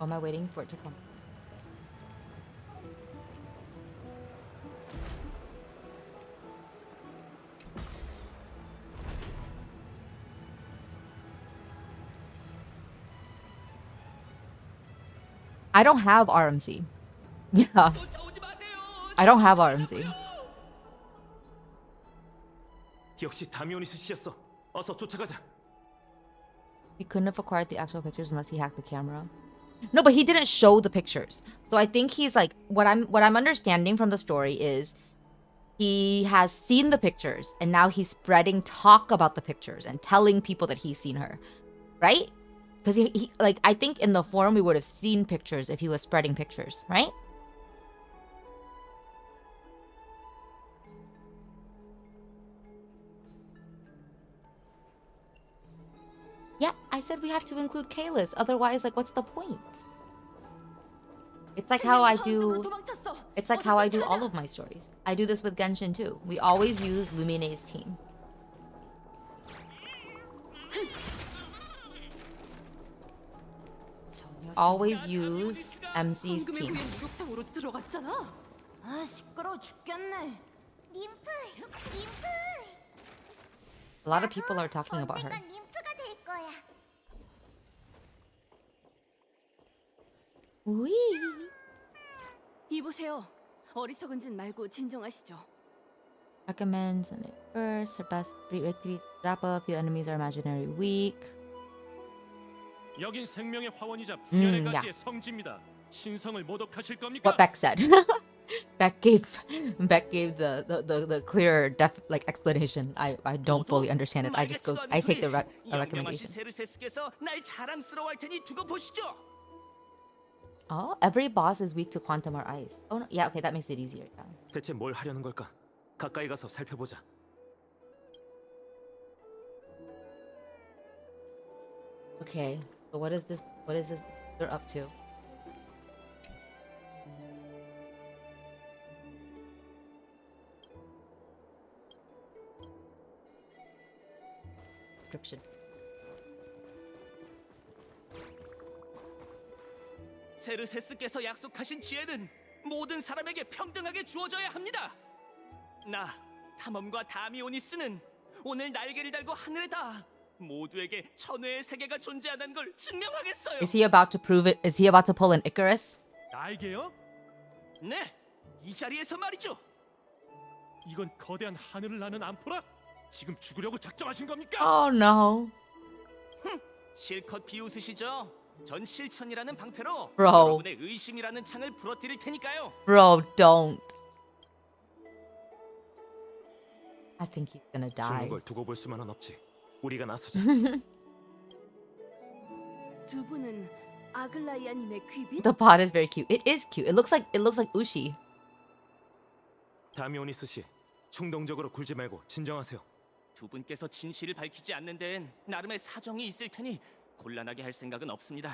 Or am I waiting for it to come? I don't have RMC. Yeah. I don't have RMC. 역시 다미오니스 씨였어. 어서 쫓아가자. He couldn't have acquired the actual pictures unless he hacked the camera. No, but he didn't show the pictures. So I think he's like what I'm understanding from the story is he has seen the pictures and now he's spreading talk about the pictures and telling people that he's seen her. Right? Because he like I think in the forum we would have seen pictures if he was spreading pictures, right? Yeah, I said we have to include Kalis. Otherwise, like, what's the point? It's like how I do. It's like how I do all of my stories. I do this with Genshin too. We always use Lumine's team. Always use MC's team. 아, 시끄러워 죽겠네. 림프, 림프. A lot of people are talking about her. 림프가 될 거야. 우이. 이보세요. 어리석은 짓 말고 진정하시죠. Recommends and first her best activities drop up. Your enemies are imaginary weak. 여긴 생명의 화원이자 분열의 yeah. 가지의 성지입니다. 신성을 모독하실 겁니까? What Beck said. Beck gave the clear like explanation. I don't fully understand it. I just go. I take the recommendation. 날 자랑스러워할 테니 두고 보시죠. Oh, every boss is weak to quantum or ice. Oh no, yeah, okay, that makes it easier. Yeah. 대체 뭘 하려는 걸까? 가까이 가서 살펴보자. Okay, so what is this? What is this they're up to? Description. 세르세스께서 약속하신 지혜는 모든 사람에게 평등하게 주어져야 합니다. 나 탐험과 다미오니스는 오늘 날개를 달고 하늘에 닿아 모두에게 천회의 세계가 존재하는 걸 증명하겠어요. Is he about to prove it? Is he about to pull an Icarus? 날개요? 네, 이 자리에서 말이죠. 이건 거대한 하늘을 나는 암포라? 지금 죽으려고 작정하신 겁니까? Oh no. 실컷 비웃으시죠? 전 실천이라는 방패로 Bro. 여러분의 의심이라는 창을 부러뜨릴 테니까요. Bro, don't. I think he's gonna die. 죽는 걸 두고 볼 수만은 없지. 우리가 나서자. 두 분은 아글라이아님의 귀빈? The pod is very cute. It is cute. It looks like Ushi. 다미오니스 씨, 충동적으로 굴지 말고 진정하세요. 두 분께서 진실을 밝히지 않는 데엔 나름의 사정이 있을 테니 곤란하게 할 생각은 없습니다.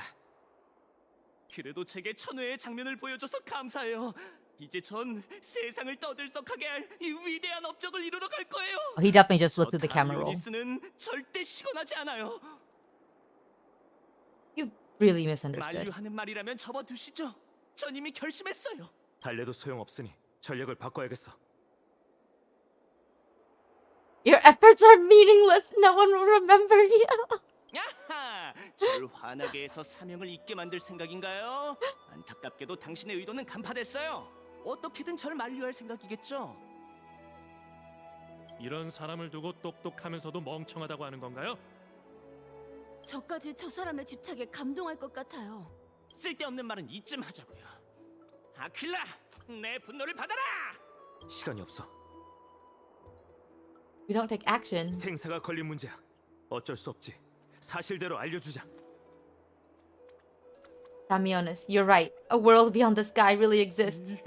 그래도 제게 천회의 장면을 보여줘서 감사해요. 이제 전 세상을 떠들썩하게 할 이 위대한 업적을 이루러 갈 거예요. He definitely just looked at the camera roll. 다미오니스는 절대 시건하지 않아요. You really misunderstood. 만류하는 말이라면 접어두시죠. 전 이미 결심했어요. 달래도 소용없으니 전력을 바꿔야겠어. Your efforts are meaningless. No one will remember you. 야하! 절 화나게 해서 사명을 잊게 만들 생각인가요? 안타깝게도 당신의 의도는 간파됐어요. 어떻게든 절 만류할 생각이겠죠? 이런 사람을 두고 똑똑하면서도 멍청하다고 하는 건가요? 저까지 저 사람의 집착에 감동할 것 같아요. 쓸데없는 말은 이쯤 하자고요. 아킬라, 내 분노를 받아라! 시간이 없어. We don't take action. 생사가 걸린 문제야. 어쩔 수 없지. 사실대로 알려주자. Damionis, you're right. A world beyond the sky really exists.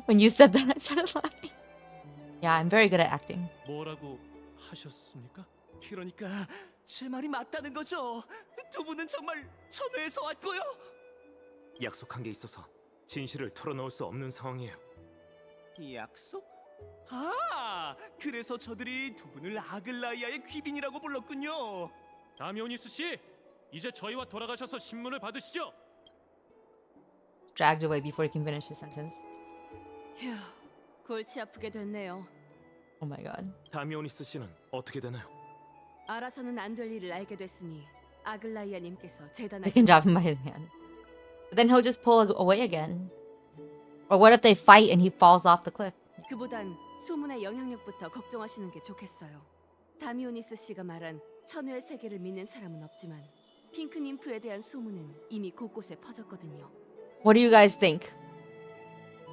When you said that, I started laughing. Yeah, I'm very good at acting. 뭐라고 하셨습니까? 그러니까 제 말이 맞다는 거죠. 두 분은 정말 천회에서 왔고요. 약속한 게 있어서 진실을 털어놓을 수 없는 상황이에요. 약속? 아, 그래서 저들이 두 분을 아글라이아의 귀빈이라고 불렀군요. 다미오니스 씨, 이제 저희와 돌아가셔서 신문을 받으시죠. Dragged away before he can finish his sentence. 휴, 골치 아프게 됐네요. Oh my god. 다미오니스 씨는 어떻게 되나요? 알아서는 안 될 일을 알게 됐으니 아글라이아님께서 They can 재단하신 drop him by his hand. But then he'll just pull away again. Or what if they fight and he falls off the cliff? 그보단 소문의 영향력부터 걱정하시는 게 좋겠어요. 다미오니스 씨가 말한 천외의 세계를 믿는 사람은 없지만 핑크 님프에 대한 소문은 이미 곳곳에 퍼졌거든요. What do you guys think?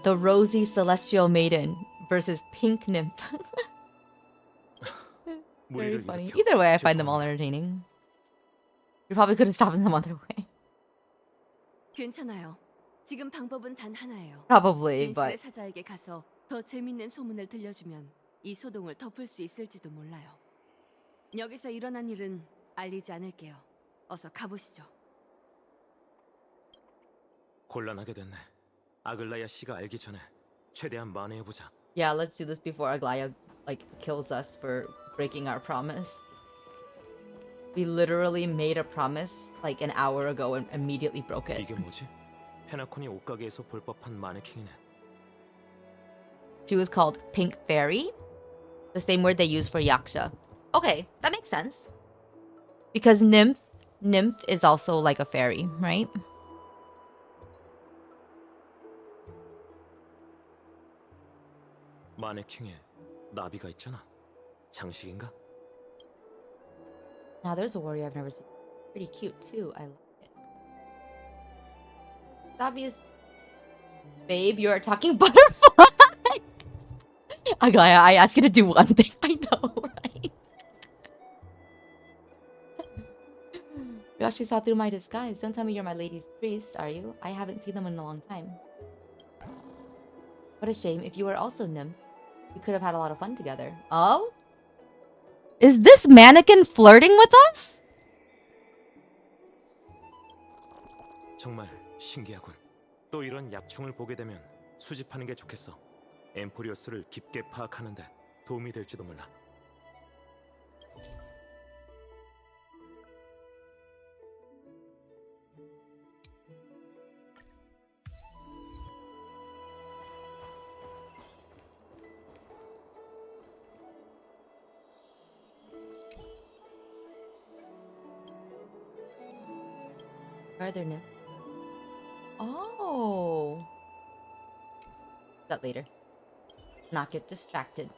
The rosy celestial maiden versus pink nymph. Very funny. Either way, I find them all entertaining. You probably could have stopped them other way. 괜찮아요. 지금 방법은 단 하나예요. Probably, 진실의 but 사자에게 가서 더 재밌는 소문을 들려주면 이 소동을 덮을 수 있을지도 몰라요. 여기서 일어난 일은 알리지 않을게요. 어서 가보시죠. 곤란하게 됐네. 아글라야 씨가 알기 전에 최대한 만회해보자. yeah, let's do this before Aglaya like kills us for breaking our promise. We literally made a promise like an hour ago and immediately broke it. 이게 뭐지? 페나콘이 옷가게에서 볼 법한 마네킹이네. She was called Pink Fairy, the same word they use for yaksha. Okay, that makes sense. Because nymph is also like a fairy, right? 마네킹에 나비가 있잖아. 장식인가? Now there's a warrior I've never seen. Pretty cute too. I like it. It's obvious. Babe, you're a talking butterfly. Aglaya, I asked you to do one thing. I know, right? You actually saw through my disguise. Don't tell me you're my lady's priest, are you? I haven't seen them in a long time. What a shame. If you were also nymphs, we could have had a lot of fun together. Oh? Is this mannequin flirting with us? 정말 신기하군. 또 이런 약충을 보게 되면 수집하는 게 좋겠어. 엠포리어스를 깊게 파악하는데 도움이 될지도 몰라. Further new. Oh. That later. Not get distracted.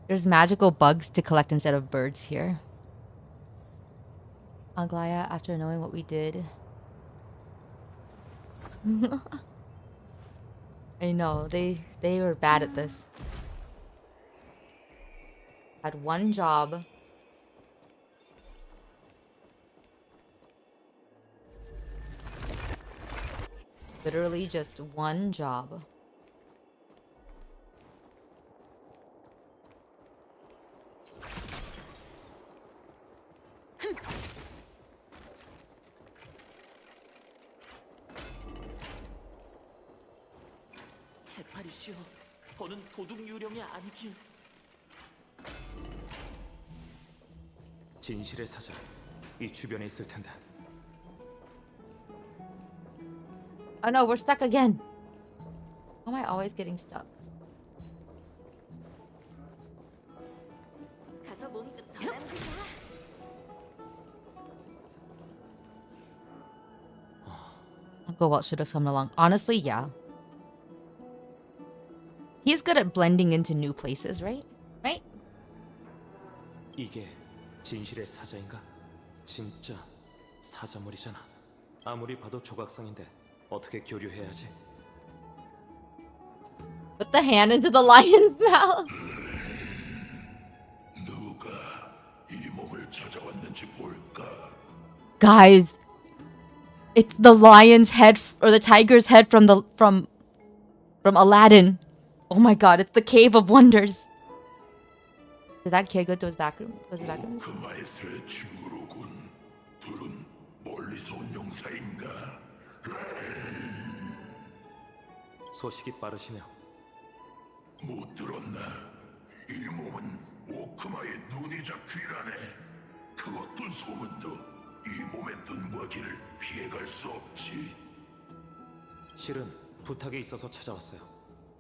There's magical bugs to collect instead of birds here. Aglaya, after knowing what we did. I know, they were bad at this. Had one job. Literally just one job. 해파리시오, 더는 도둑 유령이 아니길. 진실의 사자, 이 주변에 있을 텐데. Oh no, we're stuck again. How am I always getting stuck? 가서 몸 좀 더 담그자. Uncle Walt should have come along. Honestly, yeah. He's good at blending into new places, right? Right? 이게 진실의 사자인가? 진짜 사자물이잖아. 아무리 봐도 조각상인데 어떻게 교류해야지? Put the hand into the lion's mouth. 누가 이 몸을 찾아왔는지 볼까? Guys, it's the lion's head or the tiger's head from Aladdin. Oh my god, it's the Cave of Wonders. Did that kid go to his back room? Was his back room? 오크마에서의 친구로군. 둘은 멀리서 온 용사인가? 소식이 빠르시네요. 못 들었나? 이 몸은 오크마의 눈이자 귀라네. 그 어떤 소문도 이 몸의 눈과 귀를 피해갈 수 없지. 실은 부탁이 있어서 찾아왔어요.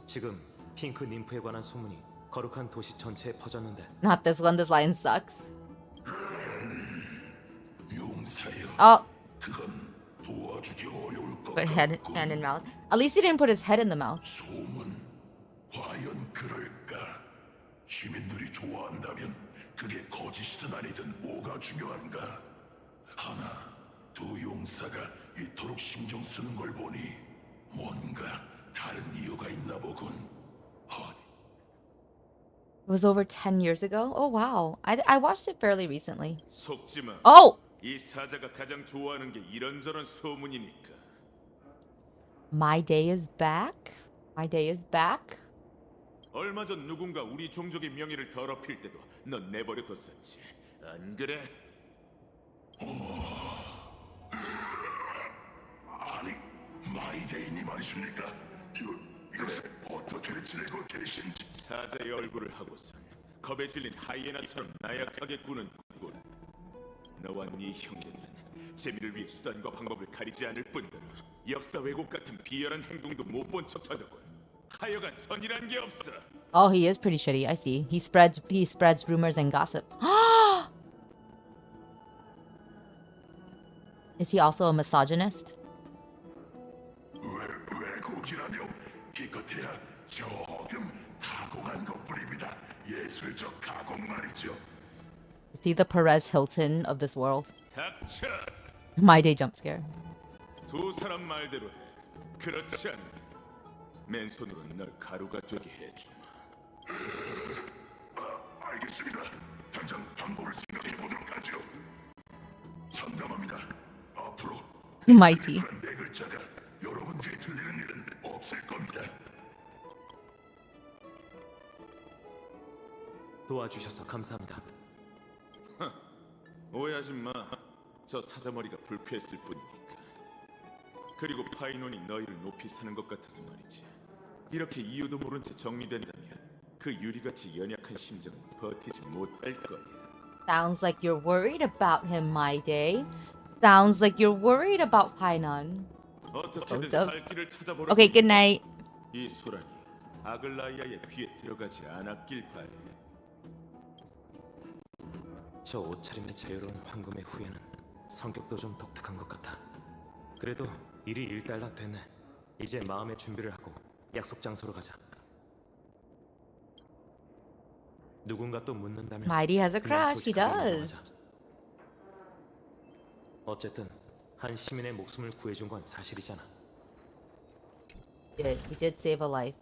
지금 핑크 님프에 관한 소문이 거룩한 도시 전체에 퍼졌는데. Not this one, this lion sucks. Oh. 그건 도와주기 어려울 것 Put 같군. hand in mouth. At least he didn't put his head in the mouth. 소문 과연 그럴까? 시민들이 좋아한다면 그게 거짓이든 아니든 뭐가 중요한가? 하나, 두 용사가 이토록 신경 쓰는 걸 보니 뭔가 다른 이유가 있나 보군. It was over 10 years ago? Oh, wow. I watched it fairly recently. 속지 마. Oh! 이 사자가 가장 좋아하는 게 이런저런 소문이니까. My day is back? My day is back? 얼마 전 누군가 우리 종족의 명예를 더럽힐 때도 넌 내버려뒀었지. 안 그래? 아니, 마이데이님 아니십니까? 요새 어떻게 지내고 계신지. 사자의 얼굴을 하고선 겁에 질린 하이에나처럼 나약하게 구는 꼴. 너와 네 형제들은 재미를 위해 수단과 방법을 가리지 않을 뿐더러 역사 왜곡 같은 비열한 행동도 못 본 척하더군. 하여간 선이란 게 없어. Oh, he is pretty shitty. I see. He spreads rumors and gossip. Is he also a misogynist? 왜곡이라뇨? 기껏해야 조금 가공한 것뿐입니다. 예술적 가공 말이죠. Is he the Perez Hilton of this world? 닥쳐. My day jump scare. 두 사람 말대로 해. 그렇지 않나? 맨손으로 널 가루가 되게 해주마. 알겠습니다. 당장 방법을 생각해 보도록 하죠. 장담합니다. 앞으로 Mighty. 네 글자가 여러분 귀에 들리는 일은 없을 겁니다. 도와주셔서 감사합니다. 오해하지 마. 저 사자머리가 불쾌했을 뿐이니까. 그리고 파이논이 너희를 높이 사는 것 같아서 말이지. 이렇게 이유도 모른 채 정리된다면 그 유리같이 연약한 심정은 버티지 못할 거야. Sounds like you're worried about him, My Day. Sounds like you're worried about Painon. 어떻게든 Hold up. 살 길을 찾아보라. Okay, good night. 이 소란이 아글라이아의 귀에 들어가지 않았길 바래. 저 옷차림의 자유로운 황금의 후예는 성격도 좀 독특한 것 같아. 그래도 일이 일단락 됐네. 이제 마음의 준비를 하고 약속 장소로 가자. 누군가 또 묻는다면 Mighty has a 그냥 crush. He 솔직하게 does. 인정하자. 어쨌든 한 시민의 목숨을 구해준 건 사실이잖아. He did save a life.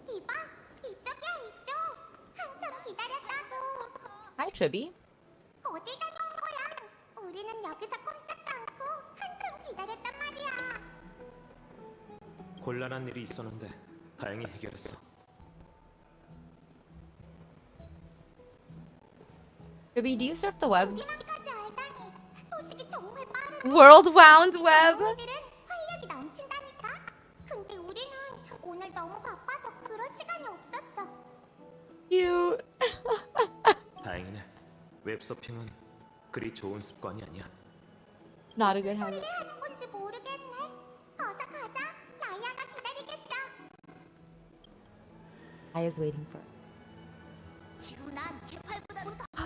이봐, 이쪽이야 이쪽. 한참 기다렸다고. Hi, Tribby. 어딜 다닌 거야? 우리는 여기서 꼼짝도 않고 한참 기다렸단 말이야. 곤란한 일이 있었는데 다행히 해결했어. Tribby, do you surf the web? 우리만까지 알다니. 소식이 정말 빠르네. World Wound Web. 너희들은 활력이 넘친다니까. 근데 우리는 오늘 너무 바빠서 그럴 시간이 없었어. Cute. 다행이네. 웹서핑은 그리 좋은 습관이 아니야. Not a good habit. 소리를 하는 건지 모르겠네. 어서 가자. 라이아가 기다리겠어. I was waiting for. 지훈아, 개팔보다도 더 커.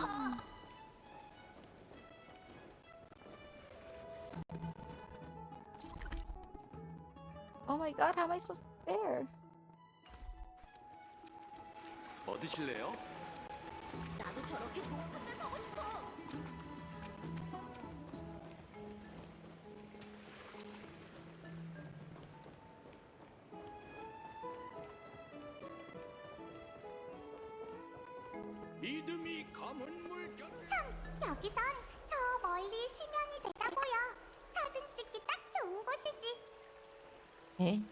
Oh my god, how am I supposed to get there? 뭐 드실래요? 나도 저렇게 높은 데 서고 싶어. 믿음이 검은 물결. 참, 여기선 저 멀리 심연이 되다 보여. 사진 찍기 딱 좋은 곳이지. Okay.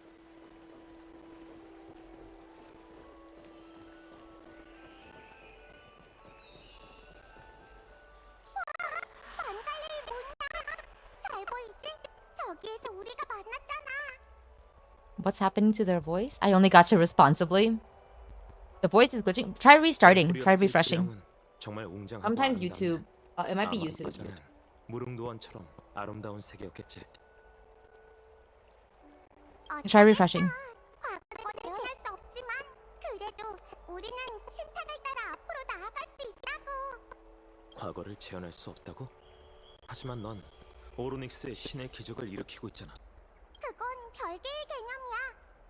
만갈레이 뭐냐? 잘 보이지? 저기에서 우리가 만났잖아. What's happening to their voice? I only got to responsibly. The voice is glitching. Try restarting. Try refreshing. 정말 웅장하고 Sometimes 아름답네. YouTube. It might be 아마 YouTube. 예전엔 무릉도원처럼 아름다운 세계였겠지. Try refreshing. 과거를 대체할 수 없지만 그래도 우리는 신탁을 따라 앞으로 나아갈 수 있다고. 재현할 수 없다고? 하지만 넌 오로닉스의 신의 기적을 일으키고 있잖아. 그건 별개의 개념이야.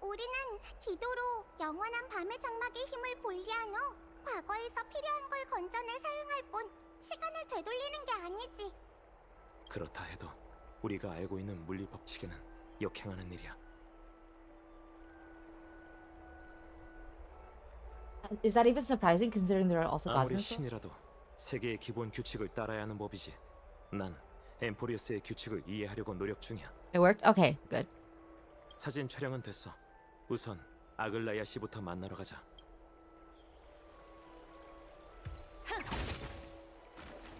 우리는 기도로 영원한 밤의 장막의 힘을 분리한 후 과거에서 필요한 걸 건져내 사용할 뿐 시간을 되돌리는 게 아니지. 그렇다 해도 우리가 알고 있는 물리 법칙에는 역행하는 일이야. Is that even surprising considering there are also gods 아무리 in this world? 신이라도 세계의 기본 규칙을 따라야 하는 법이지. 난 엠포리어스의 규칙을 이해하려고 노력 중이야. It worked? Okay, good. 사진 촬영은 됐어. 우선 아글라야 씨부터 만나러 가자.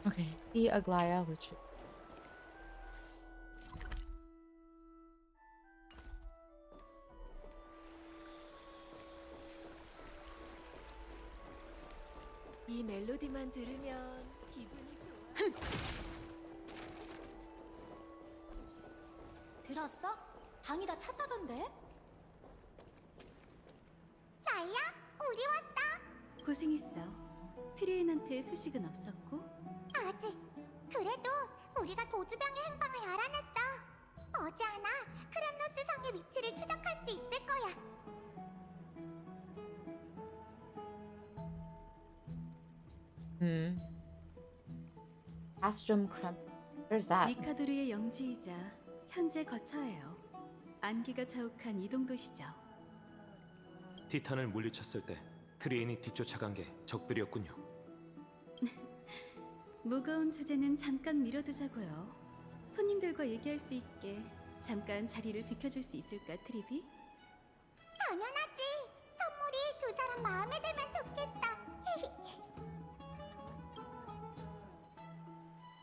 Okay, the Aglaya which 이 멜로디만 들으면 기분이 좋아. 들었어? 방이 다 찼다던데? 라이야, 우리 왔어. 고생했어. 트리엔한테 소식은 없었고? 아직. 그래도 우리가 도주병의 행방을 알아냈어. 머지않아 크렘노스 성의 위치를 추적할 수 있을 거야. Astrum Crem. Where's that? 니카도르의 영지이자 현재 거처예요. 안기가 자욱한 이동 도시죠. 티탄을 물리쳤을 때 트리엔이 뒤쫓아간 게 적들이었군요. 무거운 주제는 잠깐 미뤄두자고요. 손님들과 얘기할 수 있게 잠깐 자리를 비켜줄 수 있을까, 트리비? 당연하지. 선물이 두 사람 마음에 들면 좋겠어.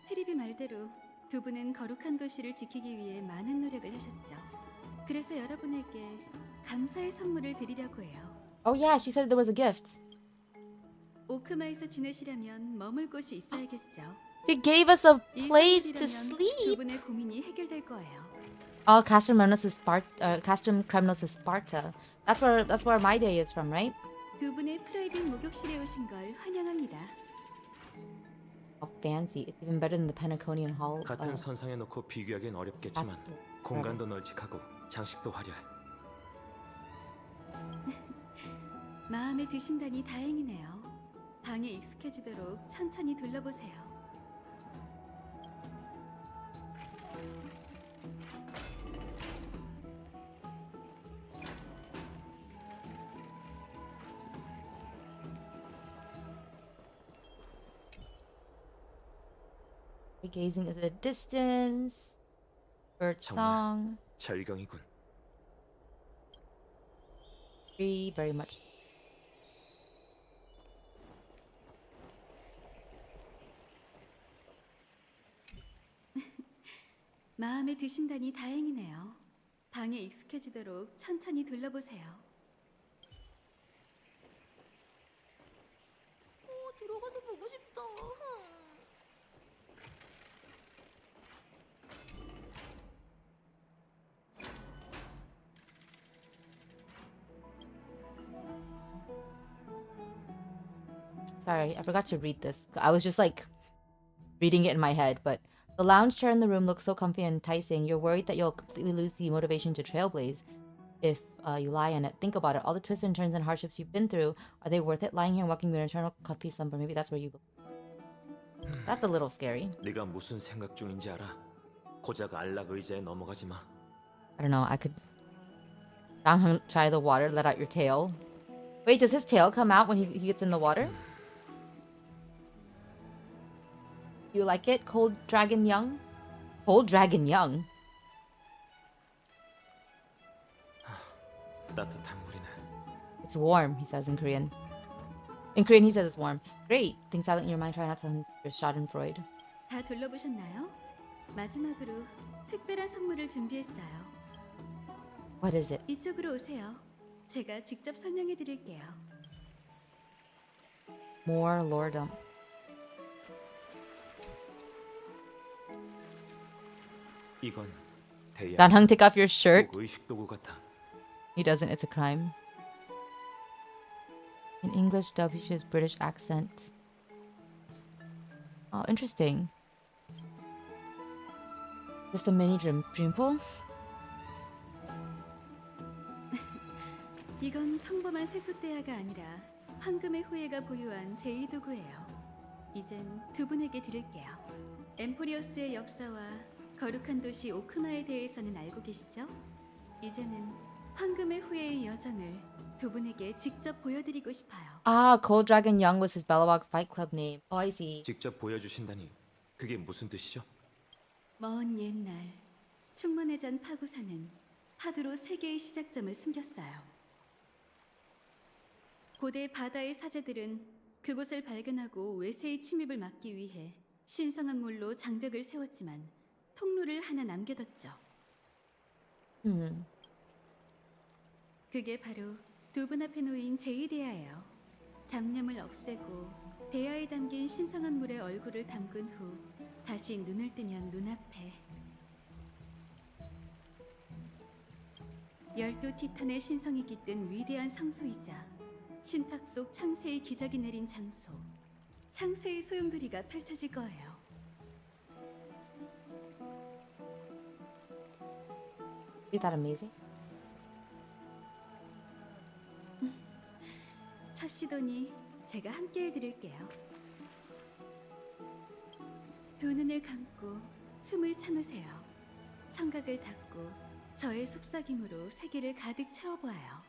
트리비 말대로 두 분은 거룩한 도시를 지키기 위해 많은 노력을 하셨죠. 그래서 여러분에게 감사의 선물을 드리려고 해요. Oh yeah, she said there was a gift. 오크마에서 지내시려면 머물 곳이 있어야겠죠. She gave us a place to 두 sleep. 분의 고민이 해결될 거예요. Oh, Castrum Kremnos is Sparta. Castrum Kremnos is Sparta. That's where my day is from, right? 두 분의 프라이빗 목욕실에 오신 걸 환영합니다. Oh, fancy. It's even better than the Penaconian Hall. 같은 선상에 놓고 비교하기는 어렵겠지만 공간도 널찍하고 장식도 화려해. 마음에 드신다니 다행이네요. 방에 익숙해지도록 천천히 둘러보세요. Gazing at the distance. Bird song. 절경이군. Very much. 마음에 드신다니 다행이네요. 방에 익숙해지도록 천천히 둘러보세요. 들어가서 보고 싶다. Sorry, I forgot to read this. I was just like reading it in my head, but the lounge chair in the room looks so comfy and enticing. You're worried that you'll completely lose the motivation to trailblaze if you lie on it. Think about it. All the twists and turns and hardships you've been through, are they worth it? Lying here and walking through an eternal comfy slumber. Maybe that's where you go. That's a little scary. 네가 무슨 생각 중인지 알아? 고작 안락 의자에 넘어가지 마. I don't know. I could try the water, let out your tail. Wait, does his tail come out when he gets in the water? You like it, Cold Dragon Young? Cold Dragon Young? 따뜻한 물이네. It's warm, he says in Korean. In Korean, he says it's warm. Great. Think silent in your mind, try not to listen to your schadenfreude. 다 둘러보셨나요? 마지막으로 특별한 선물을 준비했어요. What is it? 이쪽으로 오세요. 제가 직접 설명해 드릴게요. More lordom. 이건 대야. Danhang, take off your shirt. 의식 도구 같아. He doesn't, it's a crime. In English, W's British accent. Oh, interesting. Just a mini dream pool? 이건 평범한 세숫대야가 아니라 황금의 후예가 보유한 제2도구예요. 이젠 두 분에게 드릴게요. 엠포리어스의 역사와 거룩한 도시 오크마에 대해서는 알고 계시죠? 이제는 황금의 후예의 여정을 두 분에게 직접 보여드리고 싶어요. Ah, Cold Dragon Young was his Belobog Fight Club name. Oh, I see. 직접 보여주신다니 그게 무슨 뜻이죠? 먼 옛날 충만해전 파구사는 하두로 세계의 시작점을 숨겼어요. 고대 바다의 사제들은 그곳을 발견하고 외세의 침입을 막기 위해 신성한 물로 장벽을 세웠지만 통로를 하나 남겨뒀죠. 그게 바로 두 분 앞에 놓인 제2대야예요. 잡념을 없애고 대야에 담긴 신성한 물의 얼굴을 담근 후 다시 눈을 뜨면 눈앞에 12티탄의 신성이 깃든 위대한 성소이자 신탁 속 창세의 기적이 내린 장소, 창세의 소용돌이가 펼쳐질 거예요. Isn't that amazing? 첫 시도니 제가 함께 해드릴게요. 두 눈을 감고 숨을 참으세요. 청각을 닫고 저의 속삭임으로 세계를 가득 채워보아요.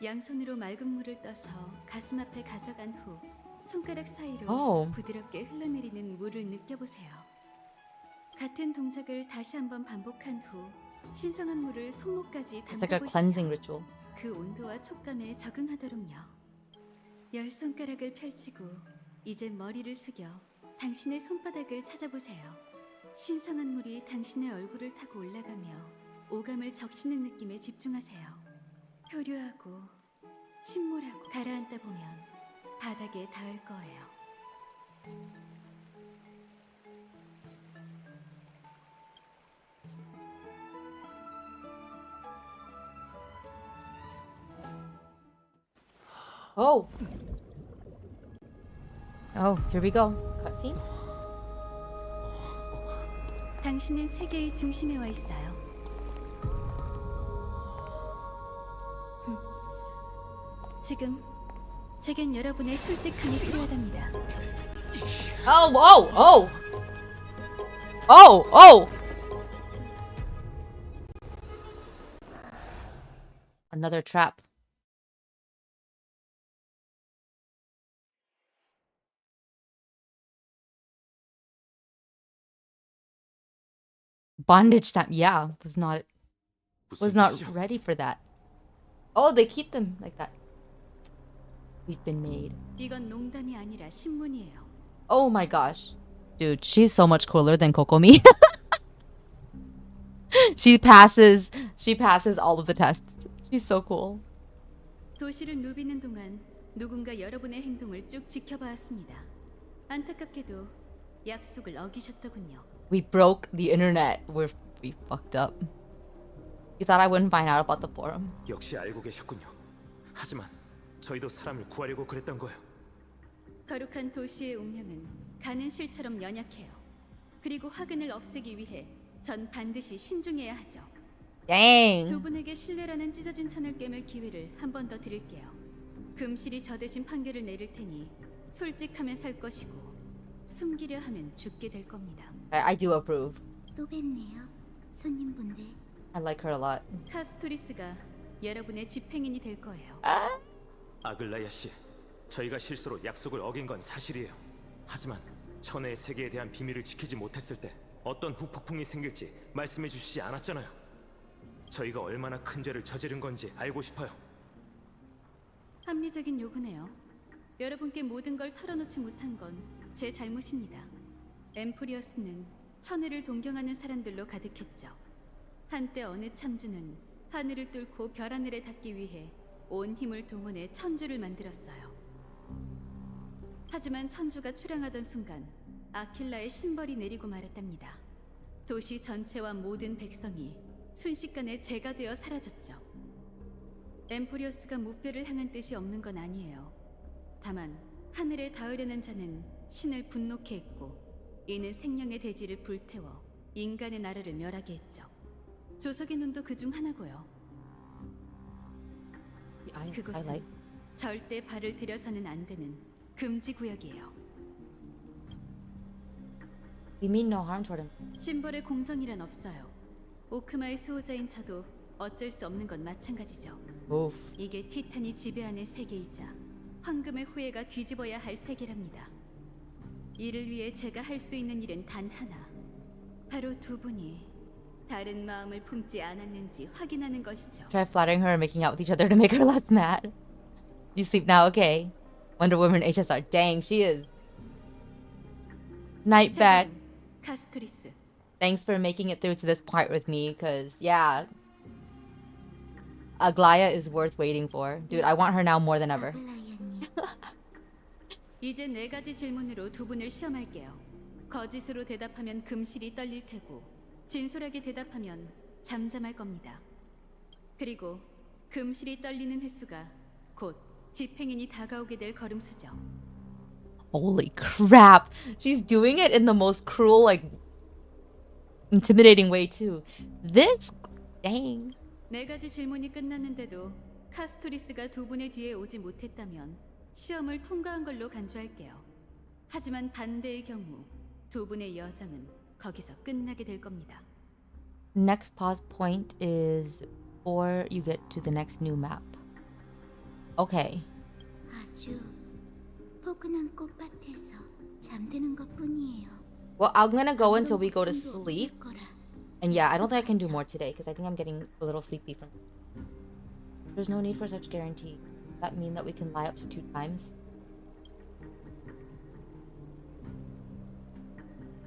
양손으로 맑은 물을 떠서 가슴 앞에 가져간 후 손가락 사이로 부드럽게 흘러내리는 물을 느껴보세요. 같은 동작을 다시 한번 반복한 후 신성한 물을 손목까지 It's like a cleansing 담궈보시죠. ritual. 그 온도와 촉감에 적응하도록요. 열 손가락을 펼치고 이제 머리를 숙여 당신의 손바닥을 찾아보세요. 신성한 물이 당신의 얼굴을 타고 올라가며 오감을 적시는 느낌에 집중하세요. 표류하고 침몰하고 가라앉다 보면 바닥에 닿을 거예요. Oh. Oh, here we go. Cutscene. 당신은 세계의 중심에 와 있어요. 지금 제겐 여러분의 솔직함이 필요하답니다. Oh, oh, oh. Oh, oh. Another trap. Bondage time. Yeah, was not ready for that. Oh, they keep them like that. We've been made. 이건 농담이 아니라 신문이에요. Oh my gosh. Dude, she's so much cooler than Kokomi. She passes all of the tests. She's so cool. 도시를 누비는 동안 누군가 여러분의 행동을 쭉 지켜봐왔습니다. 안타깝게도 약속을 어기셨더군요. We broke the internet. We fucked up. You thought I wouldn't find out about the forum. 역시 알고 계셨군요. 하지만 저희도 사람을 구하려고 그랬던 거예요. 거룩한 도시의 운명은 가는 실처럼 연약해요. 그리고 화근을 없애기 위해 전 반드시 신중해야 하죠. Dang. 두 분에게 신뢰라는 찢어진 천을 깨물 기회를 한 번 더 드릴게요. 금실이 저 대신 판결을 내릴 테니 솔직하면 살 것이고 숨기려 하면 죽게 될 겁니다. I do approve. 또 뵙네요, 손님분들. I like her a lot. 카스토리스가 여러분의 집행인이 될 거예요. 아글라야 씨, 저희가 실수로 약속을 어긴 건 사실이에요. 하지만 천혜의 세계에 대한 비밀을 지키지 못했을 때 어떤 후폭풍이 생길지 말씀해 주시지 않았잖아요. 저희가 얼마나 큰 죄를 저지른 건지 알고 싶어요. 합리적인 요구네요. 여러분께 모든 걸 털어놓지 못한 건 제 잘못입니다. 엠포리어스는 천혜를 동경하는 사람들로 가득했죠. 한때 어느 참주는 하늘을 뚫고 별 하늘에 닿기 위해 온 힘을 동원해 천주를 만들었어요. 하지만 천주가 출항하던 순간 아킬라의 신벌이 내리고 말았답니다. 도시 전체와 모든 백성이 순식간에 재가 되어 사라졌죠. 엠포리어스가 목표를 향한 뜻이 없는 건 아니에요. 다만 하늘에 닿으려는 자는 신을 분노케 했고 이는 생명의 대지를 불태워 인간의 나라를 멸하게 했죠. 조석의 눈도 그중 하나고요. 그곳은 절대 발을 들여서는 안 되는 금지 구역이에요. We mean no harm toward him. 심벌의 공정이란 없어요. 오크마의 수호자인 저도 어쩔 수 없는 건 마찬가지죠. Oof. 이게 티탄이 지배하는 세계이자 황금의 후예가 뒤집어야 할 세계랍니다. 이를 위해 제가 할 수 있는 일은 단 하나. 바로 두 분이 다른 마음을 품지 않았는지 확인하는 것이죠. Try flattering her and making out with each other to make her less mad. You sleep now, okay? Wonder Woman HSR. Dang, she is. Night back. 카스토리스. Thanks for making it through to this part with me, cause yeah. Aglaya is worth waiting for. Dude, I want her now more than ever. 이제 4가지 질문으로 두 분을 시험할게요. 거짓으로 대답하면 금실이 떨릴 테고 진솔하게 대답하면 잠잠할 겁니다. 그리고 금실이 떨리는 횟수가 곧 집행인이 다가오게 될 걸음수죠. Holy crap. She's doing it in the most cruel, like, intimidating way too. This, dang. 4가지 질문이 끝났는데도 카스토리스가 두 분의 뒤에 오지 못했다면 시험을 통과한 걸로 간주할게요. 하지만 반대의 경우 두 분의 여정은 거기서 끝나게 될 겁니다. Next pause point is before you get to the next new map. Okay. 아주 포근한 꽃밭에서 잠드는 것뿐이에요. Well, I'm gonna go until we go to sleep. And yeah, I don't think I can do more today because I think I'm getting a little sleepy from. There's no need for such guarantee. Does that mean that we can lie up to 2 times?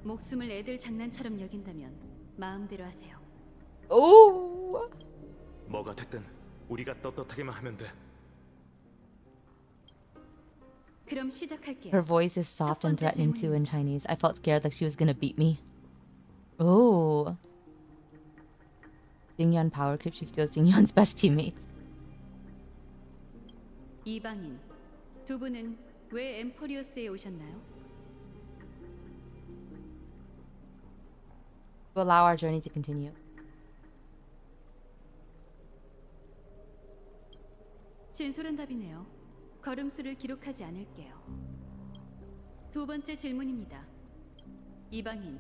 목숨을 애들 장난처럼 여긴다면 마음대로 하세요. Oh. 뭐가 됐든 우리가 떳떳하게만 하면 돼. 그럼 시작할게요. Her voice is soft and threatening too in Chinese. I felt scared like she was gonna beat me. Oh. Jingyeon power creep. She steals Jingyeon's best teammates. 이방인, 두 분은 왜 엠포리어스에 오셨나요? To allow our journey to continue. 진솔한 답이네요. 걸음수를 기록하지 않을게요. 두 번째 질문입니다. 이방인,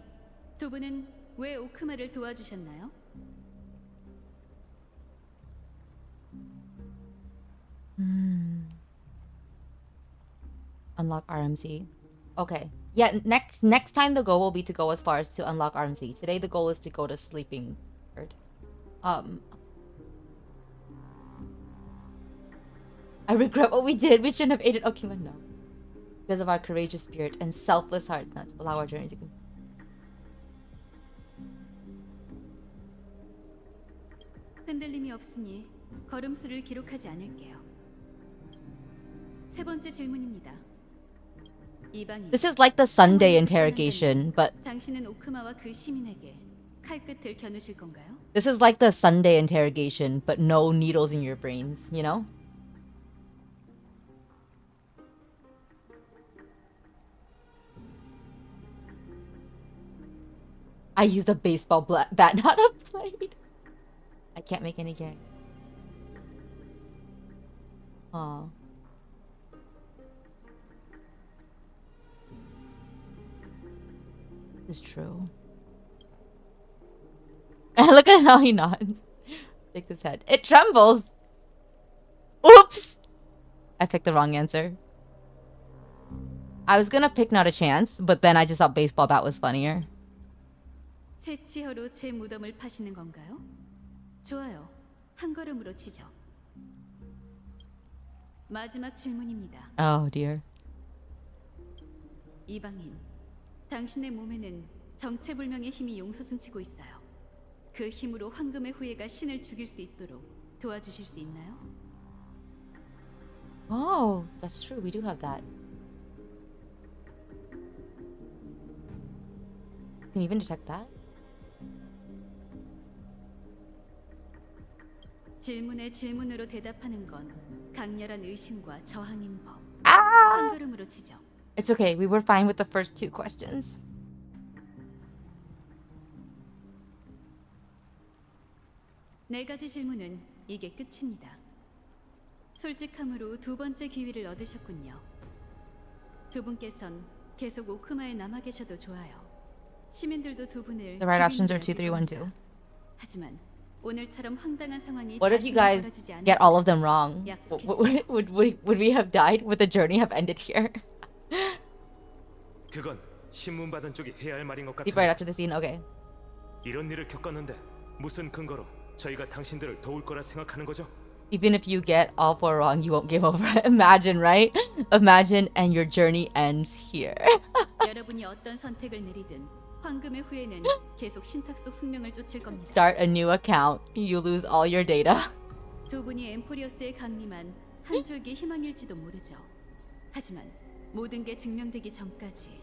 두 분은 왜 오크마를 도와주셨나요? Unlock RMC. Okay. Yeah, next time the goal will be to go as far as to unlock RMC. Today the goal is to go to sleeping bird. I regret what we did. We shouldn't have aided Okima. No. Because of our courageous spirit and selfless hearts, not to allow our journey to continue. 흔들림이 없으니 걸음수를 기록하지 않을게요. 세 번째 질문입니다. 이방인. This is like the Sunday interrogation, but 당신은 오크마와 그 시민에게 칼끝을 겨누실 건가요? this is like the Sunday interrogation, but no needles in your brains, you know? I used a baseball bat, not a blade. I can't make any guarantee. Aw. This is true. Look at how he nods. Shakes his head. It trembles! Oops! I picked the wrong answer. I was gonna pick not a chance, but then I just thought baseball bat was funnier. 새 치어로 제 무덤을 파시는 건가요? 좋아요. 한 걸음으로 치죠. 마지막 질문입니다. Oh dear. 이방인, 당신의 몸에는 정체불명의 힘이 용솟음치고 있어요. 그 힘으로 황금의 후예가 신을 죽일 수 있도록 도와주실 수 있나요? Oh, that's true. We do have that. Can you even detect that? 질문에 질문으로 대답하는 건 강렬한 의심과 저항인 법. 한 걸음으로 치죠. It's okay. We were fine with the first two questions. 네 가지 질문은 이게 끝입니다. 솔직함으로 두 번째 기회를 얻으셨군요. 두 분께선 계속 오크마에 남아 계셔도 좋아요. 시민들도 두 분을 The right options are 2, 기빈으로 3, 1, 여길 2. 겁니다. 하지만 오늘처럼 황당한 상황이 What if you 다시는 guys 벌어지지 않을 get all of them wrong? 약속해주세요. Would we have died? Would the journey have ended here? 그건 신문 받은 쪽이 해야 할 말인 것 Deep right 같은데. after the scene. Okay. 이런 일을 겪었는데 무슨 근거로 저희가 당신들을 도울 거라 생각하는 거죠? Even if you get all 4 wrong, you won't give over. Imagine, right? Imagine, and your journey ends here. 여러분이 어떤 선택을 내리든 황금의 후예는 계속 신탁 속 숙명을 쫓을 겁니다. Start a new account. You lose all your data. 두 분이 엠포리어스의 강림한 한 줄기 희망일지도 모르죠. 하지만 모든 게 증명되기 전까지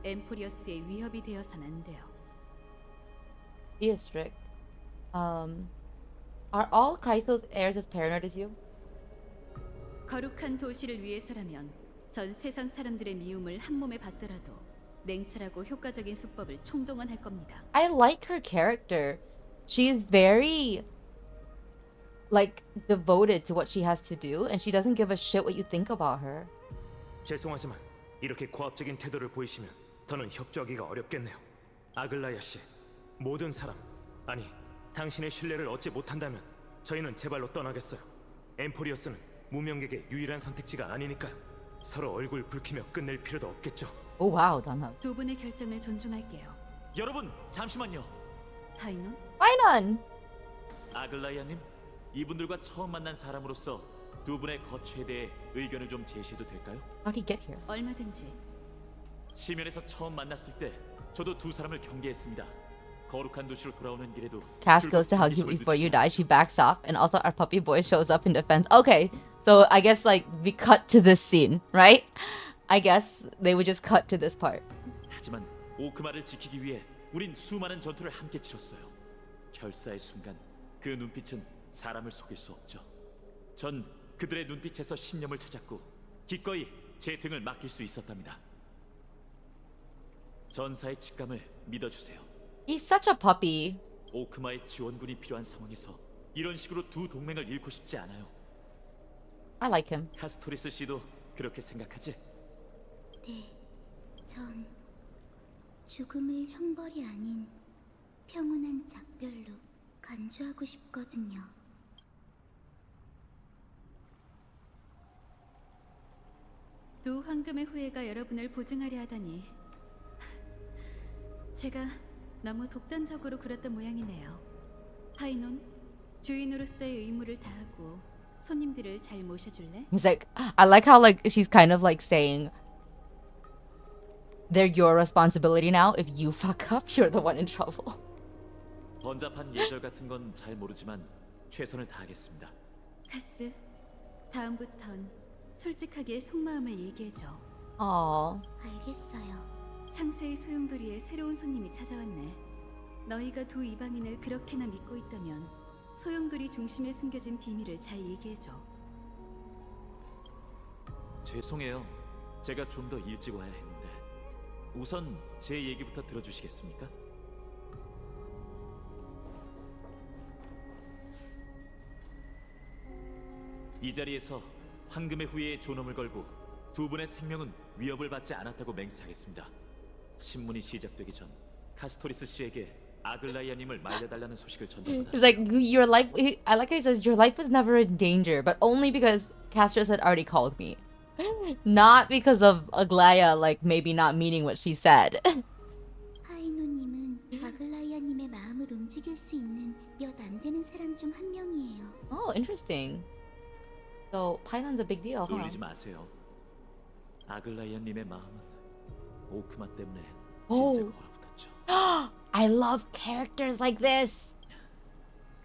엠포리어스의 위협이 되어선 안 돼요. Be is strict. Are all Chrysos heirs as paranoid as you? 거룩한 도시를 위해서라면 전 세상 사람들의 미움을 한 몸에 받더라도 냉철하고 효과적인 수법을 총동원할 겁니다. I like her character. She's very like devoted to what she has to do, and she doesn't give a shit what you think about her. 죄송하지만 이렇게 고압적인 태도를 보이시면 더는 협조하기가 어렵겠네요. 아글라야 씨, 모든 사람, 아니 당신의 신뢰를 얻지 못한다면 저희는 제발로 떠나겠어요. 엠포리어스는 무명객의 유일한 선택지가 아니니까요. 서로 얼굴 붉히며 끝낼 필요도 없겠죠. Oh wow, Donna. 두 분의 결정을 존중할게요. 여러분 잠시만요. 파이논? Why 아글라이아님, 이분들과 처음 만난 사람으로서 두 분의 거취에 대해 의견을 좀 제시해도 될까요? How'd he get here? 얼마든지. 시면에서 처음 만났을 때 저도 두 사람을 경계했습니다. 거룩한 도시로 돌아오는 길에도 Cass goes to hug you before you die. She backs off, and also our puppy boy shows up in defense. Okay, so I guess like we cut to this scene, right? I guess they would just cut to this part. 하지만 오크마를 지키기 위해 우린 수많은 전투를 함께 치렀어요. 결사의 순간 그 눈빛은 사람을 속일 수 없죠. 전 그들의 눈빛에서 신념을 찾았고 기꺼이 제 등을 맡길 수 있었답니다. 전사의 직감을 믿어주세요. He's such a puppy. 오크마의 지원군이 필요한 상황에서 이런 식으로 두 동맹을 잃고 싶지 않아요. I like him. 카스토리스 씨도 그렇게 생각하지? 네, 전 죽음을 형벌이 아닌 평온한 작별로 간주하고 싶거든요. 두 황금의 후예가 여러분을 보증하려 하다니 제가 너무 독단적으로 굴었던 모양이네요. 파이논, 주인으로서의 의무를 다하고 손님들을 잘 모셔줄래? He's like, I like how like she's kind of like saying they're your responsibility now. If you fuck up, you're the one in trouble. 번잡한 예절 같은 건 잘 모르지만 최선을 다하겠습니다. 카스, 다음부턴 솔직하게 속마음을 얘기해줘. 알겠어요. 창세의 소용돌이에 새로운 손님이 찾아왔네. 너희가 두 이방인을 그렇게나 믿고 있다면 소용돌이 중심에 숨겨진 비밀을 잘 얘기해줘. 죄송해요. 제가 좀 더 일찍 와야 했는데. 우선 제 얘기부터 들어주시겠습니까? 이 자리에서 황금의 후예의 존엄을 걸고 두 분의 생명은 위협을 받지 않았다고 맹세하겠습니다. 신문이 시작되기 전 카스토리스 씨에게 아글라이아님을 말려달라는 소식을 전달받았습니다. He's like, your life. I like how he says your life was never in danger, but only because Castro had already called me, not because of Aglaya like maybe not meaning what she said. 파이노님은 아글라이아님의 마음을 움직일 수 있는 몇 안 되는 사람 중 한 명이에요. Oh, interesting. So Painon's a big deal, huh? 놀리지 마세요. 아글라이아님의 마음은 오크마 때문에 Oh. 진짜 얼어붙었죠. I love characters like this.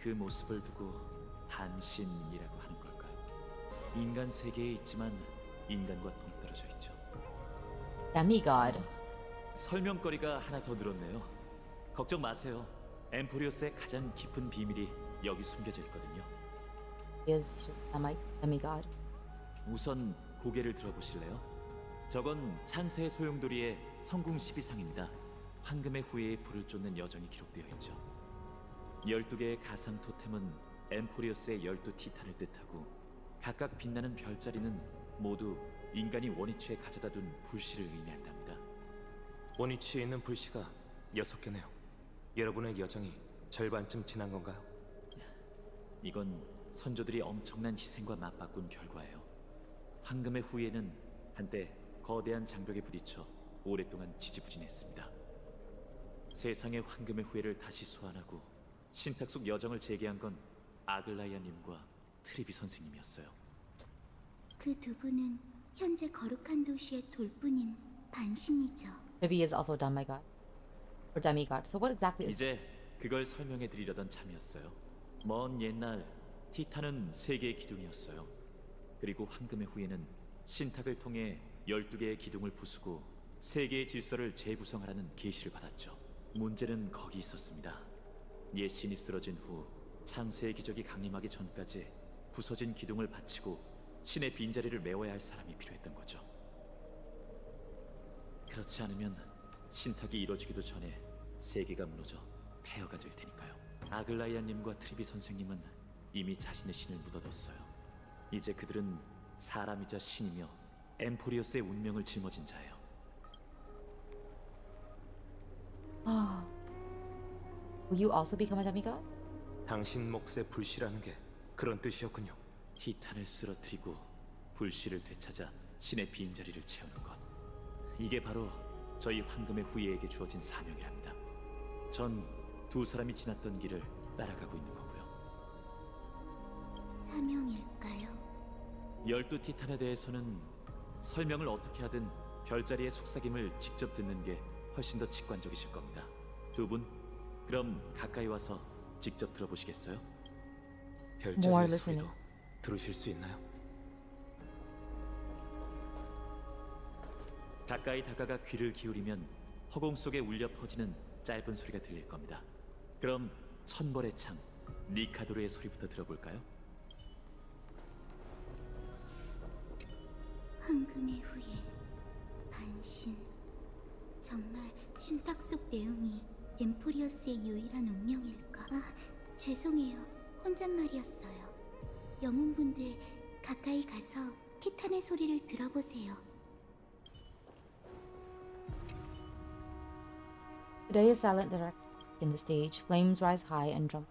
그 모습을 두고 반신이라고 하는 걸까요? 인간 세계에 있지만 인간과 동떨어져 있죠. Demigod. 설명거리가 하나 더 늘었네요. 걱정 마세요. 엠포리오스의 가장 깊은 비밀이 여기 숨겨져 있거든요. Is demigod. 우선 고개를 들어보실래요? 저건 창세의 소용돌이의 성궁 12상입니다. 황금의 후예에 불을 쫓는 여정이 기록되어 있죠. 12개의 가상 토템은 엠포리어스의 12티탄을 뜻하고 각각 빛나는 별자리는 모두 인간이 원위치에 가져다 둔 불씨를 의미한답니다. 원위치에 있는 불씨가 6개네요. 여러분의 여정이 절반쯤 지난 건가요? 이건 선조들이 엄청난 희생과 맞바꾼 결과예요. 황금의 후예는 한때 거대한 장벽에 부딪혀 오랫동안 지지부진했습니다. 세상의 황금의 후예를 다시 소환하고 신탁 속 여정을 재개한 건 아글라이아님과 트리비 선생님이었어요. 그 두 분은 현재 거룩한 도시의 돌뿐인 반신이죠. Maybe he is also a demigod. Or demigod. So what exactly is 이제 그걸 설명해 드리려던 참이었어요. 먼 옛날 티탄은 세 개의 기둥이었어요. 그리고 황금의 후예는 신탁을 통해 12개의 기둥을 부수고 세 개의 질서를 재구성하라는 계시를 받았죠. 문제는 거기 있었습니다. 옛 신이 쓰러진 후 창세의 기적이 강림하기 전까지 부서진 기둥을 받치고 신의 빈자리를 메워야 할 사람이 필요했던 거죠. 그렇지 않으면 신탁이 이루어지기도 전에 세계가 무너져 폐허가 될 테니까요. 아글라이아님과 트리비 선생님은 이미 자신의 신을 묻어뒀어요. 이제 그들은 사람이자 신이며 엠포리어스의 운명을 짊어진 자예요. Will you also become a demigod? 당신 몫의 불씨라는 게 그런 뜻이었군요. 티탄을 쓰러뜨리고 불씨를 되찾아 신의 빈자리를 채우는 것. 이게 바로 저희 황금의 후예에게 주어진 사명이랍니다. 전 두 사람이 지났던 길을 따라가고 있는 거고요. 사명일까요? 12티탄에 대해서는 설명을 어떻게 하든 별자리의 속삭임을 직접 듣는 게 훨씬 더 직관적이실 겁니다. 두 분, 그럼 가까이 와서 직접 들어보시겠어요? More 별자리의 listening. 소리도 들으실 수 있나요? 가까이 다가가 귀를 기울이면 허공 속에 울려 퍼지는 짧은 소리가 들릴 겁니다. 그럼 천벌의 창, 니카도르의 소리부터 들어볼까요? 황금의 후예, 반신. 정말 신탁 속 내용이 엠포리어스의 유일한 운명일까? 아, 죄송해요. 혼잣말이었어요. 영웅분들 가까이 가서 티탄의 소리를 들어보세요. Today is silent direct in the stage. Flames rise high and drum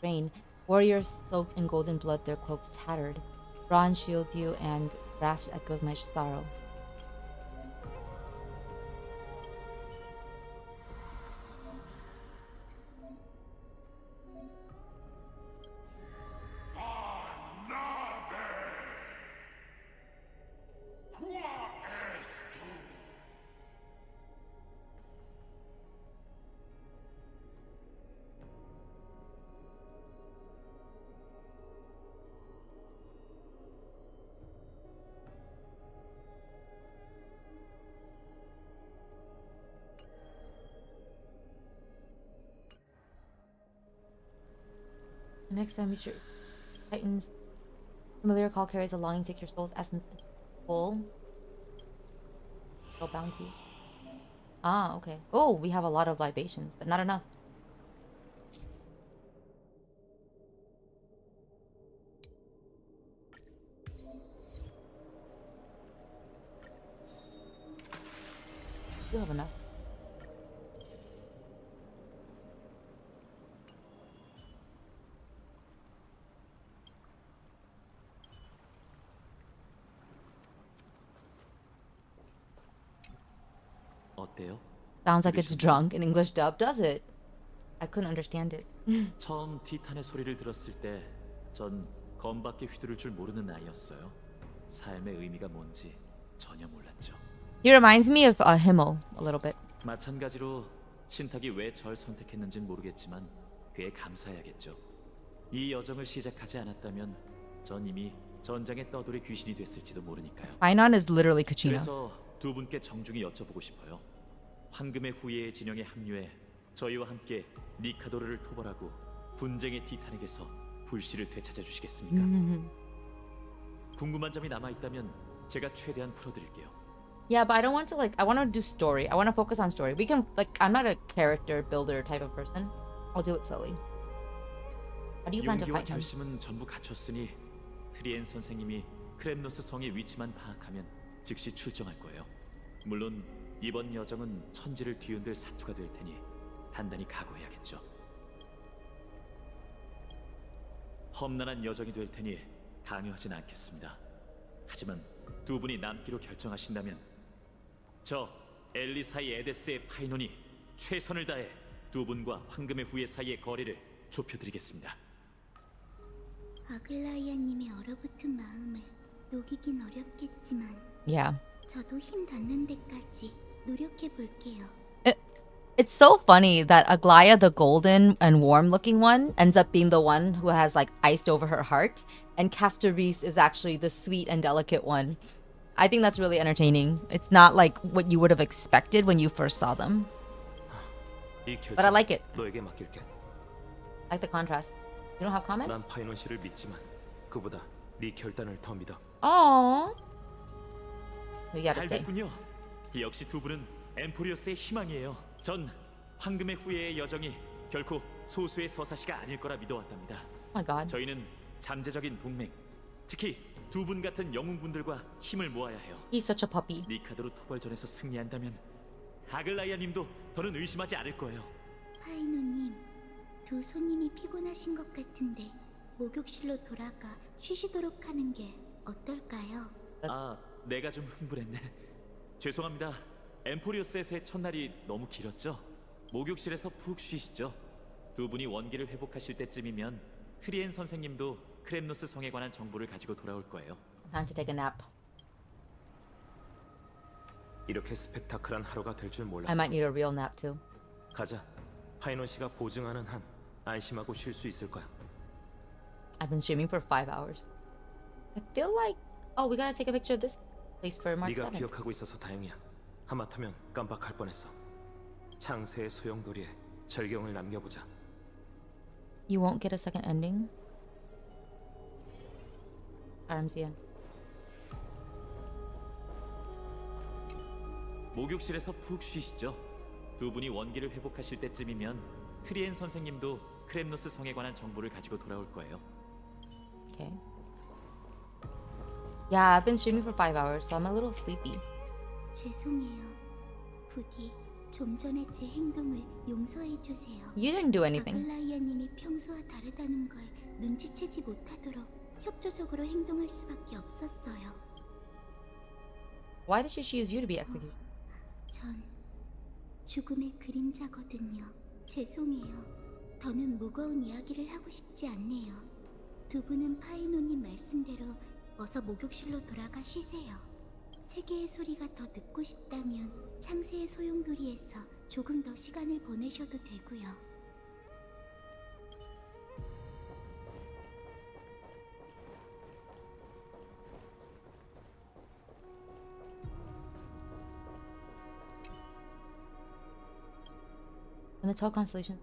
rain. Warriors soaked in golden blood, their cloaks tattered. Bronze shield you and brass echoes my sorrow. Next time, Mr. Titan's familiar call carries a longing to take your soul's essence full. Soul bounty. Ah, okay. Oh, we have a lot of libations, but not enough. Still have enough. 어때요? Sounds like it's drunk in English dub, does it? I couldn't understand it. 처음 티탄의 소리를 들었을 때 전 검밖에 휘두를 줄 모르는 아이였어요. 삶의 의미가 뭔지 전혀 몰랐죠. He reminds me of Himmel a little bit. 마찬가지로 신탁이 왜 절 선택했는지는 모르겠지만 그에 감사해야겠죠. 이 여정을 시작하지 않았다면 전 이미 전장의 떠돌이 귀신이 됐을지도 모르니까요. Ainon is literally Kachina. 그래서 두 분께 정중히 여쭤보고 싶어요. 황금의 후예의 진영에 합류해 저희와 함께 니카도르를 토벌하고 분쟁의 티탄에게서 불씨를 되찾아 주시겠습니까? 궁금한 점이 남아 있다면 제가 최대한 풀어드릴게요. Yeah, but I don't want to like. I want to do story. I want to focus on story. We can like. I'm not a character builder type of person. I'll do it slowly. How do you plan to 용기와 fight him? 결심은 전부 갖췄으니 트리엔 선생님이 크렘노스 성의 위치만 파악하면 즉시 출정할 거예요. 물론 이번 여정은 천지를 뒤흔들 사투가 될 테니 단단히 각오해야겠죠. 험난한 여정이 될 테니 강요하진 않겠습니다. 하지만 두 분이 남기로 결정하신다면 저 엘리사이 에데스의 파이논이 최선을 다해 두 분과 황금의 후예 사이의 거리를 좁혀드리겠습니다. 아글라이아님의 얼어붙은 마음을 녹이긴 어렵겠지만 Yeah. 저도 힘 닿는 데까지 노력해 볼게요. It's so funny that Aglaya, the golden and warm-looking one, ends up being the one who has like iced over her heart, and Castoris is actually the sweet and delicate one. I think that's really entertaining. It's not like what you would have expected when you first saw them. 이 But I like it. 너에게 맡길게. I like the contrast. You don't have 난 comments? 파이논 씨를 믿지만 그보다 네 결단을 더 믿어. Aww. You gotta 잘 stay. 됐군요. 역시 두 분은 엠포리어스의 희망이에요. 전 황금의 후예의 여정이 결코 소수의 서사시가 아닐 거라 믿어왔답니다. Oh my god. 저희는 잠재적인 동맹, 특히 두 분 같은 영웅분들과 힘을 모아야 해요. He's such a puppy. 니카드로 토벌전에서 승리한다면 아글라이아님도 더는 의심하지 않을 거예요. 파이노님, 두 손님이 피곤하신 것 같은데 목욕실로 돌아가 쉬시도록 하는 게 어떨까요? 아, 내가 좀 흥분했네. 죄송합니다. 엠포리오스의 새 첫날이 너무 길었죠? 목욕실에서 푹 쉬시죠. 두 분이 원기를 회복하실 때쯤이면 트리엔 선생님도 크렘노스 성에 관한 정보를 가지고 돌아올 거예요. Time to take a nap. 이렇게 스펙타클한 하루가 될 줄 몰랐어. I might need a real nap too. 가자. 파이논 씨가 보증하는 한 안심하고 쉴 수 있을 거야. I've been streaming for 5 hours. I feel like, oh, we gotta take a picture of this place for March 네가 7th. 기억하고 있어서 다행이야. 하마터면 깜빡할 뻔했어. 창세의 소용돌이에 절경을 남겨보자. You won't get a second ending? RMCN. 목욕실에서 푹 쉬시죠. 두 분이 원기를 회복하실 때쯤이면 트리엔 선생님도 크렘노스 성에 관한 정보를 가지고 돌아올 거예요. Okay. Yeah, I've been streaming for 5 hours, so I'm a little sleepy. 죄송해요. 부디 좀 전에 제 행동을 용서해 주세요. You didn't do anything. 아글라이아님이 평소와 다르다는 걸 눈치채지 못하도록 협조적으로 행동할 수밖에 없었어요. Why did she choose you to be executed? 전 죽음의 그림자거든요. 죄송해요. 더는 무거운 이야기를 하고 싶지 않네요. 두 분은 파이노님 말씀대로 어서 목욕실로 돌아가 쉬세요. 세계의 소리가 더 듣고 싶다면 창세의 소용돌이에서 조금 더 시간을 보내셔도 되고요. And the 12 constellation.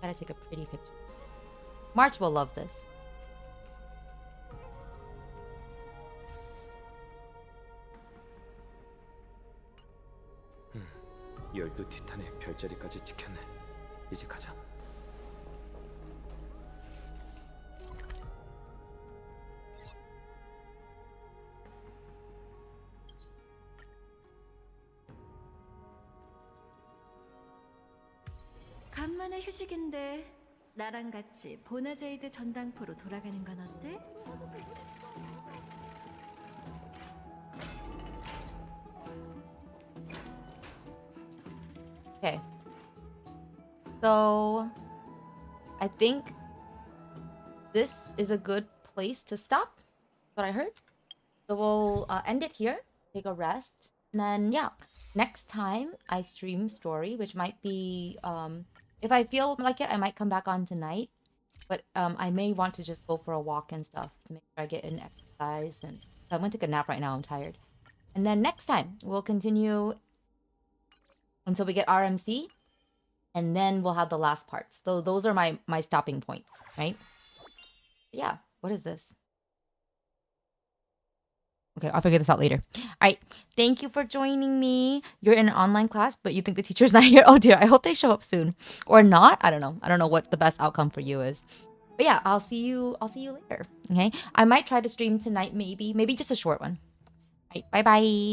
Gotta take a pretty picture. March will love this. 열두 티탄의 별자리까지 지켰네. 이제 가자. 간만에 휴식인데 나랑 같이 보나제이드 전당포로 돌아가는 건 어때? Okay. So, I think this is a good place to stop. What I heard. So we'll end it here. Take a rest. And then, yeah. Next time I stream story, which might be, if I feel like it, I might come back on tonight. But I may want to just go for a walk and stuff to make sure I get in exercise. And so I'm going to take a nap right now. I'm tired. And then next time, we'll continue until we get RMC. And then we'll have the last parts. So those are my stopping points, right? Yeah. What is this? Okay, I'll figure this out later. All right. Thank you for joining me. You're in an online class, but you think the teacher's not here. Oh dear. I hope they show up soon. Or not. I don't know. I don't know what the best outcome for you is. But yeah, I'll see you later. Okay. I might try to stream tonight, maybe just a short one. All right. Bye-bye.